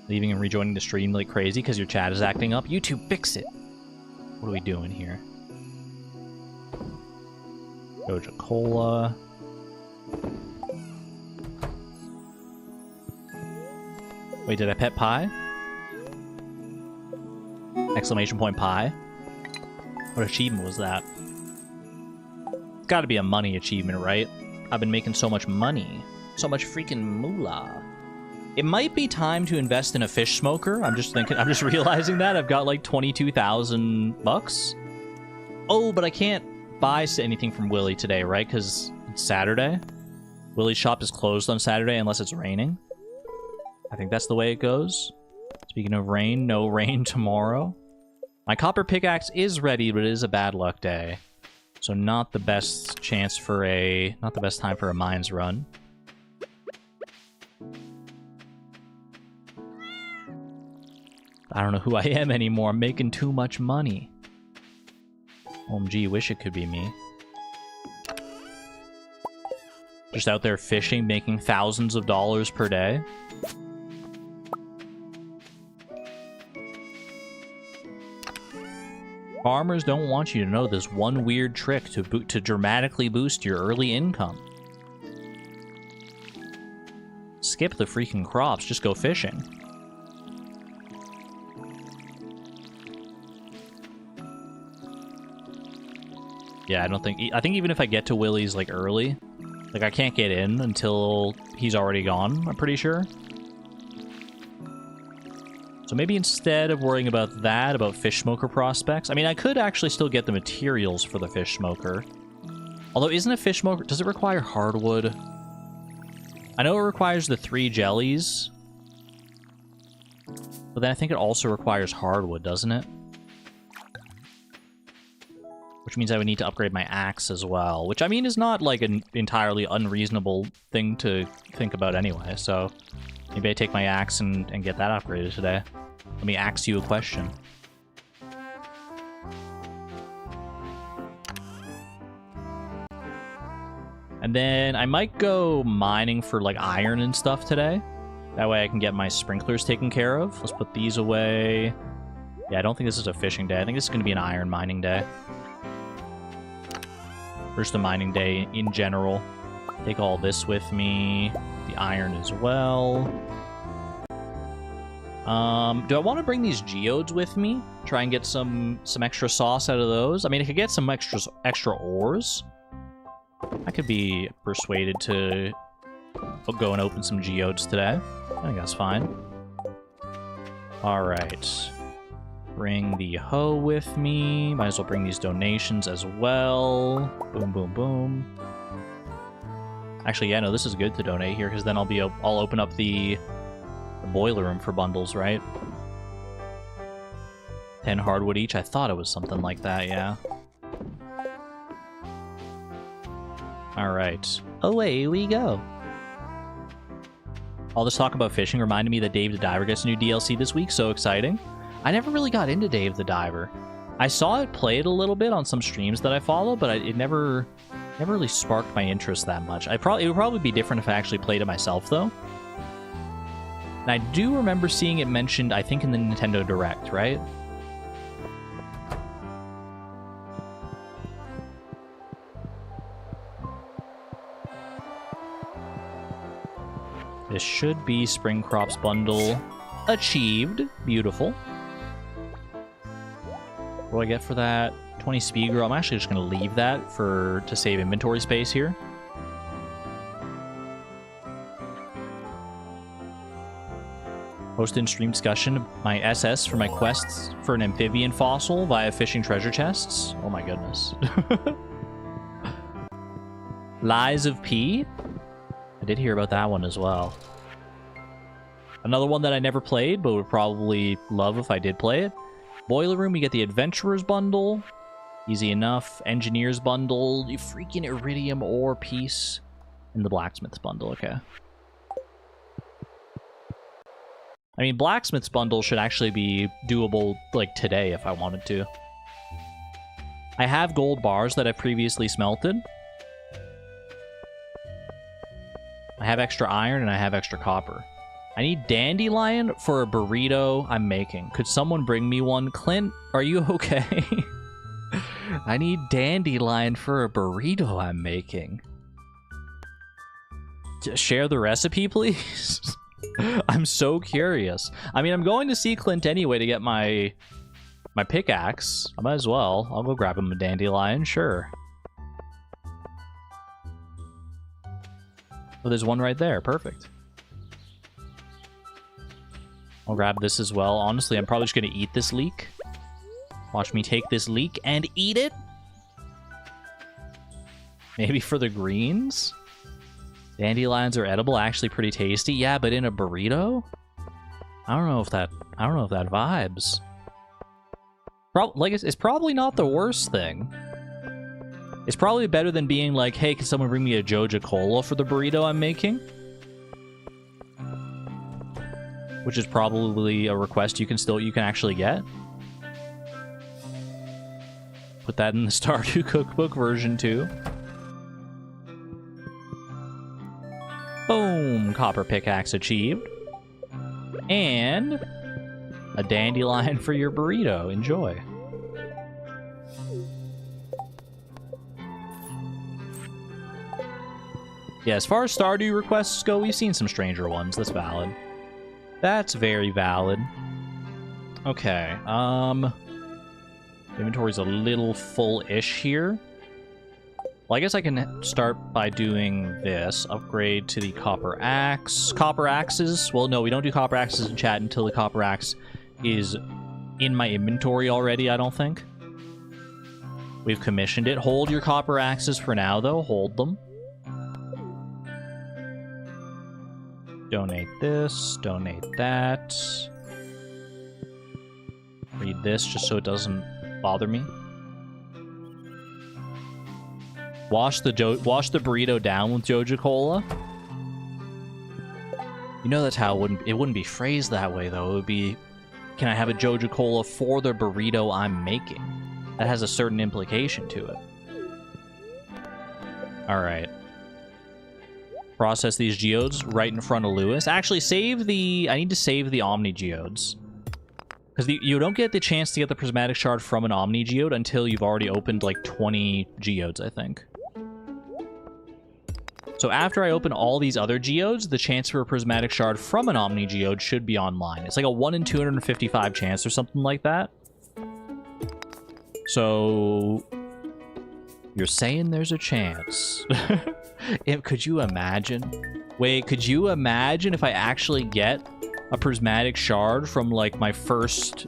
Leaving and rejoining the stream like crazy because your chat is acting up. YouTube, fix it. What are we doing here? Goja Cola. Wait, did I pet pie? Exclamation point pie? What achievement was that? It's gotta be a money achievement, right? I've been making so much money. So much freaking moolah. It might be time to invest in a fish smoker. I'm just realizing that. I've got like 22,000 bucks. Oh, but I can't buy anything from Willy today, right? Because it's Saturday. Willy's shop is closed on Saturday unless it's raining. I think that's the way it goes. Speaking of rain, no rain tomorrow. My copper pickaxe is ready, but it is a bad luck day. So not the best chance for not the best time for a mines run. I don't know who I am anymore. I'm making too much money. OMG, wish it could be me. Just out there fishing, making thousands of dollars per day. Farmers don't want you to know this one weird trick to dramatically boost your early income. Skip the freaking crops, just go fishing. Yeah, I think even if I get to Willy's like early, like I can't get in until he's already gone, I'm pretty sure. So maybe instead of worrying about that, about fish smoker prospects, I mean, I could actually still get the materials for the fish smoker. Although, isn't a fish smoker, does it require hardwood? I know it requires the 3 jellies, but then I think it also requires hardwood, doesn't it? Which means I would need to upgrade my axe as well, which I mean is not like an entirely unreasonable thing to think about anyway, so maybe I take my axe and get that upgraded today. Let me ask you a question. And then I might go mining for like iron and stuff today. That way I can get my sprinklers taken care of. Let's put these away. Yeah, I don't think this is a fishing day. I think this is going to be an iron mining day. First a mining day in general. Take all this with me. The iron as well. Do I want to bring these geodes with me? Try and get some extra sauce out of those? I mean, I could get some extra ores. I could be persuaded to go and open some geodes today. I think that's fine. Alright. Bring the hoe with me. Might as well bring these donations as well. Boom, boom, boom. Actually, yeah, no, this is good to donate here, because then I'll open up the boiler room for bundles, right? 10 hardwood each. I thought it was something like that, yeah. Alright. Away we go. All this talk about fishing reminded me that Dave the Diver gets a new DLC this week. So exciting. I never really got into Dave the Diver. I saw it played a little bit on some streams that I follow, but it never really sparked my interest that much. It would probably be different if I actually played it myself, though. And I do remember seeing it mentioned, I think, in the Nintendo Direct, right? This should be Spring Crops Bundle achieved. Beautiful. What do I get for that? 20 speed grow. I'm actually just going to leave that to save inventory space here. Host in stream discussion. My SS for my quests for an amphibian fossil via fishing treasure chests. Oh my goodness. Lies of P. I did hear about that one as well. Another one that I never played, but would probably love if I did play it. Boiler Room, you get the Adventurers Bundle. Easy enough. Engineers Bundle. You freaking Iridium Ore piece. And the Blacksmiths Bundle, okay. I mean, Blacksmiths Bundle should actually be doable, like, today if I wanted to. I have gold bars that I've previously smelted. I have extra iron and I have extra copper. I need dandelion for a burrito I'm making. Could someone bring me one? Clint, are you okay? I need dandelion for a burrito I'm making. Just share the recipe, please? I'm so curious. I mean, I'm going to see Clint anyway to get my pickaxe. I might as well. I'll go grab him a dandelion, sure. Oh, there's one right there. Perfect. I'll grab this as well. Honestly, I'm probably just going to eat this leek. Watch me take this leek and eat it. Maybe for the greens? Dandelions are edible, actually pretty tasty. Yeah, but in a burrito? I don't know if that vibes. It's probably not the worst thing. It's probably better than being like, hey, can someone bring me a Joja Cola for the burrito I'm making? Which is probably a request you can actually get. Put that in the Stardew Cookbook version too. Boom! Copper pickaxe achieved. And a dandelion for your burrito. Enjoy. Yeah, as far as Stardew requests go, we've seen some stranger ones. That's valid. That's very valid. Okay, inventory's a little full-ish here. Well, I guess I can start by doing this. Upgrade to the copper axe. Copper axes. Well, no, we don't do copper axes in chat until the copper axe is in my inventory already, I don't think. We've commissioned it. Hold your copper axes for now, though. Hold them. Donate this. Donate that. Read this just so it doesn't bother me. Wash the burrito down with Joja Cola. You know that's how it wouldn't be phrased that way though. It would be, can I have a Joja Cola for the burrito I'm making? That has a certain implication to it. All right. Process these geodes right in front of Lewis. Actually, I need to save the Omni geodes. Because you don't get the chance to get the Prismatic Shard from an Omni geode until you've already opened like 20 geodes, I think. So after I open all these other geodes, the chance for a prismatic shard from an Omni geode should be online. It's like a 1 in 255 chance or something like that. So you're saying there's a chance. Could you imagine? Wait, could you imagine if I actually get a prismatic shard from like my first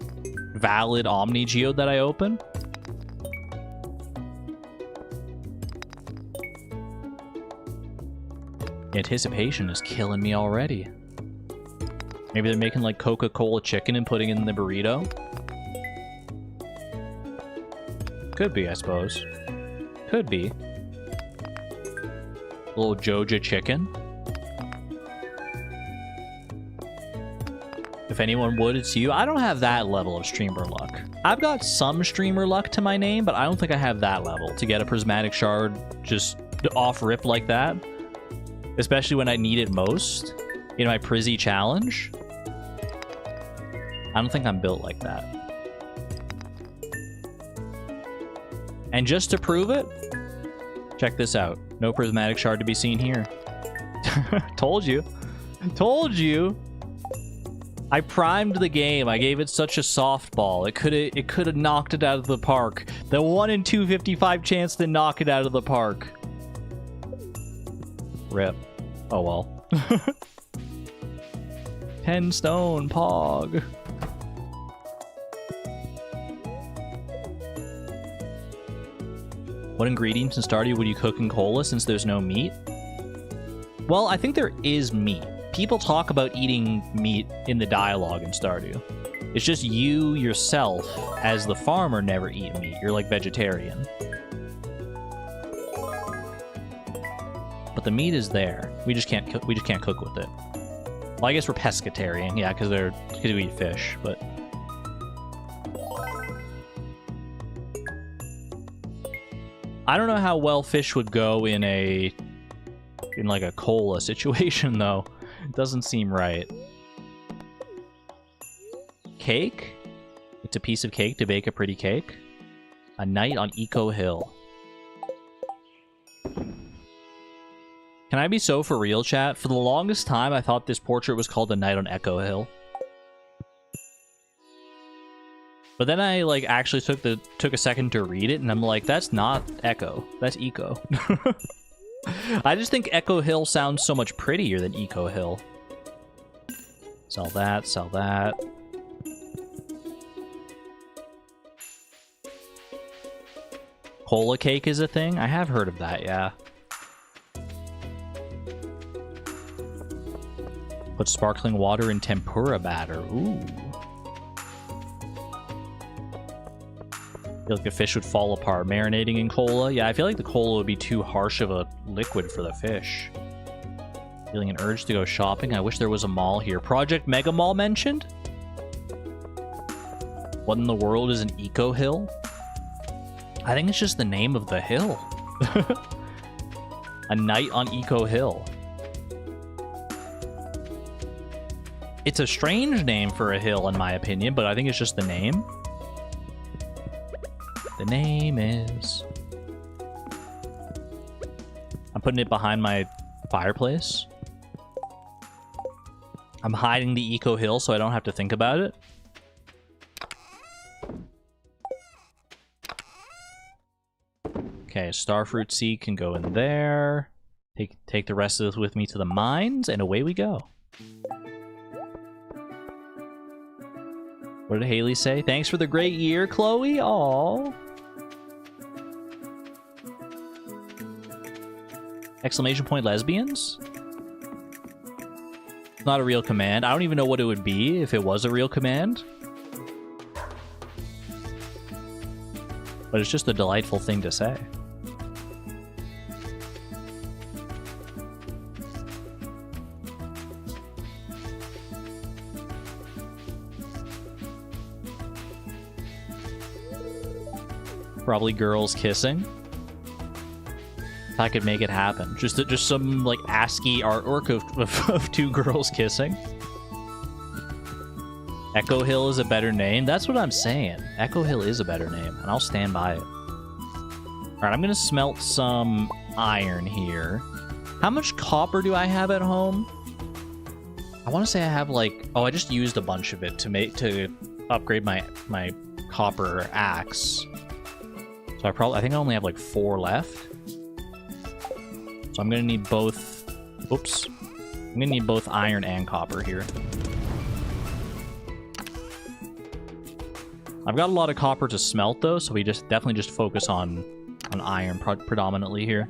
valid Omni geode that I open? Anticipation is killing me already. Maybe they're making like Coca-Cola chicken and putting it in the burrito. Could be, I suppose. Could be. A little Joja chicken. If anyone would, it's you. I don't have that level of streamer luck. I've got some streamer luck to my name, but I don't think I have that level to get a prismatic shard just off rip like that. Especially when I need it most in my Prizzy challenge. I don't think I'm built like that. And just to prove it, check this out. No prismatic shard to be seen here. Told you. Told you. I primed the game. I gave it such a softball. It could have knocked it out of the park. The 1 in 255 chance to knock it out of the park. Rip. Oh well. 10 stone, pog. What ingredients in Stardew would you cook in Cola since there's no meat? Well, I think there is meat. People talk about eating meat in the dialogue in Stardew. It's just you yourself, as the farmer, never eat meat. You're like vegetarian. But the meat is there. We just can't cook with it. Well, I guess we're pescatarian, yeah, because we eat fish, but I don't know how well fish would go in like a cola situation though. It doesn't seem right. Cake? It's a piece of cake to bake a pretty cake. A night on Eco Hill. Can I be so for real, chat? For the longest time, I thought this portrait was called A Night on Echo Hill. But then I like actually took a second to read it, and I'm like, that's not Echo, that's Eco. I just think Echo Hill sounds so much prettier than Eco Hill. Sell that, sell that. Cola cake is a thing? I have heard of that, yeah. Put sparkling water in tempura batter. Ooh. I feel like the fish would fall apart marinating in cola. Yeah, I feel like the cola would be too harsh of a liquid for the fish. Feeling an urge to go shopping. I wish there was a mall here. Project Mega Mall mentioned? What in the world is an Eco Hill? I think it's just the name of the hill. A night on Eco Hill. It's a strange name for a hill, in my opinion, but I think it's just the name. The name is... I'm putting it behind my fireplace. I'm hiding the Eco Hill so I don't have to think about it. Okay, starfruit seed can go in there. Take the rest of this with me to the mines, and away we go. What did Haley say? Thanks for the great year, Chloe. Aww. Exclamation point lesbians? Not a real command. I don't even know what it would be if it was a real command. But it's just a delightful thing to say. Probably girls kissing. If I could make it happen. Just some like ASCII artwork of two girls kissing. Echo Hill is a better name. That's what I'm saying. Echo Hill is a better name, and I'll stand by it. Alright, I'm gonna smelt some iron here. How much copper do I have at home? I want to say I have like... Oh, I just used a bunch of it to upgrade my copper axe. So I think I only have like 4 left. So I'm gonna need both... Oops. I'm gonna need both iron and copper here. I've got a lot of copper to smelt though, so we definitely just focus on iron predominantly here.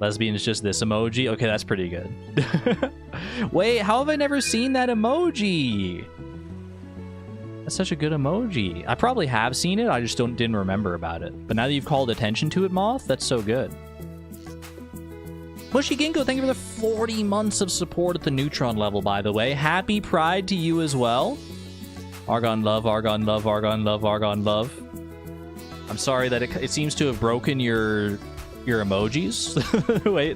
Lesbian is just this emoji. Okay, that's pretty good. Wait, how have I never seen that emoji? That's such a good emoji. I probably have seen it, I just didn't remember about it. But now that you've called attention to it, Moth, that's so good. Mushy Ginkgo, thank you for the 40 months of support at the Neutron level, by the way. Happy Pride to you as well. Argon love, Argon love, Argon love, Argon love. I'm sorry that it seems to have broken your emojis,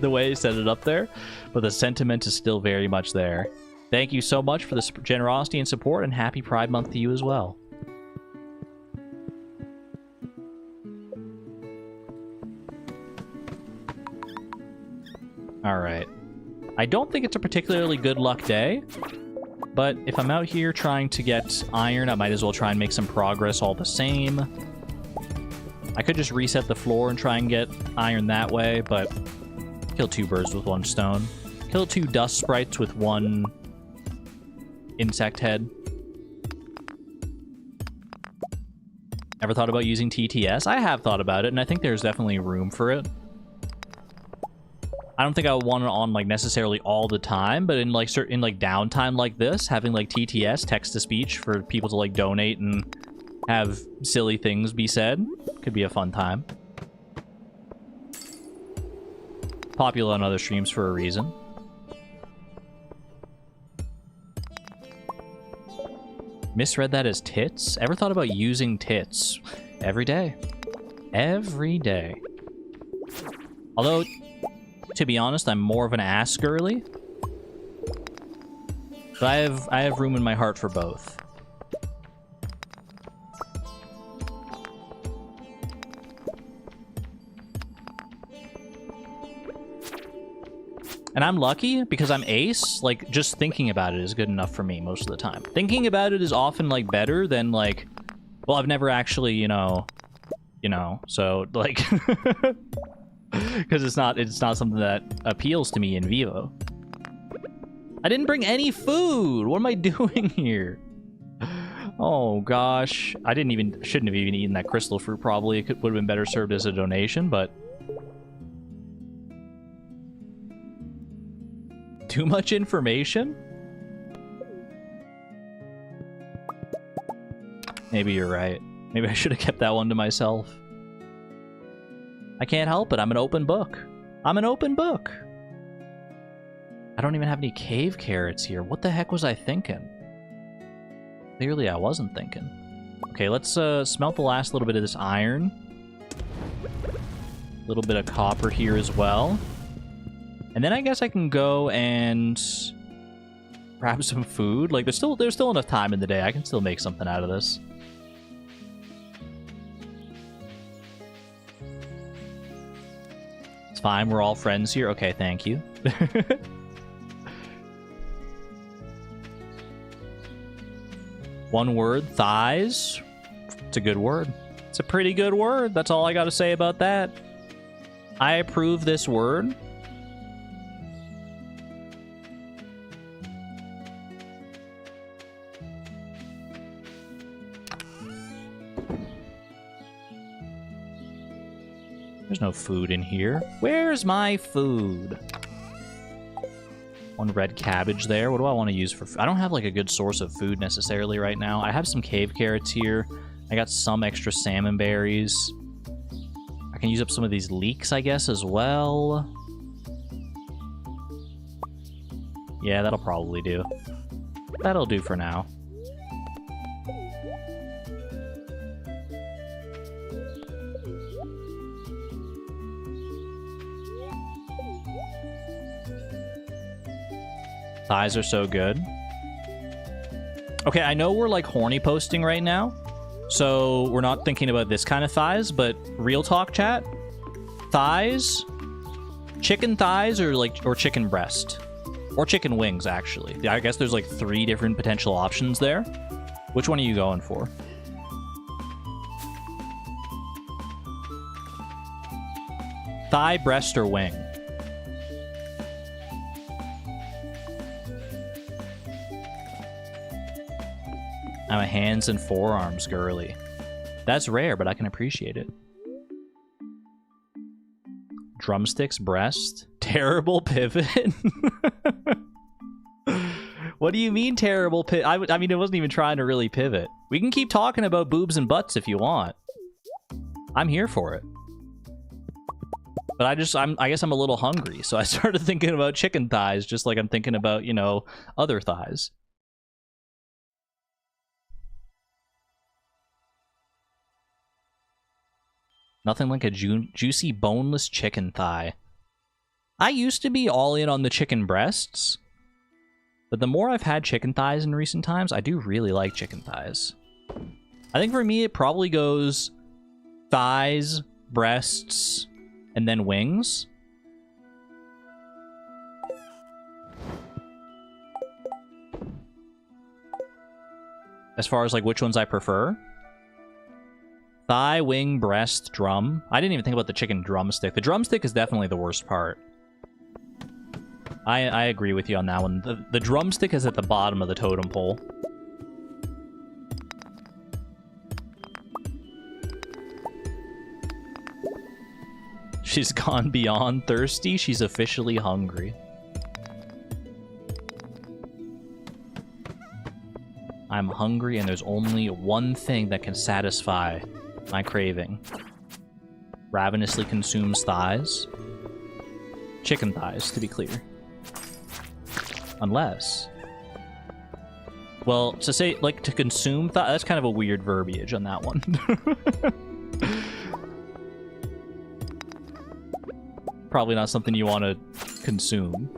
the way you set it up there, but the sentiment is still very much there. Thank you so much for the generosity and support, and happy Pride Month to you as well. Alright. I don't think it's a particularly good luck day, but if I'm out here trying to get iron, I might as well try and make some progress all the same. I could just reset the floor and try and get iron that way, but kill 2 birds with 1 stone. Kill 2 dust sprites with 1 insect head. Ever thought about using TTS? I have thought about it, and I think there's definitely room for it. I don't think I want it on like necessarily all the time, but in like certain downtime like this, having like TTS, text to speech, for people to like donate and have silly things be said could be a fun time. Popular on other streams for a reason. Misread that as tits? Ever thought about using tits? Every day. Every day. Although, to be honest, I'm more of an ass girly. But I have room in my heart for both. And I'm lucky because I'm ace. Like, just thinking about it is good enough for me most of the time. Thinking about it is often, like, better than, like... Well, I've never actually, you know, so, like... Because it's not something that appeals to me in vivo. I didn't bring any food! What am I doing here? Oh, gosh. I shouldn't have even eaten that crystal fruit, probably. It would have been better served as a donation, but... Too much information? Maybe you're right. Maybe I should have kept that one to myself. I can't help it. I'm an open book. I'm an open book. I don't even have any cave carrots here. What the heck was I thinking? Clearly I wasn't thinking. Okay, let's smelt the last little bit of this iron. A little bit of copper here as well. And then I guess I can go and grab some food. Like, there's still enough time in the day. I can still make something out of this. It's fine. We're all friends here. Okay, thank you. One word, thighs. It's a good word. It's a pretty good word. That's all I got to say about that. I approve this word. There's no food in here. Where's my food? One red cabbage there. What do I want to use for food? I don't have like a good source of food necessarily right now. I have some cave carrots here. I got some extra salmon berries. I can use up some of these leeks, I guess, as well. Yeah, that'll probably do. That'll do for now. Thighs are so good. Okay, I know we're like horny posting right now, so we're not thinking about this kind of thighs, but real talk, chat. thighs, chicken thighs, or chicken breast, or chicken wings. Actually, I guess there's like 3 different potential options there. Which one are you going for? Thigh, breast, or wing? I'm a hands and forearms girly. That's rare, but I can appreciate it. Drumsticks, breast. Terrible pivot. What do you mean terrible pivot? I mean, it wasn't even trying to really pivot. We can keep talking about boobs and butts if you want. I'm here for it. But I guess I'm a little hungry, so I started thinking about chicken thighs, just like I'm thinking about, you know, other thighs. Nothing like a juicy, boneless chicken thigh. I used to be all in on the chicken breasts, but the more I've had chicken thighs in recent times, I do really like chicken thighs. I think for me, it probably goes thighs, breasts, and then wings. As far as like which ones I prefer. Thigh, wing, breast, drum. I didn't even think about the chicken drumstick. The drumstick is definitely the worst part. I agree with you on that one. The drumstick is at the bottom of the totem pole. She's gone beyond thirsty. She's officially hungry. I'm hungry, and there's only one thing that can satisfy my craving. Ravenously consumes thighs. Chicken thighs, to be clear. Unless... Well, to say, like, to consume thighs, that's kind of a weird verbiage on that one. Probably not something you want to consume.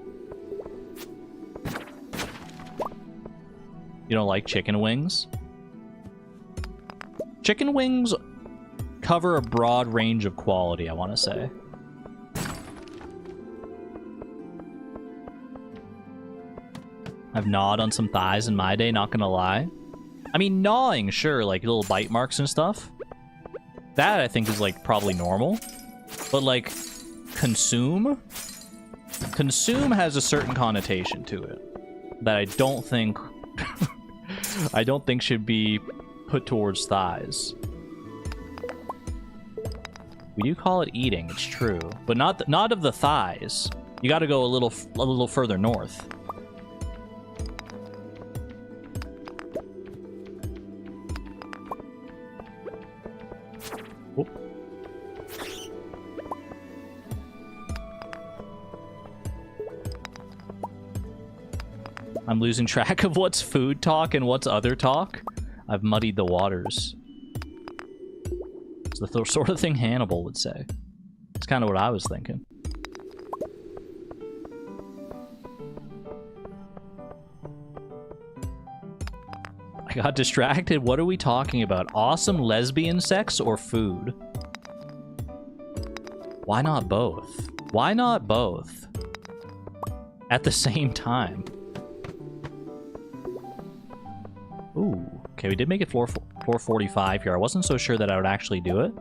You don't like chicken wings? Chicken wings cover a broad range of quality, I want to say. I've gnawed on some thighs in my day, not gonna lie. I mean, gnawing, sure, like little bite marks and stuff. That, I think, is, like, probably normal. But, like, consume? Consume has a certain connotation to it that I don't think... I don't think should be put towards thighs. We do call it eating, it's true, but not of the thighs. You got to go a little further north. Whoop. I'm losing track of what's food talk and what's other talk. I've muddied the waters. It's the sort of thing Hannibal would say. It's kind of what I was thinking. I got distracted. What are we talking about? Awesome lesbian sex or food? Why not both? Why not both? At the same time. Ooh, okay, we did make it 445 here. I wasn't so sure that I would actually do it.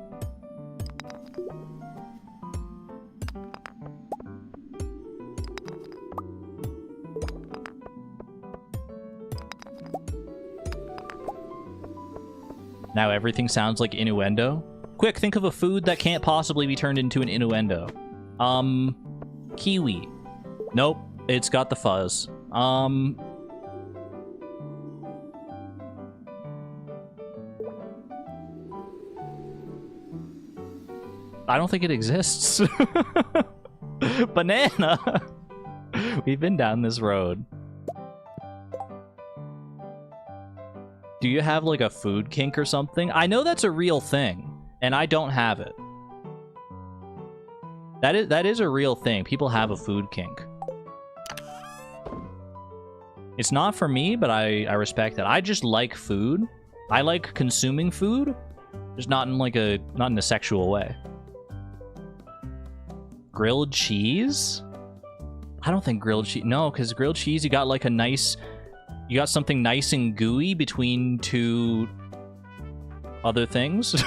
Now everything sounds like innuendo. Quick, think of a food that can't possibly be turned into an innuendo. Kiwi. Nope, it's got the fuzz. I don't think it exists. Banana! We've been down this road. Do you have, like, a food kink or something? I know that's a real thing, and I don't have it. That is a real thing. People have a food kink. It's not for me, but I respect it. I just like food. I like consuming food, just not in a sexual way. Grilled cheese? I don't think grilled cheese... No, because grilled cheese, you got like a nice... You got something nice and gooey between two other things.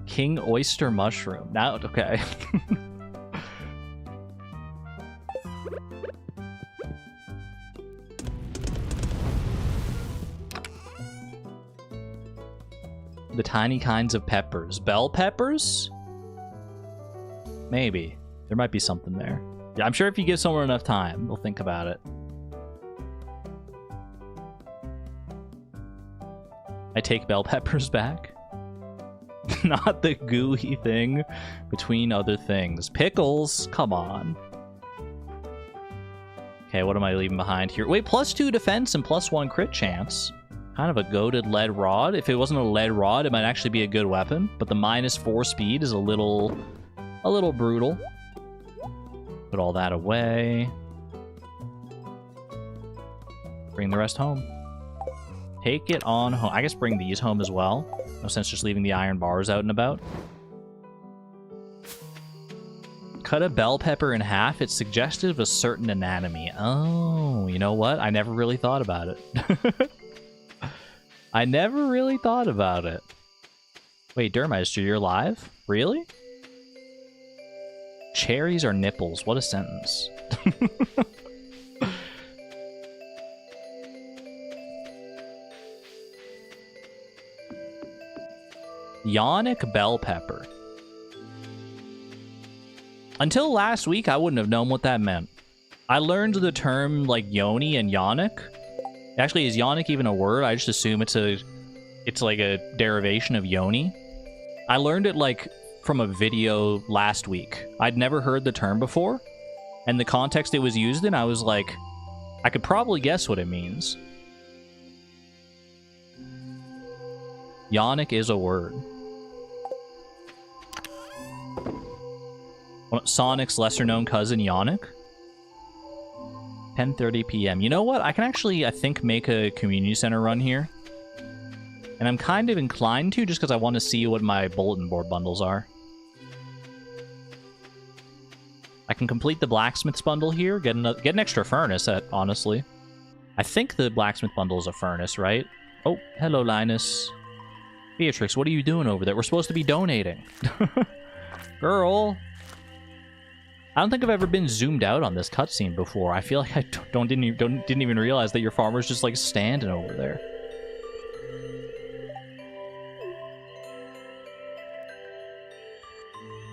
King oyster mushroom. Now, okay. The tiny kinds of peppers. Bell peppers? Maybe. There might be something there. Yeah, I'm sure if you give someone enough time, they'll think about it. I take bell peppers back. Not the gooey thing between other things. Pickles? Come on. Okay, what am I leaving behind here? Wait, +2 defense and +1 crit chance. Kind of a goated lead rod. If it wasn't a lead rod, it might actually be a good weapon. But the -4 speed is a little brutal. Put all that away. Bring the rest home. Take it on home. I guess bring these home as well. No sense just leaving the iron bars out and about. Cut a bell pepper in half. It's suggestive of a certain anatomy. Oh, you know what? I never really thought about it. I never really thought about it. Wait, Durmeister, you're alive? Really? Cherries are nipples. What a sentence. Yonic bell pepper. Until last week, I wouldn't have known what that meant. I learned the term like yoni and yonic. Actually, is yonic even a word? I just assume it's like a derivation of yoni. I learned it like from a video last week. I'd never heard the term before, and the context it was used in, I was like, I could probably guess what it means. Yonic is a word. Sonic's lesser-known cousin, Yonic. 10:30 p.m. You know what? I can actually, I think, make a community center run here. And I'm kind of inclined to, just because I want to see what my bulletin board bundles are. I can complete the blacksmith's bundle here, get an extra furnace, honestly. I think the blacksmith bundle is a furnace, right? Oh, hello, Linus. Beatrix, what are you doing over there? We're supposed to be donating. Girl. I don't think I've ever been zoomed out on this cutscene before. I feel like I didn't even realize that your farmer's just like standing over there.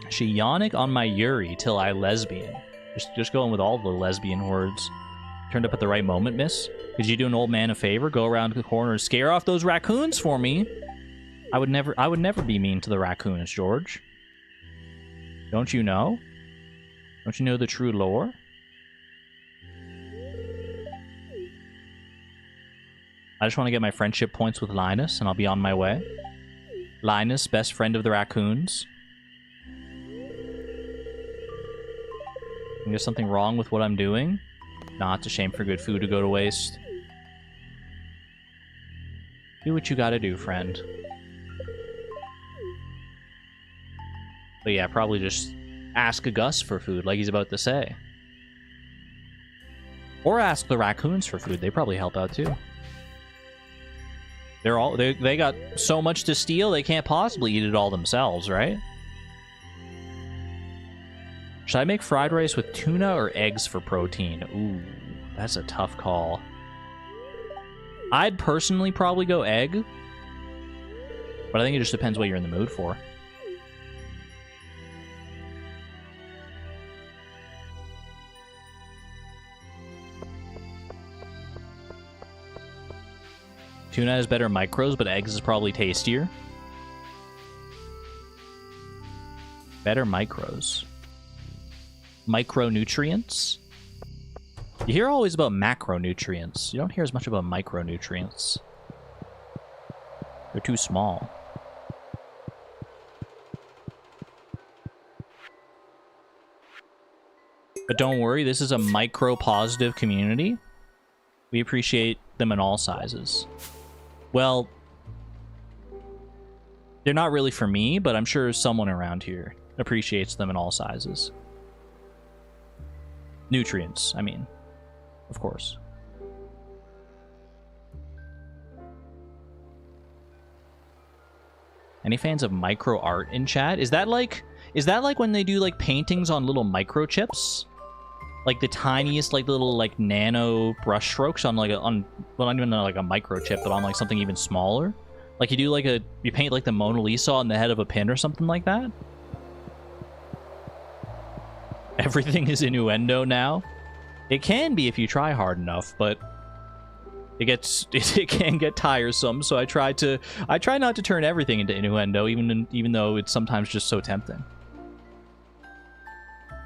She yonic on my Yuri till I lesbian. Just going with all the lesbian words. Turned up at the right moment, miss. Could you do an old man a favor? Go around the corner and scare off those raccoons for me. I would never be mean to the raccoons, George. Don't you know? Don't you know the true lore? I just want to get my friendship points with Linus, and I'll be on my way. Linus, best friend of the raccoons. Is there something wrong with what I'm doing? Nah, it's a shame for good food to go to waste. Do what you gotta do, friend. But yeah, probably just ask a Gus for food, like he's about to say. Or ask the raccoons for food. They probably help out too. They got so much to steal, they can't possibly eat it all themselves, right? Should I make fried rice with tuna or eggs for protein? Ooh, that's a tough call. I'd personally probably go egg, but I think it just depends what you're in the mood for. Tuna has better micros, but eggs is probably tastier. Better micros. Micronutrients? You hear always about macronutrients. You don't hear as much about micronutrients. They're too small. But don't worry, this is a micro-positive community. We appreciate them in all sizes. Well, They're not really for me, but I'm sure someone around here appreciates them in all sizes. Nutrients, I mean, of course. Any fans of micro art in chat? Is that like when they do like paintings on little microchips? Like the tiniest, like little like nano brush strokes on like well, not even like a microchip, but on like something even smaller. Like you paint like the Mona Lisa on the head of a pin or something like that. Everything is innuendo now. It can be if you try hard enough, but it can get tiresome. So I try not to turn everything into innuendo, even though it's sometimes just so tempting.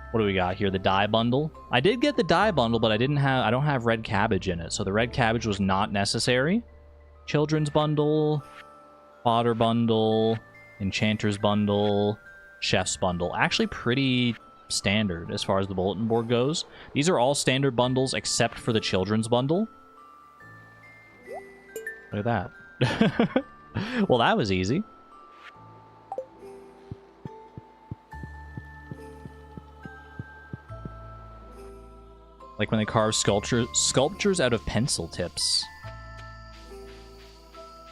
What do we got here? The dye bundle. I did get the dye bundle, but I don't have red cabbage in it, so the red cabbage was not necessary. Children's bundle, fodder bundle, enchanter's bundle, chef's bundle. Actually pretty standard as far as the bulletin board goes. These are all standard bundles except for the children's bundle. Look at that. Well, that was easy. Like when they carve sculptures out of pencil tips.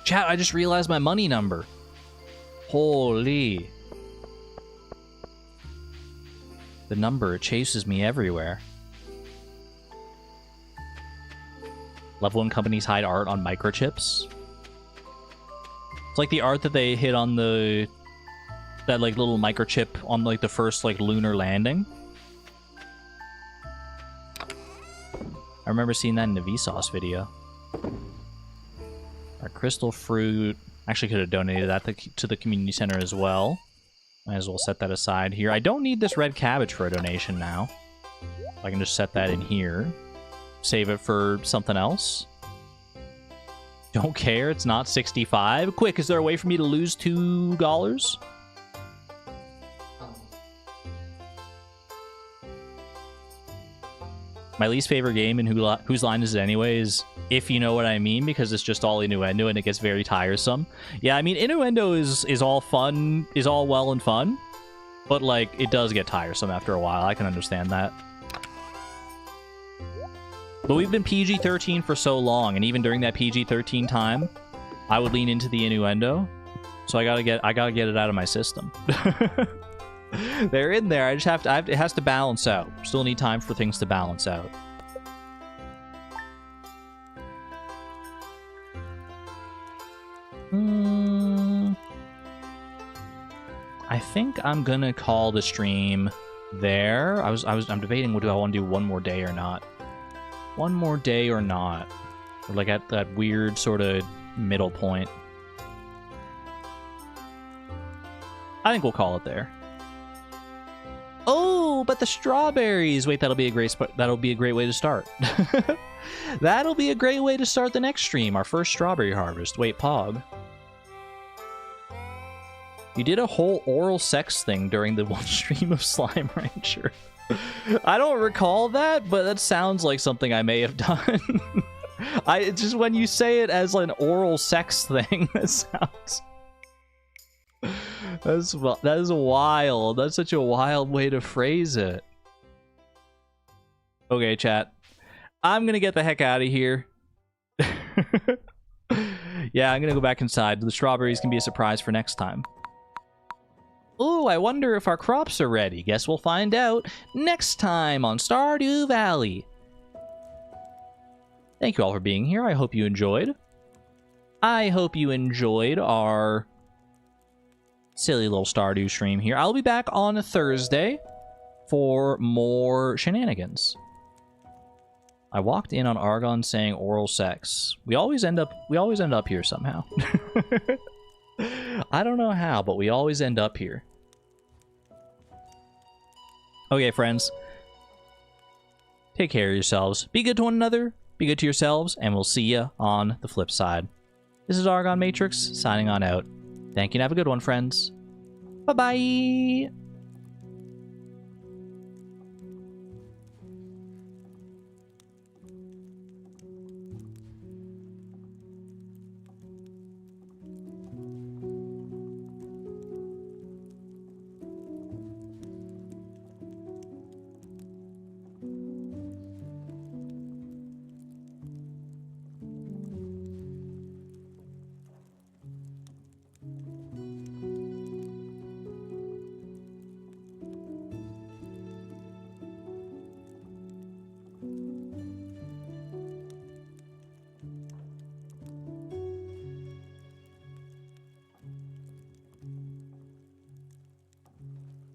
Chat, I just realized my money number. Holy. The number, it chases me everywhere. Level 1 companies hide art on microchips. It's like the art that they hid on that like little microchip on like the first like lunar landing. I remember seeing that in the Vsauce video. Our crystal fruit. Actually could have donated that to the community center as well. Might as well set that aside here. I don't need this red cabbage for a donation now. I can just set that in here. Save it for something else. Don't care, it's not 65. Quick, is there a way for me to lose $2? My least favorite game in Whose Line Is It Anyway is If You Know What I Mean, because it's just all innuendo and it gets very tiresome. Yeah, I mean, innuendo is all fun, is all well and fun, but like, it does get tiresome after a while. I can understand that. But we've been PG-13 for so long, and even during that PG-13 time, I would lean into the innuendo. So I gotta get it out of my system. They're in there. It has to balance out. Still need time for things to balance out. I think I'm gonna call the stream there. I'm debating, do I want to do one more day or not? One more day or not? Or like at that weird sort of middle point. I think we'll call it there. Oh, but the strawberries! Wait, that'll be a great way to start. That'll be a great way to start the next stream, our first strawberry harvest. Wait, Pog. You did a whole oral sex thing during the one stream of Slime Rancher. I don't recall that, but that sounds like something I may have done. It's just when you say it as an oral sex thing, that sounds... That is wild. That's such a wild way to phrase it. Okay, chat. I'm gonna get the heck out of here. Yeah, I'm gonna go back inside. The strawberries can be a surprise for next time. Ooh, I wonder if our crops are ready. Guess we'll find out next time on Stardew Valley. Thank you all for being here. I hope you enjoyed. I hope you enjoyed our silly little Stardew stream here. I'll be back on Thursday for more shenanigans. I walked in on Argon saying oral sex. We always end up here somehow. I don't know how, but we always end up here. Okay, friends. Take care of yourselves. Be good to one another. Be good to yourselves, and we'll see you on the flip side. This is Argon Matrix, signing on out. Thank you and have a good one, friends. Bye-bye!